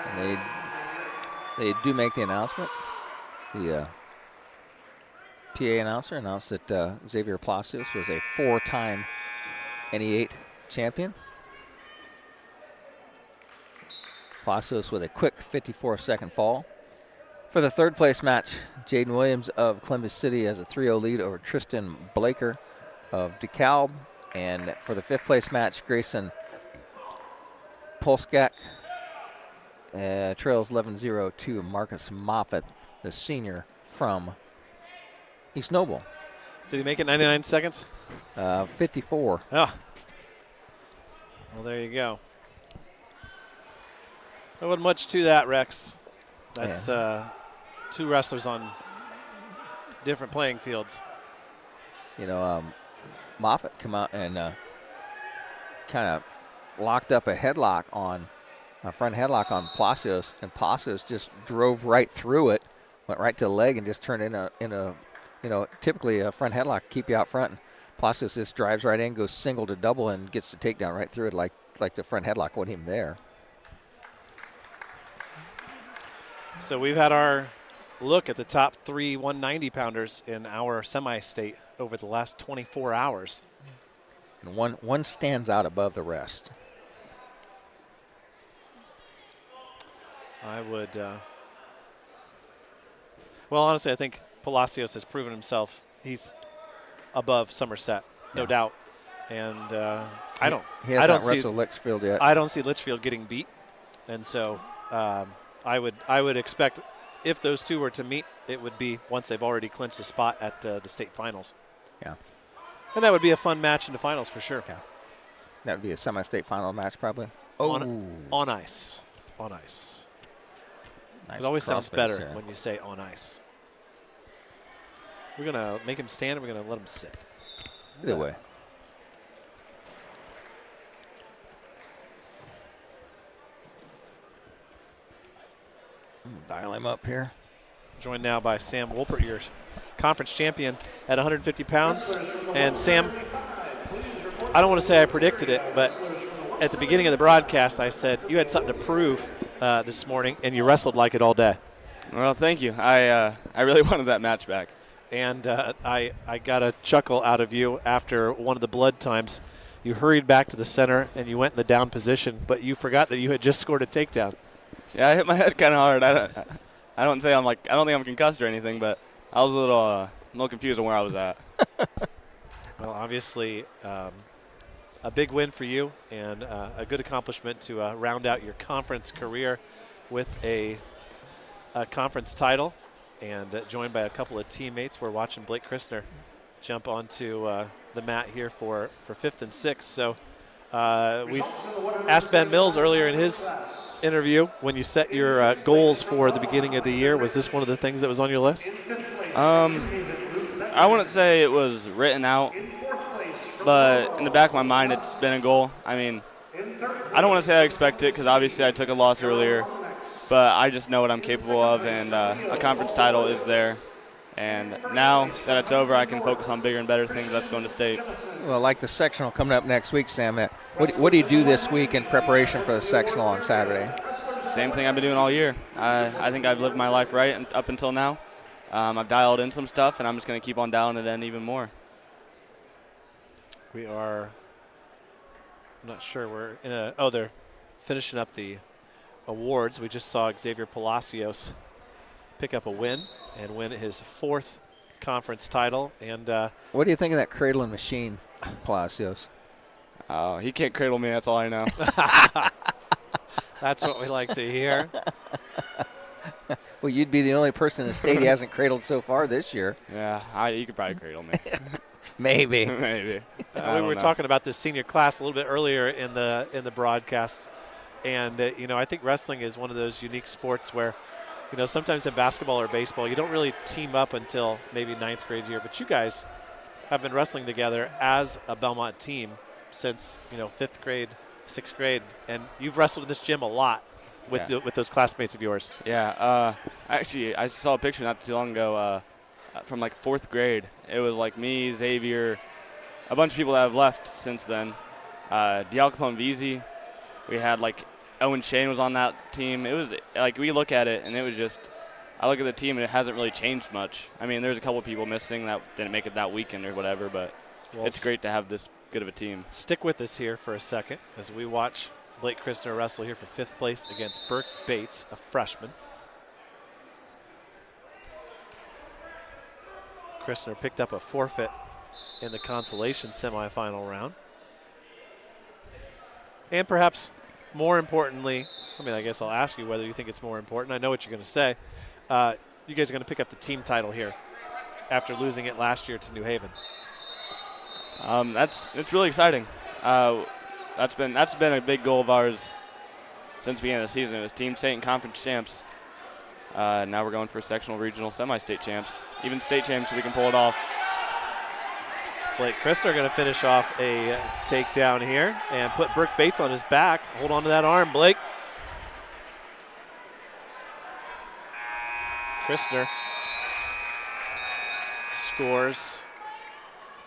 And they do make the announcement. The PA announcer announced that Xavier Palacios was a 4-time NE8 champion. Palacios with a quick 54-second fall. For the third place match, Jaden Williams of Columbus City has a 3-0 lead over Tristan Blaker of DeKalb. And for the fifth place match, Grayson Polskak trails 11-0 to Marcus Moffitt, the senior from East Noble. Did he make it 99 seconds? 54. Oh. Well, there you go. There wasn't much to that, Rex. That's two wrestlers on different playing fields. You know, Moffitt come out and kind of locked up a headlock on a front headlock on Palacios, and Palacios just drove right through it, went right to the leg, and just turned in a you know, typically a front headlock keep you out front. And Palacios just drives right in, goes single to double, and gets the takedown right through it, like the front headlock wasn't even there. So we've had our look at the top 3 190-pounders in our semi-state over the last 24 hours. And one stands out above the rest. I would, well, honestly, I think Palacios has proven himself. He's above Somerset, no doubt. And I don't see Litchfield yet. I don't see Litchfield getting beat, and so I would expect if those two were to meet, it would be once they've already clinched a spot at the state finals. Yeah, and that would be a fun match in the finals for sure. Yeah, that would be a semi-state final match probably. On ice, on ice. Nice, it always sounds better there when you say on ice. We're gonna make him stand, and we're gonna let him sit. Either way. Dial him up here. Joined now by Sam Wolpert, your conference champion at 150 pounds. And Sam, I don't want to say I predicted it, but at the beginning of the broadcast, I said you had something to prove this morning, and you wrestled like it all day. Well, thank you. I really wanted that match back. And I got a chuckle out of you after one of the blood times. You hurried back to the center, and you went in the down position, but you forgot that you had just scored a takedown. Yeah, I hit my head kind of hard. I don't think I'm concussed or anything, but I was a little confused on where I was at. Well, obviously, a big win for you and a good accomplishment to round out your conference career with a conference title, and joined by a couple of teammates. We're watching Blake Christner jump onto the mat here for 5th and 6th. So we asked Ben Mills earlier in his interview, when you set your goals for the beginning of the year, was this one of the things that was on your list? I wouldn't say it was written out, but in the back of my mind, it's been a goal. I mean, I don't want to say I expect it because obviously I took a loss earlier, but I just know what I'm capable of, and a conference title is there. And now that it's over, I can focus on bigger and better things. That's going to state. Well, like the sectional coming up next week, Sam, what do you do this week in preparation for the sectional on Saturday? Same thing I've been doing all year. I think I've lived my life right up until now. I've dialed in some stuff, and I'm just going to keep on dialing it in even more. We are, I'm not sure, we're in they're finishing up the awards. We just saw Xavier Palacios pick up a win and win his 4th conference title. And what do you think of that cradle and machine, Palacios? Oh, he can't cradle me. That's all I know. That's what we like to hear. Well, you'd be the only person in the state he hasn't cradled so far this year. Yeah, you could probably cradle me. Maybe. Maybe. We were talking about this senior class a little bit earlier in the broadcast, and I think wrestling is one of those unique sports where, sometimes in basketball or baseball you don't really team up until maybe 9th grade year, but you guys have been wrestling together as a Bellmont team since 5th grade, 6th grade, and you've wrestled in this gym a lot with with those classmates of yours. Yeah. Actually, I saw a picture not too long ago from like 4th grade. It was like me, Xavier, a bunch of people that have left since then. Dial Capone VZ. We had like Owen Shane was on that team. It was like we look at it and it was just, I look at the team and it hasn't really changed much. I mean, there's a couple of people missing that didn't make it that weekend or whatever, but it's great to have this good of a team. Stick with us here for a second as we watch Blake Christner wrestle here for 5th place against Burke Bates, a freshman. Christner picked up a forfeit in the consolation semifinal round. And perhaps more importantly, I guess I'll ask you whether you think it's more important. I know what you're going to say. You guys are going to pick up the team title here after losing it last year to New Haven. It's really exciting. That's been a big goal of ours since the beginning of the season. It was team state and conference champs. Now we're going for sectional, regional, semi-state champs, even state champs if we can pull it off. Blake Christner going to finish off a takedown here and put Burke Bates on his back. Hold on to that arm, Blake. Christner scores.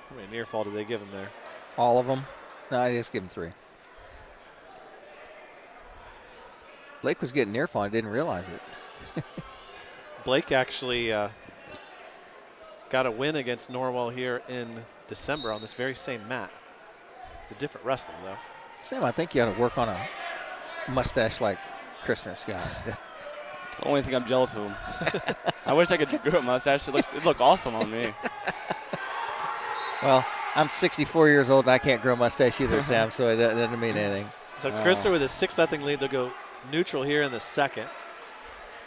How many near fall did they give him there? All of them? No, I just give him 3. Blake was getting near fall. I didn't realize it. Blake actually got a win against Norwell here in December on this very same mat. It's a different wrestler, though. Sam, I think you ought to work on a mustache like Christner's got. It's the only thing I'm jealous of him. I wish I could grow a mustache. It look awesome on me. Well, I'm 64 years old and I can't grow a mustache either, Sam, so it doesn't mean anything. So Christner with a 6-0 lead. They'll go neutral here in the second.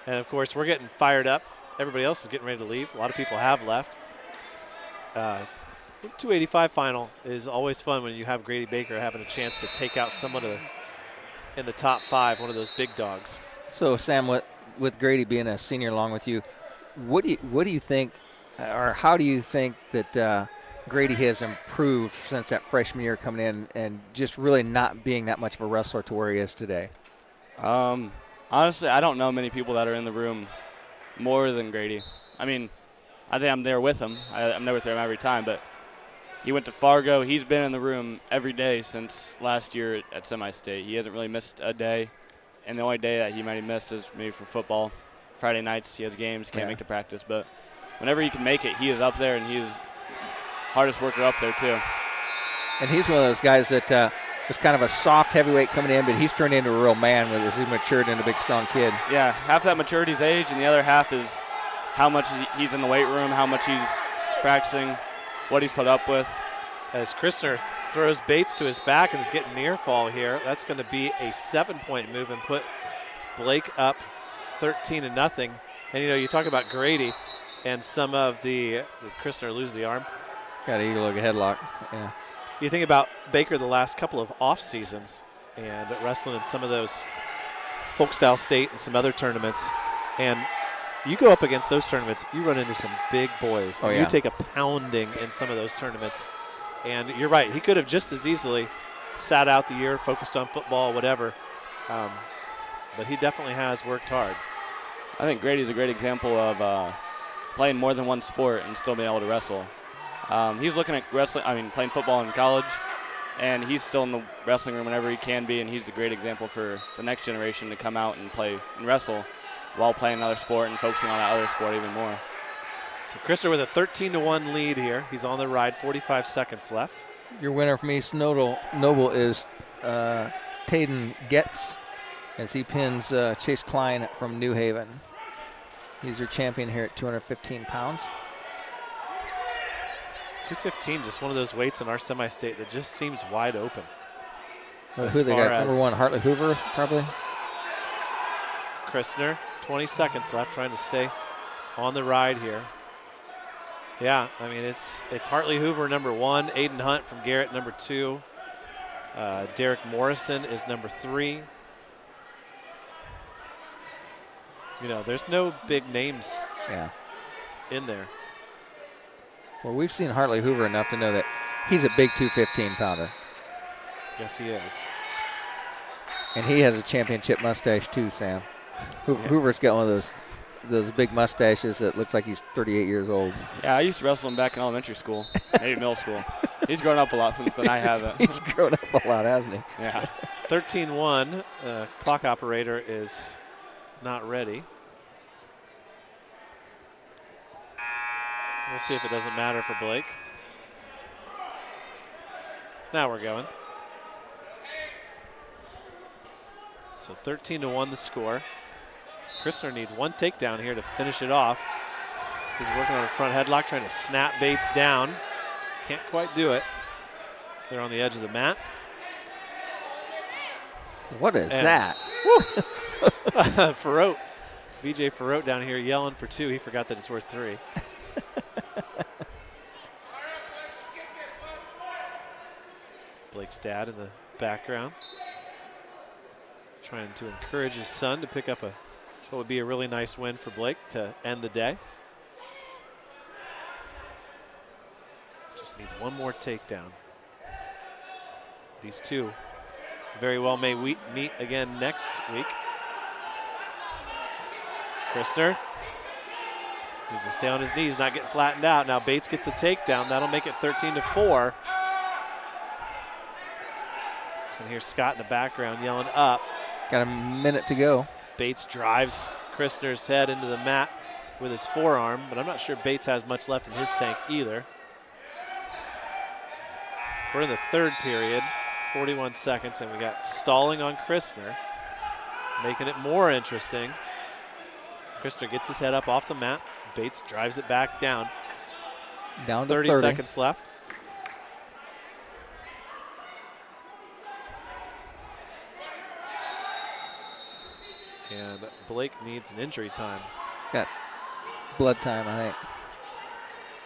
And, of course, we're getting fired up. Everybody else is getting ready to leave. A lot of people have left. 285 final is always fun when you have Grady Baker having a chance to take out someone in the top 5, one of those big dogs. So, Sam, with Grady being a senior along with you, what do you think, or how do you think that Grady has improved since that freshman year coming in and just really not being that much of a wrestler to where he is today? Honestly, I don't know many people that are in the room more than Grady. I mean, I think I'm there with him. I'm there with him every time, but he went to Fargo. He's been in the room every day since last year at semi-state. He hasn't really missed a day, and the only day that he might have missed is maybe for football. Friday nights he has games, can't make the practice, but whenever he can make it, he is up there, and he's hardest worker up there too. And he's one of those guys that was kind of a soft heavyweight coming in, but he's turned into a real man as he matured into a big, strong kid. Yeah, half that maturity is age, and the other half is how much he's in the weight room, how much he's practicing, what he's put up with. As Christner throws Bates to his back and is getting near fall here, that's going to be a 7-point move and put Blake up 13-0. And, you talk about Grady and some of did Christner lose the arm? Got an eagle headlock, yeah. You think about Baker the last couple of off seasons and wrestling in some of those Folk-style state and some other tournaments, and you go up against those tournaments, you run into some big boys. Oh, yeah. You take a pounding in some of those tournaments. And you're right, he could have just as easily sat out the year, focused on football, whatever. But he definitely has worked hard. I think Grady's a great example of playing more than one sport and still being able to wrestle. He's looking at playing football in college, and he's still in the wrestling room whenever he can be, and he's a great example for the next generation to come out and play and wrestle while playing another sport and focusing on that other sport even more. So Christner with a 13-1 lead here. He's on the ride, 45 seconds left. Your winner from East Noble is Taden Getz as he pins Chase Klein from New Haven. He's your champion here at 215 pounds. 215, just one of those weights in our semi-state that just seems wide open. Who they got? Number 1, Hartley Hoover, probably. Christner, 20 seconds left, trying to stay on the ride here. Yeah, I mean, it's Hartley Hoover, number 1. Aiden Hunt from Garrett, number 2. Derek Morrison is number 3. You know, there's no big names in there. Well, we've seen Hartley Hoover enough to know that he's a big 215-pounder. Yes, he is. And he has a championship mustache too, Sam. Hoover's got one of those big mustaches that looks like he's 38 years old. Yeah, I used to wrestle him back in elementary school, maybe middle school. He's grown up a lot since then. I haven't. He's grown up a lot, hasn't he? Yeah. 13-1. Clock operator is not ready. We'll see if it doesn't matter for Blake. Now we're going. So 13-1 the score. Christner needs 1 takedown here to finish it off. He's working on a front headlock, trying to snap Bates down. Can't quite do it. They're on the edge of the mat. What is that? Farote. BJ Farote down here yelling for 2. He forgot that it's worth 3. Blake's dad in the background, trying to encourage his son to pick up what would be a really nice win for Blake to end the day. Just needs 1 more takedown. These two very well may meet again next week. Christner needs to stay on his knees, not get flattened out. Now Bates gets the takedown. That'll make it 13-4. You can hear Scott in the background yelling up. Got a minute to go. Bates drives Christner's head into the mat with his forearm, but I'm not sure Bates has much left in his tank either. We're in the 3rd period, 41 seconds, and we got stalling on Christner, making it more interesting. Christner gets his head up off the mat. Bates drives it back down. Down to 30 seconds left. And Blake needs an injury time. Got blood time, I think.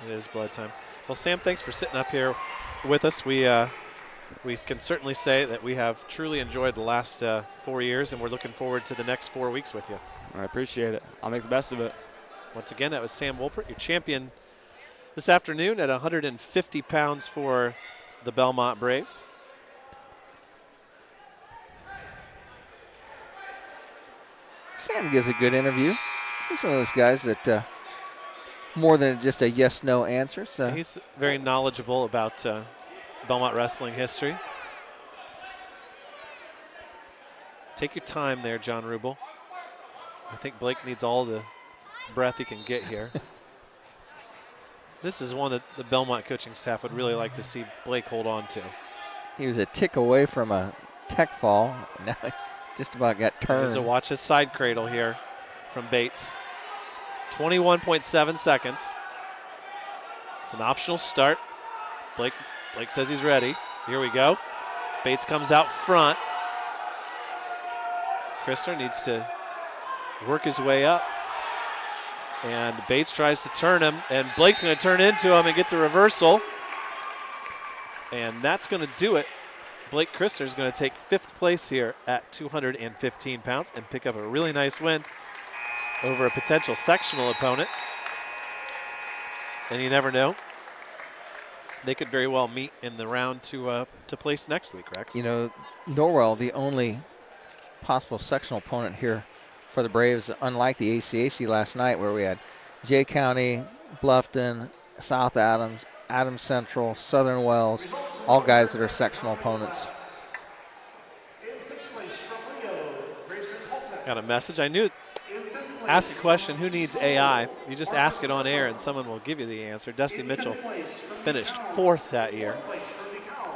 It is blood time. Well, Sam, thanks for sitting up here with us. We can certainly say that we have truly enjoyed the last 4 years, and we're looking forward to the next 4 weeks with you. I appreciate it. I'll make the best of it. Once again, that was Sam Wolpert, your champion this afternoon at 150 pounds for the Bellmont Braves. Sam gives a good interview. He's one of those guys that more than just a yes-no answer. So. He's very knowledgeable about Bellmont wrestling history. Take your time there, John Rubel. I think Blake needs all the breath he can get here. This is one that the Bellmont coaching staff would really like to see Blake hold on to. He was a tick away from a tech fall. Now he just about got turned. There's a watch his side cradle here from Bates. 21.7 seconds. It's an optional start. Blake says he's ready. Here we go. Bates comes out front. Christner needs to work his way up. And Bates tries to turn him, and Blake's going to turn into him and get the reversal. And that's going to do it. Blake Christner is going to take 5th place here at 215 pounds and pick up a really nice win over a potential sectional opponent. And you never know. They could very well meet in the round to place next week, Rex. You know, Norwell, the only possible sectional opponent here for the Braves, unlike the ACAC last night where we had Jay County, Bluffton, South Adams, Adams Central, Southern Wells, all guys that are sectional opponents. Got a message. I knew. Ask a question, who needs AI? You just ask it on air and someone will give you the answer. Dusty Mitchell finished 4th that year.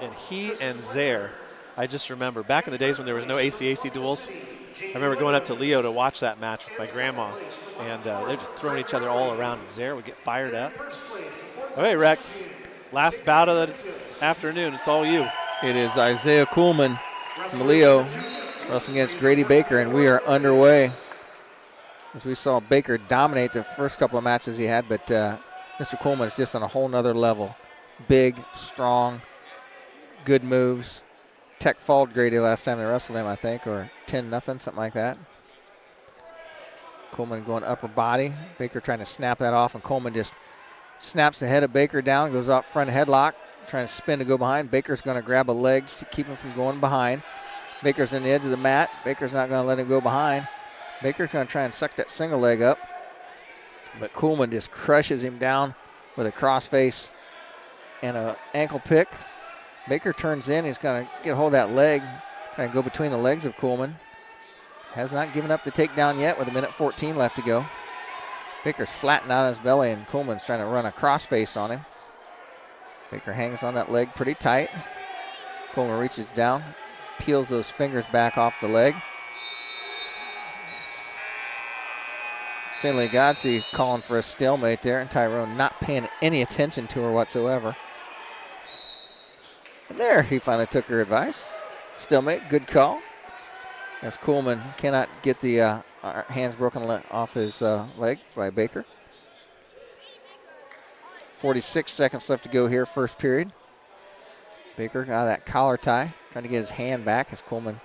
And he and Zaire, I just remember, back in the days when there was no ACAC duels, I remember going up to Leo to watch that match with my grandma. And they're just throwing each other all around. And Zaire would get fired up. Okay, Rex, last bout of the afternoon. It's all you. It is Isaiah Kuhlman Maleo wrestling against Grady Baker, and we are underway. As we saw Baker dominate the first couple of matches he had, but Mr. Coleman is just on a whole nother level. Big, strong, good moves. Tech faulted Grady last time they wrestled him, I think, or 10-0, something like that. Coleman going upper body. Baker trying to snap that off, and Coleman just snaps the head of Baker down, goes out front headlock, trying to spin to go behind. Baker's going to grab a leg to keep him from going behind. Baker's on the edge of the mat. Baker's not going to let him go behind. Baker's going to try and suck that single leg up. But Coleman just crushes him down with a crossface and an ankle pick. Baker turns in. He's going to get hold of that leg, try and go between the legs of Coleman. Has not given up the takedown yet with 1:14 left to go. Baker's flattened out on his belly, and Coleman's trying to run a crossface on him. Baker hangs on that leg pretty tight. Coleman reaches down, peels those fingers back off the leg. Finley Godsey calling for a stalemate there, and Tyrone not paying any attention to her whatsoever. And there, he finally took her advice. Stalemate, good call. As Coleman cannot get the hands broken off his leg by Baker. 46 seconds left to go here, first period. Baker got that collar tie, trying to get his hand back as Coleman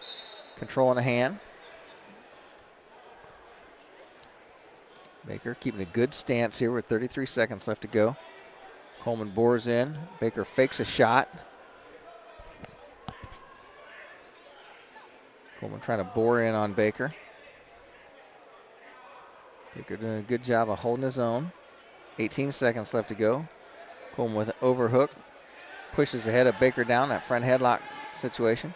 controlling the hand. Baker keeping a good stance here with 33 seconds left to go. Coleman bores in. Baker fakes a shot. Coleman trying to bore in on Baker. Baker doing a good job of holding his own. 18 seconds left to go. Coleman with an overhook. Pushes the head of Baker down, that front headlock situation.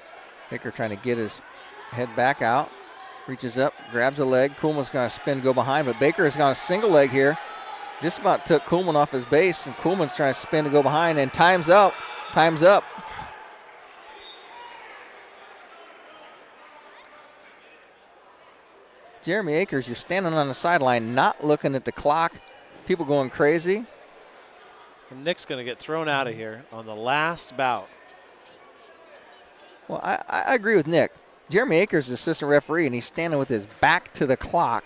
Baker trying to get his head back out. Reaches up, grabs a leg. Coleman's going to spin, go behind, but Baker has got a single leg here. Just about took Coleman off his base, and Coleman's trying to spin to go behind, and time's up. Time's up. Jeremy Akers, you're standing on the sideline, not looking at the clock. People going crazy. And Nick's going to get thrown out of here on the last bout. Well, I agree with Nick. Jeremy Akers is the assistant referee, and he's standing with his back to the clock.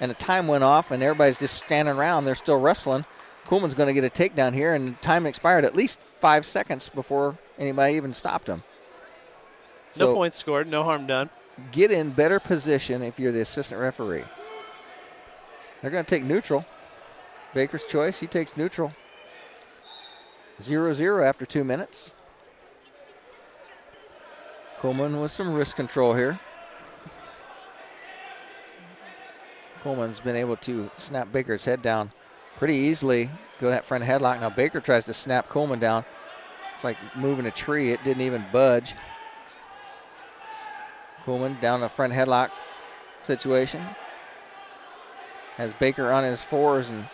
And the time went off, and everybody's just standing around. They're still wrestling. Coleman's going to get a takedown here, and time expired at least 5 seconds before anybody even stopped him. No points scored, no harm done. Get in better position if you're the assistant referee. They're going to take neutral. Baker's choice, he takes neutral. 0-0 after 2 minutes. Coleman with some wrist control here. Coleman's been able to snap Baker's head down pretty easily. Go to that front headlock. Now Baker tries to snap Coleman down. It's like moving a tree. It didn't even budge. Coleman down the front headlock situation. Has Baker on his fours, and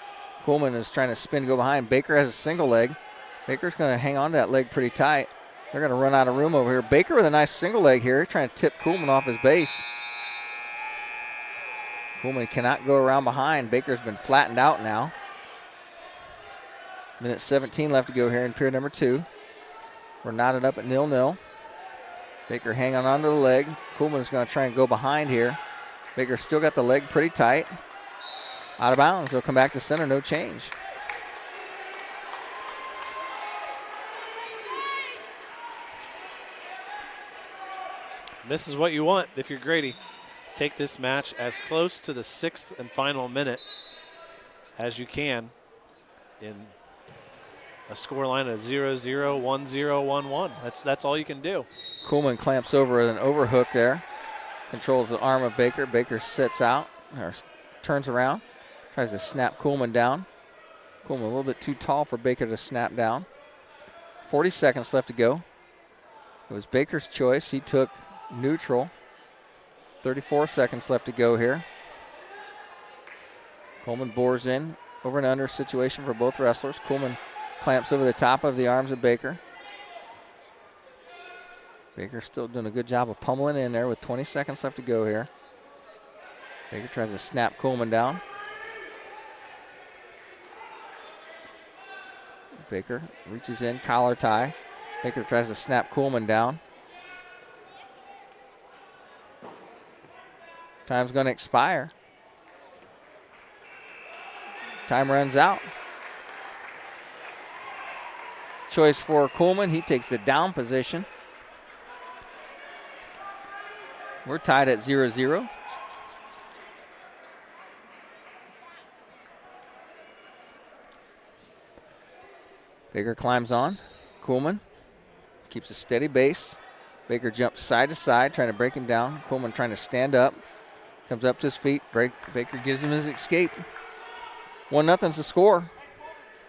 Coleman is trying to spin to go behind. Baker has a single leg. Baker's going to hang on to that leg pretty tight. They're going to run out of room over here. Baker with a nice single leg here, trying to tip Coleman off his base. Coleman cannot go around behind. Baker's been flattened out now. 1:17 left to go here in period number 2. We're knotted up at 0-0. Baker hanging on to the leg. Coleman's going to try and go behind here. Baker still got the leg pretty tight. Out of bounds. They'll come back to center, no change. This is what you want if you're Grady. Take this match as close to the 6th and final minute as you can in a scoreline of 0-0, 1-0, 1-1. That's all you can do. Coleman clamps over with an overhook there. Controls the arm of Baker. Baker sits out, or turns around, tries to snap Coleman down. Coleman a little bit too tall for Baker to snap down. 40 seconds left to go. It was Baker's choice. He took neutral. 34 seconds left to go here. Coleman bores in, over and under situation for both wrestlers. Coleman clamps over the top of the arms of Baker. Baker still doing a good job of pummeling in there with 20 seconds left to go here. Baker tries to snap Coleman down. Baker reaches in, collar tie. Baker tries to snap Coleman down. Time's going to expire. Time runs out. Choice for Coolman. He takes the down position. We're tied at 0-0. Baker climbs on. Coolman keeps a steady base. Baker jumps side to side, trying to break him down. Coolman trying to stand up. Comes up to his feet. Baker gives him his escape. 1-0's the score.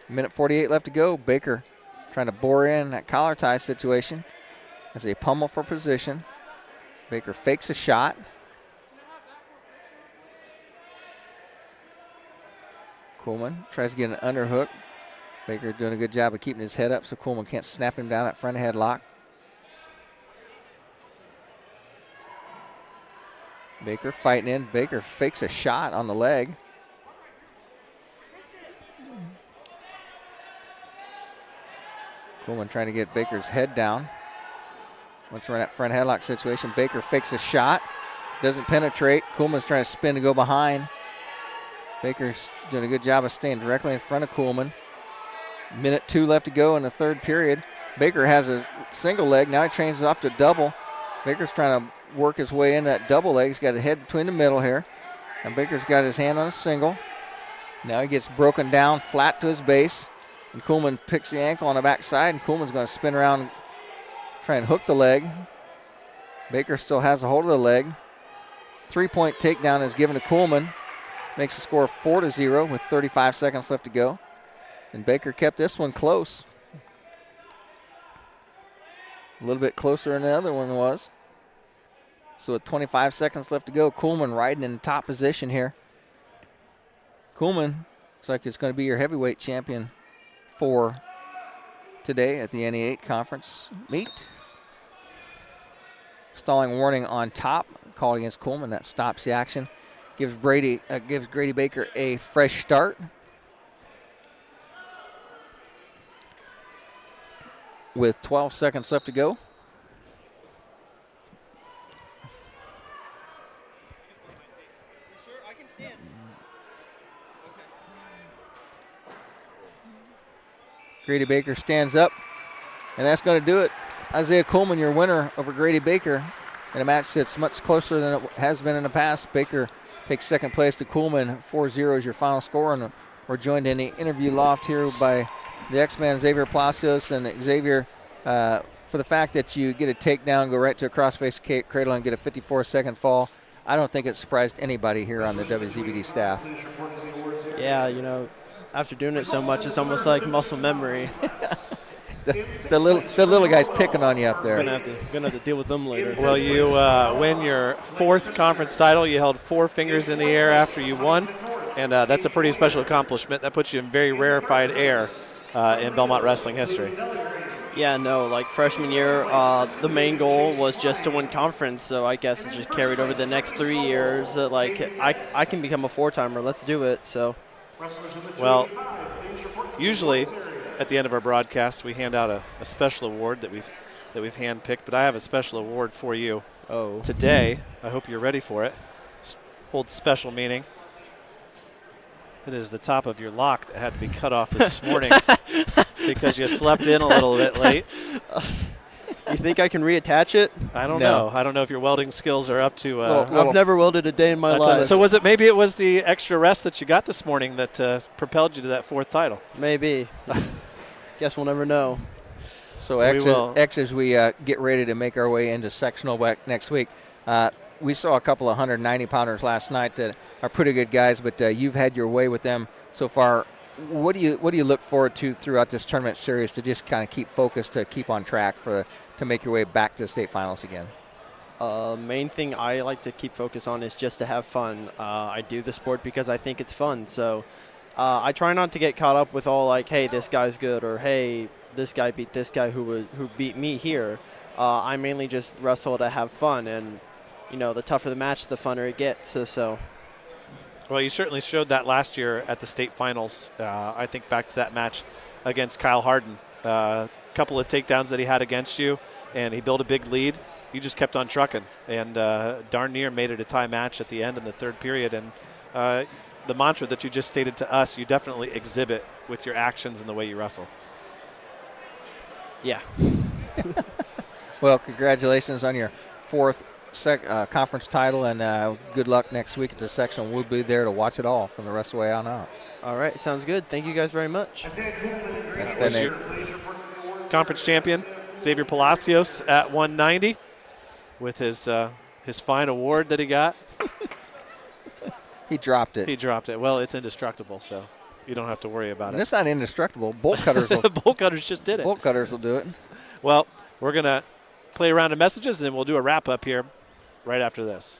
Minute 48 left to go. Baker trying to bore in that collar tie situation as they pummel for position. Baker fakes a shot. Coolman tries to get an underhook. Baker doing a good job of keeping his head up so Coolman can't snap him down that front headlock. Baker fighting in. Baker fakes a shot on the leg. Coolman trying to get Baker's head down. Once we're in that front headlock situation, Baker fakes a shot. Doesn't penetrate. Coolman's trying to spin to go behind. Baker's doing a good job of staying directly in front of Coolman. Minute 2 left to go in the third period. Baker has a single leg. Now he changes off to double. Baker's trying to work his way into that double leg. He's got a head between the middle here. And Baker's got his hand on a single. Now he gets broken down flat to his base. And Coolman picks the ankle on the backside. And Coolman's going to spin around and try and hook the leg. Baker still has a hold of the leg. 3-point takedown is given to Coolman. Makes the score 4-0 with 35 seconds left to go. And Baker kept this one close. A little bit closer than the other one was. So with 25 seconds left to go, Coolman riding in top position here. Coolman looks like it's going to be your heavyweight champion for today at the NE8 conference meet. Stalling warning on top, called against Coolman. That stops the action. Gives Grady Baker a fresh start. With 12 seconds left to go. Grady Baker stands up, and that's going to do it. Isaiah Coolman, your winner over Grady Baker in a match that's much closer than it has been in the past. Baker takes second place to Coolman. 4-0 is your final score, and we're joined in the interview loft here by the X-Man Xavier Palacios. And Xavier, for the fact that you get a takedown, go right to a cross-face cradle and get a 54-second fall, I don't think it surprised anybody here on the WZBD staff. Yeah, you know, after doing it so much, it's almost like muscle memory. the little guy's picking on you up there. Gonna have to deal with them later. Well, you win your 4th conference title. You held 4 fingers in the air after you won, and that's a pretty special accomplishment. That puts you in very rarefied air in Bellmont wrestling history. Yeah, no, like freshman year, the main goal was just to win conference, so I guess it just carried over the next 3 years. Like, I can become a 4-timer. Let's do it. So, well, usually at the end of our broadcast, we hand out a special award that we've handpicked, but I have a special award for you. Oh. Today. I hope you're ready for it. Holds special meaning. It is the top of your lock that had to be cut off this morning because you slept in a little bit late. You think I can reattach it? I don't know. I don't know if your welding skills are up to. I've never welded a day in my life. So maybe it was the extra rest that you got this morning that propelled you to that 4th title? Maybe. Guess we'll never know. So X, as we get ready to make our way into sectional next week, we saw a couple of 190-pounders last night that are pretty good guys, but you've had your way with them so far. What do you look forward to throughout this tournament series to just kind of keep focused, to keep on track to make your way back to the state finals again? Main thing I like to keep focus on is just to have fun. I do the sport because I think it's fun, so I try not to get caught up with all like, hey, this guy's good, or hey, this guy beat this guy who beat me here. I mainly just wrestle to have fun, and you know, the tougher the match, the funner it gets. So. Well, you certainly showed that last year at the state finals. I think back to that match against Kyle Harden. Kyle couple of takedowns that he had against you, and he built a big lead. You just kept on trucking, and darn near made it a tie match at the end in the third period. And the mantra that you just stated to us, you definitely exhibit with your actions and the way you wrestle. Yeah. Well, congratulations on your fourth conference title, and good luck next week at the sectional. We'll be there to watch it all from the rest of the way on out. All right, sounds good. Thank you guys very much. That was your conference champion, Xavier Palacios, at 190 with his fine award that he got. He dropped it. He dropped it. Well, it's indestructible, so you don't have to worry about it. It's not indestructible. Bolt cutters will. Bolt cutters just did it. Bolt cutters will do it. Well, we're going to play a round of messages, and then we'll do a wrap-up here right after this.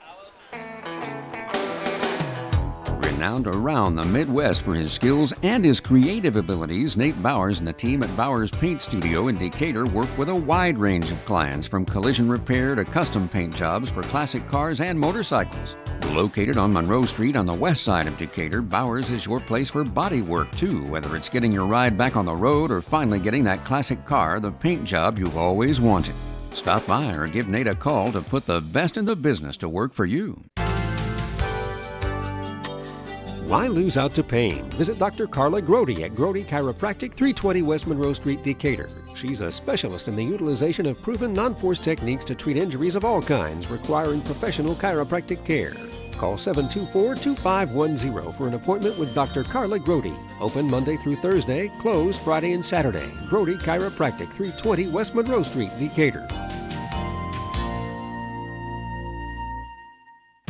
Renowned around the Midwest for his skills and his creative abilities, Nate Bowers and the team at Bowers Paint Studio in Decatur work with a wide range of clients, from collision repair to custom paint jobs for classic cars and motorcycles. Located on Monroe Street on the west side of Decatur, Bowers is your place for body work too, whether it's getting your ride back on the road or finally getting that classic car, the paint job you've always wanted. Stop by or give Nate a call to put the best in the business to work for you. Why lose out to pain? Visit Dr. Carla Grody at Grody Chiropractic, 320 West Monroe Street, Decatur. She's a specialist in the utilization of proven non-force techniques to treat injuries of all kinds requiring professional chiropractic care. Call 724-2510 for an appointment with Dr. Carla Grody. Open Monday through Thursday, closed Friday and Saturday. Grody Chiropractic, 320 West Monroe Street, Decatur.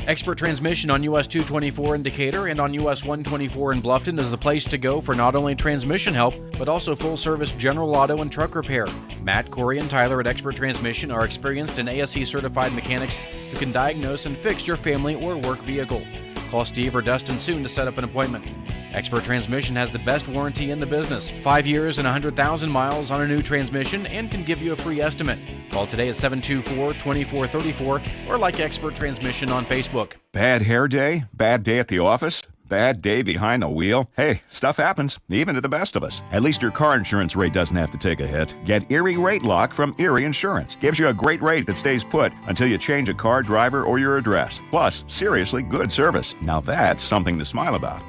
Expert Transmission on US 224 in Decatur and on US 124 in Bluffton is the place to go for not only transmission help, but also full-service general auto and truck repair. Matt, Corey, and Tyler at Expert Transmission are experienced and ASE-certified mechanics who can diagnose and fix your family or work vehicle. Call Steve or Dustin soon to set up an appointment. Expert Transmission has the best warranty in the business, 5 years and 100,000 miles on a new transmission, and can give you a free estimate. Call today at 724-2434 or like Expert Transmission on Facebook. Bad hair day? Bad day at the office? Bad day behind the wheel? Hey, stuff happens, even to the best of us. At least your car insurance rate doesn't have to take a hit. Get Erie Rate Lock from Erie Insurance. Gives you a great rate that stays put until you change a car, driver, or your address. Plus, seriously good service. Now that's something to smile about.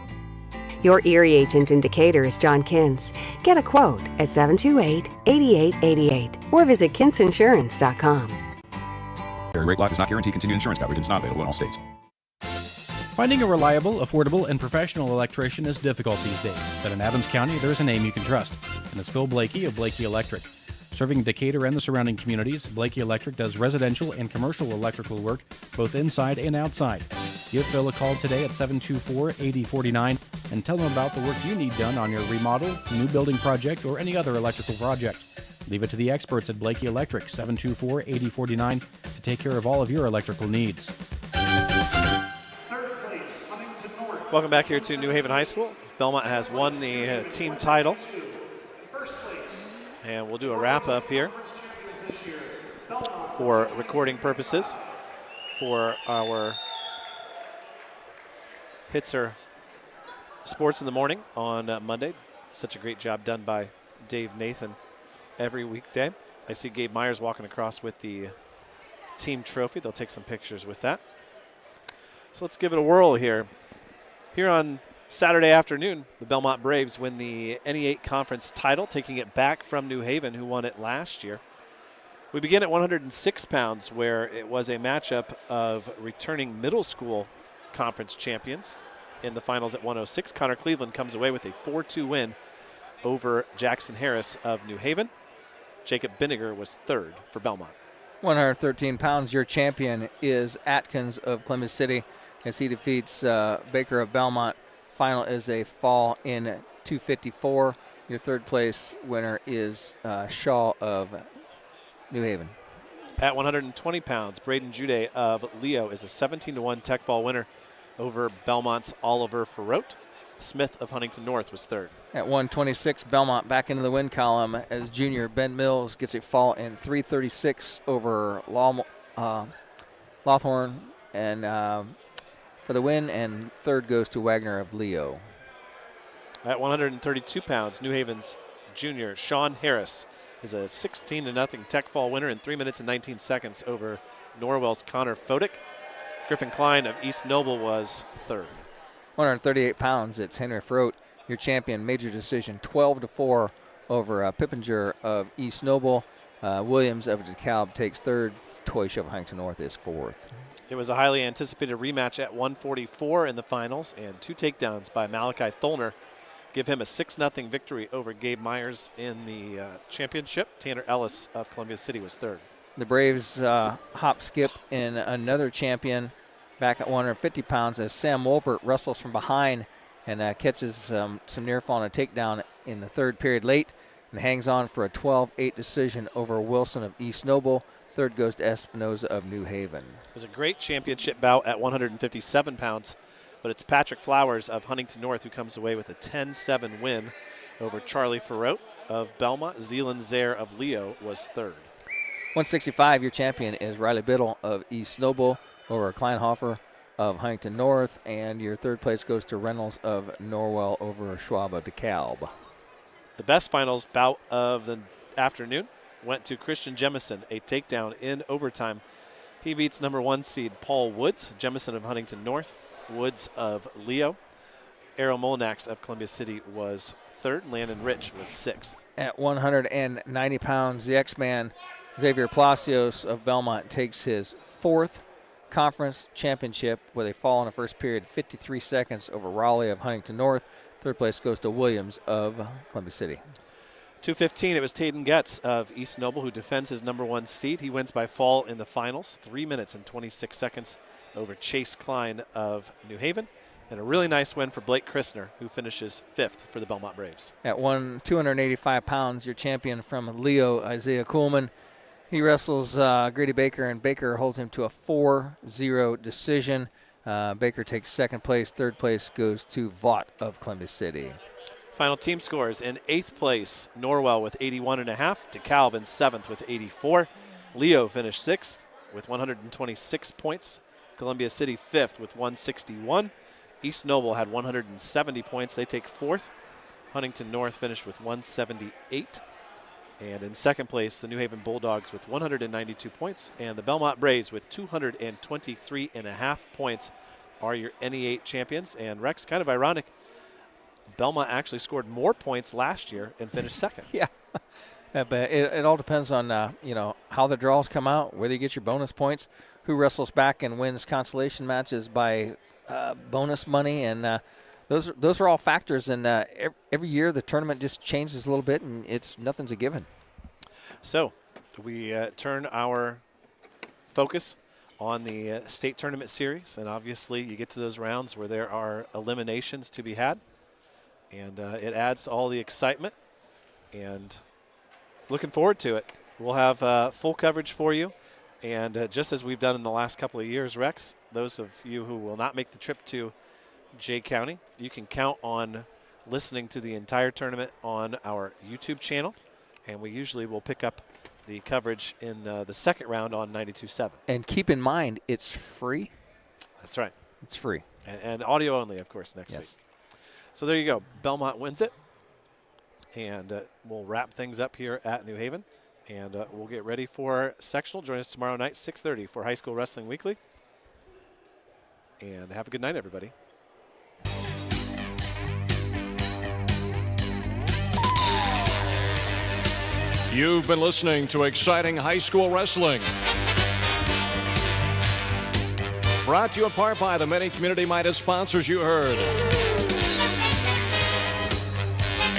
Your Erie agent in Decatur is John Kins. Get a quote at 728-8888 or visit kinsinsurance.com. Erie Rate Lock does not guarantee continued insurance coverage and is not available in all states. Finding a reliable, affordable, and professional electrician is difficult these days, but in Adams County, there's a name you can trust, and it's Phil Blakey of Blakey Electric. Serving Decatur and the surrounding communities, Blakey Electric does residential and commercial electrical work, both inside and outside. Give Phil a call today at 724-8049 and tell him about the work you need done on your remodel, new building project, or any other electrical project. Leave it to the experts at Blakey Electric, 724-8049, to take care of all of your electrical needs. Welcome back here to New Haven High School. Bellmont has won the team title. And we'll do a wrap-up here for recording purposes for our Hitzer Sports in the Morning on Monday. Such a great job done by Dave Nathan every weekday. I see Gabe Myers walking across with the team trophy. They'll take some pictures with that. So let's give it a whirl here. Here on Saturday afternoon, the Bellmont Braves win the NE8 conference title, taking it back from New Haven, who won it last year. We begin at 106 pounds, where it was a matchup of returning middle school conference champions in the finals at 106. Connor Cleveland comes away with a 4-2 win over Jackson Harris of New Haven. Jacob Binniger was third for Bellmont. 113 pounds, your champion is Atkins of Clemens City, as he defeats Baker of Bellmont. Final is a fall in 254. Your third place winner is Shaw of New Haven. At 120 pounds, Braden Jude of Leo is a 17-1 tech fall winner over Belmont's Oliver Ferrote. Smith of Huntington North was third. At 126, Bellmont back into the win column as junior Ben Mills gets a fall in 336 over Lawthorne and for the win, and third goes to Wagner of Leo. At 132 pounds, New Haven's junior Sean Harris is a 16-0 Tech Fall winner in 3 minutes and 19 seconds over Norwell's Connor Fodick. Griffin Klein of East Noble was third. 138 pounds, it's Henry Froat, your champion, major decision, 12-4 over Pippinger of East Noble. Williams of DeKalb takes third. Toysha of Huntington North is fourth. It was a highly anticipated rematch at 144 in the finals, and 2 takedowns by Malachi Tholner give him a 6-0 victory over Gabe Myers in the championship. Tanner Ellis of Columbia City was third. The Braves hop skip in another champion back at 150 pounds as Sam Wolpert wrestles from behind and catches some near fall and a takedown in the third period late and hangs on for a 12-8 decision over Wilson of East Noble. Third goes to Espinoza of New Haven. It was a great championship bout at 157 pounds, but it's Patrick Flowers of Huntington North who comes away with a 10-7 win over Charlie Farrote of Bellmont. Zeeland Zaire of Leo was third. 165, your champion is Riley Biddle of East Noble over Kleinhofer of Huntington North, and your third place goes to Reynolds of Norwell over Schwab of DeKalb. The best finals bout of the afternoon went to Christian Jemison, a takedown in overtime. He beats number 1 seed Paul Woods, Jemison of Huntington North, Woods of Leo. Errol Molinax of Columbia City was third. Landon Rich was sixth. At 190 pounds, the X-Man Xavier Palacios of Bellmont takes his fourth conference championship with a fall in the first period, 53 seconds over Raleigh of Huntington North. Third place goes to Williams of Columbia City. 2:15, it was Taden Getz of East Noble who defends his number 1 seed. He wins by fall in the finals, 3 minutes and 26 seconds over Chase Klein of New Haven. And a really nice win for Blake Christner, who finishes 5th for the Bellmont Braves. At 285 pounds, your champion from Leo, Isaiah Kuhlman. He wrestles Grady Baker, and Baker holds him to a 4-0 decision. Baker takes second place. Third place goes to Vaught of Columbia City. Final team scores. In 8th place, Norwell with 81.5. DeKalb in 7th with 84. Leo finished 6th with 126 points. Columbia City 5th with 161. East Noble had 170 points. They take 4th. Huntington North finished with 178. And in second place, the New Haven Bulldogs with 192 points. And the Bellmont Braves with 223.5 points are your NE8 champions. And Rex, kind of ironic, Bellmont actually scored more points last year and finished second. Yeah. But it all depends on, how the draws come out, whether you get your bonus points, who wrestles back and wins consolation matches by bonus money. And those are all factors. And every year the tournament just changes a little bit, and nothing's a given. So we turn our focus on the state tournament series. And obviously you get to those rounds where there are eliminations to be had. And it adds all the excitement, and looking forward to it. We'll have full coverage for you, and just as we've done in the last couple of years, Rex, those of you who will not make the trip to Jay County, you can count on listening to the entire tournament on our YouTube channel, and we usually will pick up the coverage in the second round on 92.7. And keep in mind, it's free. That's right. It's free. And audio only, of course, next week. So there you go. Bellmont wins it. And we'll wrap things up here at New Haven. And we'll get ready for sectional. Join us tomorrow night, 6:30 for High School Wrestling Weekly. And have a good night, everybody. You've been listening to Exciting High School Wrestling. Brought to you in part by the many community-minded sponsors you heard.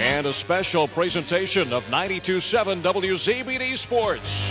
And a special presentation of 92.7 WZBD Sports.